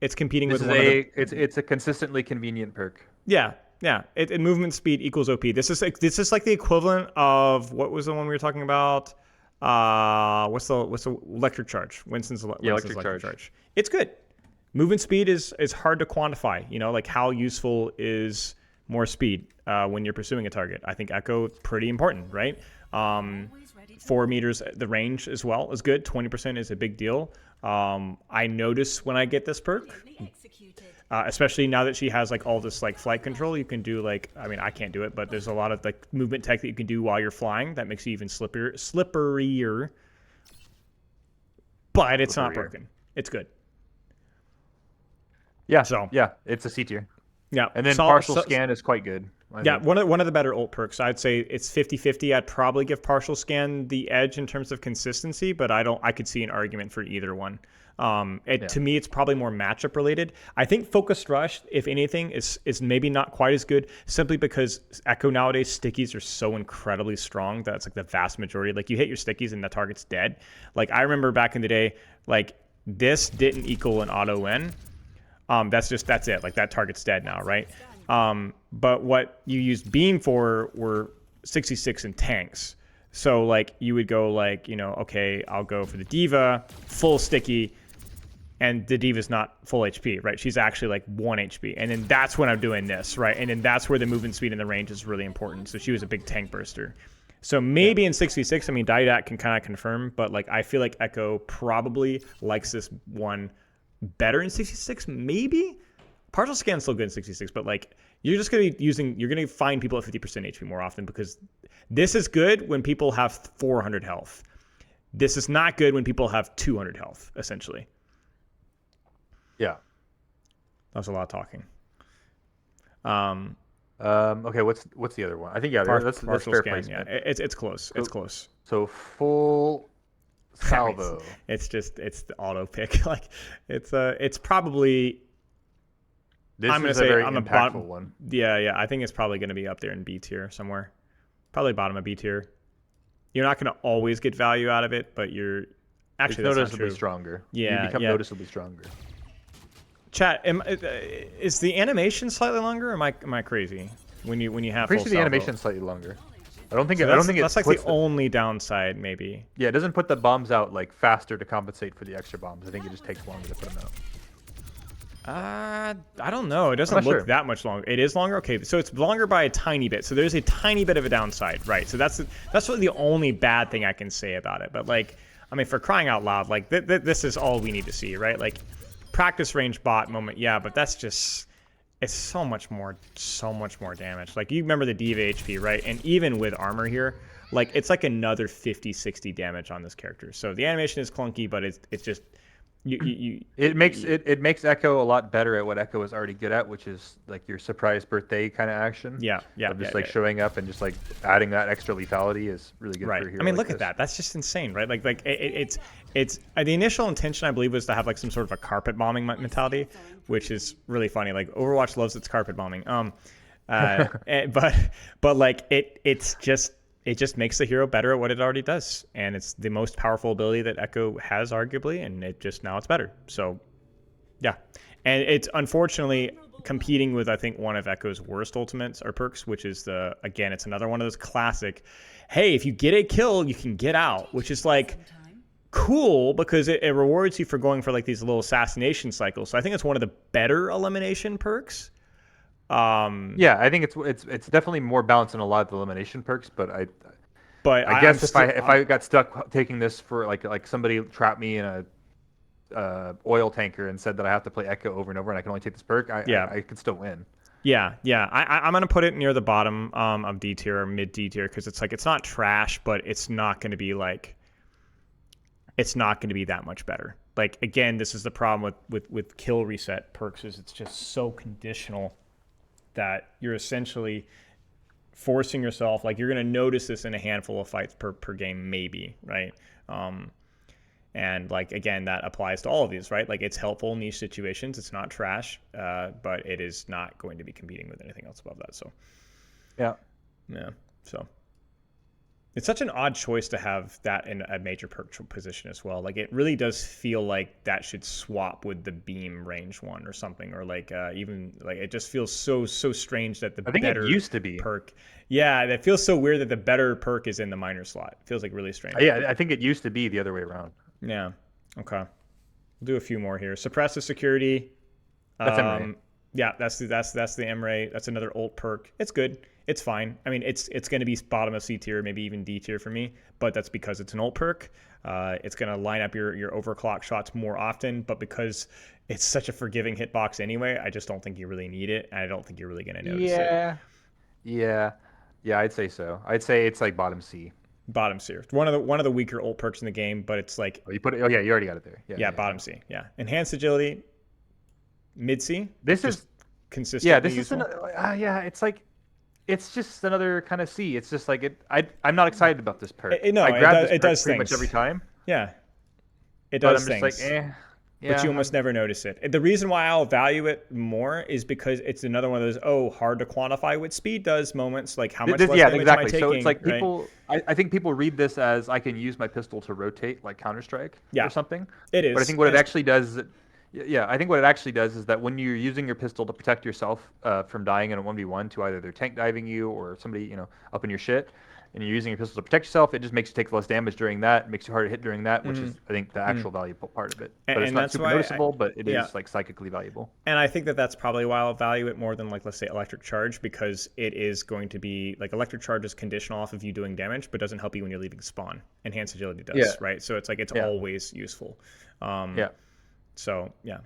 It's competing with it's a consistently convenient perk. Yeah. Movement speed equals OP. This is like the equivalent of what was the one we were talking about? What's the electric charge? Winston's electric charge. It's good. Movement speed is hard to quantify. You know, like how useful is more speed when you're pursuing a target. I think Echo pretty important, right? 4 meters, the range as well is good. 20% is a big deal. I notice when I get this perk, especially now that she has like all this like flight control. You can do like, I mean, I can't do it, but there's a lot of like movement tech that you can do while you're flying that makes you even slipperier. But it's not broken. It's good. Yeah. So yeah, it's a C tier. Yeah. And then partial scan is quite good. Yeah, one of the better ult perks. I'd say it's 50-50. I'd probably give partial scan the edge in terms of consistency, but I could see an argument for either one. To me, it's probably more matchup related. I think Focused Rush, if anything, is maybe not quite as good simply because Echo nowadays stickies are so incredibly strong that it's like the vast majority. Like you hit your stickies and the target's dead. Like I remember back in the day, like this didn't equal an auto win. That's it. Like that target's dead now, right? But what you used Beam for were 66 and tanks. So like you would go like, okay, I'll go for the Diva, full sticky, and the Diva's not full HP, right? She's actually like 1 HP. And then that's when I'm doing this, right? And then that's where the movement speed and the range is really important. So she was a big tank burster. So maybe in 66, I mean, Didac can kind of confirm, but like I feel like Echo probably likes this one better in 66, maybe? Partial scan's still good in 66, but like you're going to find people at 50% HP more often because this is good when people have 400 health. This is not good when people have 200 health, essentially. Yeah. That was a lot of talking. Okay, what's the other one? I think that's fair scan, placement. Yeah, it's close. It's close. So full salvo. It's the auto pick. Like it's probably. I'm gonna say I'm a bottom one. Yeah. I think it's probably gonna be up there in B tier somewhere. Probably bottom of B tier. You're not gonna always get value out of it, but you're actually it's noticeably stronger. Yeah, you become noticeably stronger. Chat, is the animation slightly longer? Or am I crazy? When you have pretty full sure the salvo? animation's slightly longer. I don't think that's like the only downside, maybe. Yeah, it doesn't put the bombs out like faster to compensate for the extra bombs. I think it just takes longer to put them out. I don't know. It doesn't look that much longer. It is longer? Okay, so it's longer by a tiny bit. So there's a tiny bit of a downside, right? So that's really the only bad thing I can say about it. But like, I mean, for crying out loud, like this is all we need to see, right? Like, practice range bot moment, yeah, but that's just it's so much more damage. Like you remember the Diva HP, right? And even with armor here, like it's like another 50-60 damage on this character. So the animation is clunky, but it's just. It makes Echo a lot better at what Echo is already good at, which is like your surprise birthday kind of action. Yeah. Showing up and just like adding that extra lethality is really good. Right. For a hero I mean, like look at that. That's just insane, right? Like it's the initial intention I believe was to have like some sort of a carpet bombing mentality, which is really funny. Like Overwatch loves its carpet bombing. But like it just makes the hero better at what it already does. And it's the most powerful ability that Echo has, arguably, and now it's better. So, yeah. And it's unfortunately competing with, I think, one of Echo's worst ultimates or perks, which is it's another one of those classic, hey, if you get a kill, you can get out, which is like cool because it rewards you for going for like these little assassination cycles. So I think it's one of the better elimination perks. Yeah, I think it's definitely more balanced than a lot of the elimination perks, but I guess if I got stuck taking this for like somebody trapped me in a oil tanker and said that I have to play Echo over and over and I can only take this perk, I could still win. Yeah. I'm gonna put it near the bottom of D tier or mid D tier because it's like it's not trash, but it's not gonna be that much better. Like again, this is the problem with kill reset perks is it's just so conditional that you're essentially forcing yourself, like you're going to notice this in a handful of fights per game, maybe, right? And like, again, that applies to all of these, right? Like it's helpful in niche situations. It's not trash, but it is not going to be competing with anything else above that. So, yeah. So it's such an odd choice to have that in a major perk position as well. Like it really does feel like that should swap with the beam range one or something, or like even like it just feels so strange that the better it used to be perk. Yeah, it feels so weird that the better perk is in the minor slot. It feels like really strange. Yeah, I think it used to be the other way around. Yeah. Okay. We'll do a few more here. Suppressive security. That's Emre. Yeah, that's the Emre. That's another ult perk. It's good. It's fine. I mean, it's going to be bottom of C tier, maybe even D tier for me, but that's because it's an ult perk. It's going to line up your overclock shots more often, but because it's such a forgiving hitbox anyway, I just don't think you really need it, and I don't think you're really going to notice it. Yeah, I'd say so. I'd say it's like bottom C. Bottom C. One of the weaker ult perks in the game, but it's like you put it. Oh yeah, you already got it there. Yeah, bottom C. Yeah, enhanced agility, mid C. This is consistent. Yeah, this is it's like it's just another kind of C. It's just like I'm not excited about this perk. No, I grab it does pretty things. much every time. Yeah, it does but I'm things. Just like, but you almost never notice it. The reason why I'll value it more is because it's another one of those hard to quantify what speed does moments. Like how much less damage am I taking? So it's like right? people. I think people read this as I can use my pistol to rotate like Counter-Strike or something. It is. But I think what it actually does is I think what it actually does is that when you're using your pistol to protect yourself from dying in a 1v1 to either they're tank diving you or somebody up in your shit, and you're using your pistol to protect yourself, it just makes you take less damage during that. It makes you harder to hit during that, which is I think the actual valuable part of it. But it's not super noticeable, but it is like psychically valuable. And I think that's probably why I'll value it more than like let's say electric charge, because it is going to be like electric charge is conditional off of you doing damage, but doesn't help you when you're leaving spawn. Enhanced agility does, right? So it's like it's always useful. So yeah.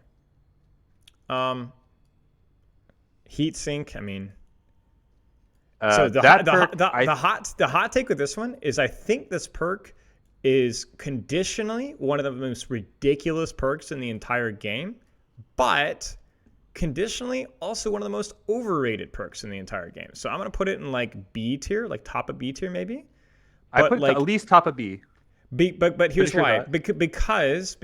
Heat sink. I mean, so the hot take with this one is I think this perk is conditionally one of the most ridiculous perks in the entire game, but conditionally also one of the most overrated perks in the entire game. So I'm gonna put it in like B tier, like top of B tier maybe. But I put like, at least top of B. But here's why. Because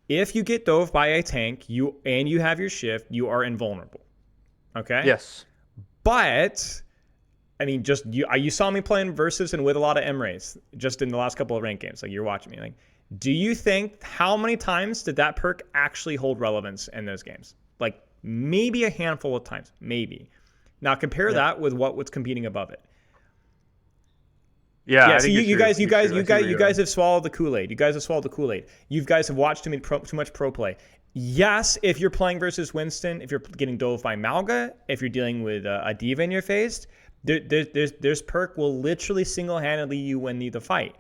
if you get dove by a tank, you have your shift, you are invulnerable. Okay? Yes. But I mean, just you saw me playing versus and with a lot of Emres just in the last couple of ranked games. Like you're watching me. Like, do you think how many times did that perk actually hold relevance in those games? Like maybe a handful of times, maybe. Now compare that with what's competing above it. Yeah. So you guys have swallowed the Kool-Aid. You guys have watched too much pro play. Yes, if you're playing versus Winston, if you're getting dove by Mauga, if you're dealing with a diva in your face, there's perk will literally single-handedly you win the fight.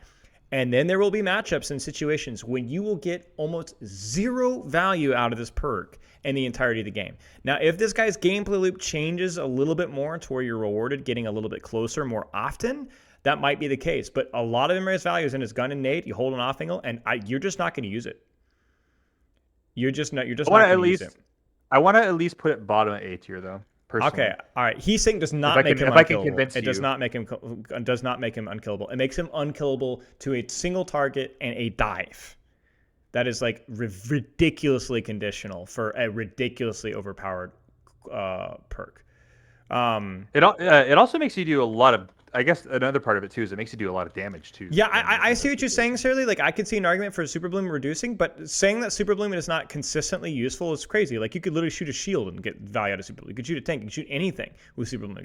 And then there will be matchups and situations when you will get almost zero value out of this perk in the entirety of the game. Now, if this guy's gameplay loop changes a little bit more to where you're rewarded getting a little bit closer more often, that might be the case. But a lot of Emre's value is in his gun and nade. You hold an off angle, and you're just not going to use it. You're just not going to use it. I want to at least put it bottom of A tier, though. Personally. Okay, all right. Heat sink does not make him unkillable. It does not make him unkillable. It makes him unkillable to a single target and a dive. That is like ridiculously conditional for a ridiculously overpowered perk. It also makes you do a lot of. I guess another part of it too is it makes you do a lot of damage too. Yeah, I see what you're saying, Shirley. Like I could see an argument for Super Bloom reducing, but saying that Super Bloom is not consistently useful is crazy. Like you could literally shoot a shield and get value out of Super Bloom. You could shoot a tank, you could shoot anything with Super Bloom.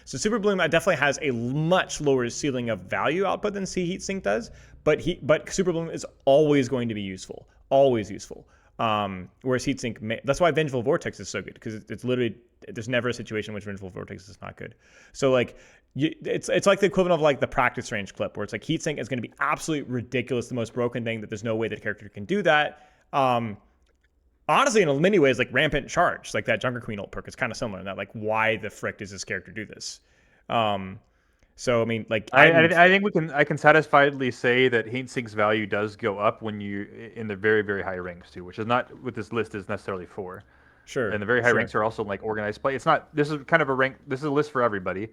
So Super Bloom definitely has a much lower ceiling of value output than Heat Sink does, but Super Bloom is always going to be useful. Always useful. Whereas Heat Sink, that's why Vengeful Vortex is so good, because it's literally, there's never a situation in which Vengeful Vortex is not good. So like, it's like the equivalent of like the practice range clip, where it's like Heat Sink is going to be absolutely ridiculous, the most broken thing that there's no way that a character can do that. Honestly, in many ways, like Rampant Charge, like that Junkerqueen ult perk, is kind of similar in that, like, why the frick does this character do this? So I mean, like, I think I can satisfiedly say that Heat Sink's value does go up when you in the very, very high ranks too, which is not what this list is necessarily for. Sure. And the very high ranks are also like organized play. It's not. This is kind of a rank. This is a list for everybody,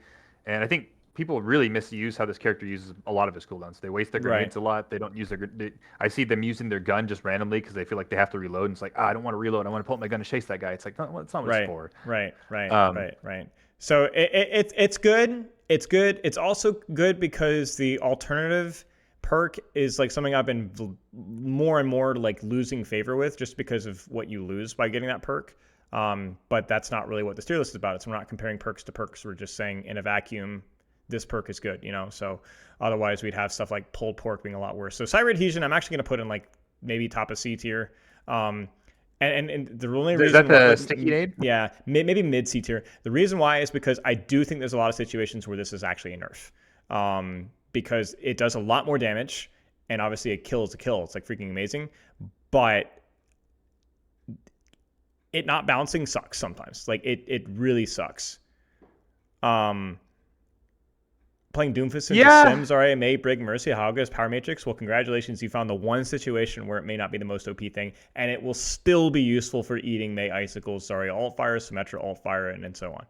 and I think people really misuse how this character uses a lot of his cooldowns. They waste their grenades a lot. They don't use I see them using their gun just randomly because they feel like they have to reload. And it's like, I don't want to reload. I want to pull up my gun to chase that guy. It's like, no, it's not what it's for. Right. So it's good. It's good. It's also good because the alternative perk is like something I've been more and more like losing favor with, just because of what you lose by getting that perk. But that's not really what the tier list is about. We're not comparing perks to perks. We're just saying in a vacuum, this perk is good, so otherwise we'd have stuff like pulled pork being a lot worse. So Cyber Adhesion, I'm actually going to put in like maybe top of C tier. And the only Is reason that the sticky nade? Yeah, maybe mid C tier. The reason why is because I do think there's a lot of situations where this is actually a nerf. Because it does a lot more damage, and obviously a kill is a kill. It's like freaking amazing. But it not bouncing sucks sometimes. Like it really sucks. Playing Doomfist into Sims, Zarya, May, Brig, Mercy, Hauga's Power Matrix. Well, congratulations, you found the one situation where it may not be the most OP thing, and it will still be useful for eating May Icicles, Zarya Alt Fire, Symmetra Alt Fire, and so on.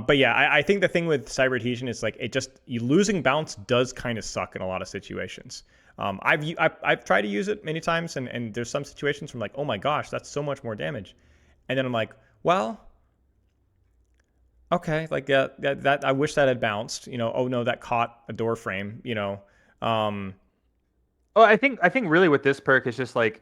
But yeah, I think the thing with Cyber Adhesion is like you losing bounce does kind of suck in a lot of situations. I've tried to use it many times, and there's some situations where I'm like, oh my gosh, that's so much more damage, and then I'm like, well. Okay, like that I wish that had bounced. Oh no, that caught a door frame. Oh, I think really with this perk is just like,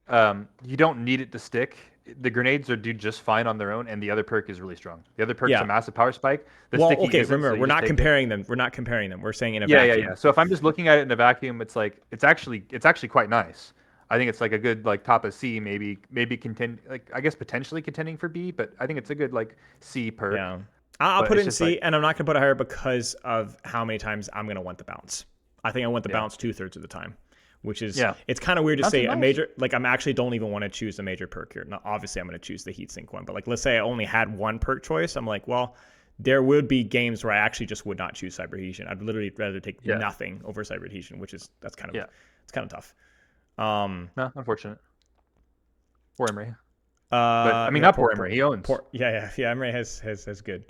you don't need it to stick. The grenades do just fine on their own, and the other perk is really strong. The other perk is a massive power spike. Remember, we're not comparing them. We're not comparing them. We're saying in a vacuum. Yeah. So if I'm just looking at it in a vacuum, it's like it's actually quite nice. I think it's like a good like top of C, maybe I guess potentially contending for B, but I think it's a good like C perk. Yeah. I'll put it in C, and I'm not going to put it higher because of how many times I'm going to want the bounce. I think I want the bounce 2/3 of the time, which is, it's kind of weird to say a major, like I'm actually don't even want to choose a major perk here. Now, obviously, I'm going to choose the heatsink one, but like let's say I only had one perk choice. I'm like, well, there would be games where I actually just would not choose Cyber Adhesion. I'd literally rather take nothing over Cyber Adhesion, that's kind of, it's kind of tough. No, unfortunate. Poor Emre. But I mean, not poor Emre. He owns. Emre has good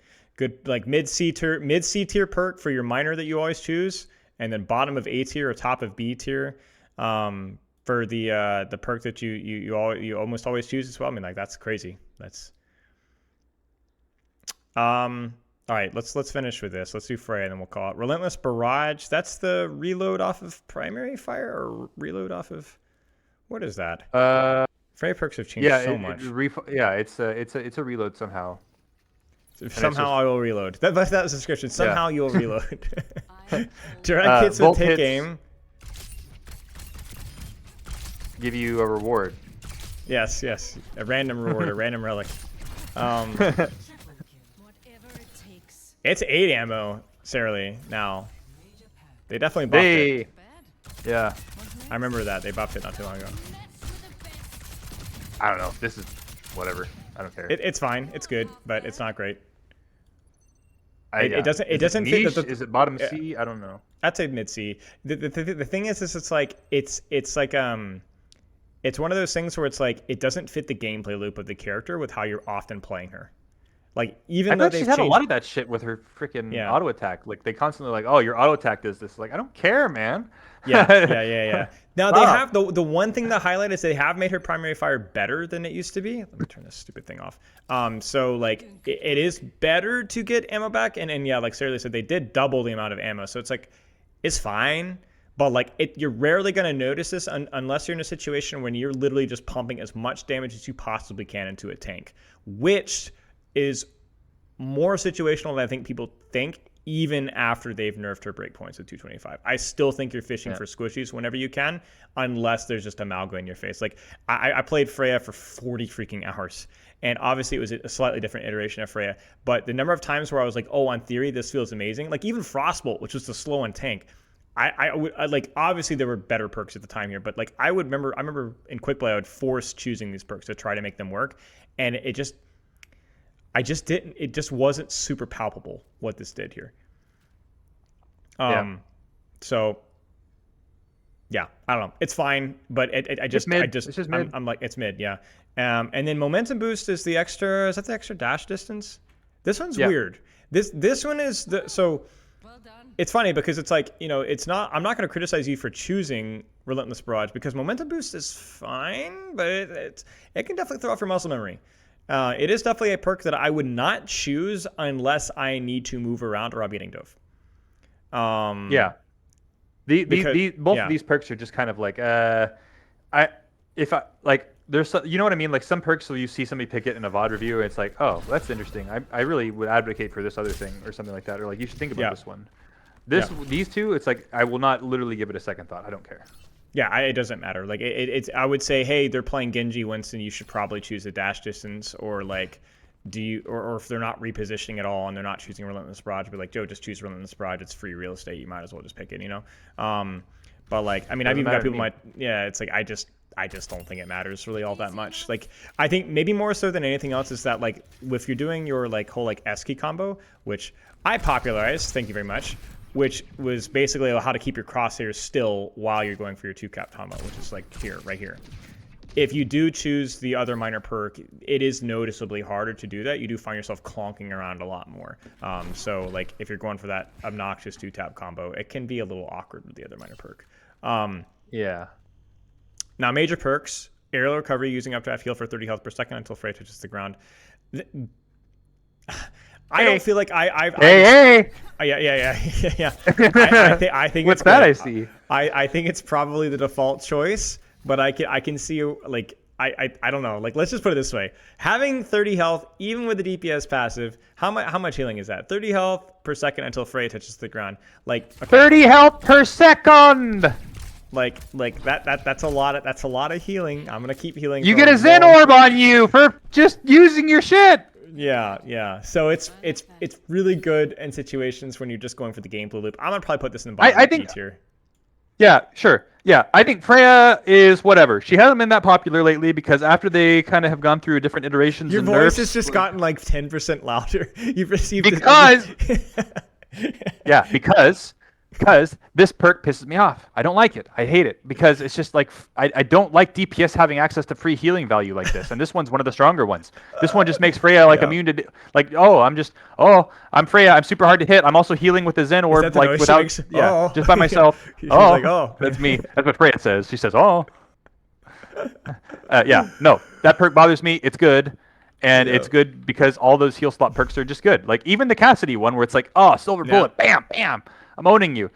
like mid C tier perk for your minor that you always choose, and then bottom of A tier or top of B tier for the perk that you almost always choose as well. I mean, like that's crazy. That's all right. Let's finish with this. Let's do Freya, and then we'll call it Relentless Barrage. That's the reload off of primary fire or reload off of what is that? Freya perks have changed so much. It's a reload somehow. Somehow I will reload. That was the description. Somehow you will reload. Direct hits with take aim. Give you a reward. Yes. A random reward, a random relic. It's 8 ammo, Sarah now. They definitely buffed it. Yeah. I remember that. They buffed it not too long ago. I don't know. This is whatever. I don't care. It's fine. It's good, but it's not great. It doesn't fit. Is it bottom C? I don't know. I'd say mid C. The thing is it's like it's one of those things where it's like it doesn't fit the gameplay loop of the character with how you're often playing her. Like even though she's had a lot of that shit with her freaking auto attack. Like they constantly like, oh, your auto attack does this. Like I don't care, man. Yeah. Now they have the one thing that highlight is they have made her primary fire better than it used to be. Let me turn this stupid thing off. So like it is better to get ammo back, and like Sarah said, they did double the amount of ammo. So it's like it's fine, but like you're rarely gonna notice this unless you're in a situation when you're literally just pumping as much damage as you possibly can into a tank, which is more situational than I think people think. Even after they've nerfed her breakpoints at 225. I still think you're fishing for squishies whenever you can, unless there's just a Mauga in your face. Like, I played Freya for 40 freaking hours, and obviously it was a slightly different iteration of Freya, but the number of times where I was like, oh, on theory, this feels amazing. Like, even Frostbolt, which was the slow on tank, I like, obviously there were better perks at the time here, but like, I remember in quick play, I would force choosing these perks to try to make them work, and it just wasn't super palpable what this did here. So yeah, I don't know. It's fine, but I'm like, it's mid. Yeah. And then momentum boost is the extra, is that the extra dash distance? This one's weird. This one is well done. It's funny because it's like, I'm not going to criticize you for choosing Relentless Barrage because momentum boost is fine, but it can definitely throw off your muscle memory. It is definitely a perk that I would not choose unless I need to move around or I'm getting dove. Both of these perks are just kind of like, there's some, you know what I mean? Like some perks where you see somebody pick it in a VOD review and it's like, oh, that's interesting. I really would advocate for this other thing or something like that. Or like, you should think about this one. These two, it's like, I will not literally give it a second thought. I don't care. Yeah, it doesn't matter. Like it's I would say, hey, they're playing Genji, Winston. You should probably choose a dash distance, or like, or if they're not repositioning at all and they're not choosing Relentless Barrage, be like, Joe, just choose Relentless Barrage. It's free real estate. You might as well just pick it, you know. But like, I mean, I've even got people it's like I just don't think it matters really all that much. Like, I think maybe more so than anything else is that like if you're doing your like whole like S key combo, which I popularized, thank you very much, which was basically how to keep your crosshairs still while you're going for your 2-cap combo, which is like here, right here. If you do choose the other minor perk, it is noticeably harder to do that. You do find yourself clonking around a lot more. So like if you're going for that obnoxious 2-tap combo, it can be a little awkward with the other minor perk. Yeah. Now major perks, aerial recovery using up to half heal for 30 health per second until Freja touches the ground. I don't feel like I think what's it's that good. I see? I think it's probably the default choice, but I can see like I don't know. Like let's just put it this way: having 30 health, even with the DPS passive, how much healing is that? 30 health per second until Freya touches the ground. Like 30 health per second. Like that's a lot of healing. I'm gonna keep healing. You get a Zen orb on you for just using your shit. Yeah. So it's really good in situations when you're just going for the gameplay loop. I'm gonna probably put this in the bottom B tier. Yeah, sure. Yeah, I think Freya is whatever. She hasn't been that popular lately because after they kind of have gone through different iterations. Your and voice nerfs, has just gotten like 10% louder. You've received because because this perk pisses me off. I don't like it. I hate it because it's just like I don't like DPS having access to free healing value like this. And this one's one of the stronger ones. This one just makes Freya like immune to like I'm Freya. I'm super hard to hit. I'm also healing with the Zen orb like without just by myself. That's me. That's what Freya says. She says no, that perk bothers me. It's good. And it's good because all those heal slot perks are just good. Like even the Cassidy one where it's like, silver bullet, bam, bam. I'm owning you.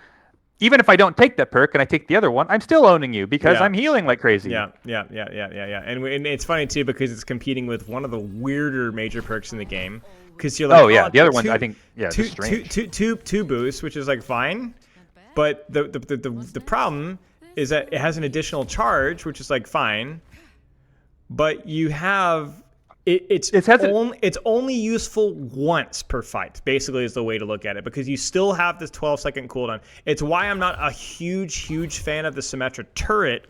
Even if I don't take that perk and I take the other one, I'm still owning you because I'm healing like crazy. Yeah. And it's funny too because it's competing with one of the weirder major perks in the game. Because you're like, the other one I think strange. Two boosts, which is like fine, but the problem is that it has an additional charge, which is like fine, but you have. It's only useful once per fight, basically, is the way to look at it, because you still have this 12-second cooldown. It's why I'm not a huge fan of the Symmetra turret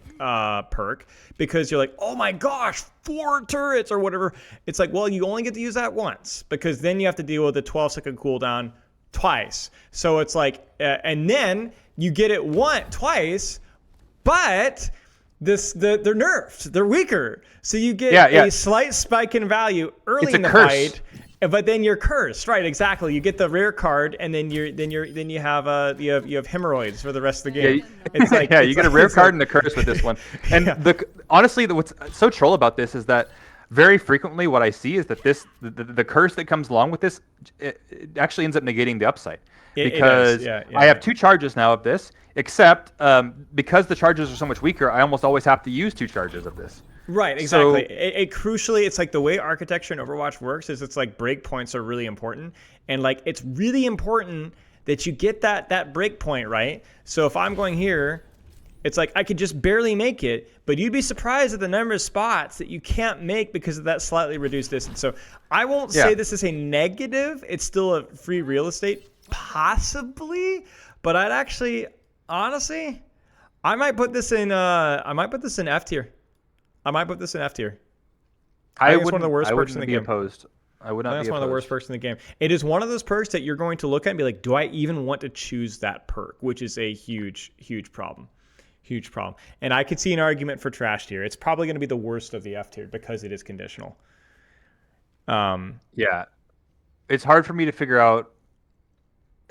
perk, because you're like, oh my gosh, 4 turrets or whatever. It's like, well, you only get to use that once, because then you have to deal with the 12-second cooldown twice. So it's like, and then you get it twice, but... they're nerfed. They're weaker. So you get a slight spike in value early in the fight, but then you're cursed. Right? Exactly. You get the rare card, and then you have you have hemorrhoids for the rest of the game. It's like you get a rare card and a curse with this one. And honestly, what's so troll about this is that very frequently what I see is that the curse that comes along with this it actually ends up negating the upside. Because I have 2 charges now of this, except because the charges are so much weaker, I almost always have to use 2 charges of this. Right, exactly. So, crucially, it's like the way architecture in Overwatch works is it's like breakpoints are really important. And like it's really important that you get that breakpoint right. So if I'm going here, it's like I could just barely make it, but you'd be surprised at the number of spots that you can't make because of that slightly reduced distance. So I won't say this is a negative. It's still a free real estate. Possibly, but I'd actually, honestly, I might put this in F tier. I think it's one of the worst perks in the game. I would not be opposed. It's one of the worst perks in the game. It is one of those perks that you're going to look at and be like, do I even want to choose that perk? Which is a huge problem. Huge problem. And I could see an argument for trash tier. It's probably going to be the worst of the F tier because it is conditional. It's hard for me to figure out.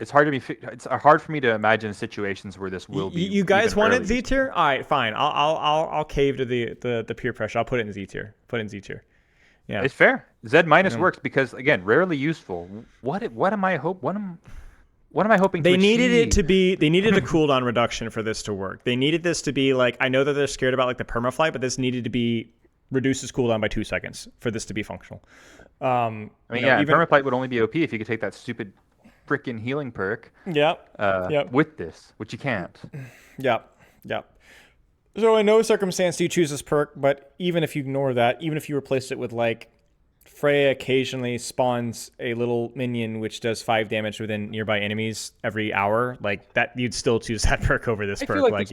It's hard for me to imagine situations where this will be. You guys want it Z tier? All right, fine. I'll cave to the peer pressure. I'll put it in Z tier. Yeah, it's fair. Z minus works because again, rarely useful. What am I hoping? They needed it to be. They needed a cooldown reduction for this to work. They needed this to be like. I know that they're scared about like the permaflight, but this needed to be reduces cooldown by 2 seconds for this to be functional. Permaflight would only be OP if you could take that stupid freaking healing perk. Yep. With this, which you can't. Yep. So in no circumstance do you choose this perk, but even if you ignore that, even if you replace it with like Freya occasionally spawns a little minion which does 5 damage within nearby enemies every hour, like that, you'd still choose that perk over this perk. I feel like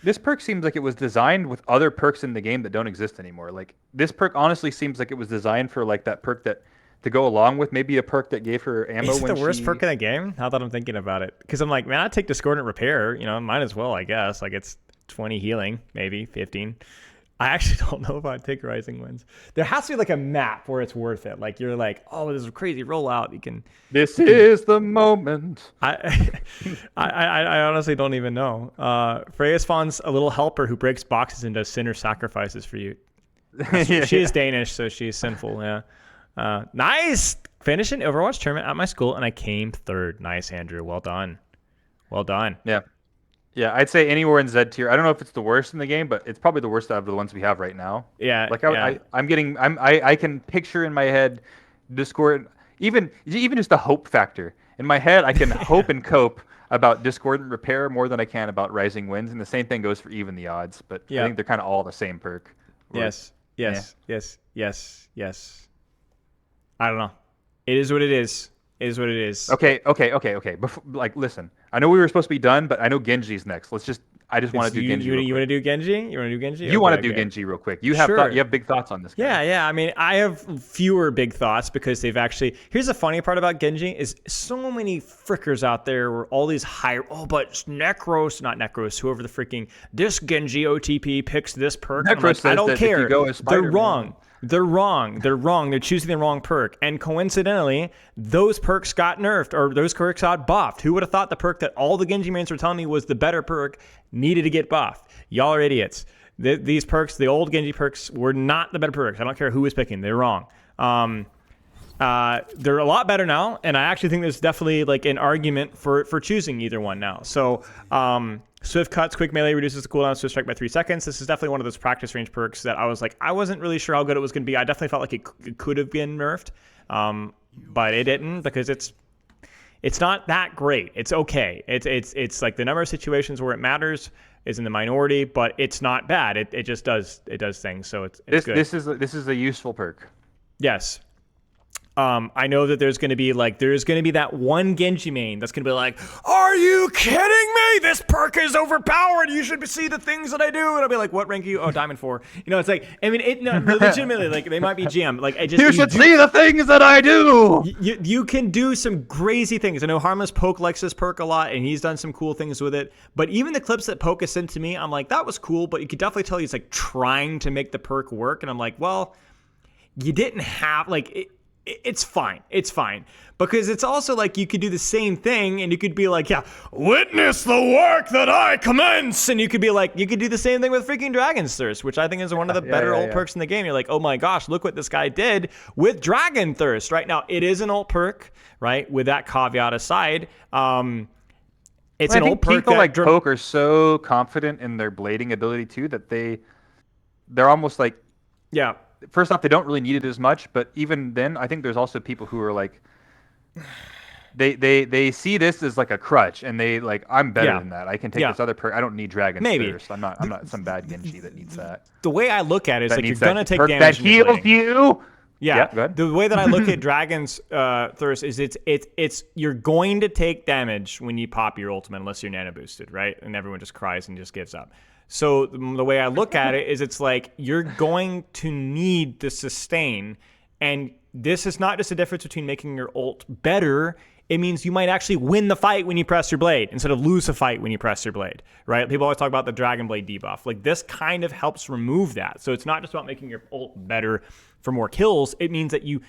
this perk seems like it was designed with other perks in the game that don't exist anymore. Like this perk honestly seems like it was designed for like that perk that to go along with maybe a perk that gave her ammo. Is it the worst perk in the game? Now that I'm thinking about it, because I'm like, man, I'd take Discordant Repair. You know, might as well, I guess. Like it's 20 healing, maybe 15. I actually don't know if I'd take Rising Winds. There has to be like a map where it's worth it. Like you're like, oh, there's a crazy rollout. This is the moment. I honestly don't even know. Freya spawns a little helper who breaks boxes and does sinner sacrifices for you. She is Danish, so she's sinful. Yeah. Nice finishing Overwatch tournament at my school, and I came 3rd. Nice, Andrew. Well done. Well done. Yeah. Yeah, I'd say anywhere in Z tier. I don't know if it's the worst in the game, but it's probably the worst out of the ones we have right now. Yeah, like I can picture in my head Discord, even just the hope factor in my head. I can hope and cope about Discordant Repair more than I can about Rising Winds, and the same thing goes for Even the Odds. But I think they're kind of all the same perk. Yes. I don't know. It is what it is. It is what it is. Okay. Before, listen. I know we were supposed to be done, but I know Genji's next. I just want to do Genji. You want to do Genji? You want to do Genji? You want to do Genji real quick. You have you have big thoughts on this guy. Yeah. I mean, I have fewer big thoughts because they've actually. Here's the funny part about Genji is so many frickers out there where all these but Necros, whoever the freaking this Genji OTP picks this perk. Necros I don't care. They're wrong. They're wrong. They're choosing the wrong perk. And coincidentally, those perks got nerfed or those perks got buffed. Who would have thought the perk that all the Genji mains were telling me was the better perk needed to get buffed? Y'all are idiots. These perks, the old Genji perks, were not the better perks. I don't care who was picking. They're wrong. They're a lot better now, and I actually think there's definitely like an argument for choosing either one now. So Swift Cuts, Quick Melee reduces the cooldown of Swift Strike by 3 seconds. This is definitely one of those practice range perks that I was like, I wasn't really sure how good it was going to be. I definitely felt like it could have been nerfed, but it didn't because it's not that great. It's okay. It's like the number of situations where it matters is in the minority, but it's not bad. It just does things. So it's good. This is a useful perk. Yes. I know that there's going to be that one Genji main that's going to be like, are you kidding me? This perk is overpowered. You should see the things that I do. And I'll be like, what rank are you? Oh, Diamond 4. You know, it's like, I mean, legitimately, like they might be GM. Like you should see the things that I do. You can do some crazy things. I know Harmless Poke likes this perk a lot, and he's done some cool things with it. But even the clips that Poke has sent to me, I'm like, that was cool. But you could definitely tell he's like trying to make the perk work. And I'm like, well, you didn't have it's fine. It's fine. Because it's also like you could do the same thing and you could be like, yeah, witness the work that I commence. And you could be like, you could do the same thing with freaking Dragon's Thirst, which I think is one of the better ult perks in the game. You're like, oh my gosh, look what this guy did with Dragon Thirst. Right now, it is an ult perk, right? With that caveat aside, it's an ult perk. People like Poke are so confident in their blading ability too that they're almost like, yeah. First off, they don't really need it as much, but even then, I think there's also people who are like, they see this as like a crutch, and they like, I'm better than that. I can take this other perk. I don't need Dragon Thirst. I'm not some bad Genji that needs that. The way I look at it is like you're gonna take damage. That heals you. Yeah, go ahead. The way that I look at Dragon's Thirst is it's you're going to take damage when you pop your ultimate unless you're nano boosted, right? And everyone just cries and just gives up. So the way I look at it is it's like you're going to need the sustain, and this is not just a difference between making your ult better. It means you might actually win the fight when you press your blade instead of lose a fight when you press your blade, right? People always talk about the Dragon Blade debuff. Like this kind of helps remove that. So it's not just about making your ult better for more kills. It means that you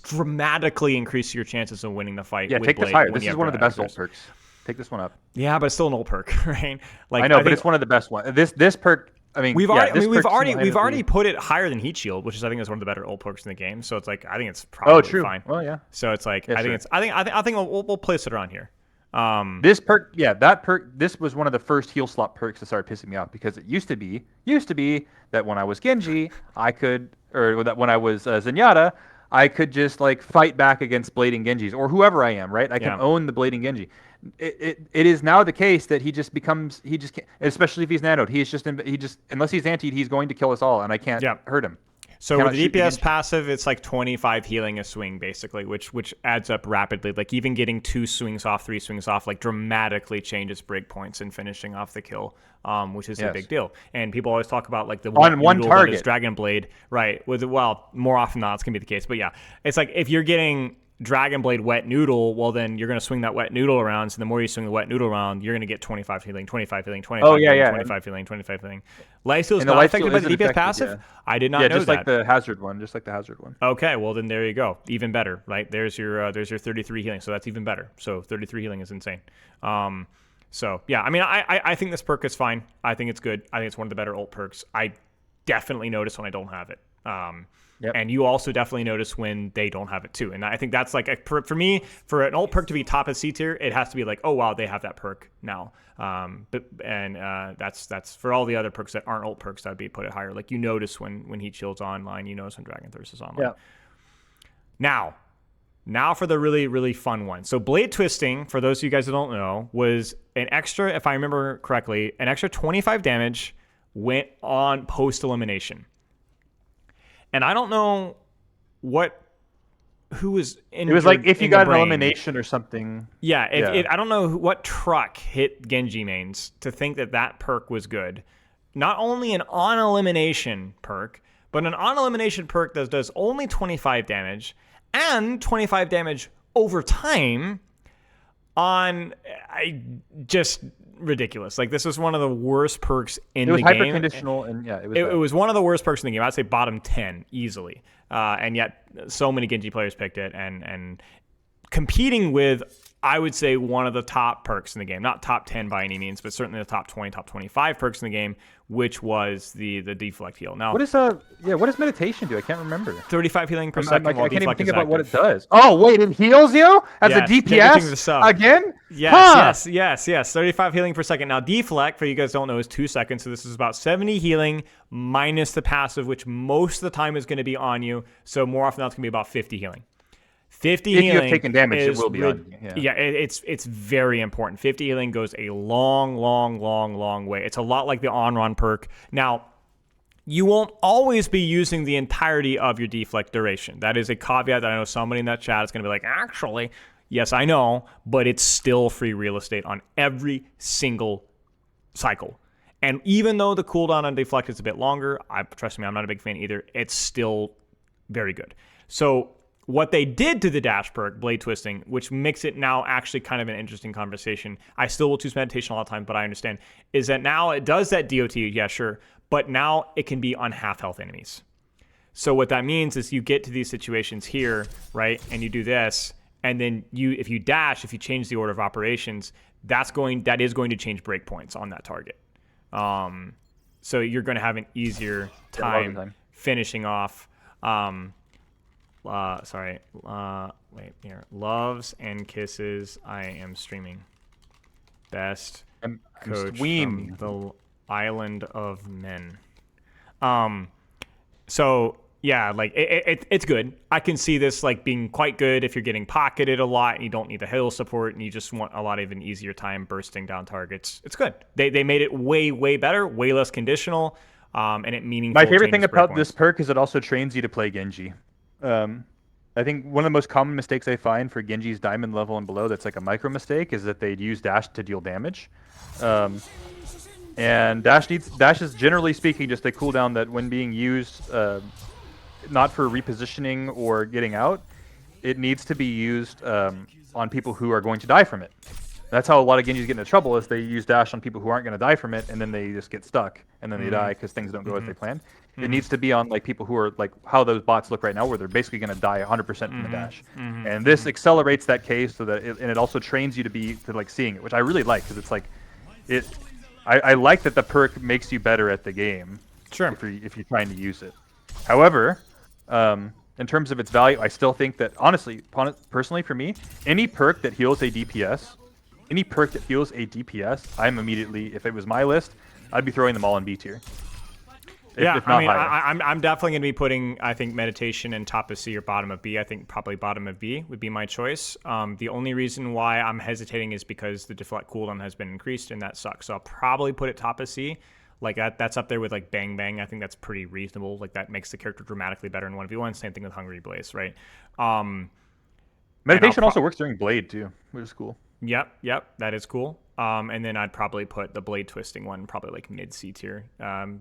dramatically increase your chances of winning the fight. Yeah, with take blade this higher. This is one of the best ult perks. Take this one up. Yeah, but it's still an ult perk, right? Like I know, but it's one of the best ones. This perk, I mean, we've already put it higher than Heat Shield, which is I think is one of the better ult perks in the game. So it's like I think it's probably fine. Well, yeah. So it's like I think we'll place it around here. This perk, that perk. This was one of the first heal slot perks that started pissing me off because it used to be that when I was Genji, when I was Zenyatta, I could just like fight back against blading Genjis or whoever I am, right? I can own the blading Genji. It is now the case that he just can't, especially if he's nanoed. He just unless he's antied, he's going to kill us all, and I can't hurt him. So with the DPS passive, it's like 25 healing a swing, basically, which adds up rapidly. Like even getting 2 swings off, 3 swings off, like dramatically changes breakpoints and finishing off the kill, which is a big deal. And people always talk about like the one target Dragon Blade, right? Well, more often than not, it's gonna be the case. But yeah, it's like if you're getting Dragon Blade wet noodle, well then you're going to swing that wet noodle around. So the more you swing the wet noodle around, you're going to get 25 healing, 25 healing, 25 healing, 25 healing, 25 healing. Lifesteal is not affected by the DPS passive? Yeah. I did not know that. Yeah, just like the hazard one, Okay, well then there you go. Even better, right? There's your 33 healing, so that's even better. So 33 healing is insane. So yeah, I mean, I think this perk is fine. I think it's good. I think it's one of the better ult perks. I definitely notice when I don't have it. And you also definitely notice when they don't have it too. And I think that's like, for me, for an ult perk to be top of C tier, it has to be like, oh wow, they have that perk now. That's for all the other perks that aren't ult perks, that'd be put it higher. Like you notice when Heat Shield's online, you notice when Dragon Thirst is online. Yeah. Now for the really, really fun one. So Blade Twisting, for those of you guys that don't know, was an extra, if I remember correctly, an extra 25 damage went on post-elimination. And I don't know who was in. It was like if you got an elimination or something. Yeah, I don't know what truck hit Genji mains to think that perk was good. Not only an on-elimination perk, but an on-elimination perk that does only 25 damage and 25 damage over time just ridiculous. Like this was one of the worst perks in the game. It was hyper-conditional, and it was one of the worst perks in the game. I'd say bottom 10 easily. And yet so many Genji players picked it and competing with, I would say, one of the top perks in the game. Not top 10 by any means, but certainly the top 20, top 25 perks in the game, which was the deflect heal. Now, what does meditation do? I can't remember. 35 healing per second. I can't even think about what it does. Oh wait, it heals you as a DPS again? Yes. 35 healing per second. Now deflect, for you guys don't know, is 2 seconds. So this is about 70 healing minus the passive, which most of the time is going to be on you. So more often than not, it's going to be about 50 healing. 50 healing. If you have taken damage, it will be on you. Yeah, it's very important. 50 healing goes a long way. It's a lot like the Anran perk. Now, you won't always be using the entirety of your deflect duration. That is a caveat that I know somebody in that chat is going to be like, actually, yes, I know, but it's still free real estate on every single cycle. And even though the cooldown on deflect is a bit longer, trust me, I'm not a big fan either, it's still very good. So what they did to the dash perk, Blade Twisting, which makes it now actually kind of an interesting conversation. I still will choose meditation all the time, but I understand, is that now it does that DOT, yeah, sure, but now it can be on half health enemies. So what that means is you get to these situations here, right, and you do this, and then if you dash, if you change the order of operations, that is going to change breakpoints on that target. So you're going to have an easier time finishing off. Wait here. Loves and kisses. I am streaming. Best coach from the island of men. So yeah, like it's good. I can see this like being quite good if you're getting pocketed a lot and you don't need the heal support and you just want a lot of an easier time bursting down targets. It's good. They made it way better, way less conditional, and it meaningful. My favorite thing about this perk is it also trains you to play Genji. I think one of the most common mistakes I find for Genji's diamond level and below that's like a micro mistake is that they use dash to deal damage. And dash is generally speaking just a cooldown that when being used, not for repositioning or getting out, it needs to be used on people who are going to die from it. That's how a lot of Genjis get into trouble, is they use dash on people who aren't going to die from it, and then they just get stuck, and then they die because things don't go as they planned. It needs to be on like people who are like how those bots look right now, where they're basically going to die 100% from the dash. And this accelerates that case, so that it also trains you to like seeing it, which I really like, because it's like I like that the perk makes you better at the game. Sure. If you're trying to use it. However, in terms of its value, I still think that honestly, personally for me, any perk that heals a DPS. I'm immediately, if it was my list, I'd be throwing them all in B tier. If not higher. I'm definitely going to be putting, I think, meditation in top of C or bottom of B. I think probably bottom of B would be my choice. The only reason why I'm hesitating is because the deflect cooldown has been increased, and that sucks. So I'll probably put it top of C. Like that's up there with like Bang Bang. I think that's pretty reasonable. Like that makes the character dramatically better in 1v1. Same thing with Hungry Blaze, right? Meditation also works during Blade too, which is cool. Yep, that is cool. And then I'd probably put the blade twisting one probably like mid C tier,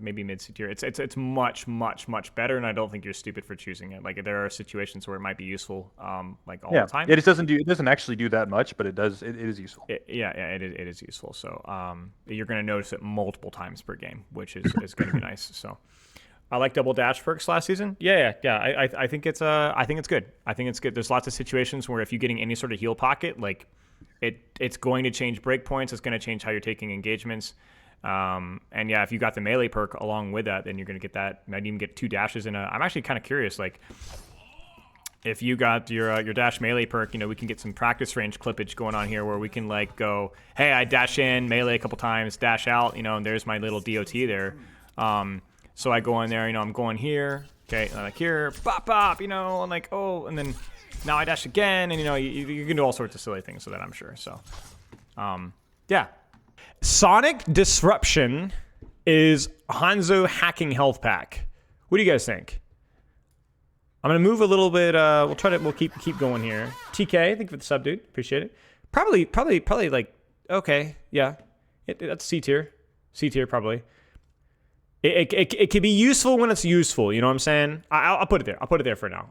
maybe mid C tier. It's much better, and I don't think you're stupid for choosing it. Like there are situations where it might be useful, like all the time. It doesn't actually do that much, but it does. It is useful. It is useful. So you're going to notice it multiple times per game, which is going to be nice. So. I like double dash perks last season. Yeah. I think it's good. I think it's good. There's lots of situations where if you're getting any sort of heal pocket, like it's going to change breakpoints. It's going to change how you're taking engagements. And yeah, if you got the melee perk along with that, then you're going to get that. Might even get 2 dashes in a. I'm actually kind of curious, like if you got your dash melee perk, we can get some practice range clippage going on here where we can like go, hey, I dash in melee a couple times, dash out, and there's my little DOT there. So I go in there, I'm going here, okay, and like here, bop, and like, oh, and then now I dash again, and you can do all sorts of silly things with that, I'm sure. So, yeah. Sonic Disruption is Hanzo hacking health pack. What do you guys think? I'm gonna move a little bit. We'll keep going here. TK, thank you for the sub, dude. Appreciate it. Probably like okay, yeah. That's C tier probably. It can be useful when it's useful. You know what I'm saying? I'll put it there. I'll put it there for now.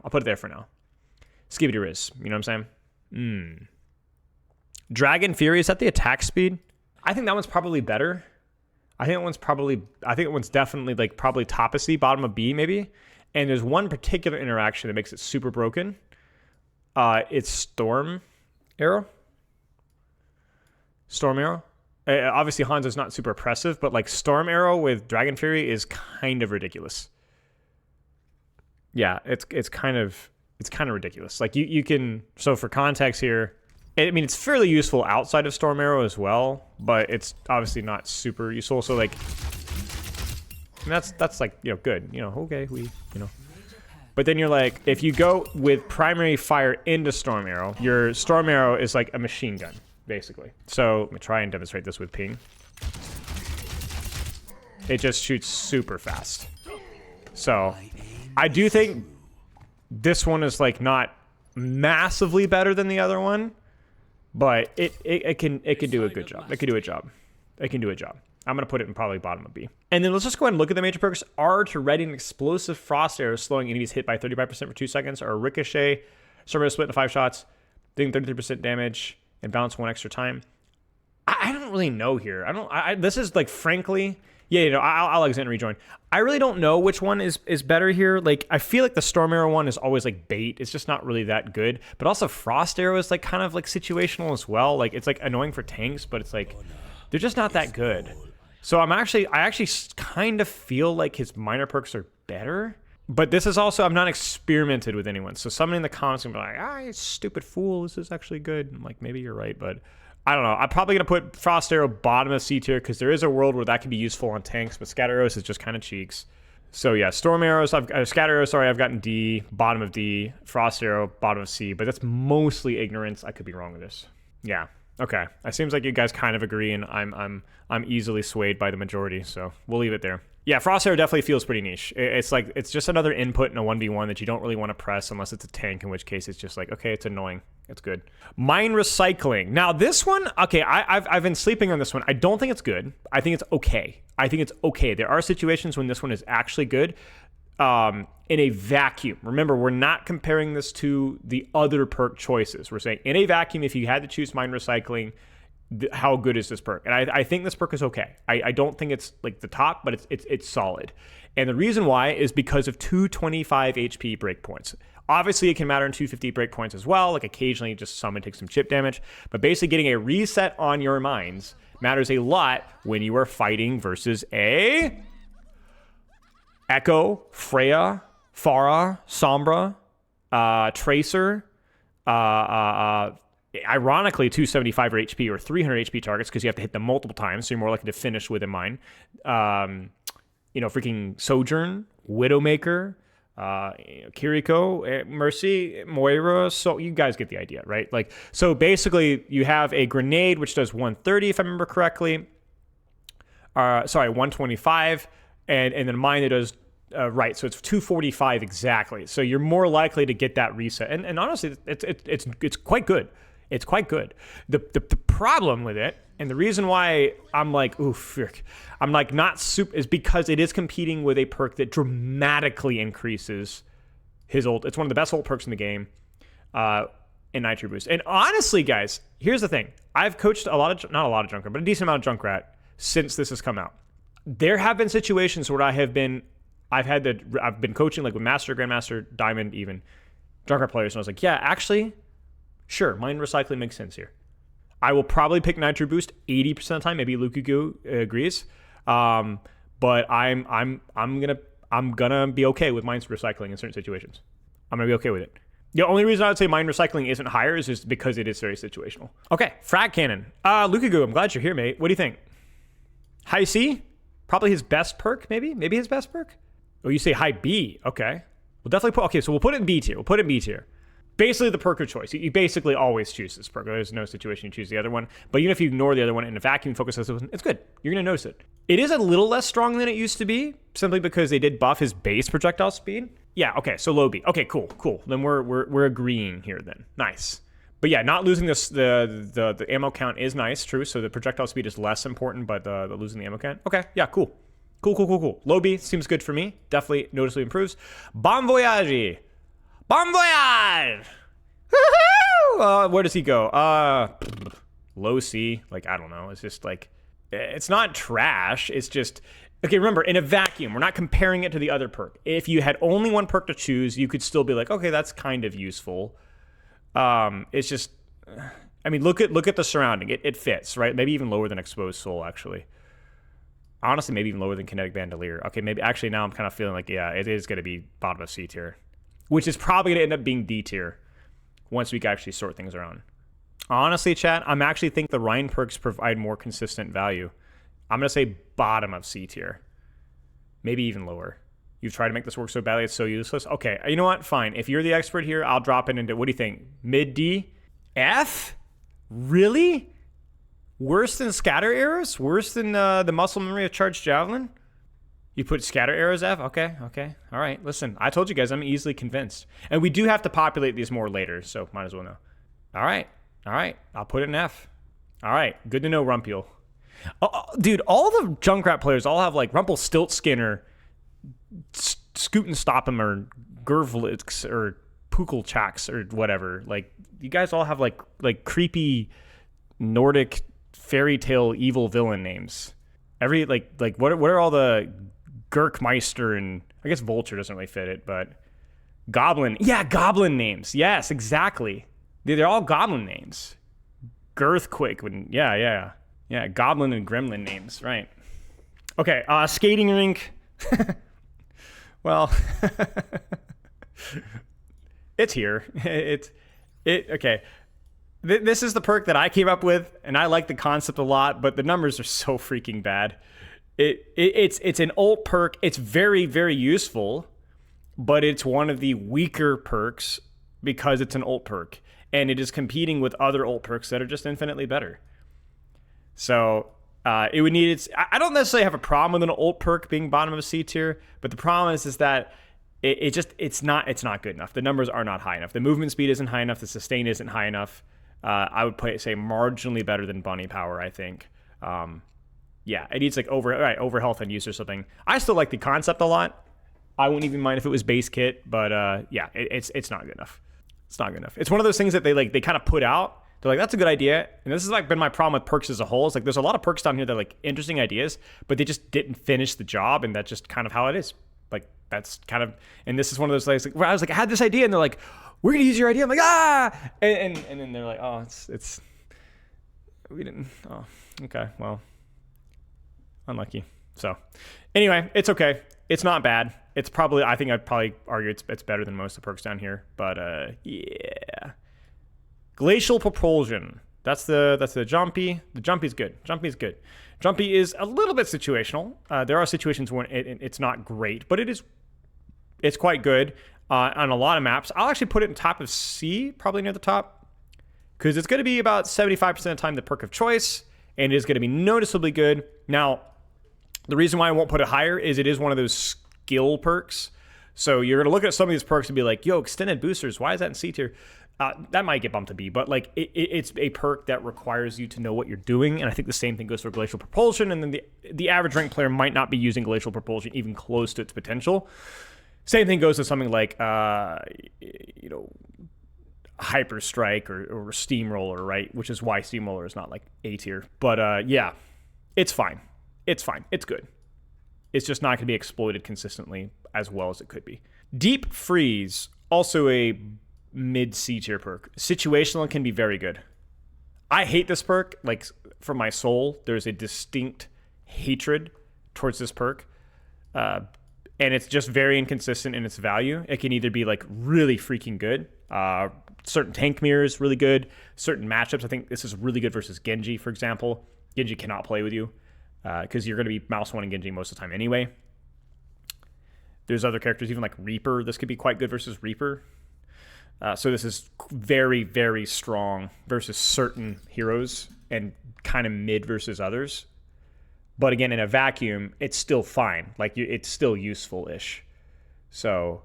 Skibidi Riz. You know what I'm saying? Dragon Fury, is that the attack speed? I think that one's probably better. I think that one's definitely like probably top of C, bottom of B maybe. And there's one particular interaction that makes it super broken. It's Storm Arrow. Obviously, Hanzo's not super oppressive, but like Storm Arrow with Dragon Fury is kind of ridiculous. Yeah, it's kind of ridiculous. Like you can. So for context here, it's fairly useful outside of Storm Arrow as well, but it's obviously not super useful. So like, that's like good. Okay, But then you're like, if you go with primary fire into Storm Arrow, your Storm Arrow is like a machine gun. Basically. So let me try and demonstrate this with ping. It just shoots super fast. So I do think this one is like not massively better than the other one, but it can do a good job. It can do a job. I'm going to put it in probably bottom of B. And then let's just go ahead and look at the major perks. R to ready an explosive frost arrow, slowing enemies hit by 35% for 2 seconds, or ricochet, Sombra split into 5 shots, doing 33% damage, and bounce 1 extra time. I don't really know here. This is like, frankly, I'll exit and rejoin. I really don't know which one is better here. Like, I feel like the Storm Arrow one is always like bait. It's just not really that good. But also Frost Arrow is like kind of like situational as well. Like, it's like annoying for tanks, but it's like they're just not that good. So I actually kind of feel like his minor perks are better. But this is also, I've not experimented with anyone. So someone in the comments can be like, you stupid fool, this is actually good. I'm like, maybe you're right, but I don't know. I'm probably going to put Frost Arrow bottom of C tier because there is a world where that can be useful on tanks, but Scatter Arrows is just kind of cheeks. So yeah, Storm Arrows, Scatter Arrows, I've gotten D, bottom of D, Frost Arrow, bottom of C, but that's mostly ignorance. I could be wrong with this. Yeah. Okay. It seems like you guys kind of agree, and I'm easily swayed by the majority, so we'll leave it there. Yeah, Frost Arrow definitely feels pretty niche. It's just another input in a 1v1 that you don't really want to press unless it's a tank, in which case it's just like, okay, it's annoying. It's good. Mine Recycling. Now this one, okay, I've been sleeping on this one. I don't think it's good. I think it's okay. There are situations when this one is actually good. In a vacuum. Remember, we're not comparing this to the other perk choices. We're saying in a vacuum, if you had to choose Mine Recycling, how good is this perk? And I think this perk is okay. I don't think it's like the top, but it's solid. And the reason why is because of 225 HP breakpoints. Obviously, it can matter in 250 breakpoints as well. Like occasionally, just summon takes some chip damage. But basically, getting a reset on your mines matters a lot when you are fighting versus a Echo, Freja, Pharah, Sombra, Tracer, ironically 275 HP or 300 HP targets because you have to hit them multiple times, so you're more likely to finish with a mine. freaking Sojourn, Widowmaker, Kiriko, Mercy, Moira. So you guys get the idea, right? Like, so basically you have a grenade which does 130 if I remember correctly. 125, and then mine that does right. So it's 245 exactly. So you're more likely to get that reset. And honestly, it's quite good. It's quite good. The problem with it, and the reason why I'm like, I'm like not super, is because it is competing with a perk that dramatically increases his ult. It's one of the best ult perks in the game, in Nitro Boost. And honestly, guys, here's the thing. I've coached not a lot of Junkrat, but a decent amount of Junkrat since this has come out. There have been situations where I've been coaching like with Master, Grandmaster, Diamond, even Junkrat players, and I was like, yeah, actually, sure, mind recycling makes sense here. I will probably pick Nitro Boost 80% of the time. Maybe Lucio agrees, but I'm gonna be okay with mind recycling in certain situations. I'm gonna be okay with it. The only reason I would say mind recycling isn't higher is just because it is very situational. Okay, frag cannon. Lucio, I'm glad you're here, mate. What do you think? High C? Probably his best perk, maybe? Maybe his best perk? Oh, you say high B. Okay. We'll definitely so we'll put it in B tier. Basically the perk of choice. You basically always choose this perk. There's no situation you choose the other one. But even if you ignore the other one and in a vacuum focus on this one, it's good. You're going to notice it. It is a little less strong than it used to be, simply because they did buff his base projectile speed. Yeah, okay, so low B. Okay, cool. Then we're agreeing here then. Nice. But yeah, not losing this the ammo count is nice, true. So the projectile speed is less important, but the losing the ammo count. Okay, yeah, cool. Cool. Low B seems good for me. Definitely noticeably improves. Bon voyage! Bon voyage! Woohoo! Where does he go? Low C. Like, I don't know. It's just like, it's not trash. It's just, okay, remember, in a vacuum, we're not comparing it to the other perk. If you had only one perk to choose, you could still be like, okay, that's kind of useful. It's just, I mean, look at the surrounding. It fits, right? Maybe even lower than Exposed Soul, actually. Honestly, maybe even lower than Kinetic Bandolier. Okay, maybe, actually, now I'm kind of feeling like, yeah, it is going to be bottom of C tier, which is probably going to end up being D tier once we can actually sort things around. Honestly, chat, I'm actually think the Rhine perks provide more consistent value. I'm going to say bottom of C tier. Maybe even lower. You've tried to make this work so badly, it's so useless. Okay, you know what? Fine. If you're the expert here, I'll drop it into, what do you think? Mid D? F? Really? Worse than scatter arrows? Worse than the muscle memory of charged javelin? You put scatter arrows F? Okay. All right, listen. I told you guys, I'm easily convinced. And we do have to populate these more later, so might as well know. All right. I'll put it in F. All right, good to know, Rumpiel. Dude, all the Junkrat players all have like Rumpelstiltskin or Scoot and Stop him or Gervlix or Pukelchaks or whatever. Like, you guys all have like creepy Nordic fairy tale evil villain names. Every like what are all the Gurkmeister, and I guess Vulture doesn't really fit it, but Goblin. Yeah, Goblin names. Yes, exactly. They're all Goblin names. Girthquake. Yeah, Goblin and Gremlin names, right. Okay, skating rink. Well, it's here. Okay. This is the perk that I came up with, and I like the concept a lot, but the numbers are so freaking bad. It's an ult perk. It's very, very useful, but it's one of the weaker perks because it's an ult perk, and it is competing with other ult perks that are just infinitely better. So it would need its. I don't necessarily have a problem with an ult perk being bottom of C tier, but the problem is that it's not good enough. The numbers are not high enough. The movement speed isn't high enough. The sustain isn't high enough. I would say marginally better than Bunny Power, I think. Yeah, it needs like over health and use or something. I still like the concept a lot. I wouldn't even mind if it was base kit, but yeah, it's not good enough. It's not good enough. It's one of those things that they kind of put out. They're like, that's a good idea. And this has like been my problem with perks as a whole. It's like there's a lot of perks down here that are like interesting ideas, but they just didn't finish the job, and that's just kind of how it is. Like that's kind of, and this is one of those things like, where I was like, I had this idea, and they're like, we're gonna use your idea. I'm like, and then they're like, oh, it's we didn't. Oh, okay, well, unlucky. So anyway, it's okay. It's not bad. It's probably, I think I'd probably argue it's better than most of the perks down here. But yeah, glacial propulsion. That's the Jumpy. The Jumpy's good. Jumpy's good. Jumpy is a little bit situational. There are situations when it's not great, but it's quite good on a lot of maps. I'll actually put it in top of C, probably near the top, because it's going to be about 75% of the time the perk of choice, and it is going to be noticeably good. Now, the reason why I won't put it higher is it is one of those skill perks. So you're going to look at some of these perks and be like, yo, extended boosters, why is that in C tier? That might get bumped to B, but like it's a perk that requires you to know what you're doing, and I think the same thing goes for Glacial Propulsion, and then the average rank player might not be using Glacial Propulsion even close to its potential. Same thing goes to something like, Hyper Strike or Steamroller, right? Which is why Steamroller is not like A tier. But yeah, it's fine. It's fine. It's good. It's just not going to be exploited consistently as well as it could be. Deep Freeze, also a mid C tier perk. Situational can be very good. I hate this perk, like from my soul. There's a distinct hatred towards this perk. And it's just very inconsistent in its value. It can either be like really freaking good. Certain tank mirrors, really good. Certain matchups, I think this is really good versus Genji, for example. Genji cannot play with you because you're going to be mouse one and Genji most of the time anyway. There's other characters, even like Reaper. This could be quite good versus Reaper. So this is very, very strong versus certain heroes and kind of mid versus others. But again, in a vacuum, it's still fine. Like, it's still useful-ish. So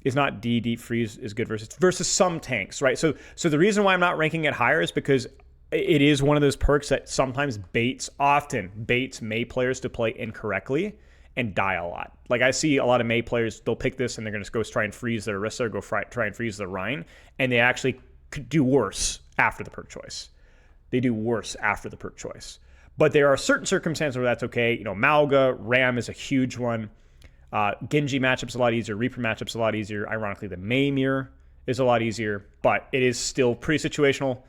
it's not Deep Freeze is good versus some tanks, right? So the reason why I'm not ranking it higher is because it is one of those perks that sometimes often baits Mei players to play incorrectly and die a lot. Like, I see a lot of Mei players, they'll pick this and they're going to go try and freeze their Orisa or try and freeze their Rein, and they actually could do worse after the perk choice. They do worse after the perk choice. But there are certain circumstances where that's okay. Mauga, Ram is a huge one. Genji matchup's a lot easier. Reaper matchup's a lot easier. Ironically, the Mei mirror is a lot easier, but it is still pretty situational.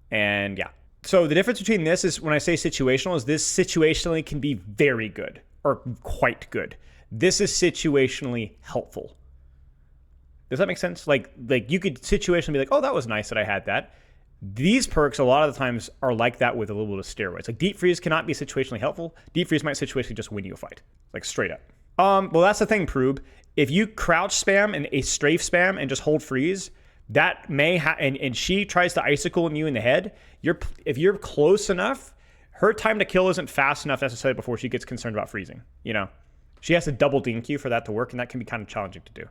And yeah. So the difference between this is, when I say situational, is this situationally can be very good or quite good. This is situationally helpful. Does that make sense? Like you could situationally be like, oh, that was nice that I had that. These perks a lot of the times are like that with a little bit of steroids. Like Deep Freeze cannot be situationally helpful. Deep Freeze might situationally just win you a fight. Like straight up. Well, that's the thing, Proob. If you crouch spam and a strafe spam and just hold freeze, that may and she tries to icicle you in the head, if you're close enough, her time to kill isn't fast enough necessarily before she gets concerned about freezing. She has to double DQ for that to work, and that can be kind of challenging to do.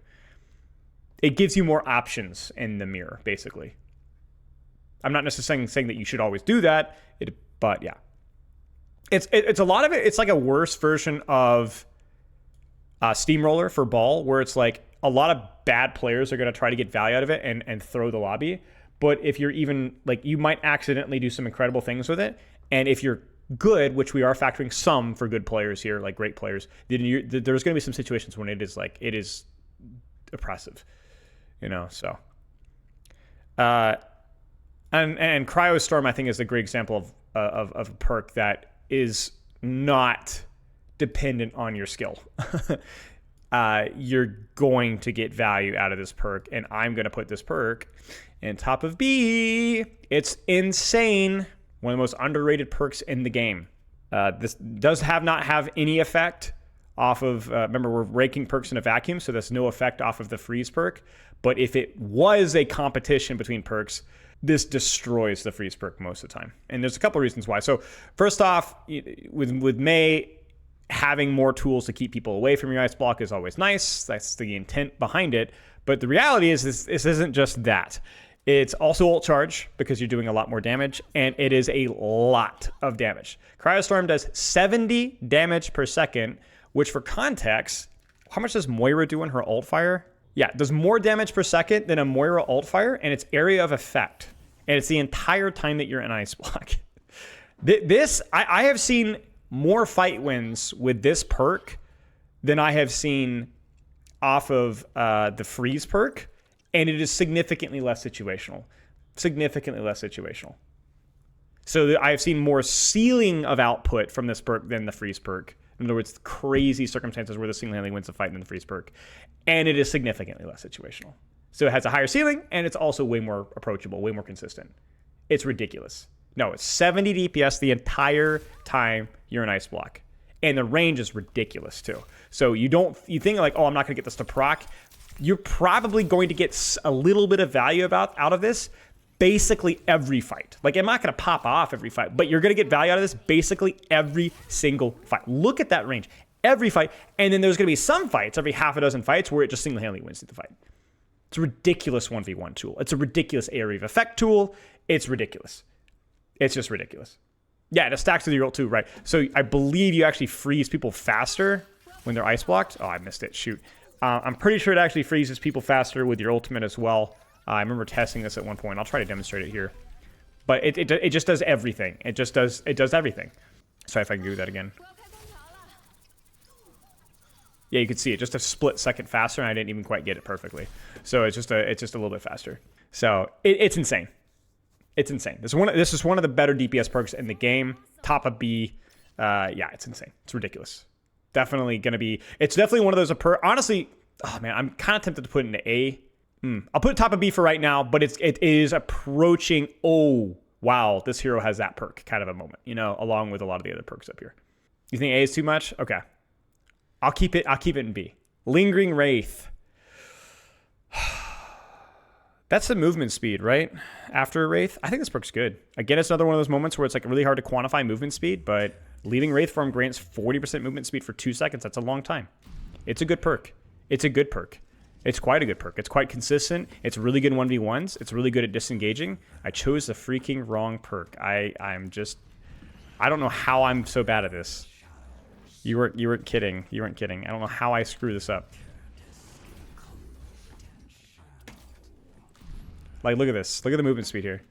It gives you more options in the mirror, basically. I'm not necessarily saying that you should always do that, but yeah. It's a lot of it. It's like a worse version of Steamroller for Ball, where it's like a lot of bad players are going to try to get value out of it and throw the lobby. But if you're even, like, you might accidentally do some incredible things with it. And if you're good, which we are factoring some for good players here, like great players, then there's going to be some situations when it is oppressive, so. And Cryostorm, I think, is a great example of a perk that is not dependent on your skill. You're going to get value out of this perk, and I'm going to put this perk in top of B. It's insane. One of the most underrated perks in the game. This does not have any effect off of, remember, we're ranking perks in a vacuum, so there's no effect off of the freeze perk. But if it was a competition between perks, this destroys the freeze perk most of the time. And there's a couple of reasons why. So first off, with Mei, having more tools to keep people away from your ice block is always nice. That's the intent behind it. But the reality is this isn't just that. It's also ult charge, because you're doing a lot more damage, and it is a lot of damage. Cryostorm does 70 damage per second, which, for context, how much does Moira do in her ult fire? Yeah, it does more damage per second than a Moira ult fire, and it's area of effect. And it's the entire time that you're in ice block. I have seen more fight wins with this perk than I have seen off of the freeze perk, and it is significantly less situational. Significantly less situational. So I have seen more ceiling of output from this perk than the freeze perk. In other words, crazy circumstances where the single-handedly wins the fight than the freeze perk. And it is significantly less situational. So it has a higher ceiling, and it's also way more approachable, way more consistent. It's ridiculous. No, it's 70 DPS the entire time you're in ice block. And the range is ridiculous too. So you think like, oh, I'm not going to get this to proc. You're probably going to get a little bit of value out of this basically every fight. Like, I'm not going to pop off every fight, but you're going to get value out of this basically every single fight. Look at that range. Every fight. And then there's going to be some fights, every half a dozen fights, where it just single-handedly wins the fight. It's a ridiculous 1v1 tool. It's a ridiculous area of effect tool. It's ridiculous. It's just ridiculous. Yeah, and it stacks with your ult too, right? So I believe you actually freeze people faster when they're ice blocked. Oh, I missed it. Shoot. I'm pretty sure it actually freezes people faster with your ultimate as well. I remember testing this at one point. I'll try to demonstrate it here. But it just does everything. It does everything. Sorry if I can do that again. Yeah, you could see it just a split second faster, and I didn't even quite get it perfectly. So it's just a little bit faster. So it's insane. It's insane. This is one of the better DPS perks in the game. Top of B. Yeah, it's insane. It's ridiculous. Definitely going to be... It's definitely one of those... Honestly, oh man, I'm kind of tempted to put it into A. I'll put it top of B for right now, but it is approaching... Oh, wow, this hero has that perk kind of a moment, you know, along with a lot of the other perks up here. You think A is too much? Okay. I'll keep it in B. Lingering Wraith. That's the movement speed, right? After a Wraith. I think this perk's good. Again, it's another one of those moments where it's like really hard to quantify movement speed, but leaving Wraith form grants 40% movement speed for 2 seconds. That's a long time. It's a good perk. It's a good perk. It's quite a good perk. It's quite consistent. It's really good in 1v1s. It's really good at disengaging. I chose the freaking wrong perk. I don't know how I'm so bad at this. You weren't kidding. You weren't kidding. I don't know how I screw this up. Like, look at this. Look at the movement speed here.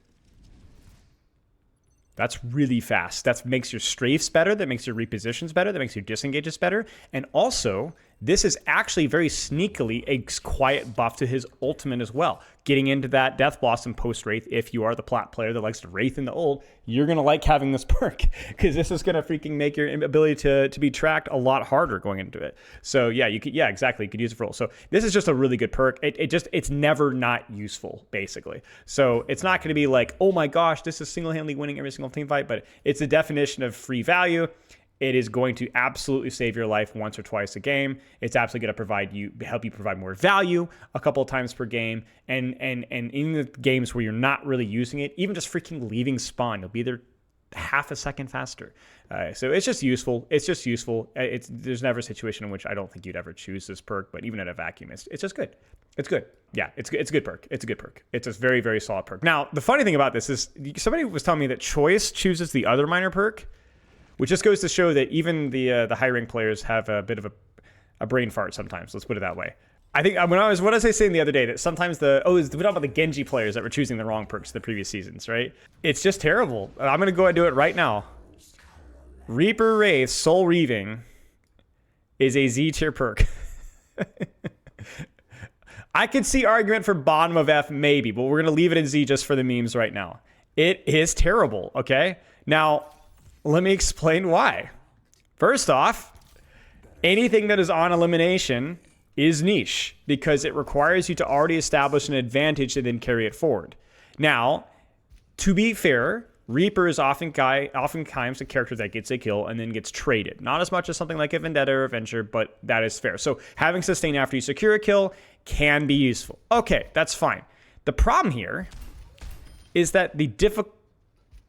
That's really fast. That makes your strafes better. That makes your repositions better. That makes your disengages better. And also, this is actually very sneakily a quiet buff to his ultimate as well. Getting into that Death Blossom post-Wraith, if you are the plat player that likes to Wraith in the ult, you're going to like having this perk because this is going to freaking make your ability to be tracked a lot harder going into it. So yeah, exactly. You could use it for ult. So this is just a really good perk. It's never not useful, basically. So it's not going to be like, oh my gosh, this is single-handedly winning every single team fight, but it's the definition of free value. It is going to absolutely save your life once or twice a game. It's absolutely going to help you provide more value a couple of times per game. And in the games where you're not really using it, even just freaking leaving spawn, you'll be there half a second faster. So it's just useful. It's just useful. There's never a situation in which I don't think you'd ever choose this perk, but even at a vacuum, it's just good. It's good. Yeah, it's a good perk. It's a good perk. It's a very, very solid perk. Now, the funny thing about this is somebody was telling me that Choice chooses the other minor perk, which just goes to show that even the high-rank players have a bit of a brain fart sometimes. Let's put it that way. I think what was I saying the other day? That sometimes we're talking about the Genji players that were choosing the wrong perks the previous seasons, right? It's just terrible. I'm going to go ahead and do it right now. Reaper Wraith Soul Reaving is a Z tier perk. I could see argument for bottom of F maybe, but we're going to leave it in Z just for the memes right now. It is terrible, okay? Now, let me explain why. First off, anything that is on elimination is niche because it requires you to already establish an advantage and then carry it forward. Now, to be fair, Reaper is oftentimes a character that gets a kill and then gets traded. Not as much as something like a Vendetta or Avenger, but that is fair. So having sustain after you secure a kill can be useful. Okay, that's fine. The problem here is that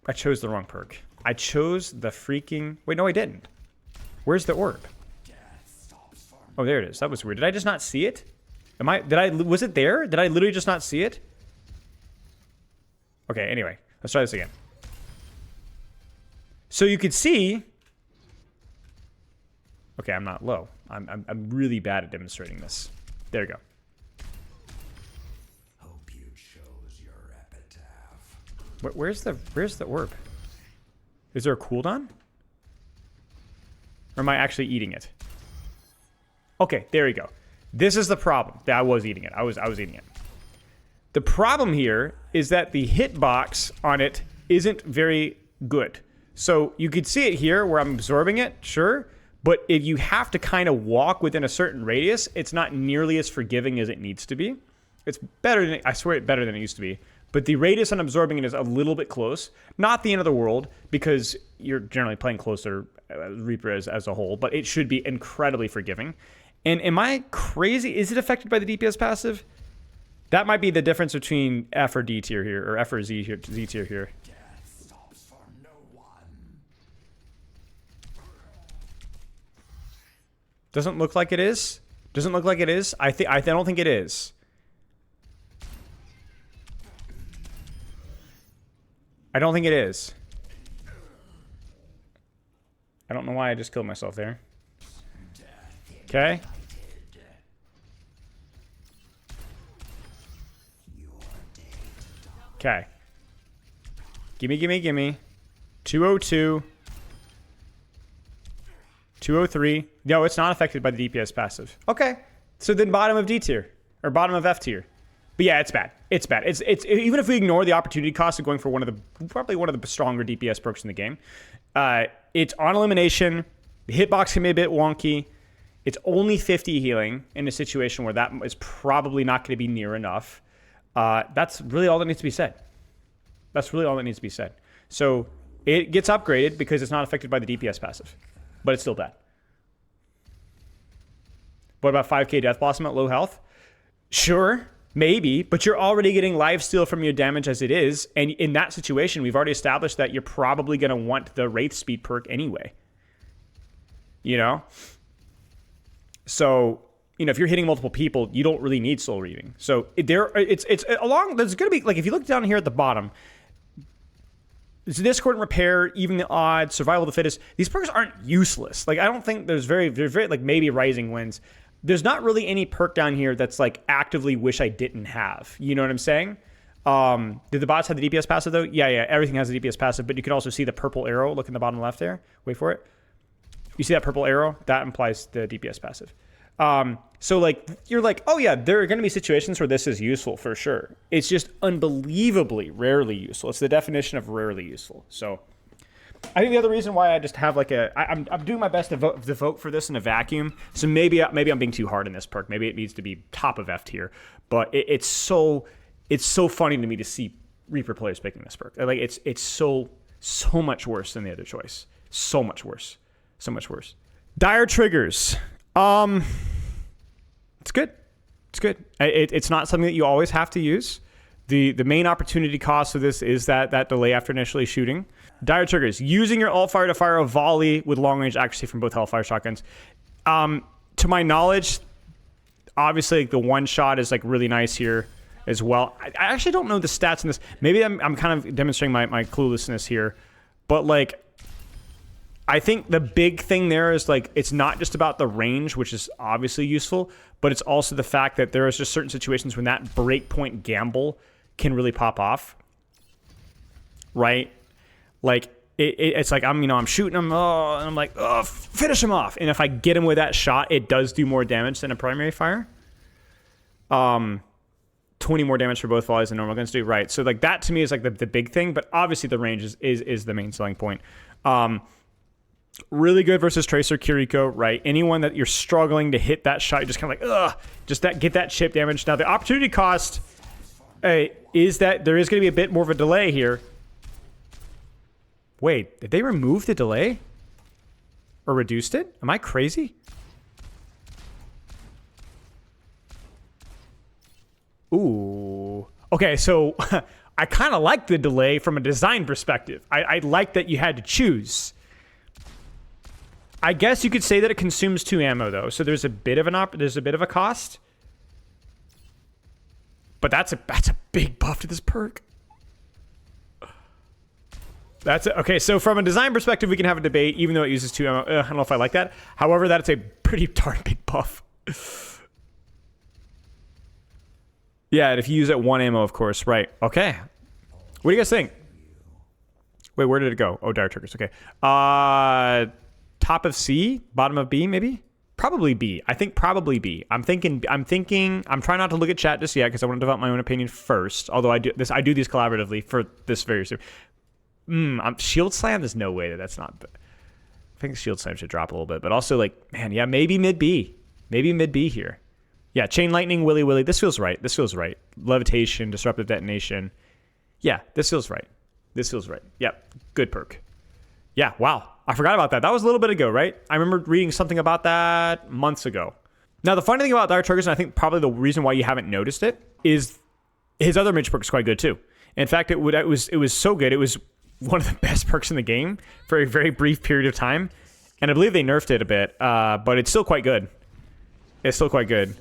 I chose the wrong perk. I chose the freaking... Wait, no, I didn't. Where's the orb? Oh, there it is. That was weird. Did I just not see it? Was it there? Did I literally just not see it? Okay, anyway. Let's try this again. So you could see... Okay, I'm not low. I'm really bad at demonstrating this. There you go. Hope you chose your epitaph. Where's the orb? Is there a cooldown? Or am I actually eating it? Okay, there you go. This is the problem. I was eating it. I was eating it. The problem here is that the hitbox on it isn't very good. So you could see it here where I'm absorbing it, sure. But if you have to kind of walk within a certain radius, it's not nearly as forgiving as it needs to be. It's better than, I swear it's better than it used to be. but the radius on absorbing it is a little bit close. Not the end of the world, because you're generally playing closer Reaper as a whole, but it should be incredibly forgiving. And am I crazy? Is it affected by the DPS passive? That might be the difference between F or D tier here, or F or Z tier here. Doesn't look like it is. Doesn't look like it is. I don't think it is. I don't think it is. I don't know why I just killed myself there. Okay. Okay. Gimme, gimme, gimme. 202. 203. No, it's not affected by the DPS passive. Okay. So then bottom of D tier. Or bottom of F tier. But yeah, it's bad. It's bad. It's even if we ignore the opportunity cost of going for probably one of the stronger DPS perks in the game. It's on elimination. The hitbox can be a bit wonky. It's only 50 healing in a situation where that is probably not going to be near enough. That's really all that needs to be said. That's really all that needs to be said. So it gets upgraded because it's not affected by the DPS passive. But it's still bad. What about 5k Death Blossom at low health? Sure, maybe, but you're already getting lifesteal from your damage as it is, and in that situation, we've already established that you're probably going to want the Wraith Speed perk anyway. You know? So, you know, if you're hitting multiple people, you don't really need Soul Reaving. So there's going to be, like, if you look down here at the bottom, it's Discord and Repair, Even the Odds, Survival of the Fittest. These perks aren't useless. Like, I don't think there's very, like, maybe Rising Winds. There's not really any perk down here that's, like, actively wish I didn't have. You know what I'm saying? Did the bots have the DPS passive, though? Yeah, everything has a DPS passive, but you can also see the purple arrow. Look in the bottom left there. Wait for it. You see that purple arrow? That implies the DPS passive. So, like, you're like, oh, yeah, there are going to be situations where this is useful for sure. It's just unbelievably rarely useful. It's the definition of rarely useful. So, I think the other reason why I just have, like, I'm doing my best to vote for this in a vacuum. So maybe I'm being too hard in this perk. Maybe it needs to be top of F tier. But it's so funny to me to see Reaper players picking this perk. Like, it's so much worse than the other choice. So much worse. So much worse. Dire triggers. It's good. It's good. It's not something that you always have to use. The main opportunity cost of this is that delay after initially shooting. Dire triggers. Using your alt fire to fire a volley with long range accuracy from both Hellfire shotguns. To my knowledge, obviously, like, the one shot is, like, really nice here as well. I actually don't know the stats in this. Maybe I'm kind of demonstrating my cluelessness here, but, like, I think the big thing there is, like, it's not just about the range, which is obviously useful, but it's also the fact that there is just certain situations when that breakpoint gamble can really pop off, right? Like, it's like I'm shooting him, and I'm like, finish him off. And if I get him with that shot, it does do more damage than a primary fire. 20 more damage for both volleys than normal guns do, right? So, like, that to me is, like, the big thing, but obviously the range is the main selling point. Really good versus Tracer KIRIKO, right? Anyone that you're struggling to hit that shot, you're just kind of like, get that chip damage. Now, the opportunity cost is that there is going to be a bit more of a delay here. Wait, did they remove the delay? Or reduced it? Am I crazy? Ooh. Okay, so I kind of like the delay from a design perspective. I like that you had to choose. I guess you could say that it consumes 2 ammo, though. So there's a bit of a cost. But that's a big buff to this perk. Okay, so from a design perspective, we can have a debate, even though it uses 2 ammo. I don't know if I like that. However, that's a pretty darn big buff. Yeah, and if you use it 1 ammo, of course. Right. Okay. What do you guys think? Wait, where did it go? Oh, dire triggers. Okay. Top of C, bottom of B, maybe? Probably B. I think probably B. I'm trying not to look at chat just yet because I want to develop my own opinion first. Although I do these collaboratively for this very series. Shield Slam, there's no way that's not. I think Shield Slam should drop a little bit, but also, like, man, yeah, maybe mid B. Maybe mid B here. Yeah, Chain Lightning, Willy Willy. This feels right. Levitation, Disruptive Detonation. Yeah, this feels right. This feels right. Yep, good perk. Yeah, wow. I forgot about that. That was a little bit ago, right? I remember reading something about that months ago. Now, the funny thing about Dire Triggers, and I think probably the reason why you haven't noticed it, is his other mage perk is quite good too. In fact, it was so good. It was one of the best perks in the game for a very brief period of time. And I believe they nerfed it a bit, but it's still quite good. It's still quite good.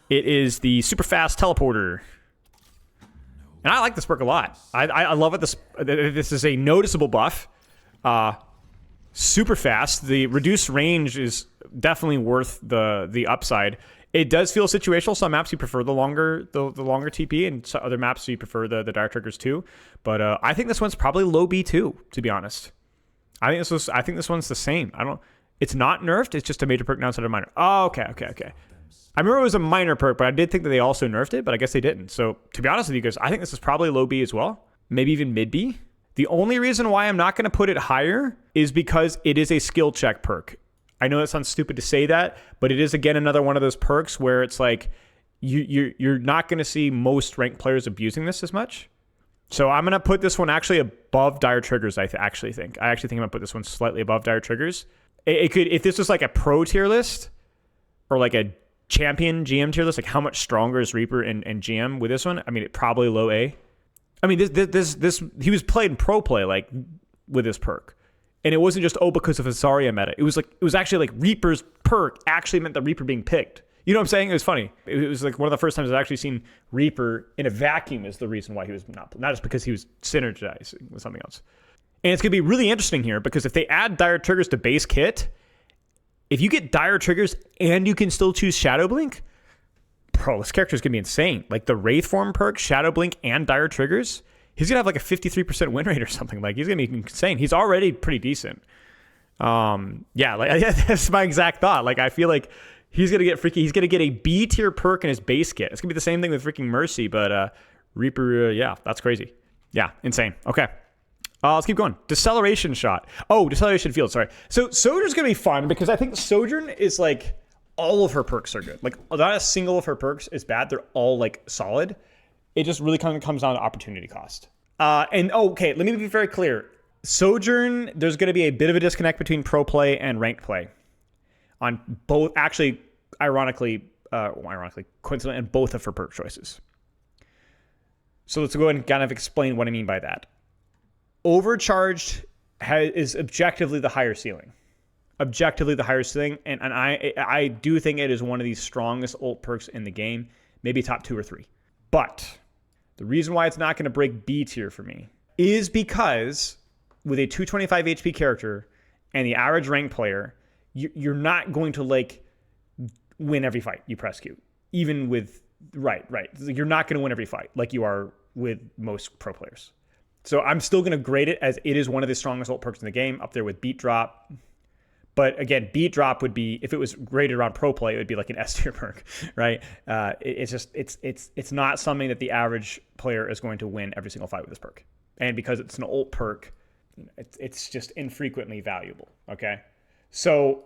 It is the super fast teleporter. And I like this perk a lot. I love it. This is a noticeable buff. Super fast. The reduced range is definitely worth the upside. It does feel situational. Some maps you prefer the longer TP, and some other maps you prefer the Dire Triggers too. But I think this one's probably low B2, to be honest. I think this one's the same. It's not nerfed. It's just a major perk now instead of minor. Oh, okay. I remember it was a minor perk, but I did think that they also nerfed it, but I guess they didn't. So to be honest with you guys, I think this is probably low B as well. Maybe even mid B. The only reason why I'm not going to put it higher is because it is a skill check perk. I know it sounds stupid to say that, but it is, again, another one of those perks where it's like you're not going to see most ranked players abusing this as much. So I'm going to put this one actually above Dire Triggers, I actually think. I actually think I'm going to put this one slightly above Dire Triggers. It could, if this was like a pro tier list or like a champion GM tier list, like how much stronger is Reaper and GM with this one? I mean, it probably low A. I mean, this he was played in pro play like with this perk. And it wasn't just, because of a Zarya meta. It was actually like Reaper's perk actually meant the Reaper being picked. You know what I'm saying? It was funny. It was like one of the first times I've actually seen Reaper in a vacuum is the reason why he was not just because he was synergizing with something else. And it's going to be really interesting here because if they add Dire Triggers to base kit, if you get Dire Triggers and you can still choose Shadow Blink, bro, this character is going to be insane. Like the Wraith Form perk, Shadow Blink, and Dire Triggers, he's going to have like a 53% win rate or something. Like he's going to be insane. He's already pretty decent. That's my exact thought. Like I feel like he's going to get freaky. He's going to get a B tier perk in his base kit. It's going to be the same thing with freaking Mercy, but Reaper, that's crazy. Yeah, insane. Okay. Let's keep going. Deceleration shot. Oh, deceleration field, sorry. So Sojourn's going to be fun because I think Sojourn is like, all of her perks are good. Like not a single of her perks is bad. They're all like solid. It just really kind of comes down to opportunity cost. Let me be very clear. Sojourn, there's going to be a bit of a disconnect between pro play and ranked play on both, actually, coincidentally, and both of her perk choices. So let's go ahead and kind of explain what I mean by that. Overcharged is objectively the higher ceiling. And I do think it is one of the strongest ult perks in the game, maybe top 2 or 3. But the reason why it's not going to break B tier for me is because with a 225 HP character and the average rank player, you're not going to like win every fight you press Q. Even with, right. You're not going to win every fight like you are with most pro players. So I'm still going to grade it as it is one of the strongest ult perks in the game, up there with Beat Drop. But again, Beat Drop would be, if it was graded around pro play, it would be like an S tier perk, right? It's not something that the average player is going to win every single fight with this perk. And because it's an ult perk, it's just infrequently valuable, okay? So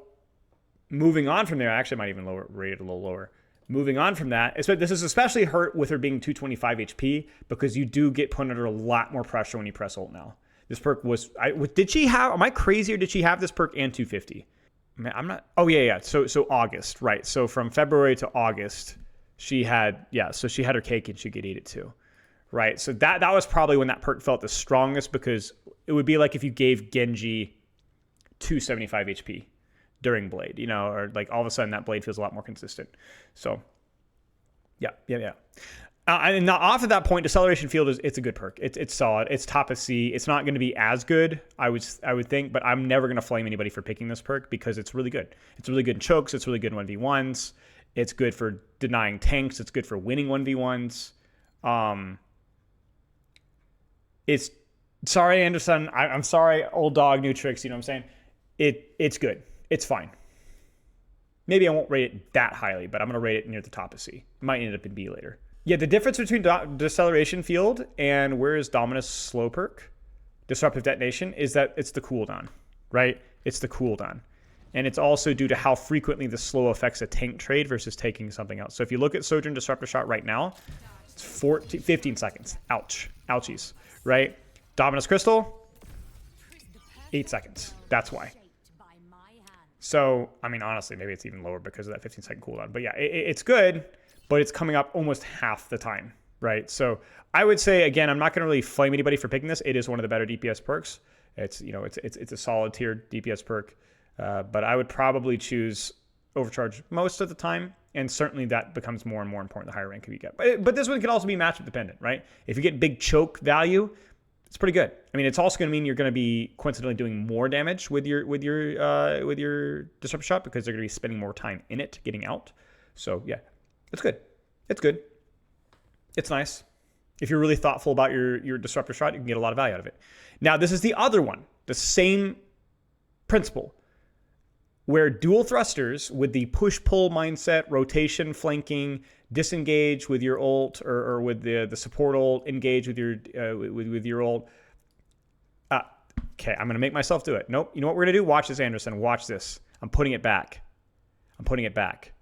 moving on from there, I actually might even rate it a little lower. Moving on from that, this is especially hurt with her being 225 HP because you do get put under a lot more pressure when you press ult now. This perk was, did she have, am I crazy or did she have this perk and 250? Man, I'm not, So August, right. So from February to August, she had her cake and she could eat it too. Right. So that was probably when that perk felt the strongest because it would be like if you gave Genji 275 HP during Blade, or like all of a sudden that Blade feels a lot more consistent. So yeah. And now off of that point, Deceleration Field it's a good perk. It's solid. It's top of C. It's not going to be as good, I would think, but I'm never going to flame anybody for picking this perk because it's really good. It's really good in chokes. It's really good in 1v1s. It's good for denying tanks. It's good for winning 1v1s. It's sorry, Anderson. I'm sorry, old dog, new tricks. You know what I'm saying? It's good. It's fine. Maybe I won't rate it that highly, but I'm going to rate it near the top of C. It might end up in B later. Yeah, the difference between Deceleration Field and where is Domina's slow perk, Disruptive Detonation, is that it's the cooldown, right? It's the cooldown. And it's also due to how frequently the slow affects a tank trade versus taking something else. So if you look at Sojourn Disruptor Shot right now, It's 15 seconds. Ouch. Ouchies. Right? Dominus Crystal, 8 seconds. That's why. So, I mean, honestly, maybe it's even lower because of that 15-second cooldown. But yeah, it's good, but it's coming up almost half the time, right? So I would say, again, I'm not going to really flame anybody for picking this. It is one of the better DPS perks. It's, you know, it's a solid tier DPS perk. But I would probably choose Overcharge most of the time. And certainly that becomes more and more important the higher rank you get. But this one can also be matchup dependent, right? If you get big choke value, it's pretty good. I mean, it's also going to mean you're going to be coincidentally doing more damage with your disruptor shot because they're going to be spending more time in it, getting out. So yeah, it's good. It's good. It's nice. If you're really thoughtful about your disruptor shot, you can get a lot of value out of it. Now, this is the other one, the same principle, where dual thrusters with the push-pull mindset, rotation, flanking, disengage with your ult or with the support ult, engage with your ult. Okay, I'm going to make myself do it. Nope. You know what we're going to do? Watch this, Anderson. Watch this. I'm putting it back. I'm putting it back.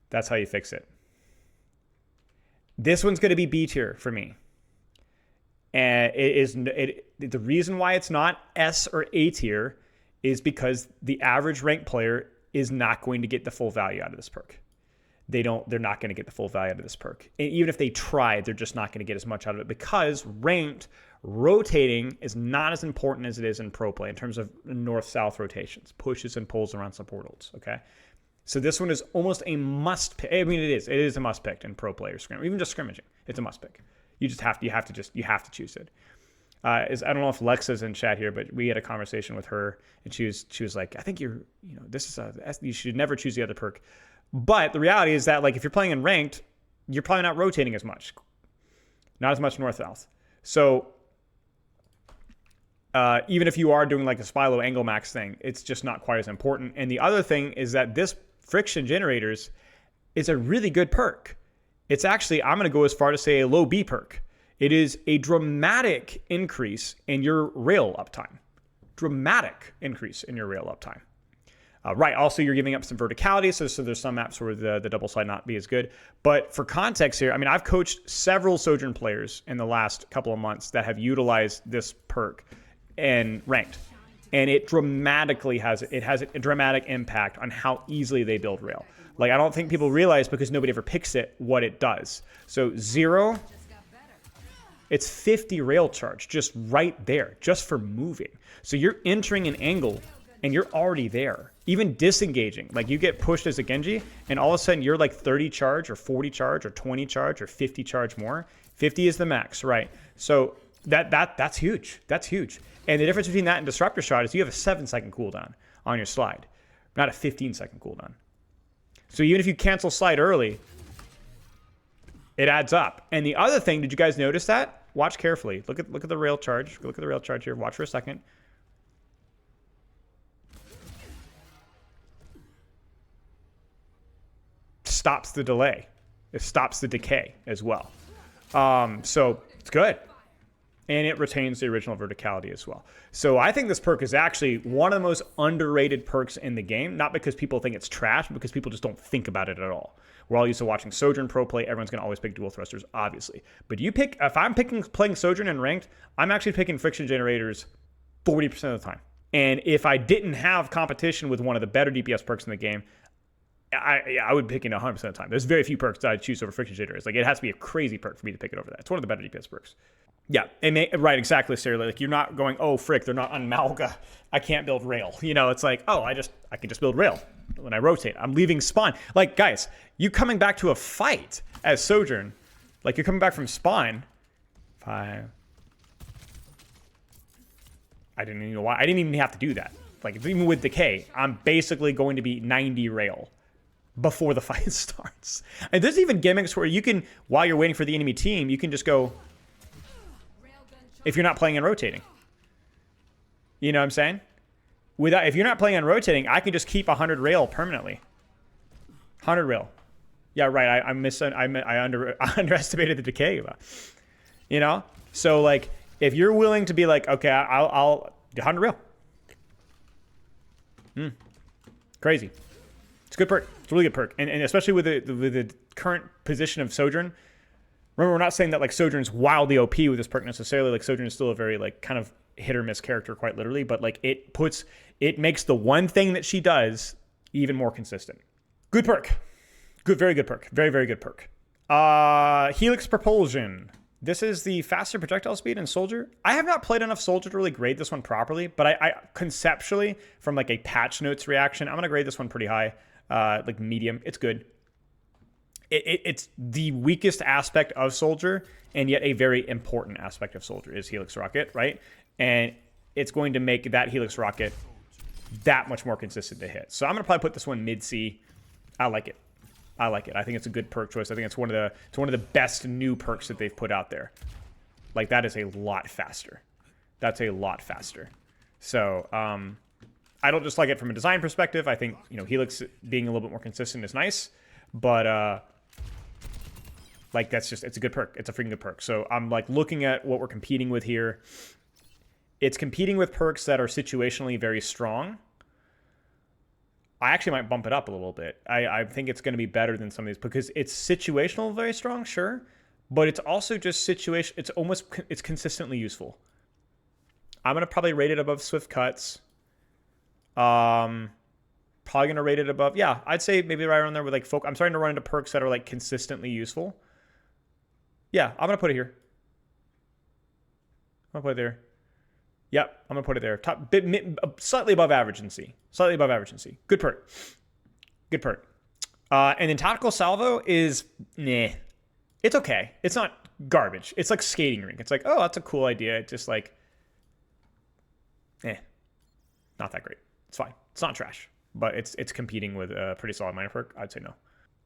That's how you fix it. This one's going to be B tier for me. And the reason why it's not S or A tier is because the average ranked player is not going to get the full value out of this perk. They're not going to get the full value out of this perk. And even if they try, they're just not going to get as much out of it because ranked rotating is not as important as it is in pro play in terms of north-south rotations, pushes and pulls around support ults, okay? So this one is almost a must pick. I mean, it is a must pick in pro player scrimmage, even just scrimmaging. It's a must pick. You have to choose it. I don't know if Lexa's in chat here, but we had a conversation with her, and she was like, I think you should never choose the other perk. But the reality is that, like, if you're playing in ranked, you're probably not rotating as much, not as much north-south. So even if you are doing like a Spylo angle max thing, it's just not quite as important. And the other thing is that this friction generators is a really good perk. It's actually, I'm going to go as far to say, a low B perk. It is a dramatic increase in your rail uptime. Dramatic increase in your rail uptime. Right, also you're giving up some verticality, so there's some maps where the double slide not be as good. But for context here, I mean, I've coached several Sojourn players in the last couple of months that have utilized this perk and ranked. And it dramatically has a dramatic impact on how easily they build rail. Like, I don't think people realize, because nobody ever picks it, what it does. So 0, it's 50 rail charge just right there, just for moving. So you're entering an angle and you're already there. Even disengaging, like you get pushed as a Genji and all of a sudden you're like 30 charge or 40 charge or 20 charge or 50 charge more. 50 is the max, right? So that's huge. That's huge. And the difference between that and disruptor shot is you have a 7-second cooldown on your slide, not a 15-second cooldown. So even if you cancel slide early, it adds up. And the other thing, did you guys notice that? Watch carefully. Look at the rail charge. Look at the rail charge here. Watch for a second. Stops the delay. It stops the decay as well. So it's good. And it retains the original verticality as well. So I think this perk is actually one of the most underrated perks in the game, not because people think it's trash, but because people just don't think about it at all. We're all used to watching Sojourn pro play. Everyone's going to always pick dual thrusters, obviously. But if I'm playing Sojourn in ranked, I'm actually picking friction generators 40% of the time. And if I didn't have competition with one of the better DPS perks in the game, I would pick it 100% of the time. There's very few perks that I'd choose over friction generators. Like, it has to be a crazy perk for me to pick it over that. It's one of the better DPS perks. Yeah, right, exactly, Sarah. Like, you're not going, oh, frick, they're not on Mauga. I can't build rail. You know, it's like, oh, I can just build rail when I rotate. I'm leaving spawn. Like, guys, you coming back to a fight as Sojourn, like, you're coming back from spawn. 5. I didn't even know why. I didn't even have to do that. Like, even with decay, I'm basically going to be 90 rail before the fight starts. And there's even gimmicks where you can, while you're waiting for the enemy team, you can just go, if you're not playing and rotating. You know what I'm saying? If you're not playing and rotating, I can just keep 100 rail permanently. 100 rail. Yeah, right. I underestimated the decay. You know? So, like, if you're willing to be like, okay, I'll 100 rail. Crazy. It's a good perk. It's a really good perk. And especially with the current position of Sojourn, Remember, we're not saying that like Sojourn's wildly OP with this perk necessarily. Like Sojourn's still a very like kind of hit or miss character quite literally, but like it makes the one thing that she does even more consistent. Good perk. Good, very good perk. Very, very good perk. Helix Propulsion. This is the faster projectile speed in Soldier. I have not played enough Soldier to really grade this one properly, but I conceptually, from like a patch notes reaction, I'm going to grade this one pretty high, like medium. It's good. It's the weakest aspect of Soldier, and yet a very important aspect of Soldier is Helix Rocket, right? And it's going to make that Helix Rocket that much more consistent to hit. So I'm going to probably put this one mid-C. I like it. I like it. I think it's a good perk choice. I think it's one of the best new perks that they've put out there. Like, that is a lot faster. That's a lot faster. So, I don't just like it from a design perspective. I think, you know, Helix being a little bit more consistent is nice. But, like, that's just, it's a good perk. It's a freaking good perk. So I'm, like, looking at what we're competing with here. It's competing with perks that are situationally very strong. I actually might bump it up a little bit. I think it's going to be better than some of these because it's situational very strong, sure. But it's also just situation. It's consistently useful. I'm going to probably rate it above Swift Cuts. Probably going to rate it above. Yeah, I'd say maybe right around there with like I'm starting to run into perks that are like consistently useful. Yeah, I'm going to put it here. I'm going to put it there. Yep, I'm going to put it there. Top, slightly above average in C. Slightly above average in C. Good perk. Good perk. And then Tactical Salvo is, nah. It's okay. It's not garbage. It's like Skating Rink. It's like, oh, that's a cool idea. It's just like, not that great. It's fine. It's not trash. But it's competing with a pretty solid minor perk. I'd say no.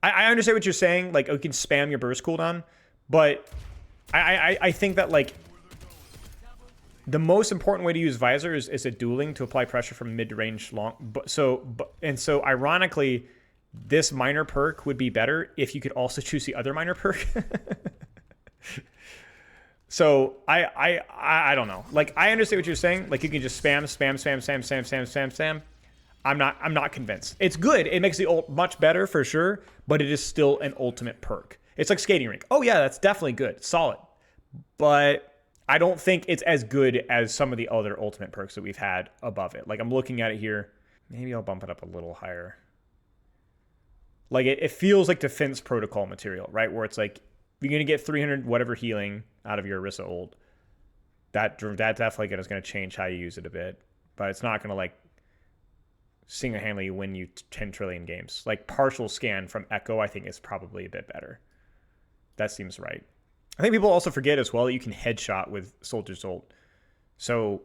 I understand what you're saying. Like, you can spam your burst cooldown. But I think that, like, the most important way to use Visor is a dueling to apply pressure from mid to range long. So ironically, this minor perk would be better if you could also choose the other minor perk. So I don't know. Like, I understand what you're saying. Like, you can just spam. I'm not convinced. It's good. It makes the ult much better for sure, but it is still an ultimate perk. It's like Skating Rink. Oh yeah, that's definitely good. Solid. But I don't think it's as good as some of the other ultimate perks that we've had above it. Like, I'm looking at it here. Maybe I'll bump it up a little higher. Like, it feels like defense protocol material, right? Where it's like, you're going to get 300 whatever healing out of your Orisa ult. That definitely is going to change how you use it a bit. But it's not going to, like, single-handedly win you 10 trillion games. Like, partial scan from Echo, I think, is probably a bit better. That seems right. I think people also forget as well that you can headshot with Soldier's ult. So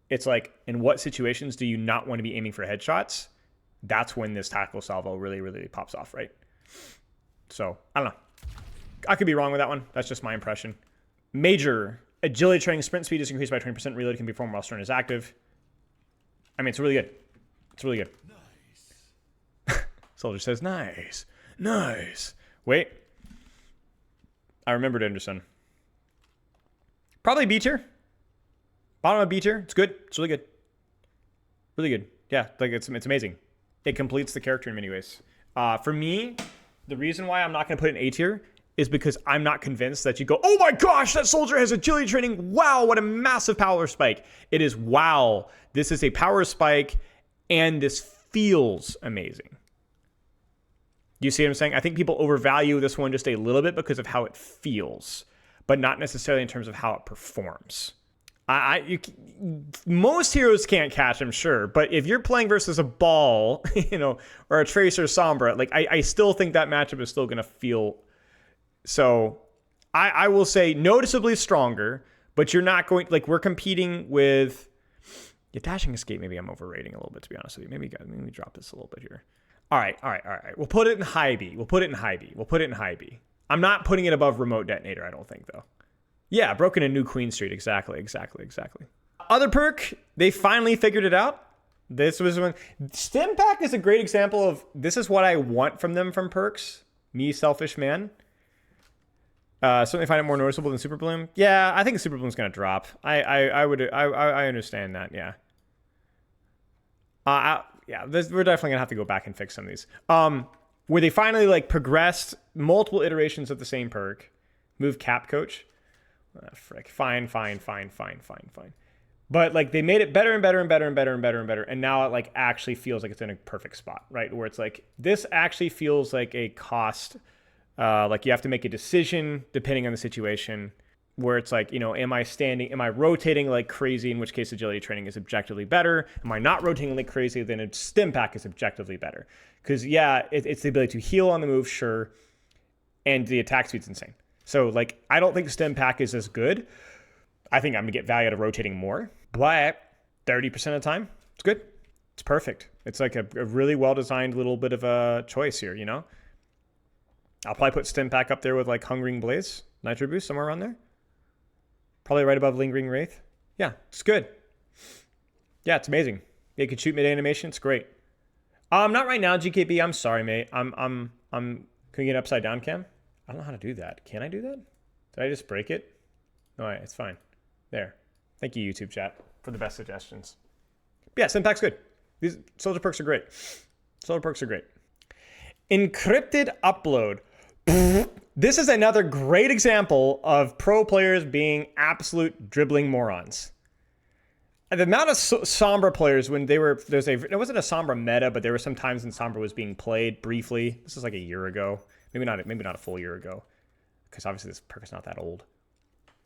it's like, in what situations do you not want to be aiming for headshots? That's when this Tactical Salvo really, really pops off, right? So, I don't know. I could be wrong with that one. That's just my impression. Major. Agility training sprint speed is increased by 20%. Reload can be performed while Stern is active. I mean, it's really good. It's really good. Nice. Soldier says, nice. Nice. Wait. I remembered Anderson. Probably B tier. Bottom of B tier. It's good. It's really good. Really good. Yeah, like it's amazing. It completes the character in many ways. For me, the reason why I'm not going to put it in A tier is because I'm not convinced that you go, oh my gosh, that Soldier has agility training. Wow, what a massive power spike. It is, wow, this is a power spike and this feels amazing. You see what I'm saying? I think people overvalue this one just a little bit because of how it feels, but not necessarily in terms of how it performs. Most heroes can't catch, I'm sure, but if you're playing versus a ball, or a Tracer Sombra, like I still think that matchup is still going to feel. So I will say noticeably stronger, but you're not going, like, we're competing with Dashing Escape. Maybe I'm overrating a little bit, to be honest with you. Maybe we drop this a little bit here. All right. We'll put it in high B. We'll put it in high B. I'm not putting it above Remote Detonator, I don't think, though. Yeah, broken a new Queen Street. Exactly. Other perk, they finally figured it out. This was when Stim Pack is a great example of this is what I want from them from perks. Me, selfish man. Certainly find it more noticeable than Super Bloom. Yeah, I think Super Bloom's gonna drop. I understand that. Yeah. We're definitely gonna have to go back and fix some of these. Where they finally like progressed multiple iterations of the same perk. Move cap coach. Frick. Fine. But like they made it better and better and better and better and better and better. And now it like actually feels like it's in a perfect spot, right? Where it's like, this actually feels like a cost. Like you have to make a decision depending on the situation, where it's like, am I rotating like crazy, in which case agility training is objectively better? Am I not rotating like crazy? Then a stim pack is objectively better. Because it's the ability to heal on the move, sure. And the attack speed's insane. So like, I don't think stim pack is as good. I think I'm gonna get value out of rotating more, but 30% of the time, it's good. It's perfect. It's like a really well-designed little bit of a choice here, I'll probably put stim pack up there with like Hungering Blaze, Nitro Boost, somewhere around there. Probably right above Lingering Wraith. Yeah, it's good. Yeah, it's amazing. You can shoot mid animation. It's great. Not right now, GKB. I'm sorry, mate. Can we get upside down cam? I don't know how to do that. Can I do that? Did I just break it? No, it's fine. There. Thank you, YouTube chat, for the best suggestions. But yeah, Syntax good. These soldier perks are great. Encrypted upload. This is another great example of pro players being absolute dribbling morons. And the amount of Sombra players when there wasn't a Sombra meta, but there were some times when Sombra was being played briefly. This is like a year ago. Maybe not a full year ago, because obviously this perk is not that old.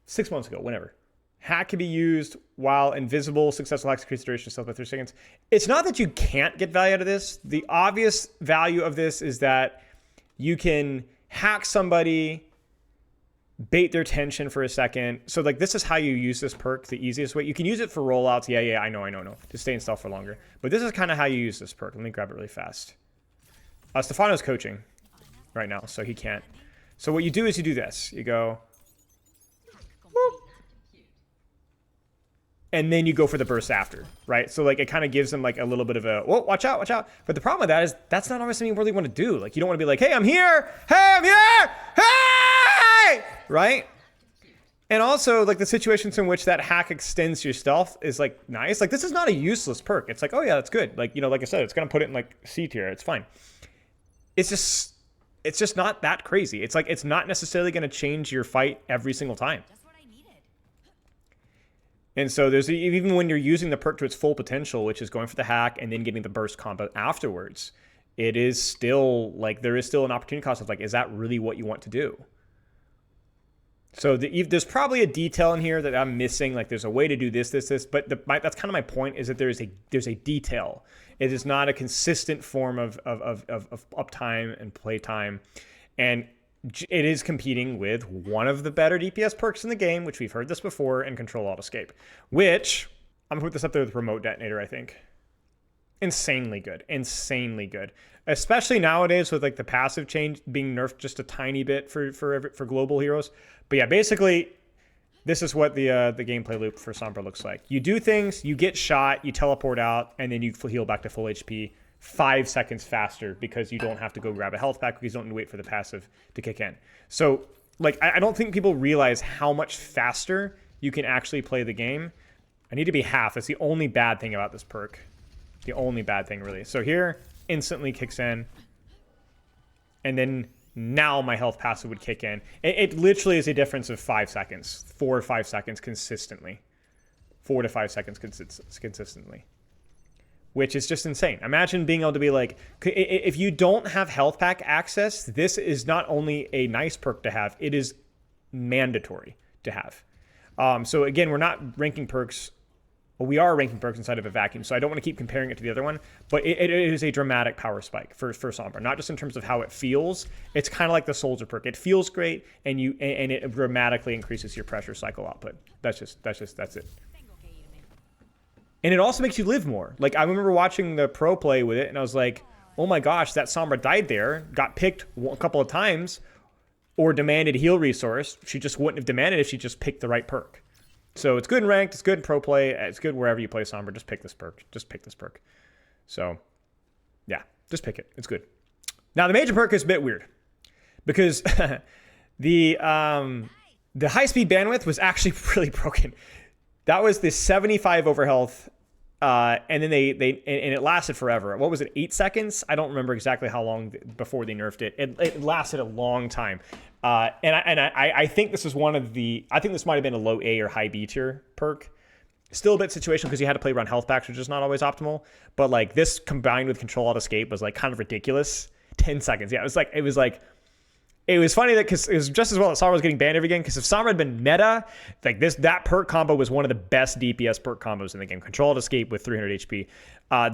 6 months ago, whenever. Hack can be used while invisible. Successful hacks increase the duration of stealth by 3 seconds. It's not that you can't get value out of this. The obvious value of this is that you can hack somebody, bait their tension for a second. So like, this is how you use this perk the easiest way. You can use it for rollouts. Yeah, I know. To stay in stealth for longer. But this is kind of how you use this perk. Let me grab it really fast. Stefano's coaching right now, so he can't. So what you do is you do this. You go, whoop, and then you go for the burst after, right? So like, it kind of gives them like a little bit of a, whoa, watch out. But the problem with that is that's not always something you really want to do. Like, you don't want to be like, hey, I'm here. Hey! Right? And also, like, the situations in which that hack extends your stealth is like nice. Like, this is not a useless perk. It's like, oh yeah, that's good. Like, like I said, it's going to put it in like C tier. It's fine. It's just not that crazy. It's like, it's not necessarily going to change your fight every single time. And so there's even when you're using the perk to its full potential, which is going for the hack and then getting the burst combo afterwards, it is still like, there is still an opportunity cost of like, is that really what you want to do? So there's probably a detail in here that I'm missing. Like, there's a way to do this. But that's kind of my point, is that there's a detail. It is not a consistent form of uptime and playtime. And it is competing with one of the better DPS perks in the game, which we've heard this before, and Control Alt Escape, which I'm gonna put this up there with Remote Detonator, I think. Insanely good. Especially nowadays with like the passive change being nerfed just a tiny bit for global heroes. But yeah, basically this is what the gameplay loop for Sombra looks like. You do things, you get shot, you teleport out, and then you heal back to full HP 5 seconds faster, because you don't have to go grab a health pack, because you don't need to wait for the passive to kick in. So like, I don't think people realize how much faster you can actually play the game. I need to be half. That's the only bad thing about this perk. The only bad thing, really. So here, instantly kicks in. And then now my health passive would kick in. It literally is a difference of 5 seconds. 4 or 5 seconds consistently. 4 to 5 seconds consistently. Which is just insane. Imagine being able to be like, if you don't have health pack access, this is not only a nice perk to have, it is mandatory to have. So again, we're not ranking perks. Well, we are ranking perks inside of a vacuum, so I don't want to keep comparing it to the other one, but it is a dramatic power spike for Sombra, not just in terms of how it feels. It's kind of like the Soldier perk. It feels great, and it dramatically increases your pressure cycle output. That's it. And it also makes you live more. Like, I remember watching the pro play with it, and I was like, oh my gosh, that Sombra died there, got picked a couple of times, or demanded heal resource. She just wouldn't have demanded if she just picked the right perk. So it's good in ranked, it's good in pro play, it's good wherever you play Sombra. Just pick this perk. So, yeah, just pick it. It's good. Now, the major perk is a bit weird, because the high-speed bandwidth was actually really broken. That was the 75 overhealth And then and it lasted forever. What was it, 8 seconds? I don't remember exactly how long before they nerfed it. It lasted a long time. I think this is I think this might have been a low A or high B tier perk. Still a bit situational because you had to play around health packs, which is not always optimal. But like this combined with Control Alt Escape was like kind of ridiculous. 10 seconds. Yeah, it was funny that because it was just as well that Sombra was getting banned every game. Because if Sombra had been meta, like that perk combo was one of the best DPS perk combos in the game. Control Alt Escape with 300 HP.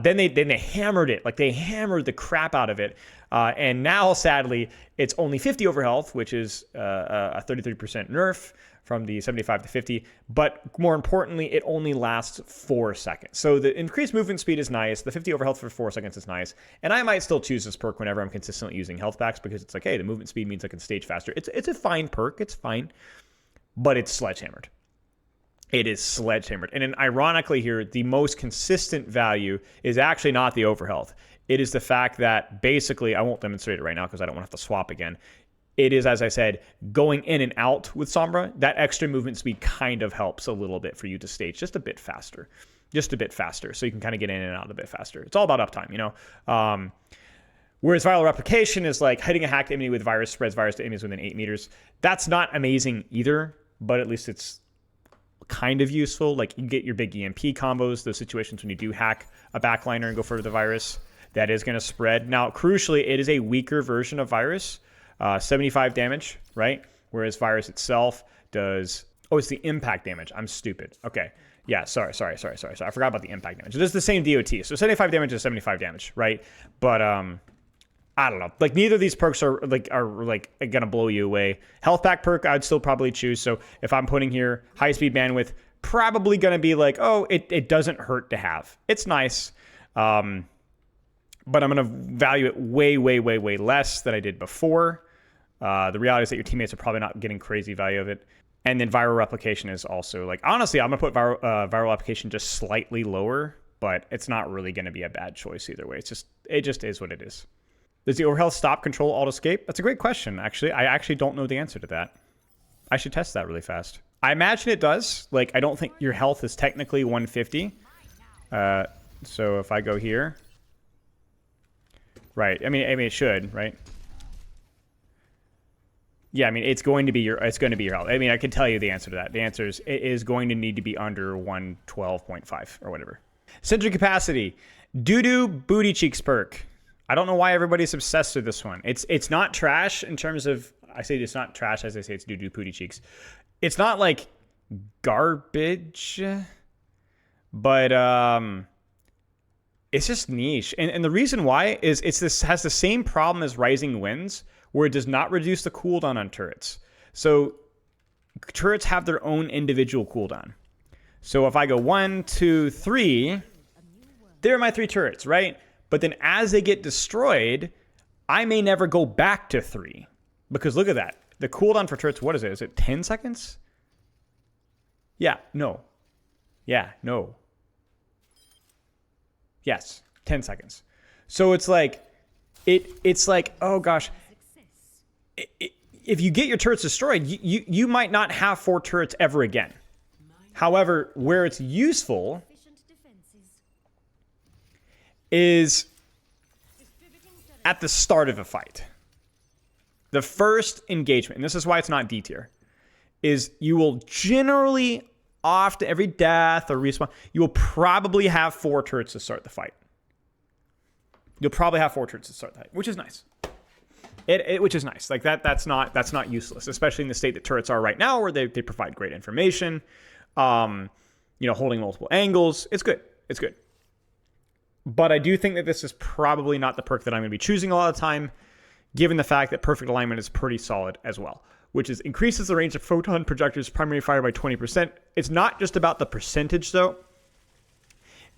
Then they hammered it. Like they hammered the crap out of it. And now sadly it's only 50 over health, which is a 33% nerf from the 75 to 50. But more importantly, it only lasts 4 seconds. So the increased movement speed is nice. The 50 over health for 4 seconds is nice. And I might still choose this perk whenever I'm consistently using health packs because it's like, hey, the movement speed means I can stage faster. It's a fine perk. It's fine. But it's sledgehammered. It is sledgehammered. And then ironically here, the most consistent value is actually not the overhealth. It is the fact that basically, I won't demonstrate it right now because I don't want to have to swap again. It is, as I said, going in and out with Sombra. That extra movement speed kind of helps a little bit for you to stage just a bit faster. Just a bit faster. So you can kind of get in and out a bit faster. It's all about uptime, you know? Whereas viral replication is like hitting a hacked enemy with virus spreads virus to enemies within 8 meters. That's not amazing either, but at least it's kind of useful. Like you get your big EMP combos, those situations when you do hack a backliner and go for the virus, that is going to spread. Now, crucially, it is a weaker version of virus. 75 damage, right? Whereas virus itself does... Oh, it's the impact damage. I'm stupid. Okay. Yeah, sorry. I forgot about the impact damage. It is the same DOT. So 75 damage is 75 damage, right? But I don't know. Like neither of these perks are gonna blow you away. Health pack perk I'd still probably choose. So if I'm putting here high speed bandwidth, probably gonna be like, oh, it doesn't hurt to have. It's nice. But I'm going to value it way, way, way, way less than I did before. The reality is that your teammates are probably not getting crazy value of it. And then viral replication is also like, honestly, I'm going to put viral application just slightly lower, but it's not really going to be a bad choice either way. It just is what it is. Does the overhealth stop Control Alt Escape? That's a great question, actually. I actually don't know the answer to that. I should test that really fast. I imagine it does. Like, I don't think your health is technically 150. So if I go here... Right. I mean, it should, right? Yeah, I mean, it's going to be your health. I mean, I can tell you the answer to that. The answer is it is going to need to be under 112.5 or whatever. Sentry capacity. Doo-doo booty cheeks perk. I don't know why everybody's obsessed with this one. It's not trash in terms of... I say it's not trash as I say it's doo-doo booty cheeks. It's not like garbage, but... It's just niche. And the reason why is has the same problem as Rising Winds, where it does not reduce the cooldown on turrets. So turrets have their own individual cooldown. So if I go 1, 2, 3, there are my 3 turrets, right? But then as they get destroyed, I may never go back to 3. Because look at that. The cooldown for turrets, what is it? Is it 10 seconds? Yeah, no. Yeah, no. Yes, 10 seconds. So it's like, it's like, oh gosh, if you get your turrets destroyed, you might not have 4 turrets ever again. However, where it's useful is at the start of a fight. The first engagement, and this is why it's not D tier, is you will generally... After every death or respawn, you will probably have 4 turrets to start the fight. You'll probably have 4 turrets to start the fight, which is nice. Which is nice. Like that's not useless, especially in the state that turrets are right now, where they provide great information. Holding multiple angles. It's good. It's good. But I do think that this is probably not the perk that I'm going to be choosing a lot of the time, given the fact that perfect alignment is pretty solid as well, which is increases the range of photon projectors' primary fire by 20%. It's not just about the percentage, though.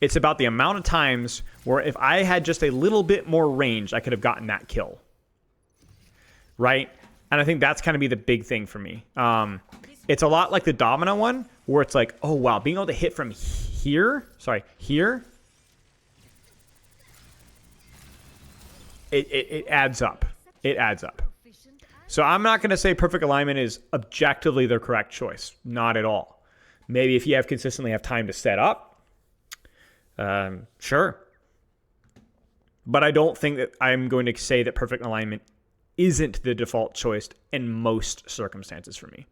It's about the amount of times where if I had just a little bit more range, I could have gotten that kill. Right? And I think that's kind of be the big thing for me. It's a lot like the Domina one, where it's like, oh, wow, being able to hit from here, it adds up. It adds up. So I'm not going to say perfect alignment is objectively the correct choice. Not at all. Maybe if you consistently have time to set up, Sure. But I don't think that I'm going to say that perfect alignment isn't the default choice in most circumstances for me.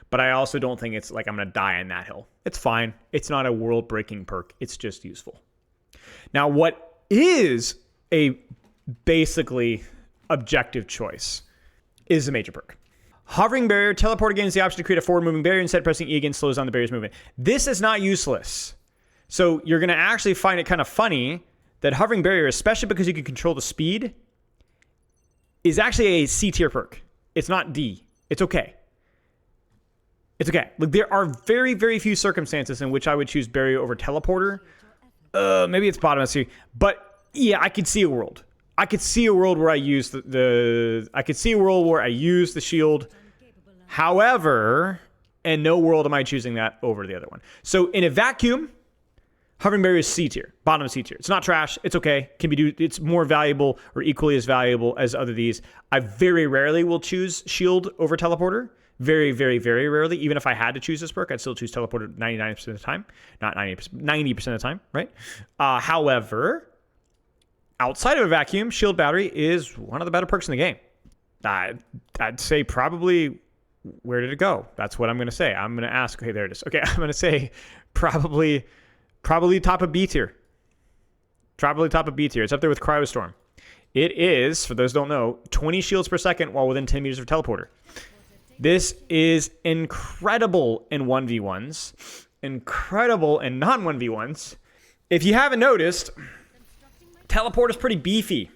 But I also don't think it's like I'm going to die on that hill. It's fine. It's not a world-breaking perk. It's just useful. Now, what is a basically objective choice is a major perk. Hovering barrier, teleport gains the option to create a forward-moving barrier. Instead, pressing E again slows down the barrier's movement. This is not useless. So you're going to actually find it kind of funny that hovering barrier, especially because you can control the speed, is actually a C tier perk. It's not D. It's okay. It's okay. Like, there are very, very few circumstances in which I would choose barrier over teleporter. Maybe it's bottom of C. But yeah, I could see a world. I could see a world where I use the shield. However, in no world am I choosing that over the other one. So in a vacuum, hovering barrier is C tier, bottom of C tier. It's not trash. It's okay. It's more valuable or equally as valuable as other these. I very rarely will choose shield over teleporter. Very, very, very rarely. Even if I had to choose this perk, I'd still choose teleporter 99% of the time. Not 90% of the time, right? However, outside of a vacuum, shield battery is one of the better perks in the game. I'd say probably, where did it go? That's what I'm going to say. I'm going to ask, okay, there it is. Okay, I'm going to say probably top of B tier. Probably top of B tier. It's up there with Cryostorm. It is, for those who don't know, 20 shields per second while within 10 meters of teleporter. This is incredible in 1v1s, incredible in non-1v1s. If you haven't noticed, teleport is pretty beefy,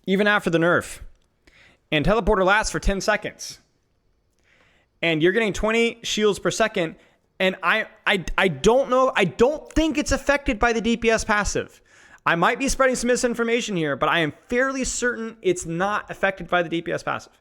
even after the nerf. And teleporter lasts for 10 seconds. And you're getting 20 shields per second, and I don't know, I don't think it's affected by the DPS passive. I might be spreading some misinformation here, but I am fairly certain it's not affected by the DPS passive.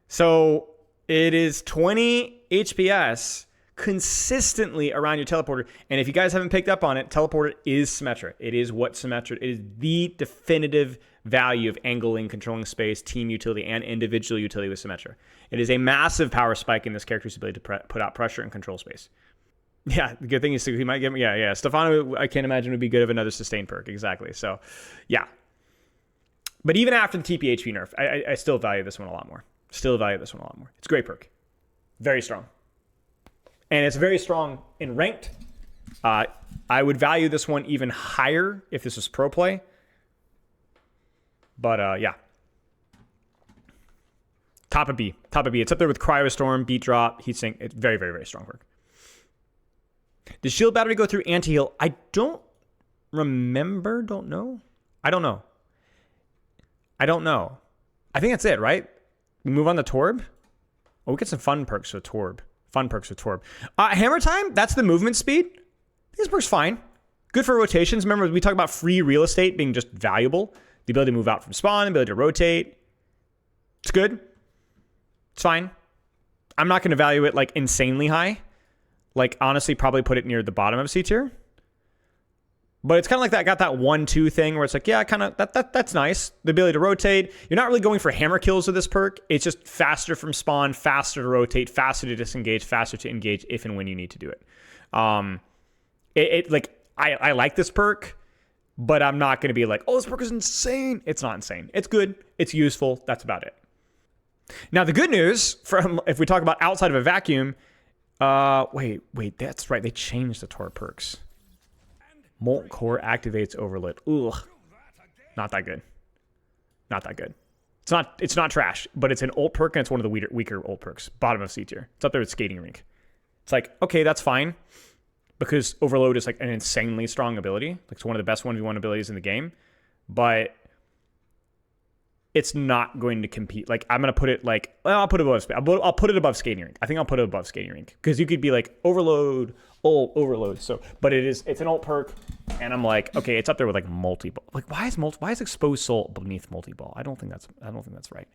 So it is 20 HPS consistently around your teleporter. And if you guys haven't picked up on it, teleporter is Symmetra. It is what Symmetra, it is the definitive value of angling, controlling space, team utility, and individual utility with Symmetra. It is a massive power spike in this character's ability to put out pressure and control space. Yeah, the good thing is he might get, yeah. Stefano, I can't imagine would be good of another sustained perk. Exactly. So, yeah. But even after the TPHP nerf, I still value this one a lot more. It's a great perk. Very strong. And it's very strong in ranked. I would value this one even higher if this was pro play. But yeah. Top of B. It's up there with Cryostorm, Beat Drop, Heatsink. It's very, very, very strong perk. Does shield battery go through anti-heal? I don't remember. Don't know. I don't know. I think that's it, right? We move on to Torb. Oh, we get some fun perks with Torb. Hammer time, that's the movement speed. This perk's fine. Good for rotations. Remember, we talked about free real estate being just valuable. The ability to move out from spawn, the ability to rotate. It's good. It's fine. I'm not going to value it like insanely high. Like, honestly, probably put it near the bottom of C tier. But it's kind of like that, got that 1-2 thing where it's like, yeah, kind of, that's nice. The ability to rotate. You're not really going for hammer kills with this perk. It's just faster from spawn, faster to rotate, faster to disengage, faster to engage if and when you need to do it. I like this perk, but I'm not going to be like, oh, this perk is insane. It's not insane. It's good. It's useful. That's about it. Now, the good news, if we talk about outside of a vacuum, wait, that's right. They changed the Tor perks. Molten Core activates Overload. Ugh. Not that good. It's not trash, but it's an ult perk, and it's one of the weaker ult perks. Bottom of C tier. It's up there with Skating Rink. It's like, okay, that's fine, because Overload is like an insanely strong ability. Like, it's one of the best 1v1 abilities in the game, but it's not going to compete. Like, I'm going to put it like, well, I'll put it above Skating Rink. I think I'll put it above Skating Rink, because you could be like, Overload, ult, Overload. So, but it's an ult perk, and I'm like, okay, it's up there with like multi-ball. Like, why is Exposed Soul beneath multi-ball? I don't think that's right.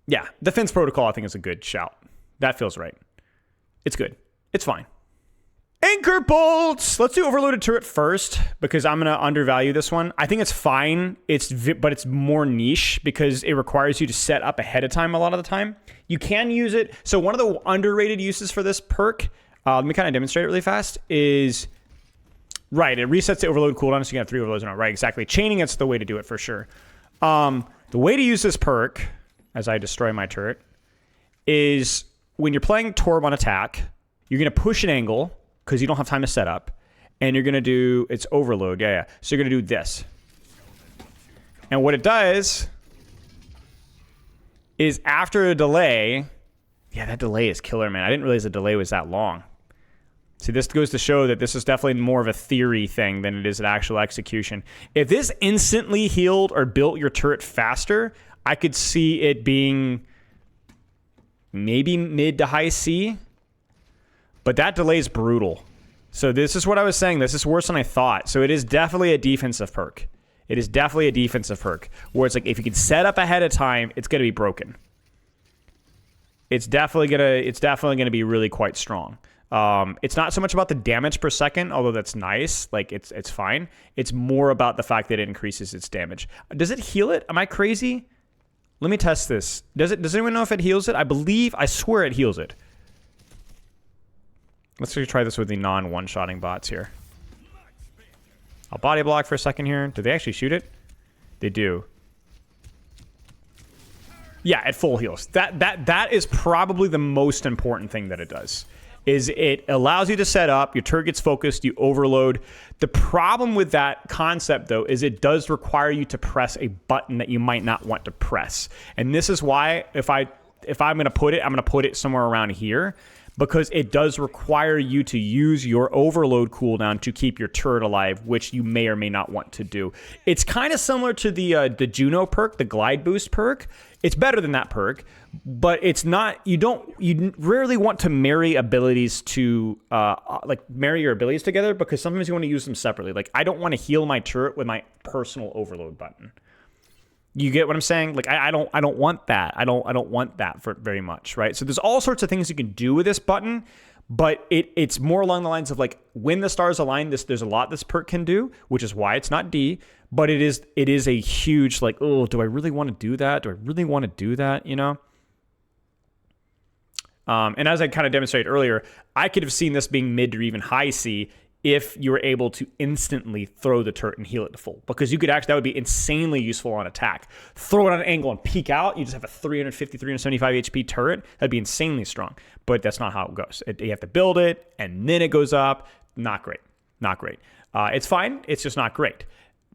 Yeah, Defense Protocol I think is a good shout. That feels right. It's good. It's fine. Anchor bolts. Let's do overloaded turret first, because I'm going to undervalue this one. I think it's fine. But it's more niche because it requires you to set up ahead of time a lot of the time. You can use it. So one of the underrated uses for this perk, let me kind of demonstrate it really fast, is Right, it resets the overload cooldown, so you can have 3 overloads in a row. Right, exactly. Chaining it's the way to do it for sure. The way to use this perk, as I destroy my turret, is when you're playing Torb on attack, you're going to push an angle, because you don't have time to set up, and you're going to do, it's overload, yeah. So you're going to do this. And what it does is after a delay, yeah, that delay is killer, man. I didn't realize the delay was that long. See, this goes to show that this is definitely more of a theory thing than it is an actual execution. If this instantly healed or built your turret faster, I could see it being maybe mid to high C. But that delay is brutal. So this is what I was saying. This is worse than I thought. So it is definitely a defensive perk. It is definitely a defensive perk. Where it's like, if you can set up ahead of time, it's going to be broken. It's definitely gonna be really quite strong. It's not so much about the damage per second, although that's nice. Like, it's fine. It's more about the fact that it increases its damage. Does it heal it? Am I crazy? Let me test this. Does anyone know if it heals it? I swear it heals it. Let's try this with the non-one-shotting bots here. I'll body block for a second here. Do they actually shoot it? They do. Yeah, it full heals. That is probably the most important thing that it does. Is it allows you to set up, your turret gets focused, you overload. The problem with that concept, though, is it does require you to press a button that you might not want to press. And this is why, if I'm going to put it somewhere around here, because it does require you to use your overload cooldown to keep your turret alive, which you may or may not want to do. It's kind of similar to the Juno perk, the glide boost perk. It's better than that perk, but it's not. You rarely want to marry abilities to marry your abilities together, because sometimes you want to use them separately. Like, I don't want to heal my turret with my personal overload button. You get what I'm saying? Like, I don't want that. I don't want that for very much, right? So there's all sorts of things you can do with this button, but it's more along the lines of, like, when the stars align, there's a lot this perk can do, which is why it's not D, but it is a huge, like, oh, do I really want to do that? Do I really want to do that, you know? And as I kind of demonstrated earlier, I could have seen this being mid or even high C if you were able to instantly throw the turret and heal it to full. Because you could actually, that would be insanely useful on attack. Throw it on an angle and peek out, you just have a 350, 375 HP turret. That'd be insanely strong. But that's not how it goes. You have to build it, and then it goes up. Not great. Not great. It's fine. It's just not great.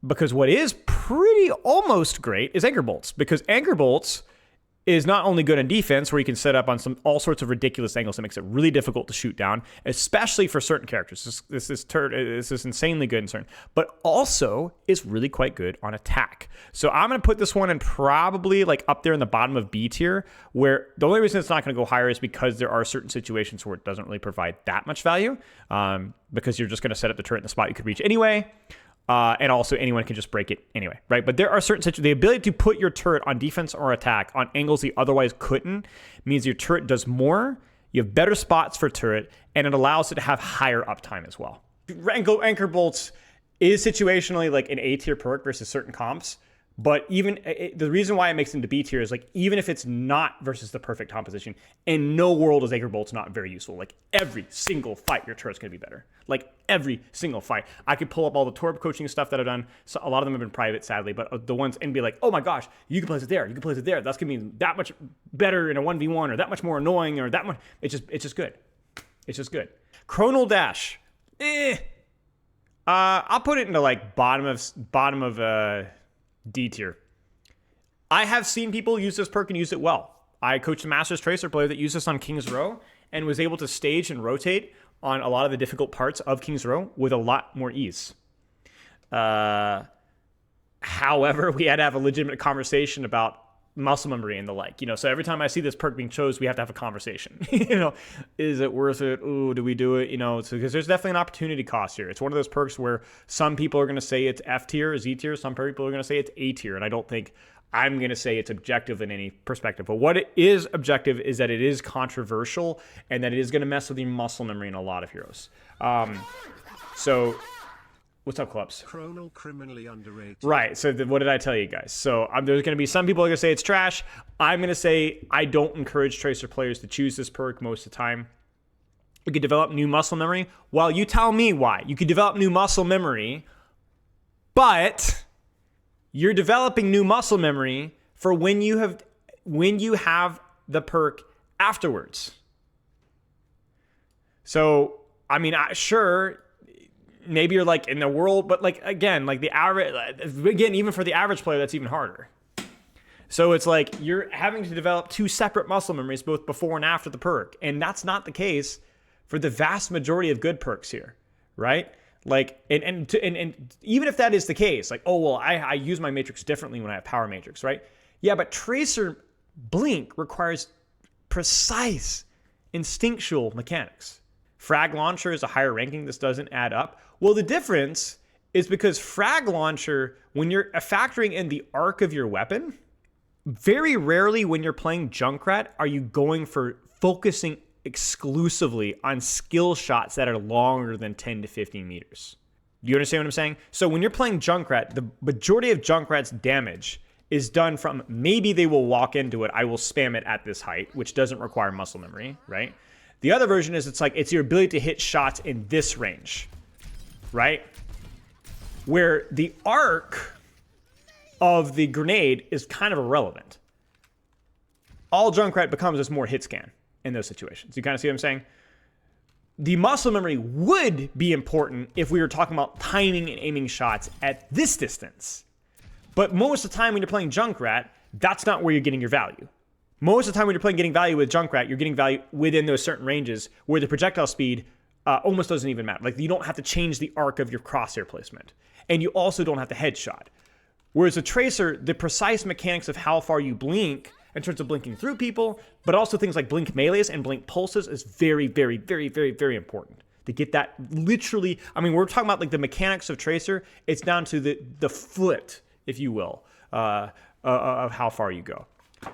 Because what is pretty almost great is Anchor Bolts. Because Anchor Bolts is not only good in defense, where you can set up on all sorts of ridiculous angles that makes it really difficult to shoot down, especially for certain characters. This is insanely good in certain, but also is really quite good on attack. So I'm going to put this one in probably like up there in the bottom of B tier, where the only reason it's not going to go higher is because there are certain situations where it doesn't really provide that much value, because you're just going to set up the turret in the spot you could reach anyway. And also anyone can just break it anyway, right? But there are certain situations. The ability to put your turret on defense or attack on angles you otherwise couldn't means your turret does more, you have better spots for turret, and it allows it to have higher uptime as well. Anchor Bolts is situationally like an A tier perk versus certain comps, but even the reason why it makes it into B tier is, like, even if it's not versus the perfect composition, in no world is Anchor Bolts not very useful. Like, every single fight, your turret's going to be better. Like, every single fight. I could pull up all the Torb coaching stuff that I've done. So a lot of them have been private, sadly, but the ones, and be like, oh my gosh, you can place it there, you can place it there. That's going to be that much better in a 1v1, or that much more annoying, or that much. It's just good. It's just good. Chronal Dash. I'll put it into like bottom of D tier. I have seen people use this perk and use it well. I coached a Masters Tracer player that used this on King's Row and was able to stage and rotate on a lot of the difficult parts of King's Row with a lot more ease. However, we had to have a legitimate conversation about muscle memory and the like. So every time I see this perk being chose, we have to have a conversation. Is it worth it? Ooh, do we do it? Because there's definitely an opportunity cost here. It's one of those perks where some people are going to say it's F tier, Z tier. Some people are going to say it's A tier, and I don't think I'm going to say it's objective in any perspective. But what it is objective is that it is controversial and that it is going to mess with your muscle memory in a lot of heroes. So what's up, Clubs? Chronal criminally underrated. Right. So what did I tell you guys? So there's going to be some people are going to say it's trash. I'm going to say I don't encourage Tracer players to choose this perk most of the time. You could develop new muscle memory. Well, you tell me why. You could develop new muscle memory, but you're developing new muscle memory for when you have the perk afterwards. So, I mean, sure, maybe you're like in the world, but like, again, like the average, again, even for the average player, that's even harder. So it's like you're having to develop two separate muscle memories both before and after the perk. And that's not the case for the vast majority of good perks here, right? Like, and even if that is the case, like, oh, well, I use my matrix differently when I have power matrix, right? Yeah, but Tracer Blink requires precise instinctual mechanics. Frag Launcher is a higher ranking. This doesn't add up. Well, the difference is because Frag Launcher, when you're factoring in the arc of your weapon, very rarely when you're playing Junkrat are you going for focusing exclusively on skill shots that are longer than 10 to 15 meters. Do you understand what I'm saying? So when you're playing Junkrat, the majority of Junkrat's damage is done from maybe they will walk into it, I will spam it at this height, which doesn't require muscle memory, right? The other version is it's your ability to hit shots in this range, right? Where the arc of the grenade is kind of irrelevant. All Junkrat becomes is more hit scan in those situations. You kind of see what I'm saying? The muscle memory would be important if we were talking about timing and aiming shots at this distance. But most of the time when you're playing Junkrat, that's not where you're getting your value. Most of the time when you're getting value with Junkrat, you're getting value within those certain ranges where the projectile speed almost doesn't even matter. Like, you don't have to change the arc of your crosshair placement. And you also don't have to headshot. Whereas a Tracer, the precise mechanics of how far you blink in terms of blinking through people, but also things like blink melees and blink pulses is very, very, very, very, very important. To get that literally, I mean, we're talking about like the mechanics of Tracer. It's down to the foot, if you will, of how far you go.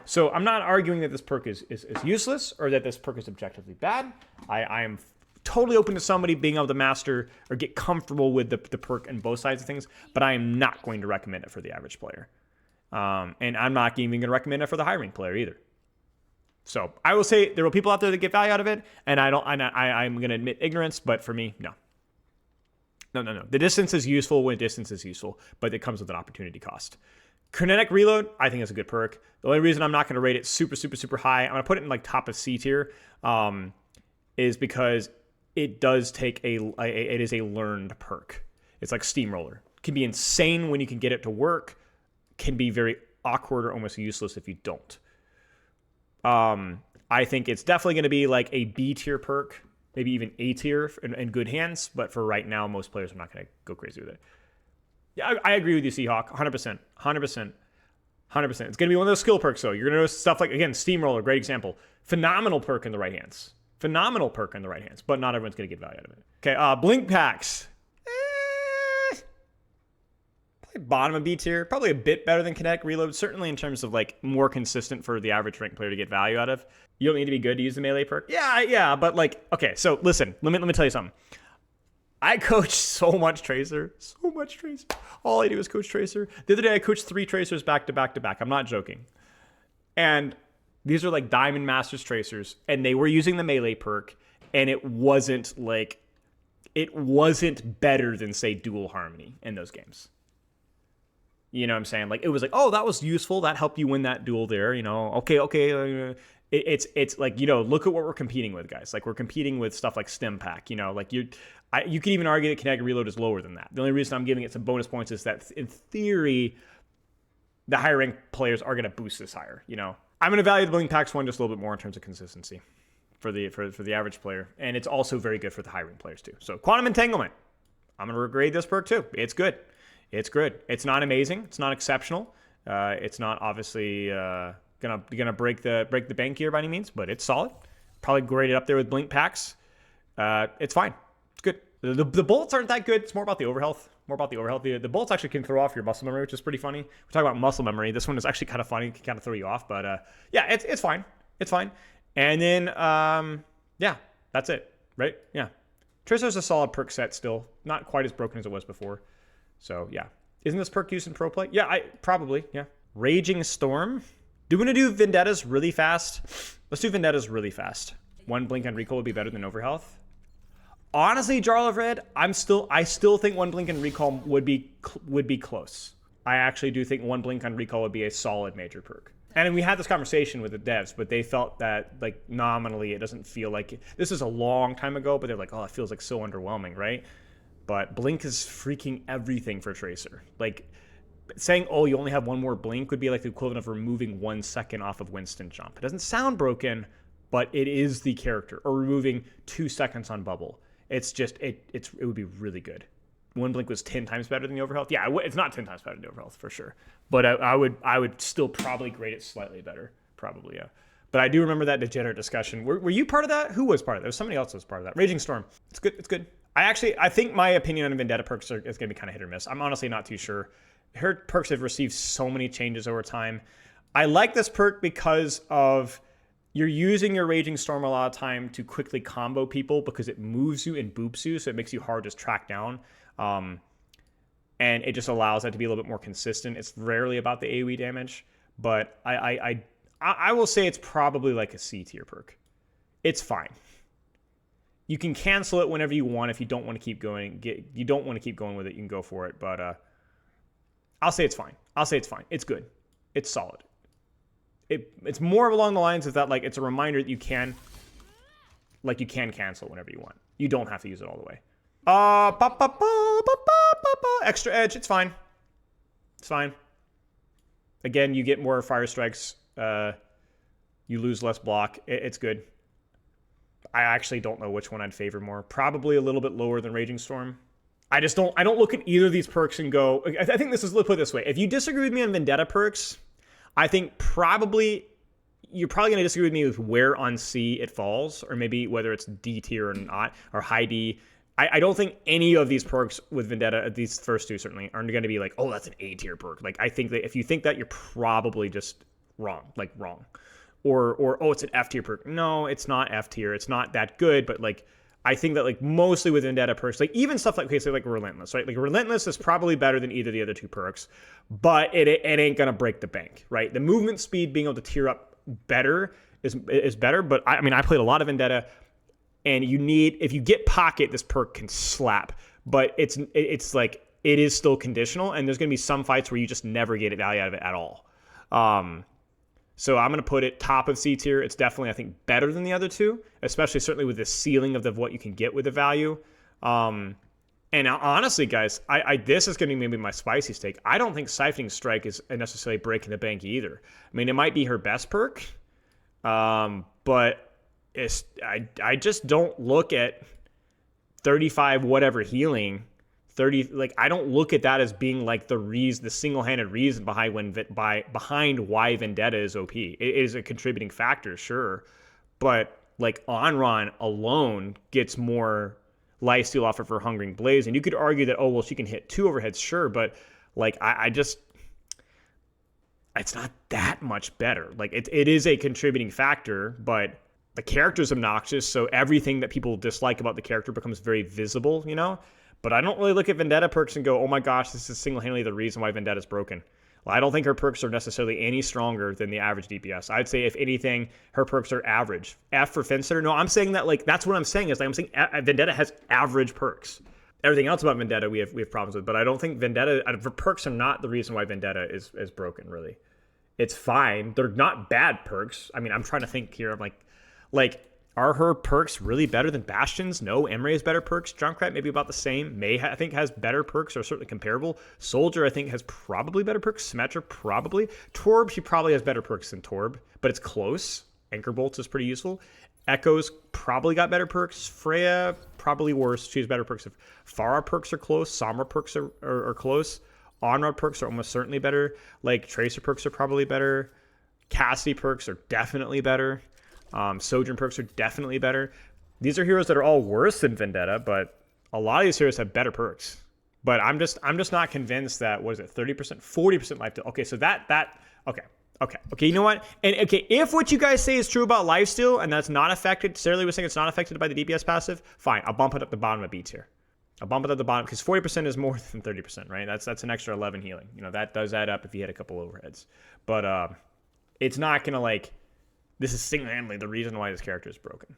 So I'm not arguing that this perk is useless or that this perk is objectively bad. I am totally open to somebody being able to master or get comfortable with the perk and both sides of things, but I am not going to recommend it for the average player. And I'm not even going to recommend it for the high rank player either. So I will say there are people out there that get value out of it, and I'm going to admit ignorance, but for me, no. No. The distance is useful when distance is useful, but it comes with an opportunity cost. Kinetic Reload, I think is a good perk. The only reason I'm not going to rate it super, super, super high, I'm going to put it in like top of C tier, is because it does take it is a learned perk. It's like Steamroller. It can be insane when you can get it to work. Can be very awkward or almost useless if you don't. I think it's definitely going to be like a B tier perk, maybe even A tier in good hands. But for right now, most players are not going to go crazy with it. Yeah, I agree with you, Seahawk. 100%. 100%. 100%. It's going to be one of those skill perks, though. You're going to know stuff like, again, Steamroller, great example. Phenomenal perk in the right hands. Phenomenal perk in the right hands, but not everyone's going to get value out of it. Okay, Blink Packs. Probably bottom of B tier. Probably a bit better than Kinetic Reload, certainly in terms of like more consistent for the average rank player to get value out of. You don't need to be good to use the melee perk. Yeah, but like, okay, so listen, let me tell you something. I coach so much Tracer. All I do is coach Tracer. The other day I coached 3 Tracers back to back to back. I'm not joking. And these are like Diamond Masters Tracers, and they were using the melee perk, and it wasn't better than, say, Dual Harmony in those games. You know what I'm saying? Like, it was like, oh, that was useful. That helped you win that duel there, you know. Okay. It's like, you know, look at what we're competing with, guys. Like, we're competing with stuff like Stim Pack, you know. Like, you can even argue that Kinetic Reload is lower than that. The only reason I'm giving it some bonus points is that, in theory, the higher ranked players are going to boost this higher, you know. I'm going to value the Blink Packs one just a little bit more in terms of consistency for the average player. And it's also very good for the high rank players, too. So, Quantum Entanglement. I'm going to grade this perk, too. It's good. It's not amazing. It's not exceptional. It's not obviously gonna break the bank here by any means, but it's solid. Probably graded up there with Blink Packs. It's fine. It's good. The bullets aren't that good. It's more about the overhealth. The bullets actually can throw off your muscle memory, which is pretty funny. We're talking about muscle memory. This one is actually kind of funny. It can kind of throw you off, but yeah, it's fine. It's fine. And then yeah, that's it, right? Yeah. Tracer's a solid perk set still. Not quite as broken as it was before. So, yeah. Isn't this perk used in pro play? Yeah, probably, yeah. Raging Storm. Do we want to do Vendettas really fast? Let's do Vendettas really fast. one blink and recall would be better than overhealth? Honestly, Jarl of Red, I still think one blink and recall would be close. I actually do think one blink on recall would be a solid major perk. And we had this conversation with the devs, but they felt that like nominally it doesn't feel like this is a long time ago, but they're like, oh, it feels like so underwhelming, right? But blink is freaking everything for Tracer. Like saying, oh, you only have one more blink would be like the equivalent of removing 1 second off of Winston jump. It doesn't sound broken, but it is the character. Or removing 2 seconds on bubble. It's just it would be really good. One blink was 10 times better than the overhealth. Yeah, it's not 10 times better than the overhealth for sure. But I would still probably grade it slightly better. Probably, yeah. But I do remember that degenerate discussion. Were you part of that? Who was part of that? There was somebody else who was part of that. Raging Storm. It's good. It's good. I think my opinion on Vendetta perks is going to be kind of hit or miss. I'm honestly not too sure. Her perks have received so many changes over time. I like this perk because of you're using your Raging Storm a lot of time to quickly combo people because it moves you and boops you, so it makes you hard to track down. And it just allows that to be a little bit more consistent. It's rarely about the AoE damage, but I will say it's probably like a C tier perk. It's fine. You can cancel it whenever you want if you don't want to keep going. You don't want to keep going with it, you can go for it. But I'll say it's fine. It's good. It's solid. It's more along the lines of that, like it's a reminder that you can cancel whenever you want. You don't have to use it all the way. Extra edge. It's fine. It's fine. Again, you get more fire strikes. You lose less block. It's good. I actually don't know which one I'd favor more. Probably a little bit lower than Raging Storm. I don't look at either of these perks and go, I think let's put it this way. If you disagree with me on Vendetta perks, I think you're probably going to disagree with me with where on C it falls, or maybe whether it's D tier or not, or high D. I don't think any of these perks with Vendetta, these first two certainly, are going to be like, oh, that's an A tier perk. Like, I think that if you think that, you're probably just wrong. Or oh, it's an F tier perk. No, it's not F tier. It's not that good, but like, I think that like mostly with Vendetta perks, like even stuff like, okay, so like Relentless, right? Like Relentless is probably better than either of the other two perks, but it ain't going to break the bank, right? The movement speed being able to tier up better is better, but I mean, I played a lot of Vendetta. And if you get Pocket, this perk can slap. But it's like, it is still conditional. And there's going to be some fights where you just never get value out of it at all. So I'm going to put it top of C tier. It's definitely, I think, better than the other two. Especially certainly with the ceiling of what you can get with the value. And honestly, guys, this is going to be maybe my spicy take. I don't think Siphoning Strike is necessarily breaking the bank either. I mean, it might be her best perk. But I just don't look at 35 whatever healing 30, like I don't look at that as being like the single-handed reason behind why Vendetta is OP. It is a contributing factor, sure, but like Anran alone gets more lifesteal off of her Hungering Blaze, and you could argue that, oh well, she can hit 2 overheads, sure, but like I just, it's not that much better. Like it is a contributing factor, but the character's obnoxious, so everything that people dislike about the character becomes very visible, you know? But I don't really look at Vendetta perks and go, oh my gosh, this is single-handedly the reason why Vendetta's broken. Well, I don't think her perks are necessarily any stronger than the average DPS. I'd say, if anything, her perks are average. F for Fencer? No, I'm saying that, like, that's what I'm saying, is like, I'm saying Vendetta has average perks. Everything else about Vendetta we have problems with, but I don't think Vendetta, perks are not the reason why Vendetta is broken, really. It's fine. They're not bad perks. I mean, I'm trying to think here. I'm like, are her perks really better than Bastion's? No. Emre has better perks. Junkrat maybe about the same. May, I think, has better perks, or certainly comparable. Soldier, I think, has probably better perks. Symmetra, probably. Torb, she probably has better perks than Torb, but it's close. Anchor Bolts is pretty useful. Echo's probably got better perks. Freja, probably worse. She has better perks. Pharah perks are close. Sombra perks are close. Anran perks are almost certainly better. Like, Tracer perks are probably better. Cassidy perks are definitely better. Sojourn perks are definitely better. These are heroes that are all worse than Vendetta, but a lot of these heroes have better perks. But I'm just not convinced that, what is it, 30%, 40% lifesteal. Okay, so okay, you know what? And okay, if what you guys say is true about lifesteal and that's not affected, Sarah Lee was saying it's not affected by the DPS passive, fine, I'll bump it up the bottom of B tier. I'll bump it up the bottom, because 40% is more than 30%, right? That's an extra 11 healing. You know, that does add up if you hit a couple overheads. But it's not gonna, like, this is single-handedly the reason why this character is broken.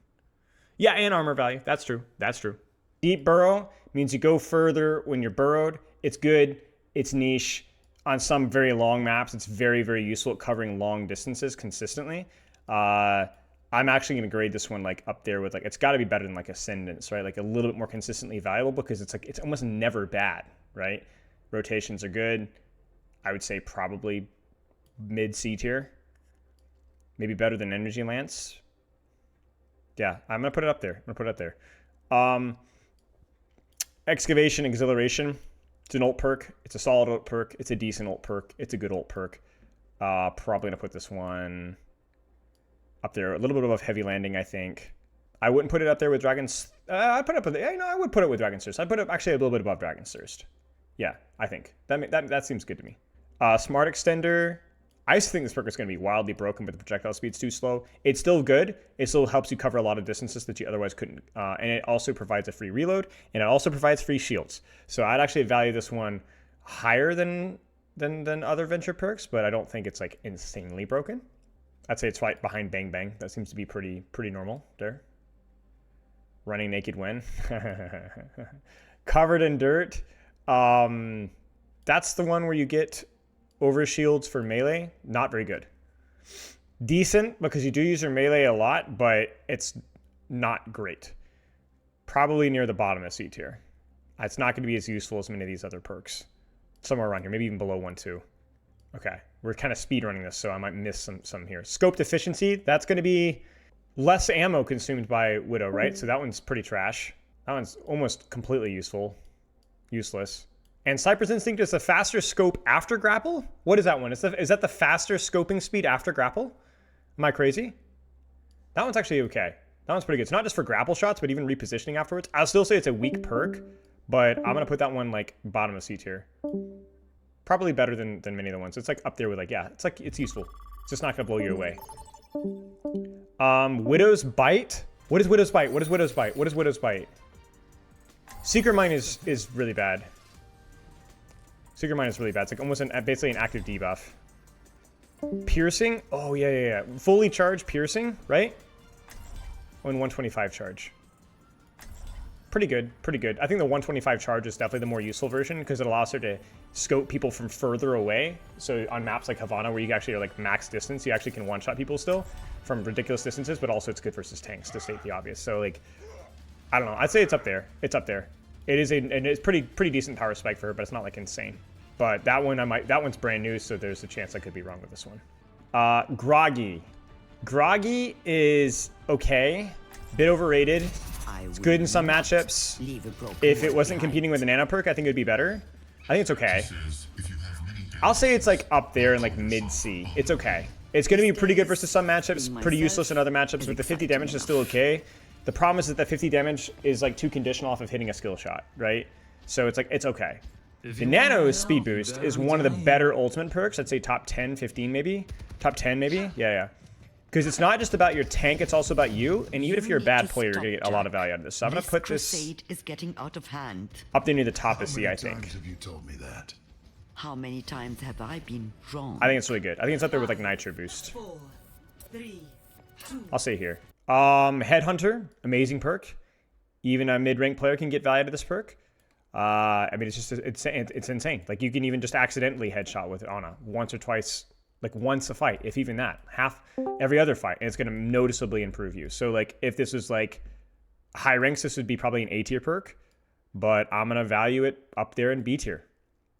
Yeah, and armor value. That's true. That's true. Deep burrow means you go further when you're burrowed. It's good. It's niche. On some very long maps, it's very, very useful at covering long distances consistently. I'm actually going to grade this one like up there with like, it's got to be better than like Ascendance, right? Like a little bit more consistently valuable because it's like, it's almost never bad, right? Rotations are good. I would say probably mid C tier. Maybe better than Energy Lance. Yeah, I'm going to put it up there. I'm going to put it up there. Excavation, Exhilaration. It's an ult perk. It's a solid ult perk. It's a decent ult perk. It's a good ult perk. Probably going to put this one up there. A little bit above Heavy Landing, I think. I wouldn't put it up there with Dragon's... I'd put it up with... You know, I would put it with Dragon's Thirst. I'd put it actually a little bit above Dragon's Thirst. Yeah, I think. That seems good to me. Smart Extender. I just think this perk is going to be wildly broken, but the projectile speed's too slow. It's still good. It still helps you cover a lot of distances that you otherwise couldn't. And it also provides a free reload, and it also provides free shields. So I'd actually value this one higher than other venture perks, but I don't think it's like insanely broken. I'd say it's right behind Bang Bang. That seems to be pretty normal there. Running naked when? Covered in dirt. That's the one where you get overshields for melee. Not very good. Decent because you do use your melee a lot, but it's not great. Probably near the bottom of C tier. It's not going to be as useful as many of these other perks. Somewhere around here, maybe even below 1, 2. Okay, we're kind of speed running this, so I might miss some here. Scoped efficiency, that's going to be less ammo consumed by Widow, right? So that one's pretty trash. That one's almost completely useless. And Cypress Instinct is a faster scope after grapple? What is that one? Is that the faster scoping speed after grapple? Am I crazy? That one's actually okay. That one's pretty good. It's not just for grapple shots, but even repositioning afterwards. I'll still say it's a weak perk, but I'm going to put that one like bottom of C tier. Probably better than many of the ones. It's like up there with like, yeah, it's useful. It's just not going to blow you away. Widow's Bite. What is Widow's Bite? What is Widow's Bite? What is Widow's Bite? Secret Mine is really bad. Secret Mine is really bad. It's like almost basically an active debuff. Piercing? Oh, yeah. Fully charged piercing, right? Oh, and 125 charge. Pretty good. I think the 125 charge is definitely the more useful version because it allows her to scope people from further away. So on maps like Havana where you actually are like max distance, you actually can one-shot people still from ridiculous distances, but also it's good versus tanks, to state the obvious. So like, I don't know. I'd say it's up there. It's pretty decent power spike for her, but it's not like insane. But that one's brand new, so there's a chance I could be wrong with this one. Groggy. Groggy is okay. Bit overrated. It's good in some matchups. If it wasn't competing with a nano perk, I think it would be better. I think it's okay. I'll say it's like up there in like mid C. It's okay. It's going to be pretty good versus some matchups, pretty useless in other matchups, but the 50 damage is still okay. The problem is that the 50 damage is like too conditional off of hitting a skill shot, right? So it's like, it's okay. The Nano Speed Boost is one of the better ultimate perks. I'd say top 10, 15 maybe. Top 10 maybe? Yeah. Because it's not just about your tank, it's also about you. And even if you're a bad player, you're going to get a lot of value out of this. So I'm going to put this is getting out of hand. Up there near the top of C, I think. How many times have you told me that? How many times have I been wrong? I think it's really good. I think it's up there with like Nitro Boost. 4, 3, 2. I'll say here. Headhunter, amazing perk. Even a mid-rank player can get value out of this perk. I mean, it's insane. Like you can even just accidentally headshot with Ana once or twice, like once a fight, if even that. Half every other fight, and it's going to noticeably improve you. So like if this was like high ranks, this would be probably an A tier perk, but I'm going to value it up there in B tier,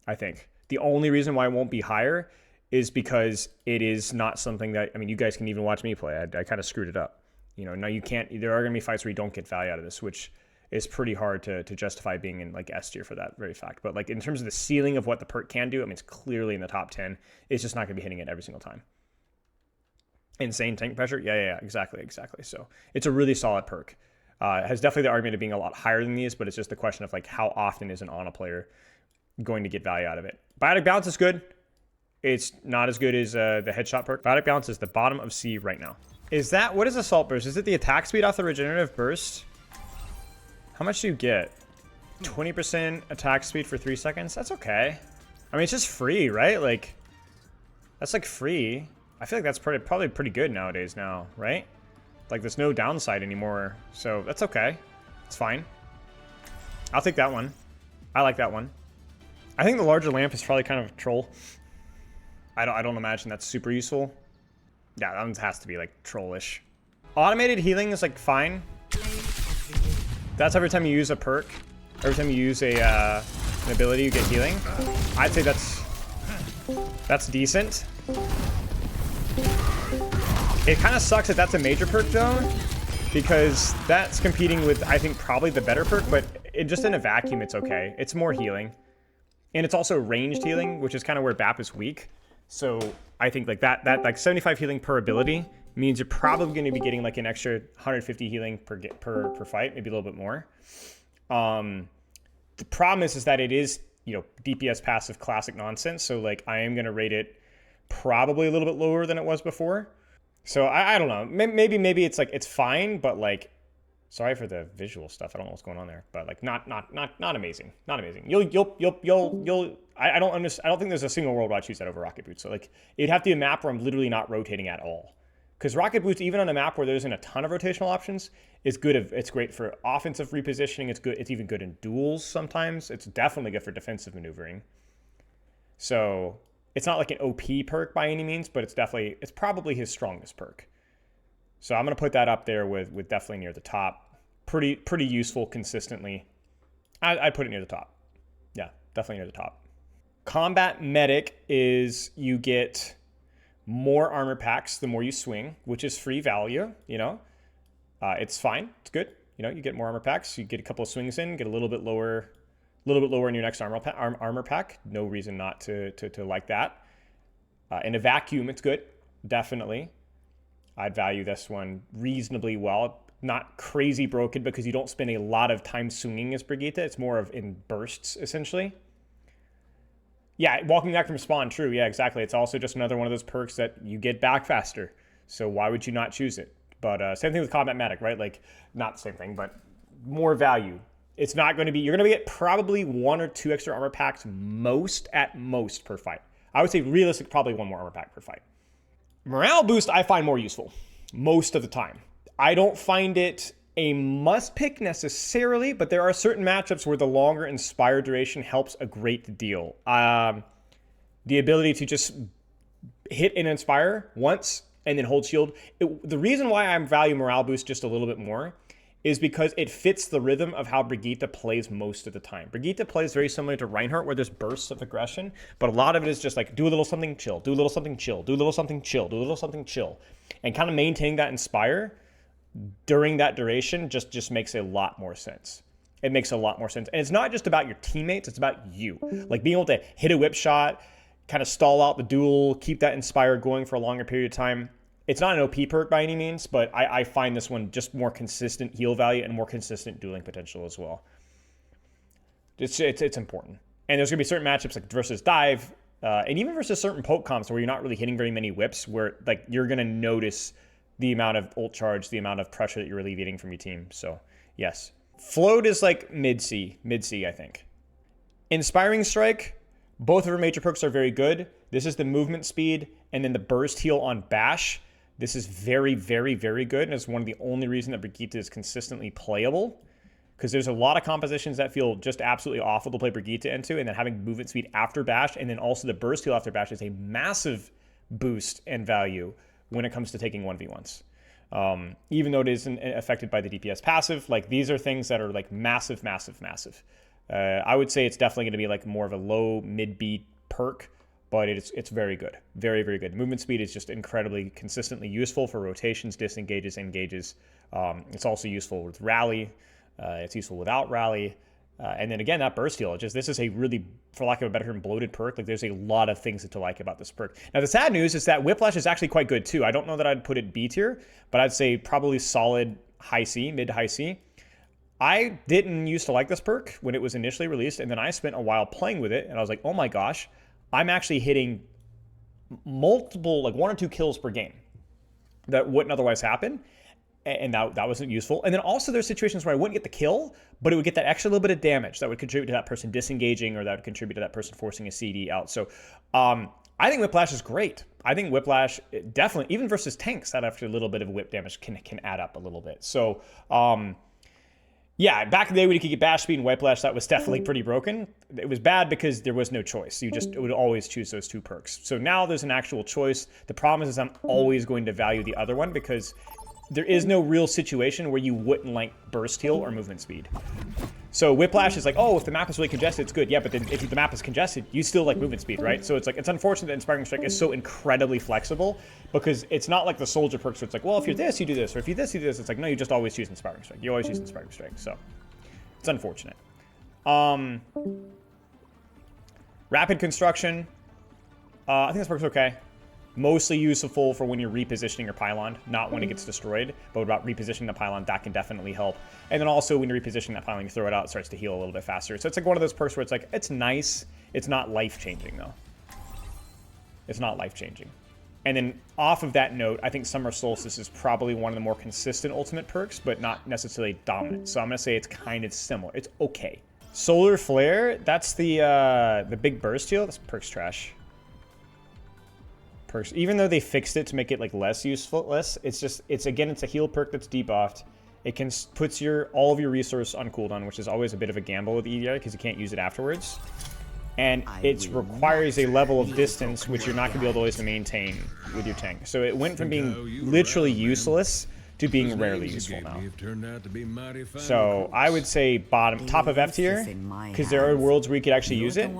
I think. The only reason why it won't be higher is because it is not something that, I mean, you guys can even watch me play. I kind of screwed it up. You know, now you can't, there are going to be fights where you don't get value out of this, which is pretty hard to justify being in like S tier for that very fact. But like in terms of the ceiling of what the perk can do, I mean, it's clearly in the top 10. It's just not going to be hitting it every single time. Insane tank pressure? Yeah, exactly. So it's a really solid perk. It has definitely the argument of being a lot higher than these, but it's just the question of like how often is an Ana player going to get value out of it. Biotic Bounce is good. It's not as good as the headshot perk. Biotic Bounce is the bottom of C right now. What is Assault Burst? Is it the attack speed off the regenerative burst? How much do you get? 20% attack speed for 3 seconds? That's okay. I mean, it's just free, right? Like, that's like free. I feel like that's probably pretty good nowadays now, right? Like, there's no downside anymore, so that's okay. It's fine. I'll take that one. I like that one. I think the larger lamp is probably kind of a troll. I don't imagine that's super useful. Yeah, that one has to be, like, trollish. Automated healing is, like, fine. That's every time you use a perk. Every time you use a an ability, you get healing. I'd say that's decent. It kind of sucks that that's a major perk, though, because that's competing with, I think, probably the better perk, but just in a vacuum, it's okay. It's more healing. And it's also ranged healing, which is kind of where BAP is weak. So I think like that like 75 healing per ability means you're probably going to be getting like an extra 150 healing per fight, maybe a little bit more. The problem is that it is, you know, DPS passive classic nonsense. So like I am going to rate it probably a little bit lower than it was before. So I don't know. Maybe it's like it's fine, but like, sorry for the visual stuff. I don't know what's going on there, but like not amazing. Not amazing. I don't think there's a single world where I choose that over Rocket Boots. So like it'd have to be a map where I'm literally not rotating at all. Because Rocket Boots, even on a map where there isn't a ton of rotational options, is good. It's great for offensive repositioning. It's good. It's even good in duels sometimes. It's definitely good for defensive maneuvering. So it's not like an OP perk by any means, but it's probably his strongest perk. So I'm gonna put that up there with definitely near the top. Pretty useful consistently. I put it near the top. Yeah, definitely near the top. Combat Medic is you get more armor packs the more you swing, which is free value, you know. It's fine. It's good. You know, you get more armor packs. You get a couple of swings in, get a little bit lower in your next armor pack. No reason not to like that. In a vacuum, it's good. Definitely. I'd value this one reasonably well. Not crazy broken because you don't spend a lot of time swinging as Brigitte. It's more of in bursts, essentially. Yeah, walking back from spawn, true. Yeah, exactly. It's also just another one of those perks that you get back faster. So why would you not choose it? But same thing with Combat Medic, right? Like, not the same thing, but more value. It's not going to be, you're going to get probably 1 or 2 extra armor packs at most per fight. I would say realistic, probably 1 more armor pack per fight. Morale boost I find more useful most of the time. I don't find it a must pick necessarily, but there are certain matchups where the longer Inspire duration helps a great deal. The ability to just hit an Inspire once and then hold shield. The reason why I value Morale boost just a little bit more is because it fits the rhythm of how Brigitte plays most of the time. Brigitte plays very similar to Reinhardt, where there's bursts of aggression, but a lot of it is just like, do a little something, chill, do a little something, chill, do a little something, chill, do a little something, chill. And kind of maintaining that Inspire during that duration just makes a lot more sense. It makes a lot more sense. And it's not just about your teammates, it's about you. Like being able to hit a whip shot, kind of stall out the duel, keep that Inspire going for a longer period of time. It's not an OP perk by any means, but I find this one just more consistent heal value and more consistent dueling potential as well. It's important. And there's going to be certain matchups like versus dive, and even versus certain poke comps where you're not really hitting very many whips, where like you're going to notice the amount of ult charge, the amount of pressure that you're alleviating from your team. So yes. Float is like mid-C, I think. Inspiring Strike, both of her major perks are very good. This is the movement speed and then the burst heal on Bash. This is very, very, very good, and it's one of the only reasons that Brigitte is consistently playable, because there's a lot of compositions that feel just absolutely awful to play Brigitte into, and then having movement speed after Bash, and then also the burst heal after Bash is a massive boost and value when it comes to taking 1v1s. Even though it isn't affected by the DPS passive, like these are things that are like massive. I would say it's definitely going to be like more of a low mid-B perk, but it's very good. Very, very good. Movement speed is just incredibly consistently useful for rotations, disengages, engages. It's also useful with rally. It's useful without rally. And then again, that burst heal. This is a really, for lack of a better term, bloated perk. Like there's a lot of things to like about this perk. Now the sad news is that Whiplash is actually quite good too. I don't know that I'd put it B tier, but I'd say probably solid high C, mid to high C. I didn't used to like this perk when it was initially released, and then I spent a while playing with it, and I was like, oh my gosh, I'm actually hitting multiple, like 1 or 2 kills per game that wouldn't otherwise happen. And that wasn't useful. And then also there's situations where I wouldn't get the kill, but it would get that extra little bit of damage that would contribute to that person disengaging, or that would contribute to that person forcing a CD out. So I think Whiplash is great. I think Whiplash definitely, even versus tanks, that after a little bit of whip damage can add up a little bit. So, yeah, back in the day when you could get bash speed and Whiplash, that was definitely pretty broken. It was bad because there was no choice. You just would always choose those 2 perks. So now there's an actual choice. The problem is I'm always going to value the other one because there is no real situation where you wouldn't like burst heal or movement speed. So Whiplash is like, oh, if the map is really congested, it's good. Yeah, but then if the map is congested, you still like movement speed, right? So it's like, it's unfortunate that Inspiring Strike is so incredibly flexible because it's not like the soldier perks where it's like, well, if you're this, you do this, or if you're this, you do this. It's like, no, you just always choose Inspiring Strike. You always use Inspiring Strike. So it's unfortunate. Rapid Construction. I think this perk's okay. Mostly useful for when you're repositioning your pylon, not when it gets destroyed, but about repositioning the pylon, that can definitely help. And then also when you're repositioning that pylon, you throw it out, it starts to heal a little bit faster. So it's like one of those perks where it's like, it's nice. It's not life-changing, though. It's not life-changing. And then off of that note, I think Summer Solstice is probably one of the more consistent ultimate perks, but not necessarily dominant. So I'm going to say it's kind of similar. It's okay. Solar Flare, that's the big burst heal. This perk's trash. Perks, even though they fixed it to make it like less useful, it's again, it's a heal perk that's debuffed. It can puts all of your resource on cooldown, which is always a bit of a gamble with EDI because you can't use it afterwards. And it requires a level of distance which you're not going to be able to always maintain with your tank. So it went from being literally useless to being rarely useful now. So I would say top of F tier, because there are worlds where you could actually use it,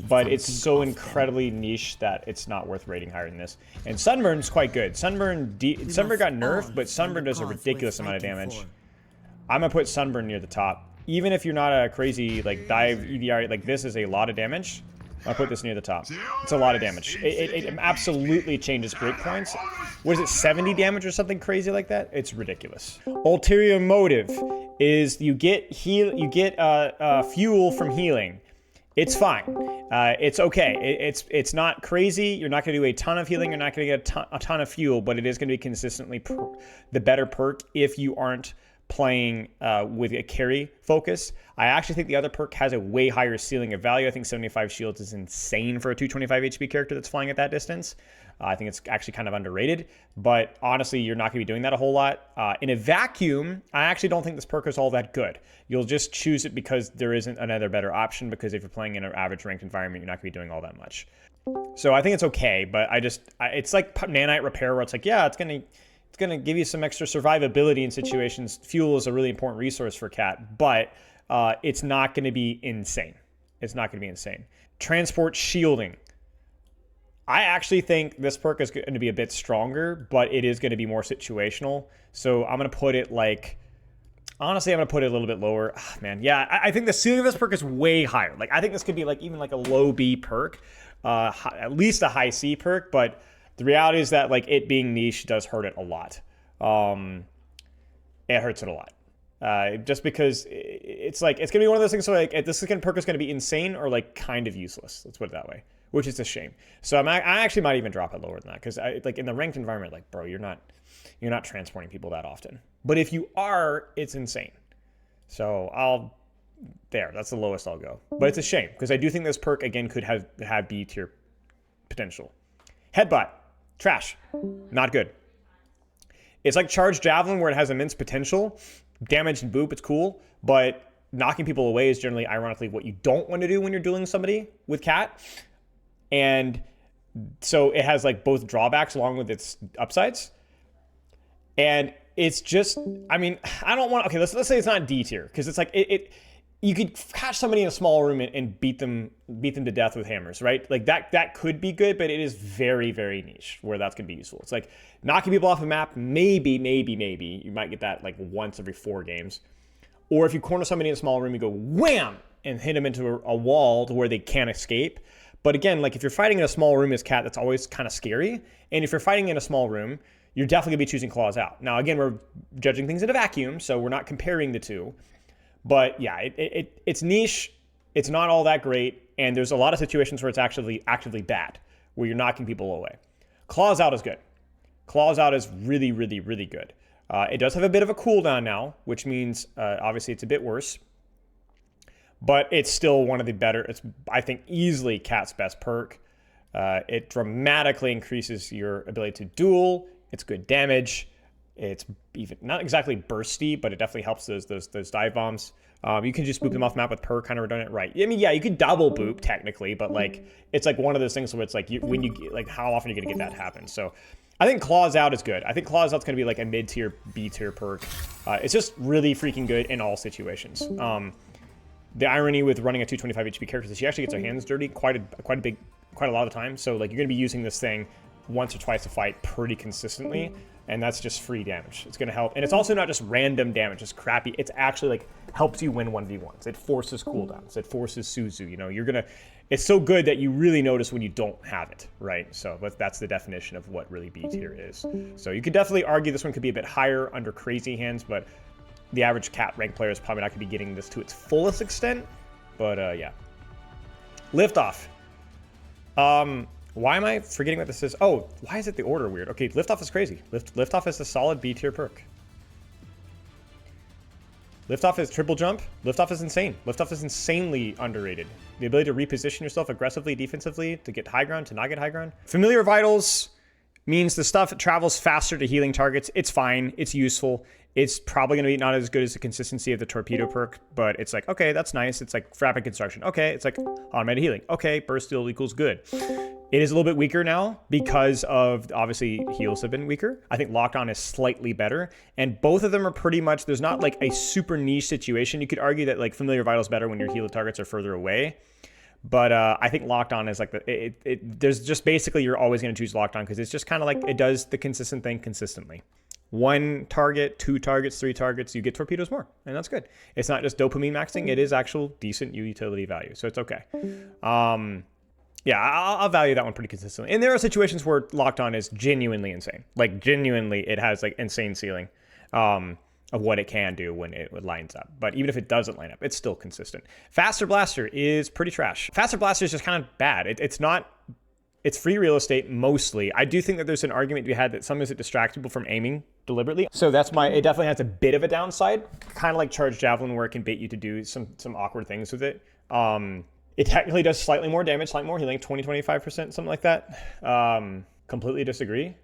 but it's so incredibly niche that it's not worth rating higher than this. And Sunburn's quite good. Sunburn got nerfed, but Sunburn does a ridiculous amount of damage. I'm gonna put Sunburn near the top. Even if you're not a crazy like dive EDR, like this is a lot of damage. I'll put this near the top. It's a lot of damage. It absolutely changes breakpoints. What is it, 70 damage or something crazy like that? It's ridiculous. Ulterior motive is you get fuel from healing. It's fine. It's okay. It's not crazy. You're not going to do a ton of healing. You're not going to get a ton of fuel, but it is going to be consistently the better perk if you aren't playing with a carry focus. I actually think the other perk has a way higher ceiling of value. I think 75 shields is insane for a 225 HP character that's flying at that distance. I think it's actually kind of underrated, but honestly, you're not going to be doing that a whole lot. In a vacuum, I actually don't think this perk is all that good. You'll just choose it because there isn't another better option, because if you're playing in an average ranked environment, you're not going to be doing all that much. So I think it's okay, but it's like Nanite Repair where it's like, yeah, it's going to give you some extra survivability in situations. Fuel is a really important resource for Cat, but it's not going to be insane. It's not going to be insane. Transport Shielding. I actually think this perk is going to be a bit stronger, but it is going to be more situational. So I'm going to put it like, honestly, I'm going to put it a little bit lower. Oh, man, yeah, I think the ceiling of this perk is way higher. Like, I think this could be like even like a low B perk, at least a high C perk, but the reality is that like it being niche does hurt it a lot. It hurts it a lot. Just because it's like, it's going to be one of those things where like this perk is going to be insane or like kind of useless. Let's put it that way, which is a shame. So I actually might even drop it lower than that, because like in the ranked environment, like, bro, you're not transporting people that often. But if you are, it's insane. So that's the lowest I'll go. But it's a shame, because I do think this perk again could have B tier potential. Headbutt, trash, not good. It's like Charged Javelin where it has immense potential. Damage and boop, it's cool, but knocking people away is generally, ironically, what you don't want to do when you're dueling somebody with Cat. And so it has like both drawbacks along with its upsides. And it's just, I mean, I don't want, okay, let's say it's not D tier, because it's like, you could catch somebody in a small room and beat them to death with hammers, right? Like that could be good, but it is very, very niche where that's going to be useful. It's like knocking people off a map, maybe. You might get that like once every 4 games. Or if you corner somebody in a small room, you go wham and hit them into a wall to where they can't escape. But again, like if you're fighting in a small room as Cat, that's always kind of scary. And if you're fighting in a small room, you're definitely going to be choosing claws out. Now, again, we're judging things in a vacuum, so we're not comparing the two. But yeah, it's niche. It's not all that great. And there's a lot of situations where it's actually actively bad, where you're knocking people away. Claws out is good. Claws out is really, really, really good. It does have a bit of a cooldown now, which means obviously it's a bit worse. But it's still one of the better. It's, I think, easily Cat's best perk. It dramatically increases your ability to duel. It's good damage. It's even not exactly bursty, but it definitely helps those dive bombs. You can just boop them off map with perk, kind of redundant, right? I mean, yeah, you could double boop technically, but like it's like one of those things where it's like when you like how often are you gonna get that happen? So I think Claws Out is good. I think Claws Out's gonna be like a mid-tier, B-tier perk. It's just really freaking good in all situations. The irony with running a 225 HP character is she actually gets her hands dirty quite a lot of the time. So like you're gonna be using this thing once or twice a fight pretty consistently, and that's just free damage. It's gonna help, and it's also not just random damage, just crappy. It's actually like helps you win 1v1s. It forces cooldowns. It forces Suzu. You know, it's so good that you really notice when you don't have it, right? So that's the definition of what really B tier is. So you could definitely argue this one could be a bit higher under crazy hands, but the average cat rank player is probably not gonna be getting this to its fullest extent. But yeah, Liftoff. Why am I forgetting what this is? Oh, why is it the order weird? Okay, Liftoff is crazy. Liftoff is a solid B tier perk. Liftoff is triple jump. Liftoff is insane. Liftoff is insanely underrated. The ability to reposition yourself aggressively, defensively, to get high ground, to not get high ground. Familiar Vitals means the stuff travels faster to healing targets. It's fine. It's useful. It's probably going to be not as good as the consistency of the Torpedo perk, but it's like, okay, that's nice. It's like Rapid Construction. Okay, it's like automated healing. Okay, Burst Steal equals good. It is a little bit weaker now because of, obviously, heals have been weaker. I think Locked On is slightly better, and both of them are pretty much, there's not like a super niche situation. You could argue that like Familiar Vital is better when your heal targets are further away, but I think Locked On is like, there's just basically you're always going to choose Locked On because it's just kind of like it does the consistent thing consistently. 1 target, 2 targets, 3 targets, you get torpedoes more, and that's good. It's not just dopamine maxing, it is actual decent utility value, so it's okay. Yeah, I'll value that one pretty consistently. And there are situations where Locked On is genuinely insane. Like, genuinely, it has, like, insane ceiling of what it can do when it lines up. But even if it doesn't line up, it's still consistent. Faster Blaster is pretty trash. Faster Blaster is just kind of bad. It's free real estate, mostly. I do think that there's an argument to be had that sometimes it distracts people from aiming deliberately. So it definitely has a bit of a downside. Kind of like Charged Javelin, where it can bait you to do some awkward things with it. It technically does slightly more damage, slightly more healing, 20-25%, something like that. Completely disagree.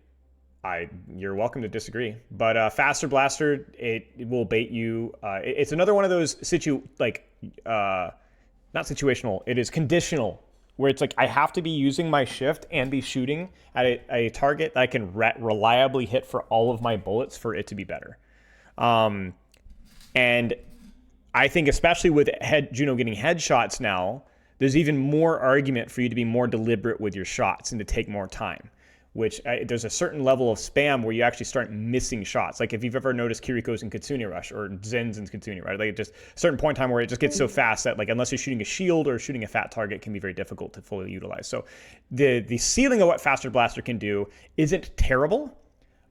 You're welcome to disagree. But Faster Blaster, it will bait you. It's another one of those not situational. It is conditional, where it's like I have to be using my shift and be shooting at a target that I can reliably hit for all of my bullets for it to be better. And I think especially with Juno getting headshots now, there's even more argument for you to be more deliberate with your shots and to take more time, which there's a certain level of spam where you actually start missing shots. Like if you've ever noticed Kiriko's in Kitsune Rush or Zen's in Kitsune, right? Like just a certain point in time where it just gets so fast that like unless you're shooting a shield or shooting a fat target, it can be very difficult to fully utilize. So the ceiling of what Faster Blaster can do isn't terrible,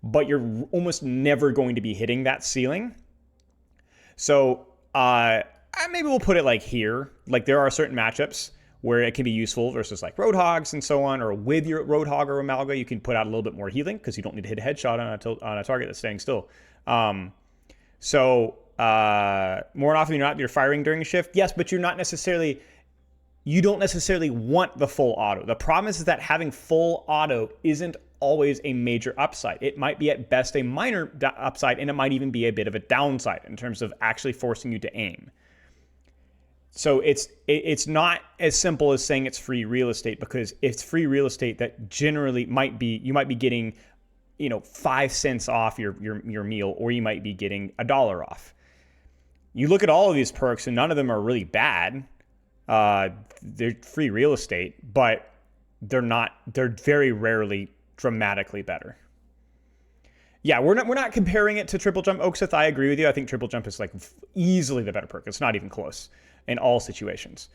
but you're almost never going to be hitting that ceiling. So maybe we'll put it like here. Like there are certain matchups where it can be useful versus like Roadhogs and so on, or with your Roadhog or a Mauga, you can put out a little bit more healing because you don't need to hit a headshot on a target that's staying still. So more often than not, you're firing during a shift. Yes, but you don't necessarily want the full auto. The problem is that having full auto isn't always a major upside. It might be at best a minor upside, and it might even be a bit of a downside in terms of actually forcing you to aim. So it's not as simple as saying it's free real estate, because it's free real estate that generally you might be getting, 5 cents off your meal, or you might be getting $1 off. You look at all of these perks and none of them are really bad. They're free real estate, but they're very rarely dramatically better. Yeah, we're not comparing it to Triple Jump. Oaksith, I agree with you. I think Triple Jump is like easily the better perk. It's not even close in all situations,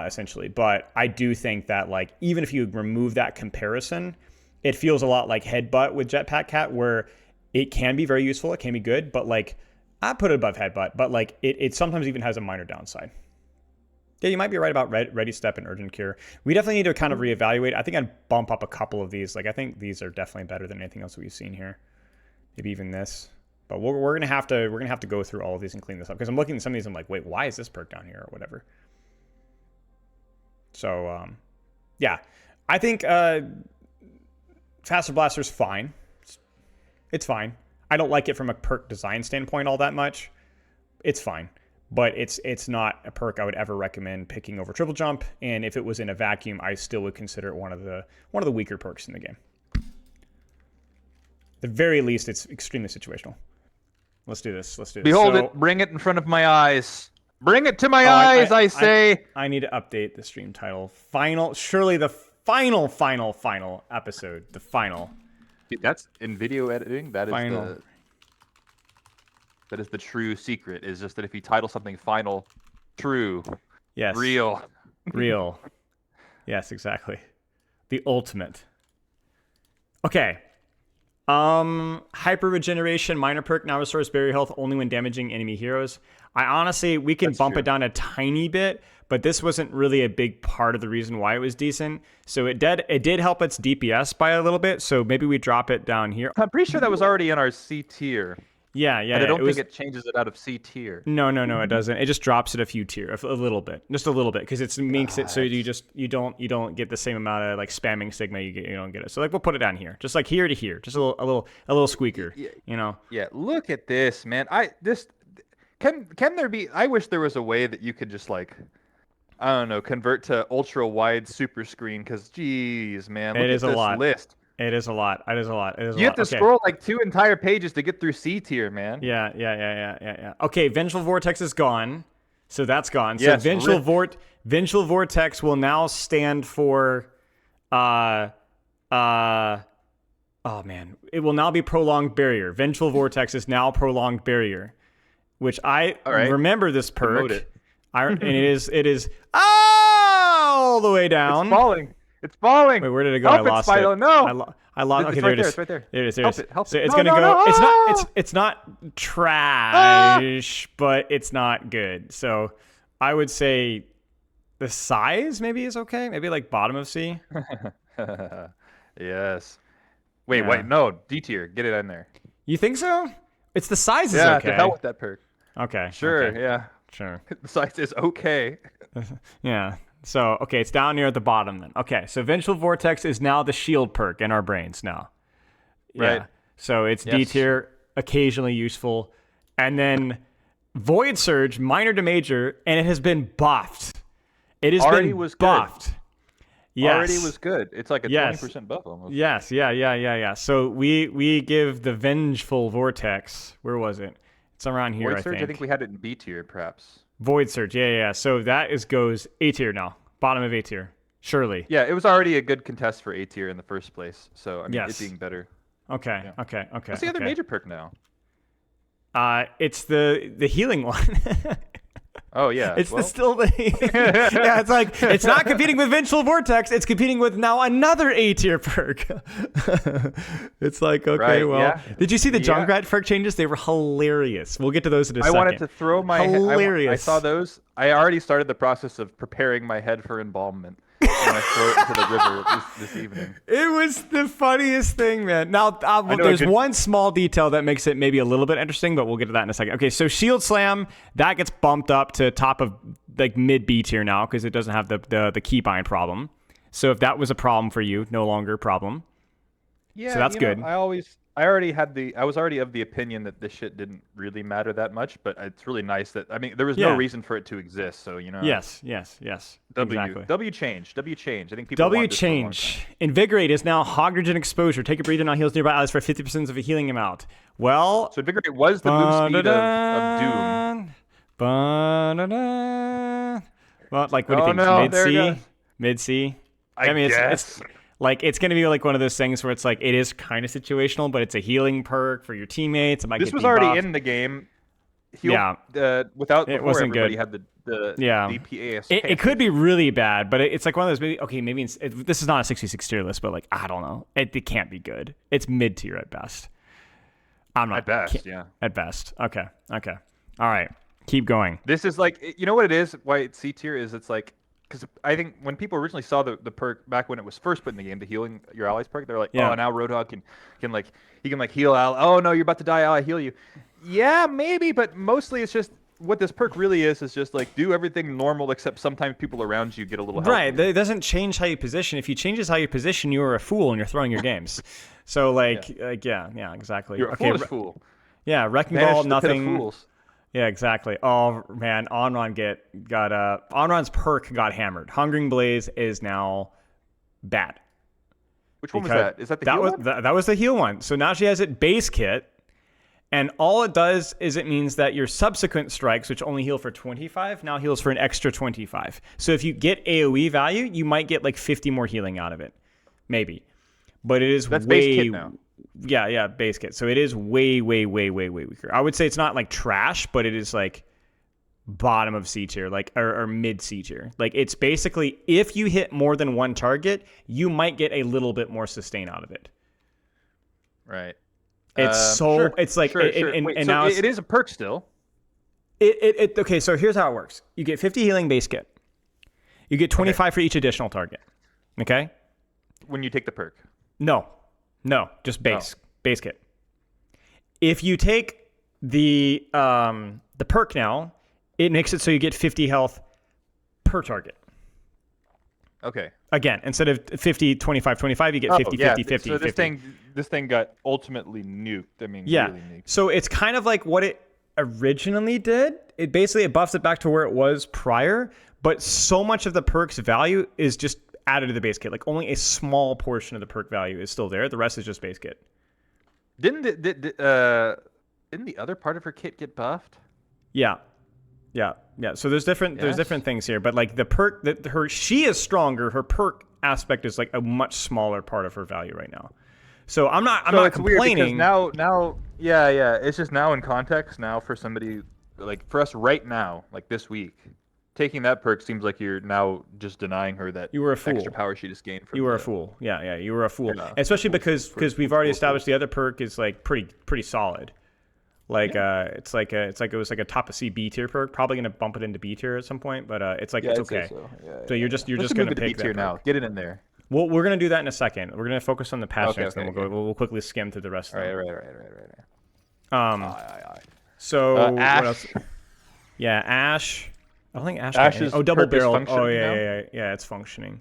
essentially. But I do think that like even if you remove that comparison, it feels a lot like Headbutt with Jetpack Cat, where it can be very useful, it can be good, but like I put it above Headbutt, but like it sometimes even has a minor downside. Yeah, you might be right about Ready Step and Urgent Cure. We definitely need to kind of reevaluate. I think I'd bump up a couple of these. Like I think these are definitely better than anything else we've seen here. Maybe even this. But we're gonna have to go through all of these and clean this up, because I'm looking at some of these. I'm like, wait, why is this perk down here or whatever? So yeah, I think Faster Blaster's fine. It's fine. I don't like it from a perk design standpoint all that much. It's fine. But it's not a perk I would ever recommend picking over Triple Jump, and if it was in a vacuum, I still would consider it one of the weaker perks in the game. At the very least, it's extremely situational. Let's do this. Behold it. Bring it in front of my eyes. Bring it to my eyes, I say. I need to update the stream title. Surely the final episode. The final. Dude, that's in video editing. That is the true secret. Is just that if you title something final, true, yes, real. Yes, exactly. The ultimate. Okay. Hyper regeneration minor perk now restores barrier health only when damaging enemy heroes. We can bump it down a tiny bit, but this wasn't really a big part of the reason why it was decent. So it did help its DPS by a little bit. So maybe we drop it down here. I'm pretty sure that was already in our C tier. Yeah. And I don't think it changes it out of C tier. No, it doesn't. It just drops it a few tier, a little bit, just a little bit, because it makes it so you don't get the same amount of like spamming Sigma. You don't get it. So like we'll put it down here, just like here to here, just a little squeaker. Yeah, Yeah. Look at this, man. Can there be? I wish there was a way that you could just like, I don't know, convert to ultra wide super screen. Because geez, man, look at this list. It is a lot. You have to scroll like 2 entire pages to get through C tier, man. Yeah. Okay, Vengeful Vortex is gone. So that's gone. Yes, so Vengeful Vortex will now stand for oh man. It will now be Prolonged Barrier. Vengeful Vortex is now Prolonged Barrier. Which I remember this perk. And it is all the way down. It's falling. Wait, where did it go? Help I lost Spilo, it. No. I lost. Okay, it's there right it is. It's right there. There it is. Help it. So it's no, gonna no, go. No. It's not trash, but it's not good. So I would say the size maybe is okay. Maybe like bottom of C. Yes. Wait. No, D tier. Get it in there. You think so? It's the size is okay. okay. Yeah, to hell with that perk. Okay. Sure. Okay. Yeah. Sure. The size is okay. Yeah. So, okay, it's down near at the bottom then. Okay, so Vengeful Vortex is now the shield perk in our brains now. Right. Yeah. So it's D tier, occasionally useful. And then Void Surge, minor to major, and it has been buffed. It has been buffed. Good. Yes. Already was good. It's like a 20% buff almost. Yes, yeah. So we give the Vengeful Vortex, where was it? It's around here, Void Surge, I think we had it in B tier, perhaps. Void Surge, yeah. So that goes A tier now, bottom of A tier, surely. Yeah, it was already a good contest for A tier in the first place. So I mean, it being better. Okay, yeah. Okay. What's the other major perk now? It's the healing one. Oh yeah, it's yeah. It's like it's not competing with Vengeful Vortex. It's competing with now another A tier perk. It's like Did you see the Junkrat perk changes? They were hilarious. We'll get to those in a second. I wanted to throw my hilarious. I saw those. I already started the process of preparing my head for embalmment. When I throw it into the river this evening. It was the funniest thing, man. Now, there's one small detail that makes it maybe a little bit interesting, but we'll get to that in a second. Okay, so Shield Slam, that gets bumped up to top of like mid B tier now because it doesn't have the keybind problem. So if that was a problem for you, no longer a problem. Yeah, so that's good. I was already of the opinion that this shit didn't really matter that much, but it's really nice that there was no reason for it to exist. So Yes. Exactly. W change. I think people W want this change. Invigorate is now Hydrogen Exposure. Take a breather now heals nearby allies for 50% of a healing amount. Well, so Invigorate was the move speed of Doom. Well, like what do you think? Mid C. I guess. It's going to be like one of those things where it's like it is kind of situational, but it's a healing perk for your teammates. This was already in the game. Without it wasn't everybody good. Had the DPAS. It could be really bad, but it's like one of those maybe this is not a 66 tier list, but like I don't know. It can't be good. It's mid tier at best. At best. At best. Okay. All right. Keep going. This is like what it is. Why it's C tier is it's like. Because I think when people originally saw the perk back when it was first put in the game, the healing your allies perk, they're like, oh, now Roadhog can heal ally. Oh no, you're about to die, I'll heal you. Yeah, maybe, but mostly it's just what this perk really is just like do everything normal except sometimes people around you get a little help. Right. It doesn't change how you position. If you changes how you position, you are a fool and you're throwing your games. So like yeah, exactly. You're a foolish fool. Yeah, wrecking Vanish ball, the pit of nothing. fools. Yeah, exactly. Oh man, Anran's perk got hammered. Hungering Blaze is now bad. Which one was that? Is that the heal one? That was the heal one. So now she has it base kit, and all it does is it means that your subsequent strikes, which only heal for 25, now heals for an extra 25. So if you get AoE value, you might get like 50 more healing out of it, maybe. But it is That's way base kit now. Yeah, base kit. So it is way weaker. I would say it's not like trash, but it is like bottom of C tier, like or mid C tier. Like it's basically if you hit more than one target, you might get a little bit more sustain out of it. Right. It's it's like Wait, now it is a perk still. Okay, so here's how it works. You get 50 healing base kit. You get 25 for each additional target. Okay? When you take the perk. No, just base kit. If you take the perk now, it makes it so you get 50 health per target. Okay. Again, instead of 50, 25, 25, you get 50, 50, 50, so 50. This thing got ultimately nuked. I mean, Yeah. really nuked. So it's kind of like what it originally did. It basically buffs it back to where it was prior, but so much of the perk's value is just added to the base kit. Like only a small portion of the perk value is still there. The rest is just base kit. Didn't the other part of her kit get buffed? Yeah. So there's different things here, but like the perk she is stronger. Her perk aspect is like a much smaller part of her value right now. So I'm not complaining. Weird now, it's just now in context now for somebody like for us right now, like this week, taking that perk seems like you're now just denying her that you were a fool. Extra power she just gained. From you were a fool. Yeah, you were a fool. Yeah, especially because we've already established the other perk is like pretty solid. Like it was like a top of C B tier perk. Probably gonna bump it into B tier at some point, but it's like it's okay. So you're just gonna pick B tier that now. perk. Get it in there. Well, we're gonna do that in a second. We're gonna focus on the patch next, Okay, then we'll quickly skim through the rest of them. Right. So Ashe. what else? Yeah, Ashe. I don't think Ashe. Ashe's double perk is barrel. functioning Yeah, it's functioning.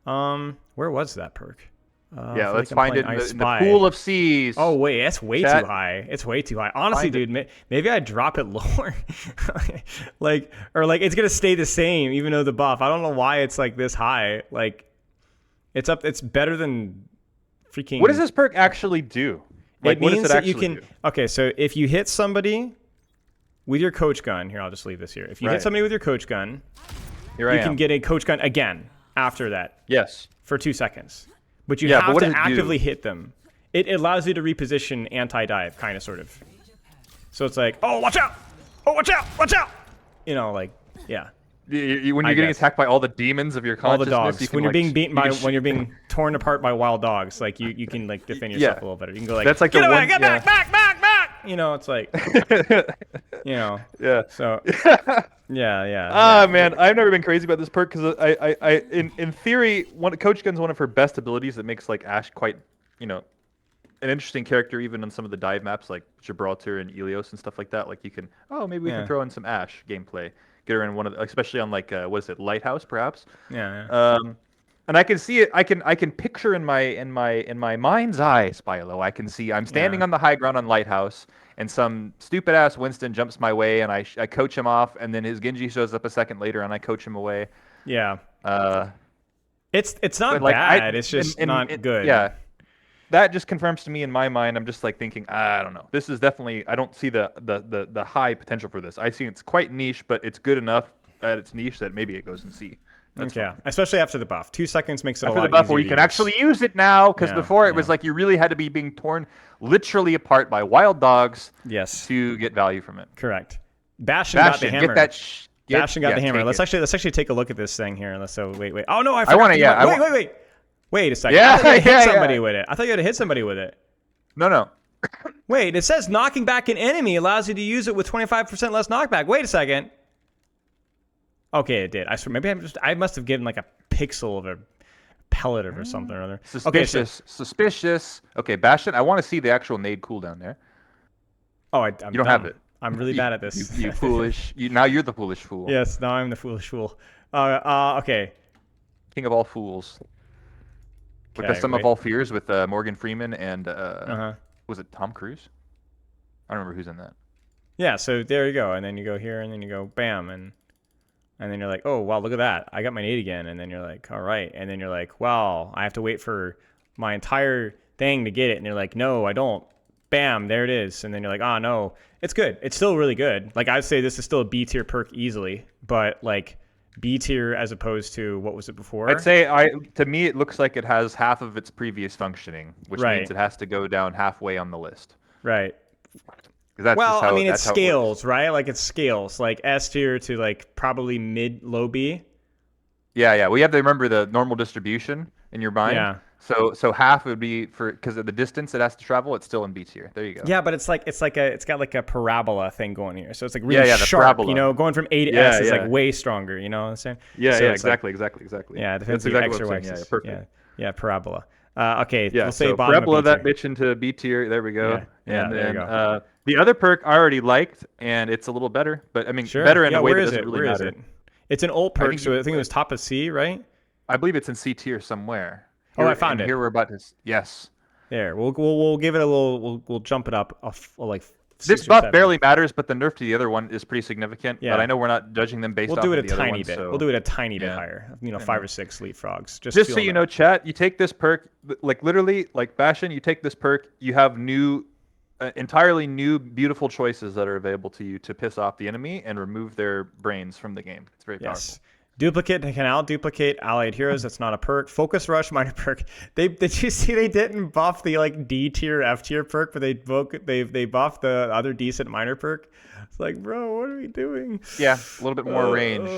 Where was that perk? Let's find it in the pool of C's. Oh wait, that's way too high. It's way too high. Honestly, dude, maybe I drop it lower. like it's gonna stay the same even though the buff. I don't know why it's like this high. Like it's up. It's better than freaking. What does this perk actually do? Like, it means what does it that actually you can. do? Okay, so if you hit somebody with your coach gun, here I'll just leave this here. If you hit somebody with your coach gun, you can get a coach gun again after that. Yes. For 2 seconds. But you have to actively hit them. It allows you to reposition anti-dive, kind of, sort of. So it's like, oh, watch out! Oh, watch out! Watch out! You know, like, yeah. When you're getting attacked by all the demons of your consciousness, all the dogs. When you're being beaten when you're being torn apart by wild dogs, like you can like defend yourself a little better. You can go like, that's like get the one, back, back! You know, it's like, you know. Yeah. So. Yeah. Man, I've never been crazy about this perk because in theory, coach gun's one of her best abilities that makes like Ashe quite, an interesting character even on some of the dive maps like Gibraltar and Ilios and stuff like that. Like you can, maybe we can throw in some Ashe gameplay. Get her in one of the, especially on like Lighthouse perhaps. Yeah. And I can see it. I can picture in my mind's eye, Spilo. I can see I'm standing on the high ground on Lighthouse, and some stupid ass Winston jumps my way, and I coach him off, and then his Genji shows up a second later, and I coach him away. Yeah. It's not like, bad. It's just not good. Yeah. That just confirms to me in my mind. I'm just like thinking, I don't know. This is definitely. I don't see the high potential for this. I see it's quite niche, but it's good enough at its niche that maybe it goes in C. Especially after the buff. 2 seconds makes it after a lot the buff easier where you can actually use it now, because before it was like you really had to be being torn literally apart by wild dogs. Yes. To get value from it. Correct. Bastion got the hammer. Bastion got the hammer. Let's actually take a look at this thing here. Wait. Oh no, I forgot. Wait a second. I thought you had hit somebody with it. I thought you had to hit somebody with it. No. Wait, it says knocking back an enemy allows you to use it with 25% less knockback. Wait a second. Okay, it did. I swear, maybe I must have given like a pixel of a pellet or something or other. Suspicious. Okay, Bastion, I want to see the actual nade cooldown there. Oh, you don't have it. I'm really bad at this. You foolish. Now you're the foolish fool. Yes, now I'm the foolish fool. Okay. King of all fools. With the sum of all fears with Morgan Freeman and was it Tom Cruise? I don't remember who's in that. Yeah, so there you go, and then you go here, and then you go bam, and then you're like, oh wow, look at that, I got my nade again, and then you're like, all right, and then you're like, wow, I have to wait for my entire thing to get it, and you're like, no, I don't. Bam, there it is, and then you're like, oh no, it's good, it's still really good. Like I'd say this is still a B tier perk easily, but like B tier as opposed to what was it before? I'd say to me it looks like it has half of its previous functioning, which means it has to go down halfway on the list. Right. That's well, just how, I mean, it scales, right? Like it scales, like S tier to like probably mid, low B. Yeah. Well, you have to remember the normal distribution in your mind. Yeah. So half would be because of the distance it has to travel. It's still in B tier. There you go. Yeah, but it's got like a parabola thing going here, so it's like really sharp. Parabola. You know, going from A to S is like way stronger. You know what I'm saying? Yeah, so yeah, exactly. Yeah, depends on exactly X or Y Yeah, axis. perfect. Yeah, parabola. Okay, Yeah, we'll say so bottom parabola of B tier. that bitch into B tier. There we go. Yeah, and there then you go. the other perk I already liked, and it's a little better, but I mean better in a way that doesn't really Where matter. is it? It's an old perk, so I think it was top of C, right? I believe it's in C tier somewhere. I found it. Here we're about to. Yes. There, we'll give it a little. We'll jump it up like. This buff barely matters, but the nerf to the other one is pretty significant. Yeah. But I know we're not judging them based off of the other one. We'll do it a tiny bit. So... We'll do it a tiny bit higher. 5 or 6 leapfrogs. Just so you know, chat, you take this perk, like literally, like Bastion, you take this perk, you have entirely new, beautiful choices that are available to you to piss off the enemy and remove their brains from the game. It's very powerful. Duplicate can out duplicate allied heroes. That's not a perk. Focus rush minor perk. Did you see they didn't buff the like D tier F tier perk, but they buffed the other decent minor perk. It's like, bro, what are we doing? Yeah, a little bit more range.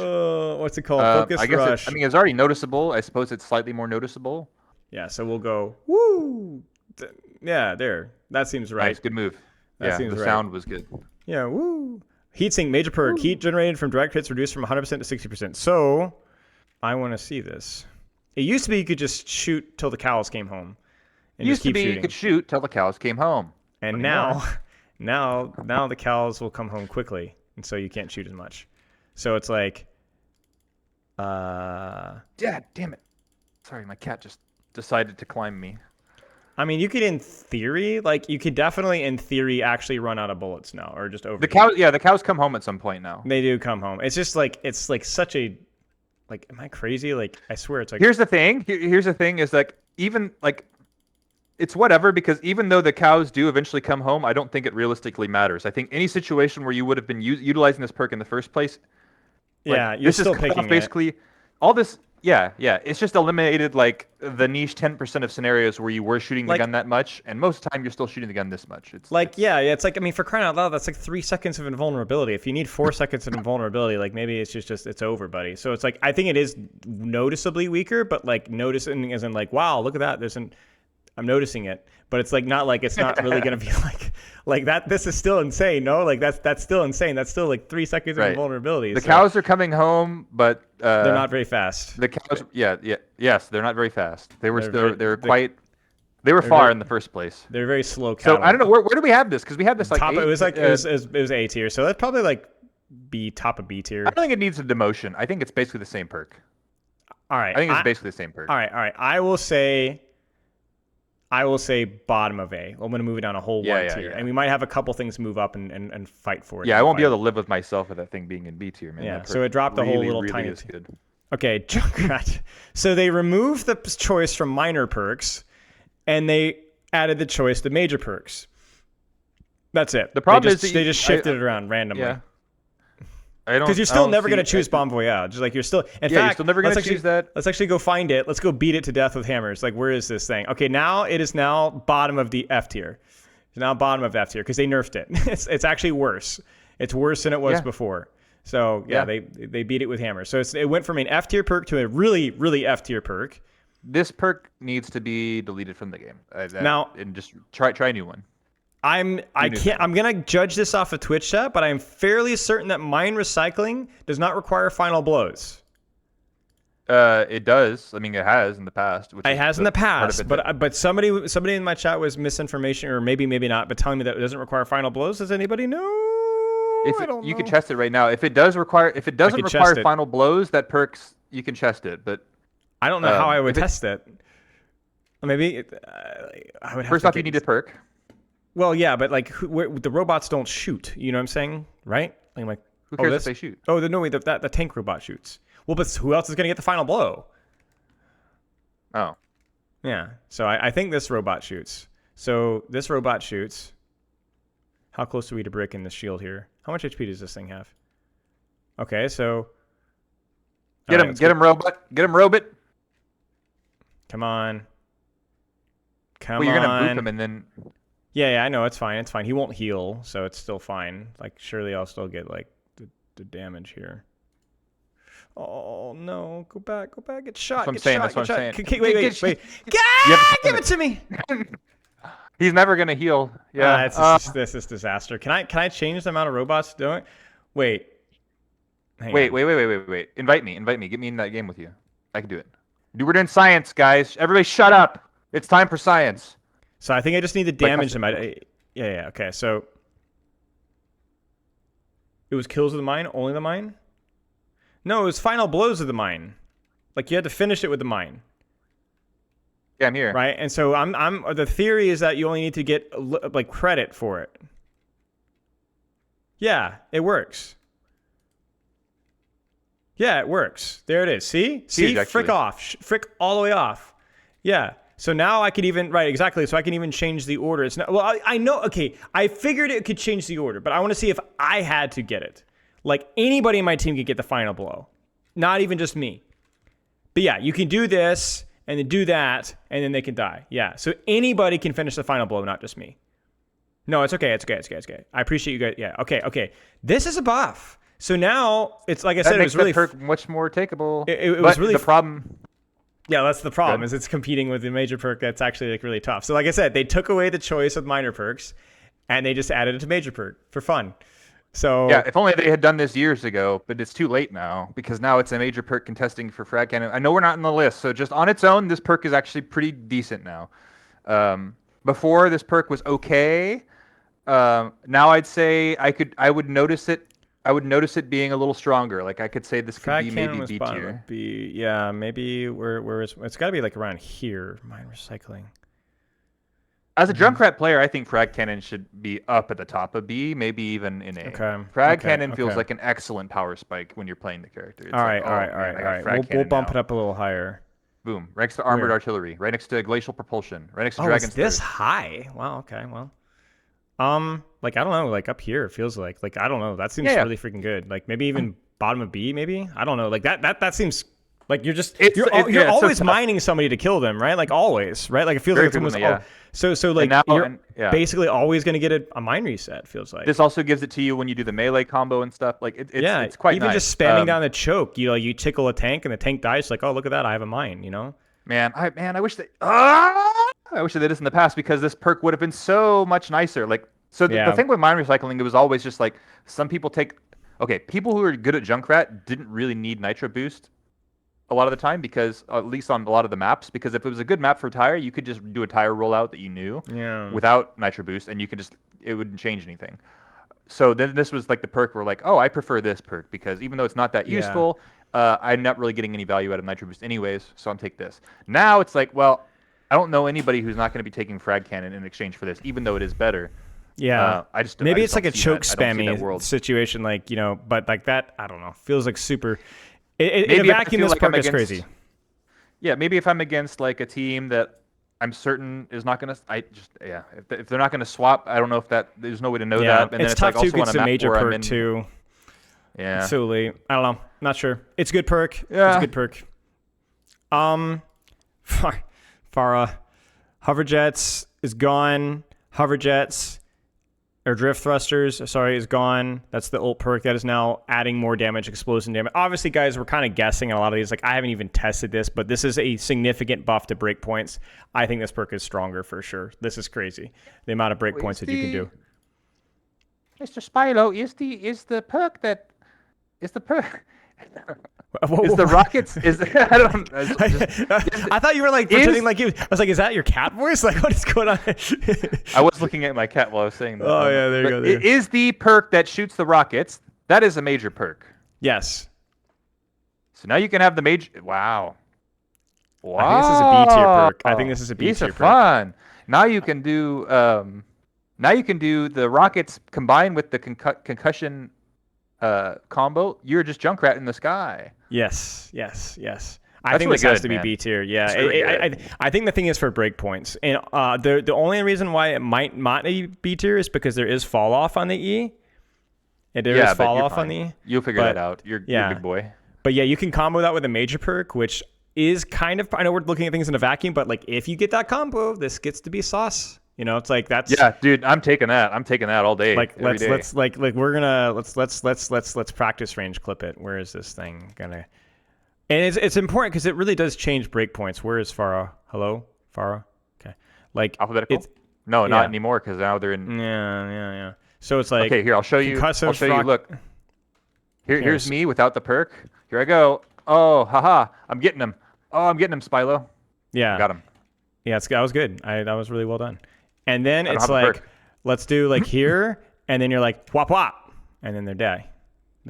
What's it called? Focus rush. I mean, it's already noticeable. I suppose it's slightly more noticeable. Yeah, so we'll go woo. Yeah, there. That seems right. Nice, good move. The sound was good. Yeah, woo. Heatsink major perk. Heat generated from direct hits reduced from 100% to 60%. So, I want to see this. It used to be you could just shoot till the cows came home. And just keep shooting. You could shoot till the cows came home. And now the cows will come home quickly, and so you can't shoot as much. So it's like, Dad, damn it! Sorry, my cat just decided to climb me. I mean, you could, in theory, definitely, in theory, actually run out of bullets now, or just over. The cows come home at some point now. They do come home. It's just like such a, like, am I crazy? Like, I swear it's like. Here's the thing. Here's the thing is like even like, it's whatever because even though the cows do eventually come home, I don't think it realistically matters. I think any situation where you would have been utilizing this perk in the first place. Yeah, you're still picking basically all this. Yeah. It's just eliminated like the niche 10% of scenarios where you were shooting the gun that much, and most of the time you're still shooting the gun this much. It's like it's like, I mean, for crying out loud, that's like 3 seconds of invulnerability. If you need 4 seconds of invulnerability, like maybe it's just it's over, buddy. So it's like I think it is noticeably weaker, but like noticing as in like, wow, look at that. I'm noticing it, but it's like not like it's not really gonna be like that. This is still insane. No, like that's still insane. That's still like 3 seconds of invulnerability. The cows are coming home, but they're not very fast. The cows, yes, they're not very fast. They were far in the first place. They're very slow cattle. So I don't know where do we have this? Because we have this like it was A tier, so that's probably like top of B tier. I don't think it needs a demotion. I think it's basically the same perk. All right, I think it's basically the same perk. All right. I will say bottom of A. I'm going to move it down a whole one tier. And we might have a couple things move up and fight for it. Yeah, I won't be able to live with myself with that thing being in B tier, man. Yeah, so it dropped a whole little tiny is good. Okay, Junkrat. So they removed the choice from minor perks, and they added the choice to major perks. That's it. The problem is they just shifted it around randomly. Yeah. Because you're still never going to choose Bon Voyage. Just like you're still. In fact, you're still never going to choose that. Let's actually go find it. Let's go beat it to death with hammers. Like, where is this thing? Okay, now it is now bottom of the F tier. It's now bottom of F tier because they nerfed it. It's actually worse. It's worse than it was before. So they beat it with hammers. So it went from an F tier perk to a really, really F tier perk. This perk needs to be deleted from the game. And just try a new one. I'm gonna judge this off of Twitch chat, but I'm fairly certain that mine recycling does not require final blows. It does. I mean, it has in the past. It has in the past, but somebody in my chat was misinformation, or maybe not, but telling me that it doesn't require final blows. Does anybody know? I don't know. You can chest it right now. If it doesn't require final blows, that perks you can chest it. But I don't know how I would test it. Maybe I would have first to off, you need a perk. Well, yeah, but like the robots don't shoot. You know what I'm saying, right? Like who cares if they shoot? Oh, no, wait, the tank robot shoots. Well, but who else is gonna get the final blow? Oh. Yeah. So I think this robot shoots. So this robot shoots. How close are we to breaking the shield here? How much HP does this thing have? Okay, so get him, robot. Get him, robot. Come on. Well, you're gonna boop him and then. Yeah, I know it's fine. It's fine. He won't heal, so it's still fine. Like, surely I'll still get like the damage here. Oh no! Go back! Get shot! That's what I'm saying. Wait! Give it to me! He's never gonna heal. Yeah. This is disaster. Can I change the amount of robots doing? Wait. Wait. Invite me. Get me in that game with you. I can do it. We're doing science, guys. Everybody, shut up. It's time for science. So I think I just need the damage in my. Yeah. Okay. So it was kills of the mine. Only the mine. No, it was final blows of the mine. Like you had to finish it with the mine. Yeah, I'm here. Right, and so I'm. The theory is that you only need to get like credit for it. Yeah, it works. Yeah, it works. There it is. See, frick off, frick all the way off. Yeah. So now I could even exactly. So I can even change the order. It's not. Well, I know. Okay, I figured it could change the order, but I want to see if I had to get it. Like anybody in my team could get the final blow, not even just me. But yeah, you can do this and then do that, and then they can die. Yeah, so anybody can finish the final blow, not just me. No, it's okay. I appreciate you guys. Yeah, okay. This is a buff. So now it's like I said, it was really perk much more takeable. It was really the problem. Yeah, that's the problem. Is it's competing with the major perk that's actually like really tough. So like I said, they took away the choice of minor perks, and they just added it to major perk for fun. So yeah, if only they had done this years ago, but it's too late now because now it's a major perk contesting for frag cannon. I know we're not in the list, so just on its own, this perk is actually pretty decent now. Before this perk was okay. Now I'd say I would notice it. I would notice it being a little stronger. Like I could say this could be maybe B tier. Yeah, maybe where it's got to be like around here. Mine recycling. As a Junkrat player, I think Frag Cannon should be up at the top of B, maybe even in A. Okay. Frag Cannon feels like an excellent power spike when you're playing the character. It's all right. We'll bump it up a little higher. Boom. Right next to Armored Artillery. Right next to Glacial Propulsion. Right next to Dragon's Third. This high? Wow, okay, well. Like, I don't know, like up here, it feels like I don't know. That seems really freaking good. Like, maybe even bottom of B, maybe? I don't know. Like, that seems... Like you're always mining somebody to kill them, right? Like always, right? Like it feels like it's almost so like you're basically always going to get a mine reset. Feels like this also gives it to you when you do the melee combo and stuff. Like it's quite even nice. Just spamming down the choke. You tickle a tank and the tank dies. Like, oh, look at that, I have a mine. You know, I wish I wish they did this in the past because this perk would have been so much nicer. Like the thing with mine recycling, it was always just like some people people who are good at Junkrat didn't really need nitro boost a lot of the time because at least on a lot of the maps, because if it was a good map for tire, you could just do a tire rollout that you knew without nitro boost and it wouldn't change anything. So then this was like the perk where like, oh, I prefer this perk because even though it's not that useful, I'm not really getting any value out of nitro boost anyways, so I'll take this. Now it's like, well, I don't know anybody who's not going to be taking frag cannon in exchange for this, even though it is better. Yeah, maybe it's like a choke spammy situation, like, but like that, I don't know, feels like super. In a vacuum, this perk is crazy. Yeah, maybe if I'm against like a team that I'm certain is not gonna, if they're not gonna swap, I don't know if there's no way to know that. And it's tough to get a major perk too. Yeah, it's so late. I don't know. Not sure. It's a good perk. Yeah, it's a good perk. Pharah, hover jets is gone. Hover jets. Or drift thrusters, is gone. That's the ult perk that is now adding more damage, explosion damage. Obviously, guys, we're kind of guessing on a lot of these. Like, I haven't even tested this, but this is a significant buff to breakpoints. I think this perk is stronger for sure. This is crazy. The amount of breakpoints that you can do. Mr. Spilo, is the perk Is the Rockets? Is I don't. I thought you were like pretending like you. I was like, is that your cat voice? Like, what is going on? I was looking at my cat while I was saying that. Oh yeah, there you go. There. It is the perk that shoots the rockets. That is a major perk. Yes. So now you can have the major. Wow. Wow. I think this is a B tier perk. I think this is a B These tier are perk. fun. Now you can do. Now you can do the rockets combined with the concussion combo. You're just Junkrat in the sky. Yes. Yes. Yes. I That's think really this has good, to be man. B tier. Yeah. Really I think the thing is for breakpoints, and the only reason why it might not be B tier is because there is fall off on the E. There is fall off on the E. You'll figure that out. You're a big boy. But yeah, you can combo that with a major perk, which is kind of. I know we're looking at things in a vacuum, but like if you get that combo, this gets to be sauce. You know, it's like that's. Yeah, dude, I'm taking that. I'm taking that all day. Like every day. let's practice range clip it. Where is this thing gonna? And it's important because it really does change breakpoints. Where is Pharah? Hello, Pharah. Okay, like alphabetical. No, not anymore because now they're in. Yeah. So it's like okay. Here, I'll show you. I'll show you. Look. Here's me without the perk. Here I go. Oh, haha! I'm getting him. Oh, I'm getting him, Spylo. Yeah, got him. Yeah, that was good. That was really well done. And then it's like, let's do like here, and then you're like whop whop, and then they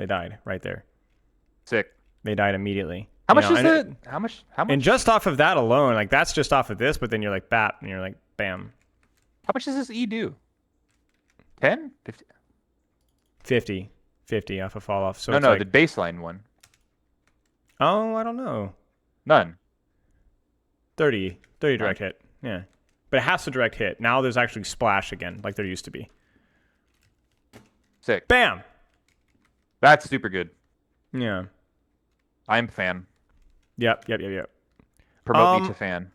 died right there. Sick. They died immediately. How much is it? How much? And just off of that alone, like that's just off of this, but then you're like bap, and you're like bam. How much does this E do? 10? 50? 50 off of fall off. So no, the baseline one. Oh, I don't know. None. 30 direct hit. Yeah. But it has to direct hit. Now there's actually splash again, like there used to be. Sick. Bam! That's super good. Yeah. I'm a fan. Yep. Promote me to fan.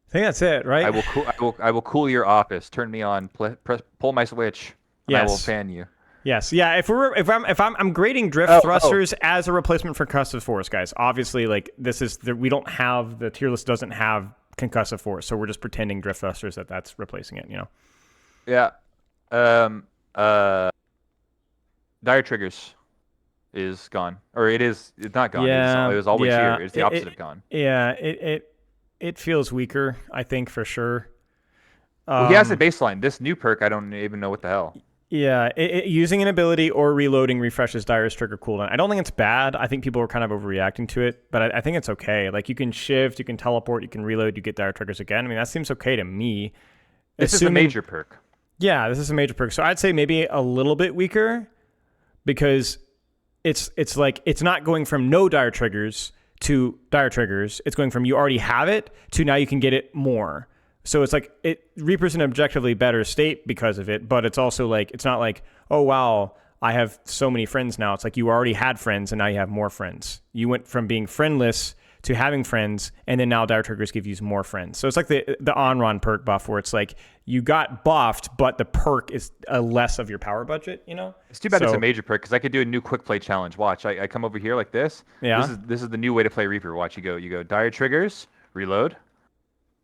I think that's it, right? I will cool your office. Turn me on. Pull my switch. And I will fan you. Yes, yeah. I'm grading drift thrusters as a replacement for concussive force, guys. Obviously, like we don't have the tier list doesn't have concussive force, so we're just pretending drift thrusters that's replacing it. You know. Yeah. Dire triggers is gone, or it's not gone. Yeah, it was always here. It's the opposite of gone. Yeah. It feels weaker, I think, for sure. Well, he has a baseline. This new perk, I don't even know what the hell. Yeah, using an ability or reloading refreshes Dire's trigger cooldown. I don't think it's bad. I think people are kind of overreacting to it, but I think it's okay. Like you can shift, you can teleport, you can reload, you get Dire triggers again. I mean, that seems okay to me. This is a major perk. Yeah, this is a major perk. So I'd say maybe a little bit weaker because it's like it's not going from no Dire triggers to Dire triggers. It's going from you already have it to now you can get it more. So it's like Reaper's in an objectively better state because of it, but it's also like it's not like, oh wow, I have so many friends now. It's like you already had friends and now you have more friends. You went from being friendless to having friends, and then now Dire Triggers give you more friends. So it's like the Anran perk buff where it's like you got buffed, but the perk is less of your power budget, you know? It's too bad it's a major perk because I could do a new quick play challenge. Watch, I come over here like this. Yeah. This is the new way to play Reaper. Watch, you go Dire Triggers, reload.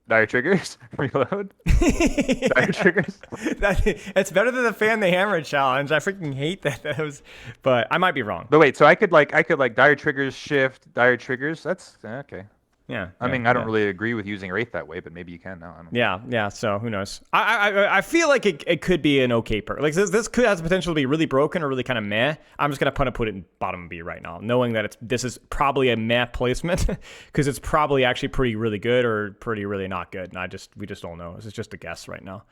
Dire triggers, reload. Dire triggers. It's better than the fan the hammer challenge. I freaking hate that. But I might be wrong. But wait, so I could dire triggers, shift, dire triggers. That's okay. Yeah. I mean, I don't really agree with using Wraith that way, but maybe you can now. I don't know. Yeah. So who knows? I feel like it could be an okay perk. Like this could have the potential to be really broken or really kind of meh. I'm just gonna put it in bottom B right now, knowing that this is probably a meh placement because it's probably actually pretty really good or pretty really not good. And we just don't know. This is just a guess right now.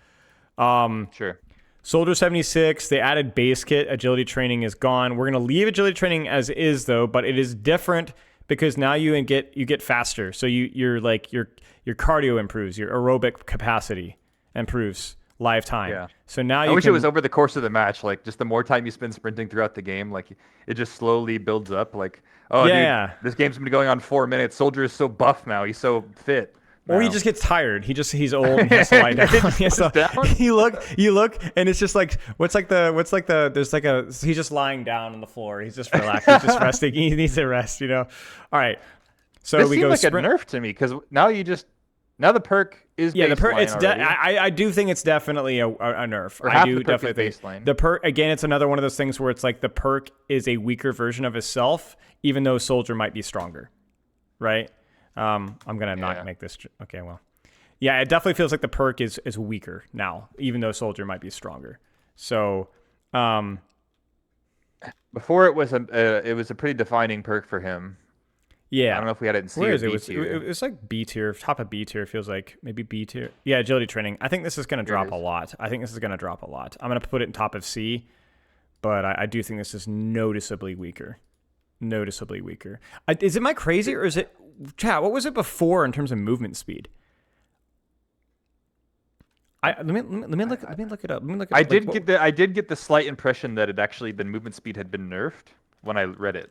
Sure. Soldier 76. They added base kit. Agility training is gone. We're gonna leave agility training as is though, but it is different. Because now you get faster, so your cardio improves, your aerobic capacity improves lifetime. Yeah. So now I wish it was over the course of the match. Like just the more time you spend sprinting throughout the game, like it just slowly builds up. Like dude, this game's been going on 4 minutes. Soldier is so buff now. He's so fit. Or he just gets tired. He's old and he has to lie down. You look, and it's just like he's just lying down on the floor. He's just relaxed. He's just resting. He needs to rest, you know. All right. So this we seemed go like sprint. a nerf to me because now you just Now the perk is the perk. baseline It's already. I do think it's definitely a nerf. Or I half do the perk is definitely think baseline. the perk again. It's another one of those things where it's like the perk is a weaker version of itself, even though Soldier might be stronger, right? I'm gonna not make this. Okay, well, yeah, it definitely feels like the perk is weaker now, even though Soldier might be stronger. So, Before it was a pretty defining perk for him. yeah. I don't know if we had it in C Where or is it? B tier. It was like B tier, top of B tier. Feels like maybe B tier. Yeah, agility training. I think this is going to drop a lot. I'm going to put it in top of C, but I do think this is noticeably weaker. Is it my crazy or is it? Chat. What was it before in terms of movement speed? Let me look it up. I did get the slight impression that the movement speed had been nerfed when I read it.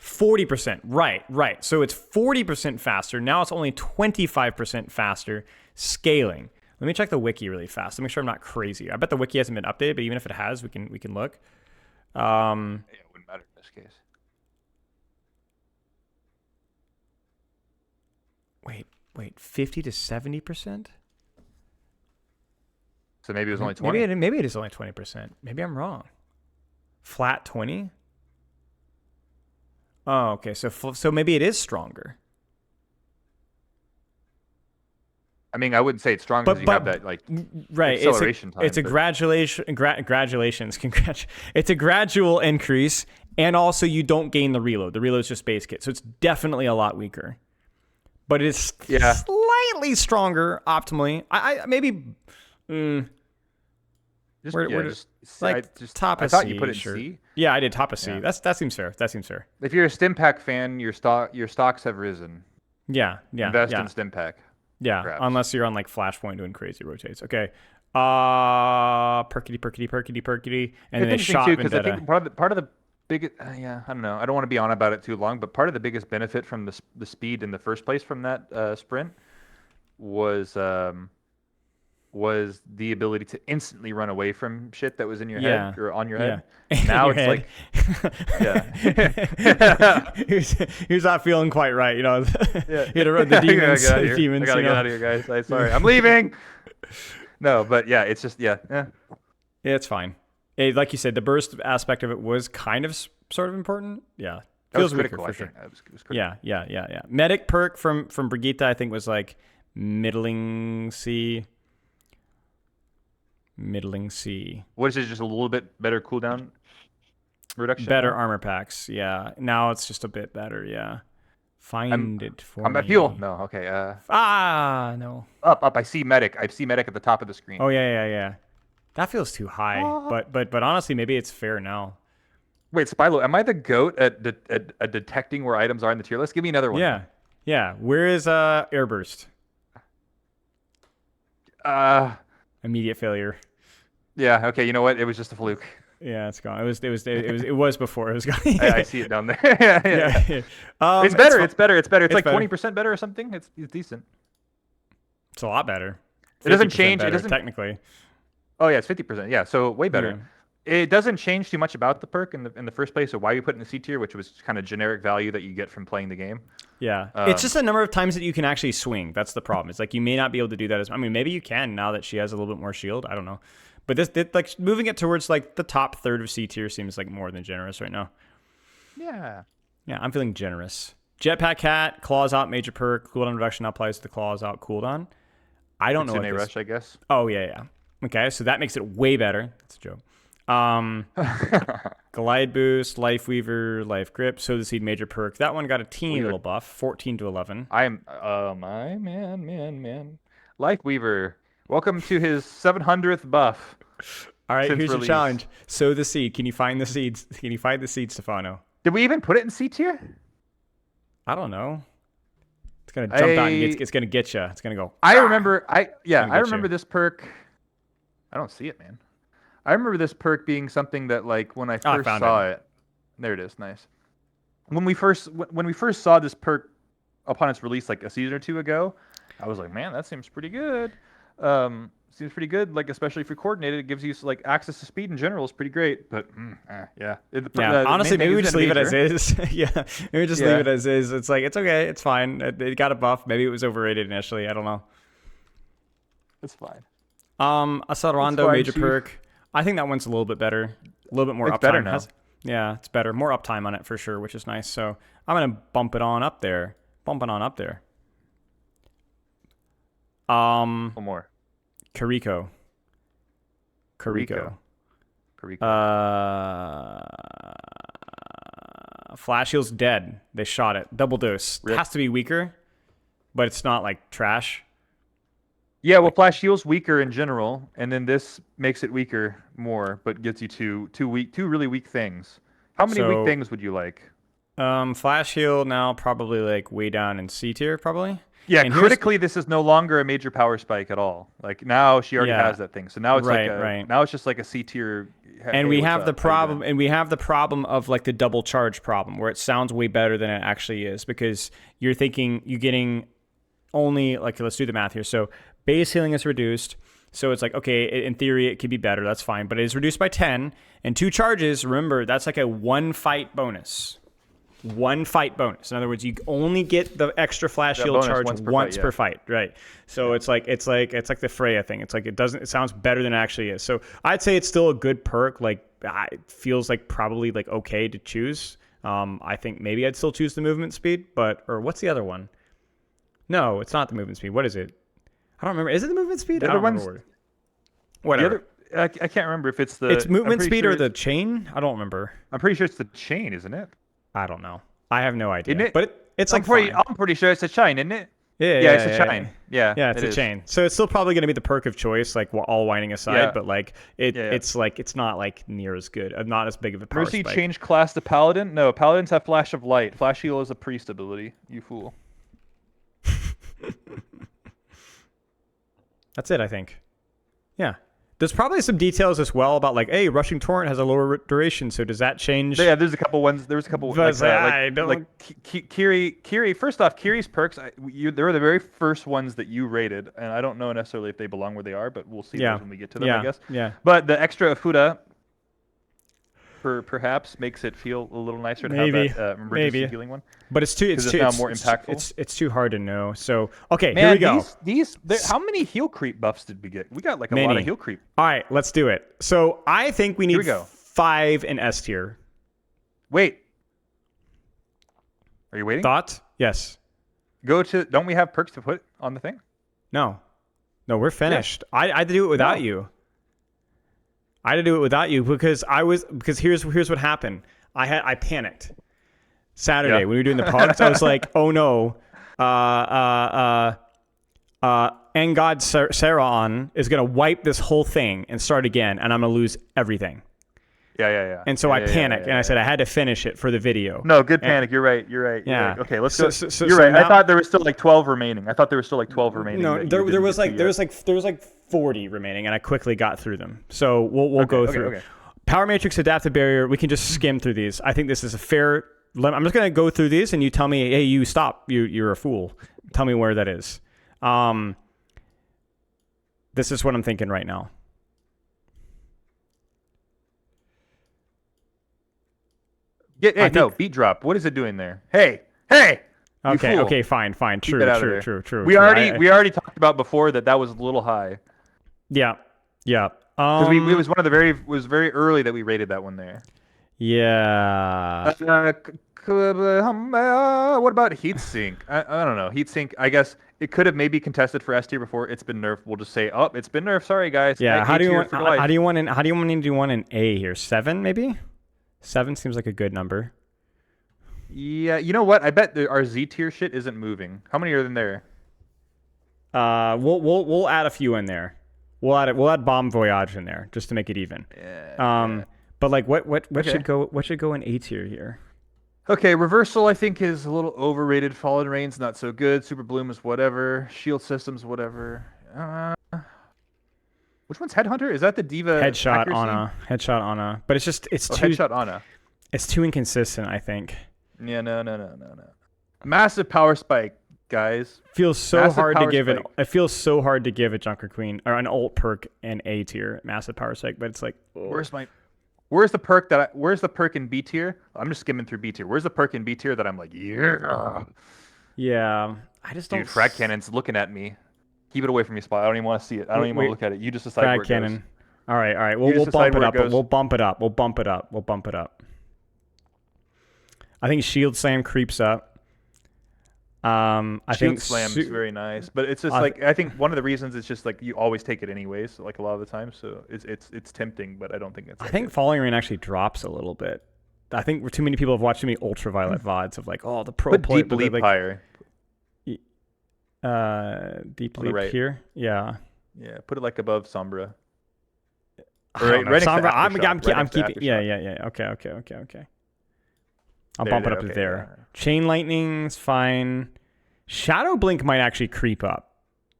40%. Right. So it's 40% faster. Now it's only 25% faster scaling. Let me check the wiki really fast to make sure I'm not crazy. I bet the wiki hasn't been updated, but even if it has, we can look. It wouldn't matter in this case. Wait, 50 to 70%? So maybe it was only 20. Maybe it is only 20%. Maybe I'm wrong. Flat 20? Oh, okay. So maybe it is stronger. I mean, I wouldn't say it's strong because you have that acceleration time. It's a congratulations. It's a gradual increase, and also you don't gain the reload. The reload is just base kit, so it's definitely a lot weaker. But it's slightly stronger optimally. I maybe. Top of C. I thought you put it in C. Yeah, I did top of C. Yeah. That seems fair. If you're a Stimpack fan, your stocks have risen. Yeah. Invest in Stimpack. Yeah, perhaps. Unless you're on like Flashpoint doing crazy rotates. Okay. Perkity, and then they shot too, because I Vendetta. think part of the biggest, I don't know. I don't want to be on about it too long, but part of the biggest benefit from the speed in the first place from that sprint was the ability to instantly run away from shit that was in your head or on your head. Now it's like, he was not feeling quite right, you know. He had to run the demons. I gotta get out of here, guys. I'm sorry, I'm leaving. No, but yeah, it's just Yeah, it's fine. Like you said, the burst aspect of it was kind of sort of important. Yeah, feels critical for sure. It was critical. Yeah. Medic perk from Brigitte, I think, was like middling C. What is it? Just a little bit better cooldown reduction? Better armor packs. Yeah. Now it's just a bit better. Yeah. Find it for me. Combat fuel. No. Okay. No. Up. I see medic at the top of the screen. Oh yeah. That feels too high. But honestly, maybe it's fair now. Wait, Spylo, am I the goat at detecting where items are in the tier list? Give me another one. Yeah. Where is Airburst? Immediate failure. Yeah. Okay. You know what? It was just a fluke. Yeah, it's gone. It was before. It was gone. I see it down there. yeah. It's better. It's better. It's like 20% better or something. It's decent. It's a lot better. It doesn't change. Better, it doesn't technically. Oh yeah, it's 50%. Yeah, so way better. Yeah. It doesn't change too much about the perk in the first place, or why you put it in the C tier, which was kind of generic value that you get from playing the game. Yeah, it's just a number of times that you can actually swing. That's the problem. It's like you may not be able to do that maybe you can now that she has a little bit more shield. I don't know, but this like moving it towards like the top third of C tier seems like more than generous right now. Yeah, I'm feeling generous. Jetpack Cat, claws out, major perk, cooldown reduction applies to the claws out cooldown. I don't know what this... rush, I guess. Oh yeah. Okay, so that makes it way better. That's a joke. Glide boost, Lifeweaver, life grip, sow the seed, major perk. That one got a teeny little buff, 14 to 11. My man. Lifeweaver, welcome to his 700th buff. All right, here's your challenge. Sow the seed. Can you find the seeds? Stefano? Did we even put it in C tier? I don't know. It's gonna jump out and it's gonna get you. It's gonna go. I remember this perk. I don't see it, man. I remember this perk being something that, like, when I first saw it. There it is. Nice. When we first saw this perk upon its release, like a season or two ago, I was like, man, that seems pretty good. seems pretty good. Like especially if you're coordinated, it gives you like access to speed in general is pretty great. But yeah. Honestly, maybe we just leave it as major. is. Yeah, maybe just leave it as is. It's like it's okay, it's fine. It got a buff. Maybe it was overrated initially. I don't know. It's fine. A Sarando major perk. I think that one's a little bit better. A little bit more It's uptime. better now. Yeah, it's better. More uptime on it for sure, which is nice. So I'm gonna bump it on up there. One more. KIRIKO. Flash heal's dead. They shot it. Double dose. It has to be weaker, but it's not like trash. Yeah, well, Flash heal's weaker in general, and then this makes it weaker more, but gets you two really weak things. How many weak things would you like? Flash heal now probably like way down in C tier probably. Yeah, and critically, this is no longer a major power spike at all. Like now, she already has that thing, so now it's now it's just like a C tier. And we have the problem, of like the double charge problem, where it sounds way better than it actually is, because you're getting only like, let's do the math here. So base healing is reduced. So it's like, okay, in theory, it could be better. That's fine. But it is reduced by 10. And 2 charges, remember, that's like a 1 fight bonus. 1 fight bonus. In other words, you only get the extra flash heal charge once per fight. Right. So it's like the Freya thing. It's like it sounds better than it actually is. So I'd say it's still a good perk. Like it feels like probably like okay to choose. I think maybe I'd still choose the movement speed, or what's the other one? No, it's not the movement speed. What is it? I don't remember. Is it the movement speed? I don't remember. Whatever. I can't remember if it's the... It's movement speed or the chain? I don't remember. I'm pretty sure it's the chain, isn't it? I don't know. I have no idea. Isn't it? But it's I'm pretty sure it's a chain, isn't it? Yeah, it's a chain. Yeah, it's a chain. So it's still probably going to be the perk of choice, like all whining aside. But like it's like it's not like near as good, not as big of a power Mercy spike. changed class to paladin. No, paladins have flash of light. Flash heal is a priest ability. You fool. That's it, I think. Yeah. There's probably some details as well about like, hey, rushing torrent has a lower duration, so does that change? Yeah, there's a couple ones. There's a couple Kiri. First off, Kiri's perks. They were the very first ones that you rated, and I don't know necessarily if they belong where they are, but we'll see those when we get to them, I guess. Yeah. But the extra Fuda perhaps makes it feel a little nicer to have that emergency healing one. But it's now more impactful. It's too hard to know. So here we go. How many heal creep buffs did we get? We got like a lot of heal creep. All right, let's do it. So I think we need 5 in S tier. Wait. Are you waiting? Thought? Yes. Don't we have perks to put on the thing? No, we're finished. Yeah. I had to do it without you. Because here's what happened. I panicked. Saturday when we were doing the pods, I was like, oh no, Engod Saraon is gonna wipe this whole thing and start again, and I'm gonna lose everything. Yeah. And so I panicked, and I said I had to finish it for the video. No, good panic. You're right. Yeah. Okay, let's go. You're right. I thought there was still like 12 remaining. No, there was like 40 remaining, and I quickly got through them. So we'll go through. Okay. Power Matrix, Adaptive Barrier. We can just skim through these. I think this is a fair. I'm just gonna go through these, and you tell me, hey, you stop. You're a fool. Tell me where that is. This is what I'm thinking right now. Beat drop. What is it doing there? Hey! Okay, fine. True. We already talked about before that was a little high. Yeah. Because it was very early that we rated that one there. Yeah. What about Heatsink? I don't know. Heatsink, I guess it could have maybe contested for S tier before. It's been nerfed. We'll just say, it's been nerfed. Sorry, guys. Yeah. How do you want to do one in A here? 7 maybe? 7 seems like a good number. Yeah, you know what? I bet our Z tier shit isn't moving. How many are in there? We'll add a few in there. We'll add Bomb Voyage in there just to make it even. Yeah. But like what should go in A tier here? Okay, Reversal I think is a little overrated. Fallen Rain's not so good. Super Bloom is whatever. Shield Systems whatever. Which one's Headhunter? Is that the Diva Headshot Ana. But it's too Headshot Ana. It's too inconsistent, I think. Yeah, no. Massive power spike. guys. Feels so Massive hard to power give spike. it feels so hard to give a Junkerqueen or an ult perk and A tier massive power spike, but it's like Where's the perk in B tier? I'm just skimming through B tier. Where's the perk in B tier that I'm like, yeah. Yeah, I just don't. Dude, frag cannon's looking at me. Keep it away from me, Spot. I don't even want to see it. I don't even want to look at it. You just decide where Frag it cannon. goes. All right. You We'll just bump decide it where up. it goes. We'll bump it up. We'll bump it up. We'll bump it up. I think Shield Slam creeps up. I Shield think Slam is very nice, but it's just I think one of the reasons is just like you always take it anyways, like a lot of the time. So it's tempting, but I don't think it's. I think Falling Rain actually drops a little bit. I think too many people have watched too many ultraviolet VODs of like, oh, the pro Put player. Deep Leap higher. Deep Leap right. here. Yeah. Yeah, put it like above Sombra. Right next to Sombra, I'm keeping. Yeah. Okay. I'll bump it up to there. Yeah. Chain Lightning's fine. Shadow Blink might actually creep up.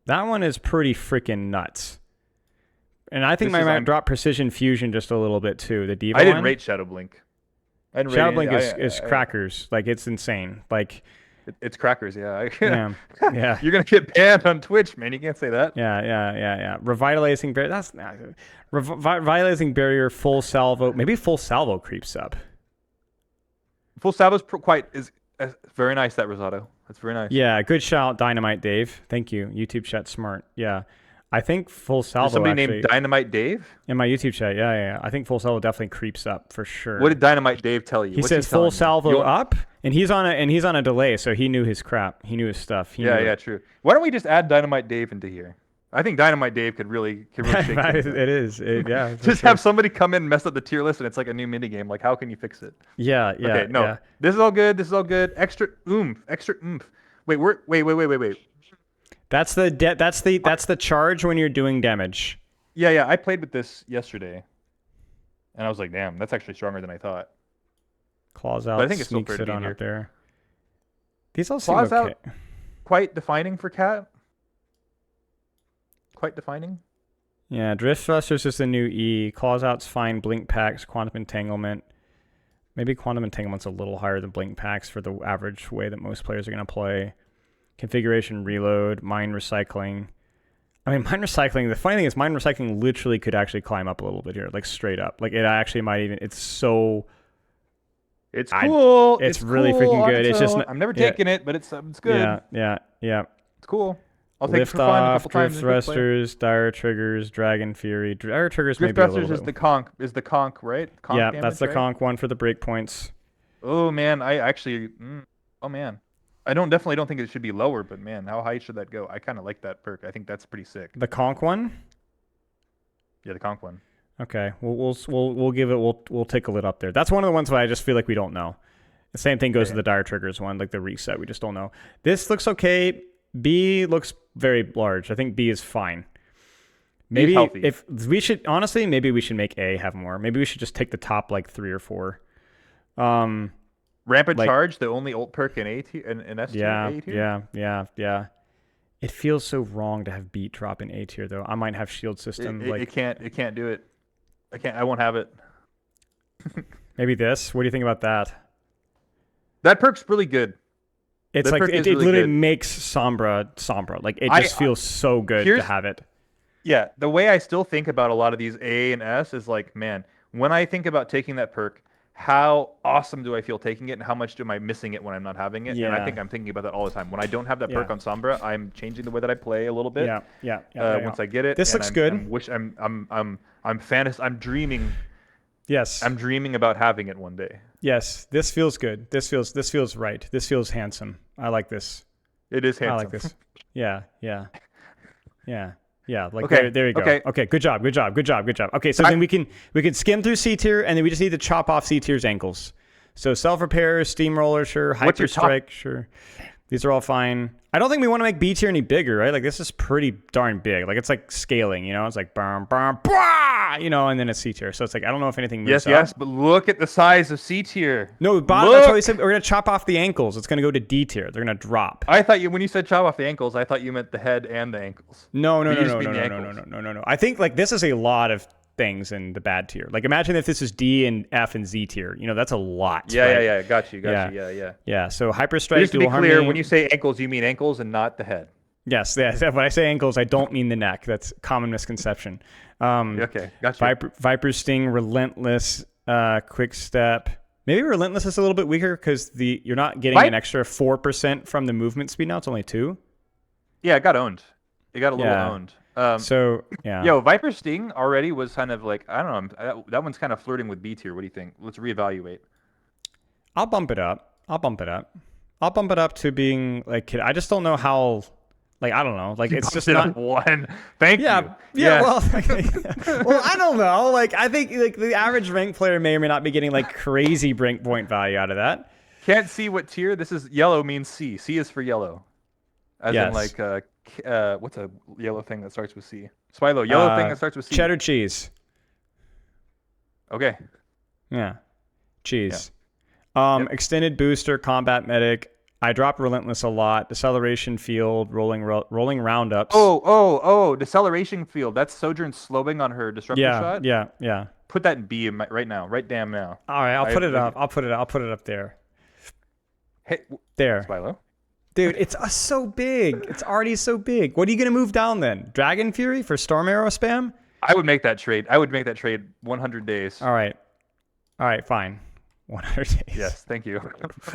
That one is pretty freaking nuts. And I think I might drop Precision Fusion just a little bit too. The Diva I didn't one. rate Shadow Blink. Shadow Blink is crackers. Like it's insane. Like it's crackers. Yeah. Yeah. You're gonna get banned on Twitch, man. You can't say that. Yeah. Revitalizing Barrier. That's not Revitalizing Barrier. Full Salvo. Maybe Full Salvo creeps up. Full Salvo's is very nice. That Rosado. That's very nice. Yeah, good shout, Dynamite Dave. Thank you. YouTube chat smart. Yeah, I think Full Salvo. There's somebody actually, named Dynamite Dave in my YouTube chat. Yeah. I think Full Salvo definitely creeps up for sure. What did Dynamite Dave tell you? He says Full Salvo up, and he's on a delay, so he knew his crap. He knew his stuff. Yeah, true. Why don't we just add Dynamite Dave into here? I think Dynamite Dave could really shake things up. It is. Yeah. Just have somebody come in and mess up the tier list, and it's like a new mini game. Like, how can you fix it? Yeah. Okay, no. Yeah. This is all good. Extra oomph. Wait. That's the charge when you're doing damage. Yeah. I played with this yesterday, and I was like, damn, that's actually stronger than I thought. Claws out. But I think it's still sneaks fair to it be on in up there. These all seem Claws okay. out. Quite defining for Cat. Quite defining. Yeah, Drift Thruster's just a new E. Claws out's fine. Blink Packs, Quantum Entanglement. Maybe Quantum Entanglement's a little higher than Blink Packs for the average way that most players are going to play. Configuration Reload, Mind Recycling. I mean, Mind Recycling, the funny thing is Mind Recycling literally could actually climb up a little bit here, like straight up. Like it actually might even, it's so... It's cool. It's really freaking good. It's just... I'm never taking it, but it's good. Yeah. It's cool. I'll take it Lift for fun a Off, couple Drift times. Thrusters, Dire Triggers, Dragon Fury. Dire Triggers Drift maybe a Thrusters little is bit. the conch, right? Conch Yeah, damage, that's the right? conch one for the breakpoints. Oh man, I actually, oh man, I definitely don't think it should be lower, but man, how high should that go? I kind of like that perk. I think that's pretty sick. The conch one? Yeah, the conch one. Okay, we'll give it. We'll tickle it up there. That's one of the ones where I just feel like we don't know. The same thing goes to the Dire Triggers one, like the reset. We just don't know. This looks okay. B looks very large. I think B is fine. Maybe if we should honestly, maybe we should make A have more. Maybe we should just take the top like 3 or 4. Rampant Charge, the only ult perk in A tier and S tier. Yeah. It feels so wrong to have beat drop in A tier though. I might have shield system. It can't do it. I won't have it. Maybe this. What do you think about that? That perk's really good. It's like it really literally good. makes Sombra. Like it just feels so good to have it. Yeah, the way I still think about a lot of these A and S is like, man, when I think about taking that perk, how awesome do I feel taking it, and how much am I missing it when I'm not having it? Yeah. And I think I'm thinking about that all the time. When I don't have that perk on Sombra, I'm changing the way that I play a little bit. Once I get it, this looks good. I'm dreaming. Yes. I'm dreaming about having it one day. Yes, this feels good. This feels right. This feels handsome. I like this. It is handsome. I like this. Yeah. Like Okay, there you go. Okay, good job. Okay, so then we can skim through C tier, and then we just need to chop off C tier's ankles. So self repair, steamroller, sure. Hyper strike, sure. These are all fine. I don't think we want to make B tier any bigger, right? Like this is pretty darn big. Like it's like scaling, It's like bam, bam, bah, and then it's C tier. So it's like I don't know if anything moves up. Yes, but look at the size of C tier. No, that's why we said we're gonna chop off the ankles. It's gonna go to D tier. They're gonna drop. I thought when you said chop off the ankles, I thought you meant the head and the ankles. No. You just mean the ankles. No. I think like this is a lot of things in the bad tier. Like imagine if this is D and F and Z tier. You know, that's a lot. Yeah, right? yeah. Got you. Yeah. So Hyper Strike. Just to be clear, when you say ankles, you mean ankles and not the head. Yes. When I say ankles, I don't mean the neck. That's a common misconception. Okay, gotcha. Viper Sting, Relentless, Quick Step. Maybe Relentless is a little bit weaker because you're not getting an extra 4% from the movement speed now. It's only 2. Yeah, it got owned. It got a little owned. Yo, Viper Sting already was kind of like, I don't know, that one's kind of flirting with B tier. What do you think? Let's reevaluate. I'll bump it up. I'll bump it up to being like, I just don't know how, like, I don't know. Like, it's just not one. Thank you. Yeah. Well, well, I don't know. Like, I think like the average rank player may or may not be getting like crazy rank point value out of that. Can't see what tier. This is yellow means C. C is for yellow. As in like, what's a yellow thing that starts with C? Spilo, yellow thing that starts with C. Cheddar cheese. Okay. Yeah. Cheese. Yeah. Extended booster, combat medic. I drop Relentless a lot. Deceleration field, rolling roundups. Deceleration field. That's Sojourn slowing on her disruptor shot. Yeah. Put that in B right now. Right damn now. All right, I'll put it up there. Hey, there. Spilo. Dude, it's so big. It's already so big. What are you gonna move down then? Dragon Fury for Storm Arrow spam? I would make that trade. 100 days. All right, fine. 100 days. Yes, thank you.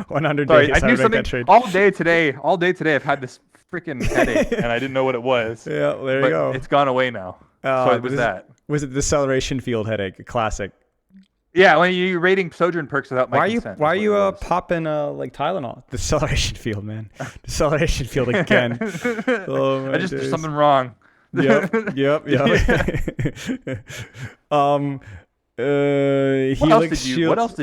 100 Sorry, days. I knew something all day today. All day today, I've had this freaking headache, and I didn't know what it was. Yeah, there you go. It's gone away now. So it was that. Was it the deceleration field headache? A classic. Yeah, when you're rating Sojourn perks without my consent. Why are you popping like Tylenol? Deceleration field, man. Deceleration field again. There's something wrong. Yep. What else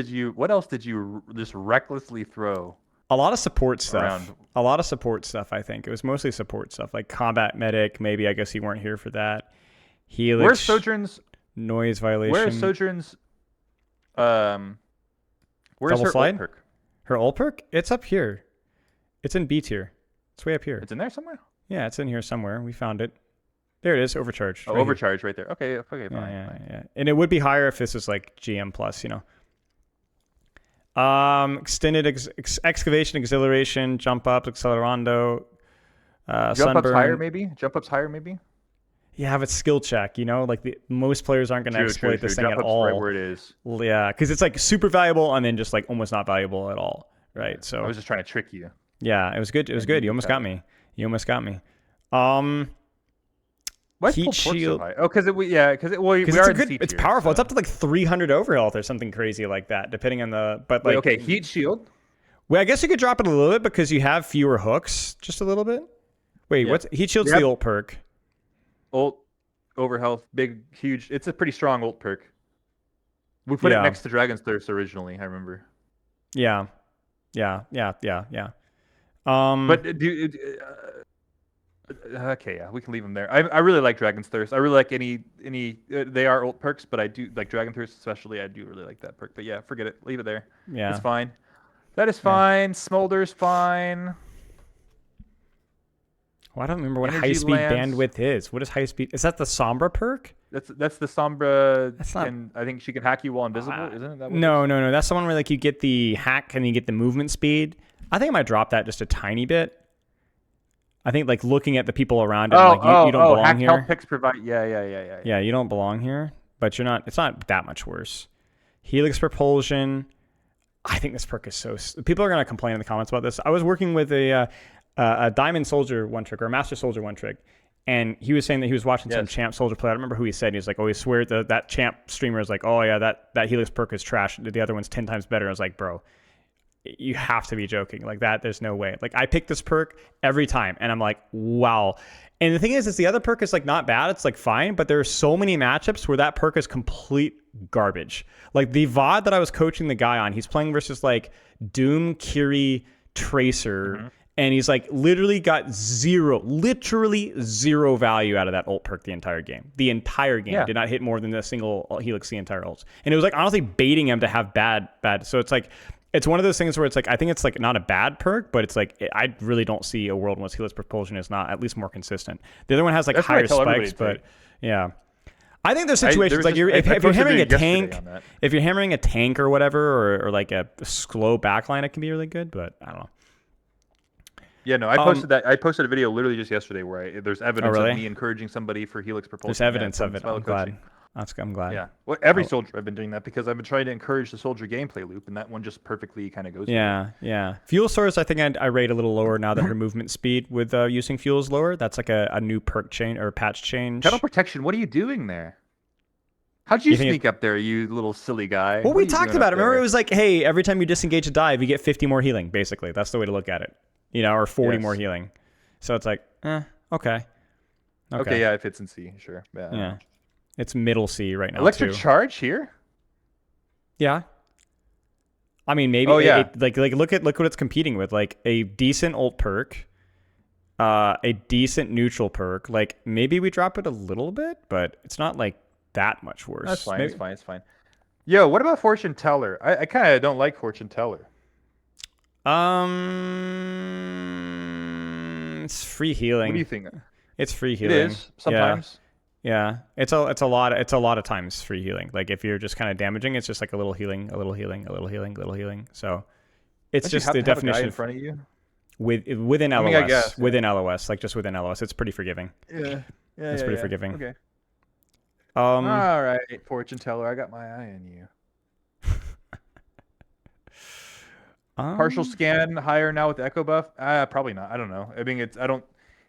did you just recklessly throw? A lot of support stuff. Around. A lot of support stuff, I think. It was mostly support stuff, like combat medic. Maybe, I guess you weren't here for that. Helix. Where's Sojourn's noise violation? Where's Sojourn's where's double her slide? ult perk? Her ult perk? It's up here. It's in B tier. It's way up here. It's in there somewhere? Yeah, it's in here somewhere. We found it. There it is, overcharged. Oh, overcharged right there. Okay, fine. Yeah. And it would be higher if this was like GM plus, you know. Extended excavation, exhilaration, jump up, accelerando, jump up's higher maybe. Yeah, but skill check, you know, like most players aren't going to exploit this thing jump at all. Right where it is. Yeah, because it's like super valuable and then just like almost not valuable at all, right? So I was just trying to trick you. Yeah, it was good. It was good. You almost got me. Why heat shield. So high? Oh, because we are it's powerful. So. It's up to like 300 overhealth or something crazy like that, depending on the. But like, okay, heat shield. Well, I guess you could drop it a little bit because you have fewer hooks, just a little bit. Wait, what's heat shield's the ult perk? Ult, overhealth, big, huge. It's a pretty strong ult perk. We put it next to Dragon's Thirst originally. I remember. Yeah. But okay, yeah, we can leave them there. I really like Dragon's Thirst. I really like any. They are ult perks, but I do like Dragon Thirst especially. I do really like that perk. But yeah, forget it. Leave it there. Yeah, it's fine. That is fine. Smolder's fine. Well, I don't remember what high speed bandwidth is. What is high speed? Is that the Sombra perk? That's the Sombra. That's not. I think she can hack you while invisible. Isn't it? That no. That's the one where like you get the hack and you get the movement speed. I think I might drop that just a tiny bit. I think like looking at the people around it, you don't belong hack here. Help picks provide. Yeah. Yeah, you don't belong here, but you're not. It's not that much worse. Helix propulsion. I think this perk is so. People are gonna complain in the comments about this. I was working with a Diamond Soldier one trick or a Master Soldier one trick, and he was saying that he was watching some Champ Soldier play. I don't remember who he said. He was like, "Oh, he swears that Champ streamer is like, oh yeah, that Helix perk is trash. The other one's 10 times better." I was like, bro. You have to be joking like that. There's no way. Like I pick this perk every time and I'm like, wow. And the thing is the other perk is like not bad. It's like fine, but there are so many matchups where that perk is complete garbage. Like the VOD that I was coaching the guy on, he's playing versus like Doom, Kiri, Tracer, and he's like literally got zero value out of that ult perk the entire game. The entire game did not hit more than a single Helix the entire ult. And it was like honestly baiting him to have bad. So it's like, it's one of those things where it's like, I think it's like not a bad perk, but it's like, I really don't see a world in which Helix propulsion is not at least more consistent. The other one has like higher spikes, but yeah. I think there's situations like if you're hammering a tank, if you're hammering a tank or whatever, or like a slow backline, it can be really good. But I don't know. Yeah, no, I posted that. I posted a video literally just yesterday where there's evidence really? of me encouraging somebody for Helix propulsion. There's evidence of it. I'm glad. I'm glad. Yeah. Well, every soldier I've been doing that because I've been trying to encourage the soldier gameplay loop, and that one just perfectly kind of goes. Yeah. Fuel source, I think I rate a little lower now that her movement speed with using fuel is lower. That's like a new perk change or patch change. Pedal protection. What are you doing there? How'd you sneak up there, you little silly guy? Well, we talked about it. Remember, it was like, hey, every time you disengage a dive, you get 50 more healing. Basically, that's the way to look at it. Or 40 more healing. So it's like, okay. Okay, yeah, it fits in C, sure. Yeah. It's middle C right now. Electric charge here? Yeah. I mean, maybe. Oh, yeah. Like look what it's competing with. Like a decent ult perk, a decent neutral perk. Like maybe we drop it a little bit, but it's not like that much worse. That's fine. It's fine. Yo, what about Fortune Teller? I kind of don't like Fortune Teller. It's free healing. What do you think? It's free healing. It is sometimes. Yeah. It's a lot of times free healing. Like if you're just kind of damaging, it's just like a little healing, a little healing, a little healing, a little healing. So it's just the definition in front of you within LOS. I guess, within LOS, like just within LOS, it's pretty forgiving. Yeah. It's pretty forgiving. Okay. All right, Fortune Teller, I got my eye on you. Partial scan higher now with the echo buff? Probably not. I don't know. I mean,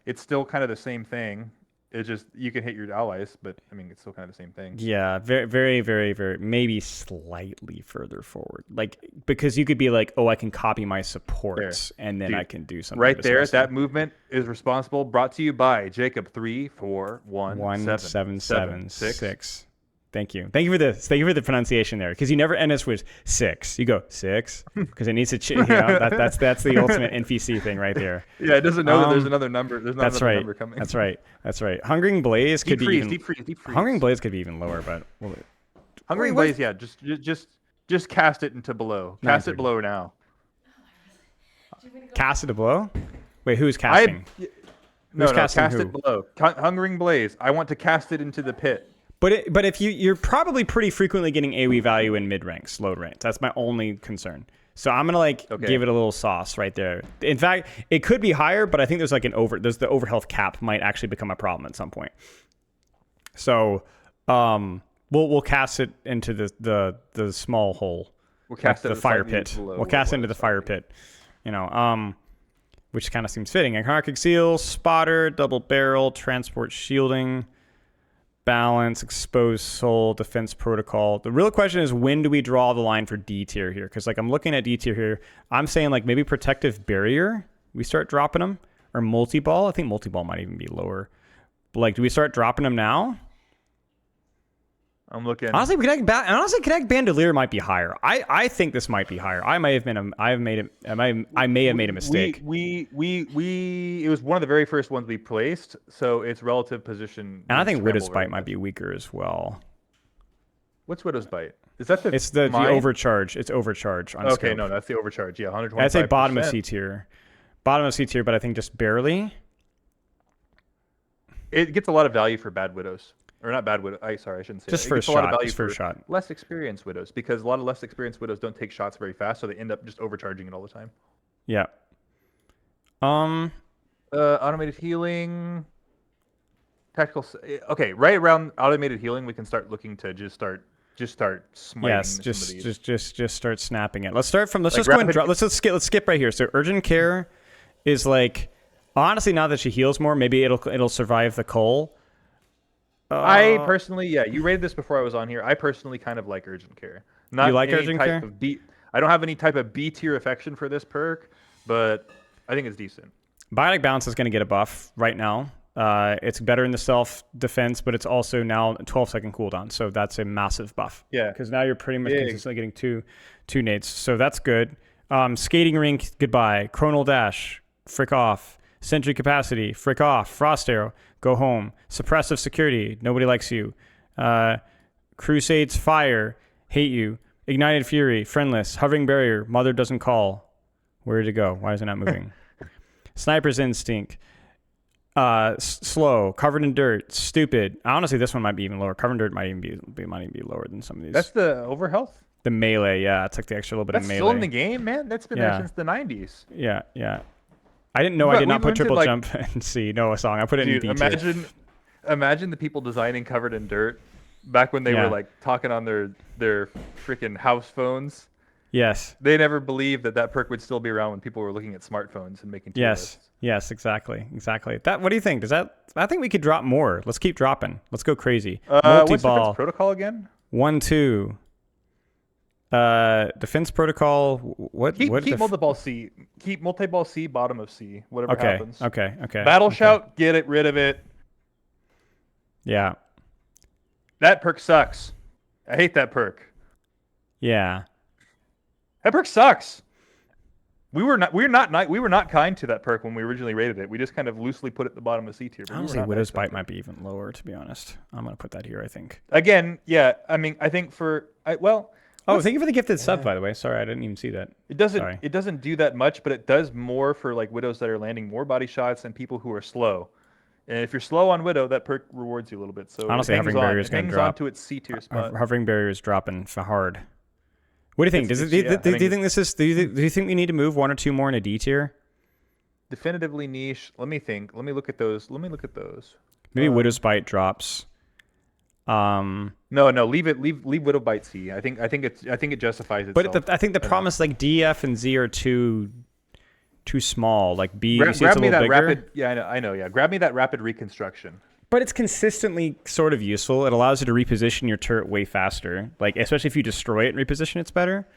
it's still kind of the same thing. It's just you can hit your allies, but I mean, it's still kind of the same thing. Yeah, very, very, very, very, maybe slightly further forward. Like because you could be like, oh, I can copy my supports, and then I can do something. Right there, that movement is responsible. Brought to you by Jacob 3411776. Thank you for this. Thank you for the pronunciation there, because you never end us with 6. You go 6 because it needs to. That's the ultimate NPC thing right there. Yeah, it doesn't know that there's another number. There's not another number coming. That's right. Hungering Blaze could be even. Deep freeze. Hungering Blaze could be even lower, but. Hungering Blaze, yeah. Just cast it into below. Cast it below now. Cast it to below. Wait, who's casting? Cast it below. Hungering Blaze. I want to cast it into the pit. But if you're probably pretty frequently getting AoE value in mid ranks, low ranks. That's my only concern. So I'm gonna give it a little sauce right there. In fact, it could be higher, but I think there's the overhealth cap might actually become a problem at some point. So we'll cast it into the small hole. We'll cast it the fire pit. We'll cast it into the fire pit. Which kind of seems fitting. Anarchic seal, spotter, double barrel, transport shielding. Balance, exposed soul, defense protocol. The real question is, when do we draw the line for D tier here? Because I'm looking at D tier here. I'm saying maybe protective barrier. We start dropping them, or multi-ball. I think multi-ball might even be lower. But do we start dropping them now? I'm looking. Honestly, Kinetic Bandolier might be higher. I think this might be higher. I may have made a mistake. It was one of the very first ones we placed, so its relative position. And I think Widow's Bite might be weaker as well. What's Widow's Bite? Is that It's the overcharge. It's overcharge on Okay, scope. no, that's the overcharge. Yeah, 125%. I'd say bottom of C tier. Bottom of C tier, but I think just barely. It gets a lot of value for bad Widows. Or not bad widows. Sorry, I shouldn't say just that. First shot. Just first shot. Less experienced widows, because a lot of less experienced widows don't take shots very fast, so they end up just overcharging it all the time. Yeah. Automated healing. Tactical. Okay, right around automated healing, we can start looking to just start smiting. Yes, just start snapping it. Let's start from. Let's just go and drop. Let's skip right here. So urgent care is honestly, now that she heals more, maybe it'll survive the cull. I personally, you rated this before I was on here. I personally kind of like urgent care. You like urgent care? I don't have any type of B tier affection for this perk, but I think it's decent. Biotic Bounce is going to get a buff right now. It's better in the self defense, but it's also now a 12-second cooldown, so that's a massive buff. Yeah, because now you're pretty much consistently getting two nades, so that's good. Skating rink, goodbye. Chronal dash, frick off. Sentry capacity, frick off. Frost arrow, go home. Suppressive security, nobody likes you. Crusades fire, hate you. Ignited fury, friendless. Hovering barrier, mother doesn't call. Where did it go? Why is it not moving? Sniper's instinct. Slow, covered in dirt, stupid. Honestly, this one might be even lower. Covered in dirt might even be lower than some of these. That's the overhealth? The melee, yeah. It's like the extra little bit of melee. That's still in the game, man. That's been there since the 90s. Yeah. I didn't know I did not put triple jump and see a song. I put it in D tier. Imagine the people designing covered in dirt back when they were like talking on their freaking house phones. Yes. They never believed that perk would still be around when people were looking at smartphones and making tier lists. Yes, exactly. What do you think? I think we could drop more. Let's keep dropping. Let's go crazy. What's defense protocol again? 1-2. Defense protocol. Keep multi-ball C. Keep multi-ball C, bottom of C. Whatever happens. Okay. Battle shout. Get rid of it. Yeah. That perk sucks. I hate that perk. Yeah. That perk sucks. We were not kind to that perk when we originally rated it. We just kind of loosely put it at the bottom of C tier. Honestly, Widow's Bite might be even lower, to be honest. I'm gonna put that here, I think. Again, yeah. I mean, I think thank you for the gifted sub, by the way. Sorry, I didn't even see that. It doesn't do that much, but it does more for like Widows that are landing more body shots and people who are slow. And if you're slow on Widow, that perk rewards you a little bit. So honestly, hovering barrier is going to drop. Onto its C tier spot. Hovering barrier is dropping for hard. What do you think? Do you think this is? Do you think we need to move one or two more in a D tier? Definitively niche. Let me think. Let me look at those. Maybe Widow's Bite drops. No, leave it. Leave Widow Bite C. I think it justifies itself. But I think the problem is like D, F, and Z are too small. Like B, grab it's a me that bigger. rapid. Yeah, I know. Yeah, grab me that rapid reconstruction. But it's consistently sort of useful. It allows you to reposition your turret way faster. Like especially if you destroy it and reposition, it's better.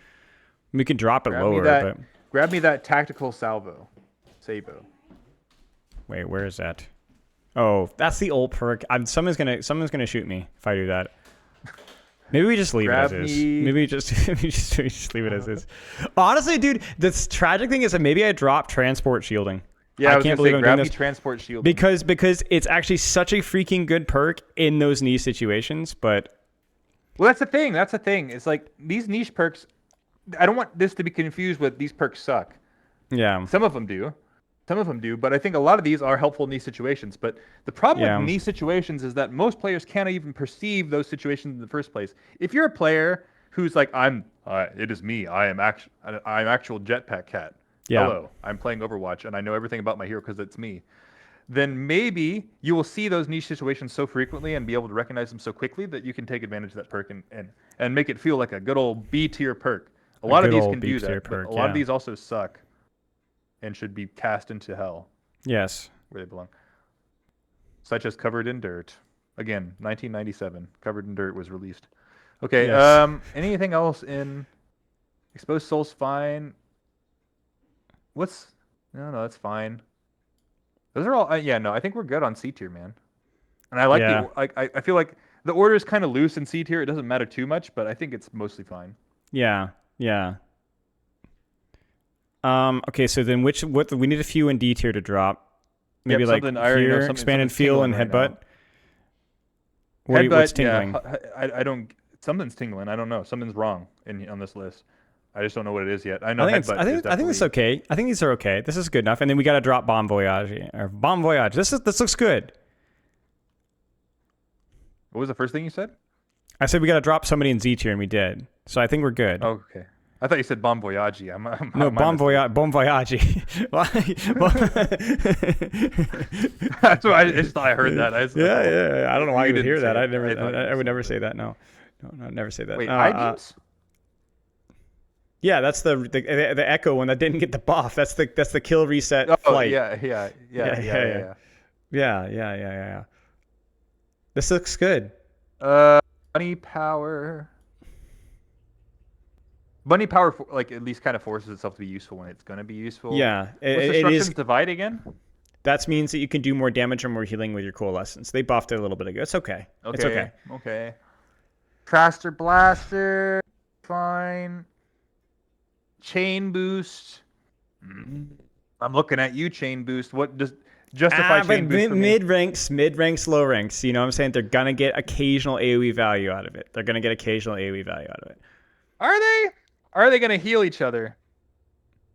We can drop it lower. Grab me that tactical salvo. Sabo. Wait, where is that? Oh, that's the old perk. Someone's gonna shoot me if I do that. Maybe we just leave it as is. Maybe we just leave it as is. Honestly, dude, the tragic thing is that maybe I dropped transport shielding. Yeah, I can't believe I'm doing this. Transport shielding. Because it's actually such a freaking good perk in those niche situations. But that's the thing. It's like these niche perks. I don't want this to be confused with these perks suck. Yeah. Some of them do, but I think a lot of these are helpful in these situations. But the problem with these situations is that most players can't even perceive those situations in the first place. If you're a player who's like, it is me. I'm actual Jetpack Cat. Yeah. Hello, I'm playing Overwatch, and I know everything about my hero because it's me. Then maybe you will see those niche situations so frequently and be able to recognize them so quickly that you can take advantage of that perk and make it feel like a good old B tier perk. A lot of these can do that, but a lot of these also suck and should be cast into hell. Yes. Where they belong. Such as Covered in Dirt. Again, 1997. Covered in Dirt was released. Okay, yes. Anything else in Exposed Soul's fine. No, that's fine. Those are all I think we're good on C tier, man. And I like I feel like the order is kind of loose in C tier. It doesn't matter too much, but I think it's mostly fine. Yeah. Okay, so then what we need a few in D tier to drop. Maybe like here, expanded feel and headbutt. What's tingling? Yeah, I don't. Something's tingling. I don't know. Something's wrong on this list. I just don't know what it is yet. I know. I think it's okay. I think these are okay. This is good enough. And then we got to drop Bon Voyage or Bon Voyage. This looks good. What was the first thing you said? I said we got to drop somebody in Z tier, and we did. So I think we're good. Oh, okay. I thought you said Bon Voyage. No, Bon Voyage. That's why I just thought I heard that. I don't know why you would hear that. I would never say that. No, I'd never say that. Wait, I-beams? Yeah, that's the Echo one that didn't get the buff. That's the kill reset flight. Yeah. This looks good. Bunny power, like at least kind of forces itself to be useful when it's going to be useful. Yeah, it is. Divide again. That means that you can do more damage or more healing with your coalescence. They buffed it a little bit ago. It's okay. It's okay. Okay. Faster blaster, fine. Chain boost. I'm looking at you, chain boost. What does justify chain boost for me? Mid ranks, low ranks. You know what I'm saying? They're gonna get occasional AoE value out of it. Are they? Are they gonna heal each other?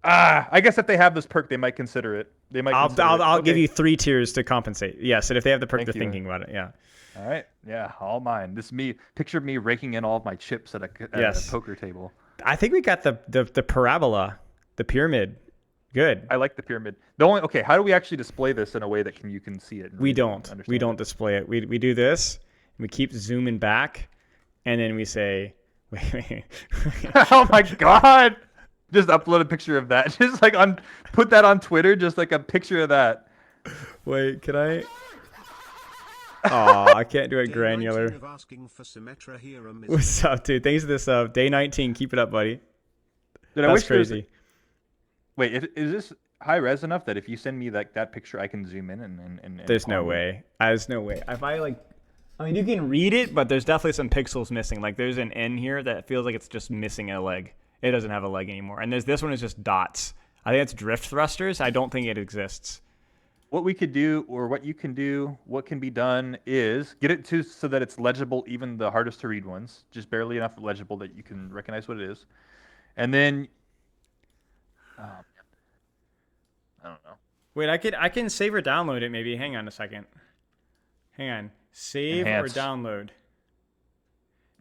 I guess if they have this perk, they might consider it. They might. I'll give you 3 tiers to compensate. Yes, and if they have the perk, they're thinking about it. Yeah. All right. Yeah, all mine. This me. Picture me raking in all of my chips at a poker table. I think we got the parabola, the pyramid. Good. I like the pyramid. How do we actually display this in a way that you can see it? We don't. We don't display it. We do this. And we keep zooming back, and then we say, wait. Oh my god! Just upload a picture of that. Just like put that on Twitter. Just like a picture of that. Wait, can I? Oh, I can't do it granular. What's up, dude? Thanks for this Day 19. Keep it up, buddy. Dude, That's crazy. Wait, is this high res enough that if you send me that picture, I can zoom in and There's no way. There's no way. If I mean, you can read it, but there's definitely some pixels missing. Like there's an N here that feels like it's just missing a leg. It doesn't have a leg anymore. And this one is just dots. I think it's drift thrusters. I don't think it exists. What we could do, or what you can do, what can be done is get it so that it's legible, even the hardest to read ones, just barely enough legible that you can recognize what it is. And then, I don't know. Wait, I can save or download it maybe. Hang on a second. Hang on. Save or download.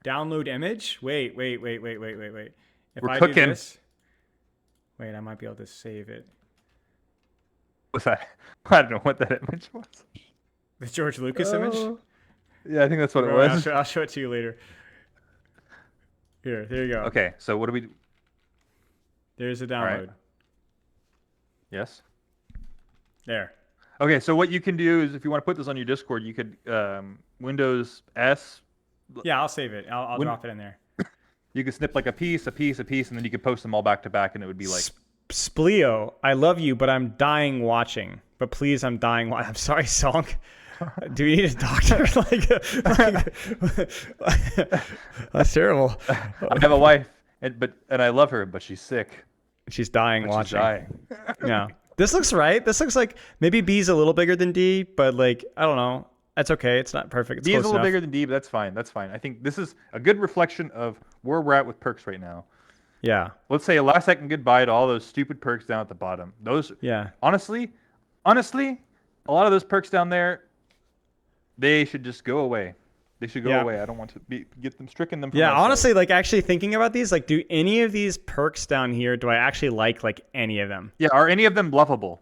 Download image? Wait. If We're I cooking. do this, wait, I might be able to save it. What's that? I don't know what that image was. The George Lucas image? Yeah, I think that's what it was. I'll show it to you later. Here, there you go. Okay, so what do we do? There's a download. Right. Yes. There. Okay, so what you can do is if you want to put this on your Discord, you could Windows S. Yeah, I'll save it. I'll drop it in there. You could snip like a piece, and then you could post them all back to back, and it would be like... Spleo, I love you, but I'm dying watching. But please, I'm dying watching. I'm sorry, Song. Do you need a doctor? That's terrible. I have a wife, and I love her, but she's sick. She's dying watching. She's dying. Yeah. This looks right. This looks like maybe B's a little bigger than D, but like, I don't know. That's okay. It's not perfect. It's D is close a little enough. bigger than D, but that's fine. That's fine. I think this is a good reflection of where we're at with perks right now. Yeah. Let's say a last second goodbye to all those stupid perks down at the bottom. Those, yeah. Honestly, a lot of those perks down there, they should just go away. They should go away. I don't want to get them stricken them. From yeah, honestly, like actually thinking about these, like, do any of these perks down here? Do I actually like any of them? Yeah, are any of them bluffable?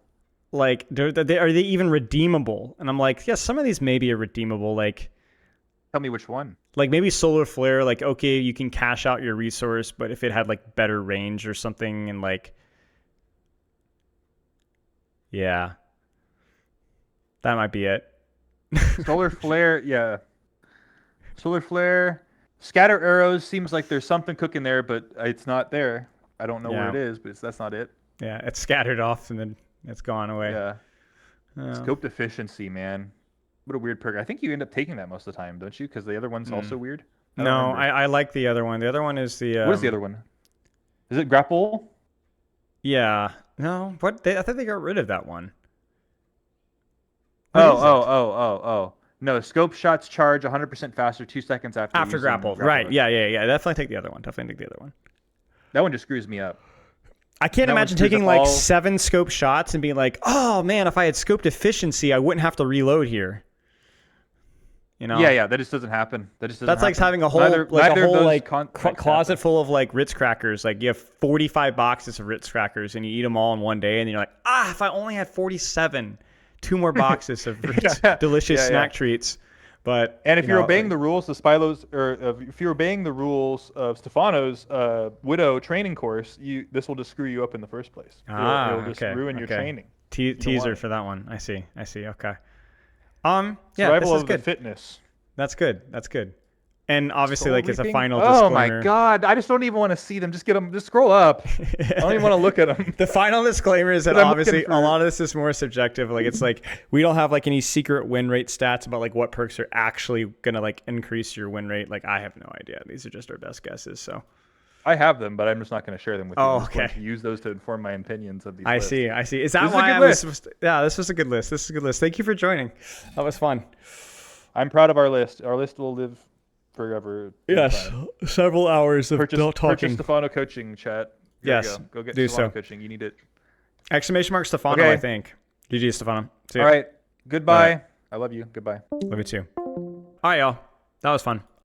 Like, are they even redeemable? And I'm like, yeah, some of these maybe are redeemable. Like, tell me which one. Like maybe Solar Flare. Like, okay, you can cash out your resource, but if it had like better range or something, and like, yeah, that might be it. Solar Flare, yeah. Solar Flare, Scatter Arrows seems like there's something cooking there, but it's not there. I don't know where it is, but that's not it. Yeah, it's scattered off and then it's gone away. Yeah. Scope Deficiency, man. What a weird perk. I think you end up taking that most of the time, don't you? Because the other one's also weird. I like the other one. The other one is the... what is the other one? Is it Grapple? Yeah. No, what? I thought they got rid of that one. Oh. No, scope shots charge 100% faster 2 seconds after grapple. Right. Yeah. Definitely take the other one. That one just screws me up. I can't imagine taking like 7 scope shots and being like, oh man, if I had scope deficiency, I wouldn't have to reload here. You know? Yeah, that just doesn't happen. That's like having a whole closet full of like Ritz crackers. Like you have 45 boxes of Ritz crackers and you eat them all in one day, and you're like, if I only had 47, 2 more boxes of Ritz delicious snack treats. But if you're obeying the rules of if you're obeying the rules of Stefano's Widow training course, this will just screw you up in the first place. It'll just ruin your training. Teaser for that one. I see. Okay. Survival of the fitness. That's good. And obviously, like, it's a final disclaimer. disclaimer. Oh my god! I just don't even want to see them. Just get them. Just scroll up. I don't even want to look at them. The final disclaimer is that obviously a lot of this is more subjective. Like, it's like we don't have like any secret win rate stats about like what perks are actually gonna like increase your win rate. Like, I have no idea. These are just our best guesses. So I have them, but I'm just not going to share them with you. Oh, okay. Use those to inform my opinions of these. I see. Is that why I was supposed to? Yeah, this was a good list. Thank you for joining. That was fun. I'm proud of our list. Our list will live forever. Yes, several hours of talking. Purchase Stefano coaching chat. Yes, Go get do Stefano so. coaching. You need it. Exclamation mark Stefano, Okay. I think. GG, Stefano. See ya. All right. Goodbye. Bye. I love you. Goodbye. Love you too. All right, y'all. That was fun.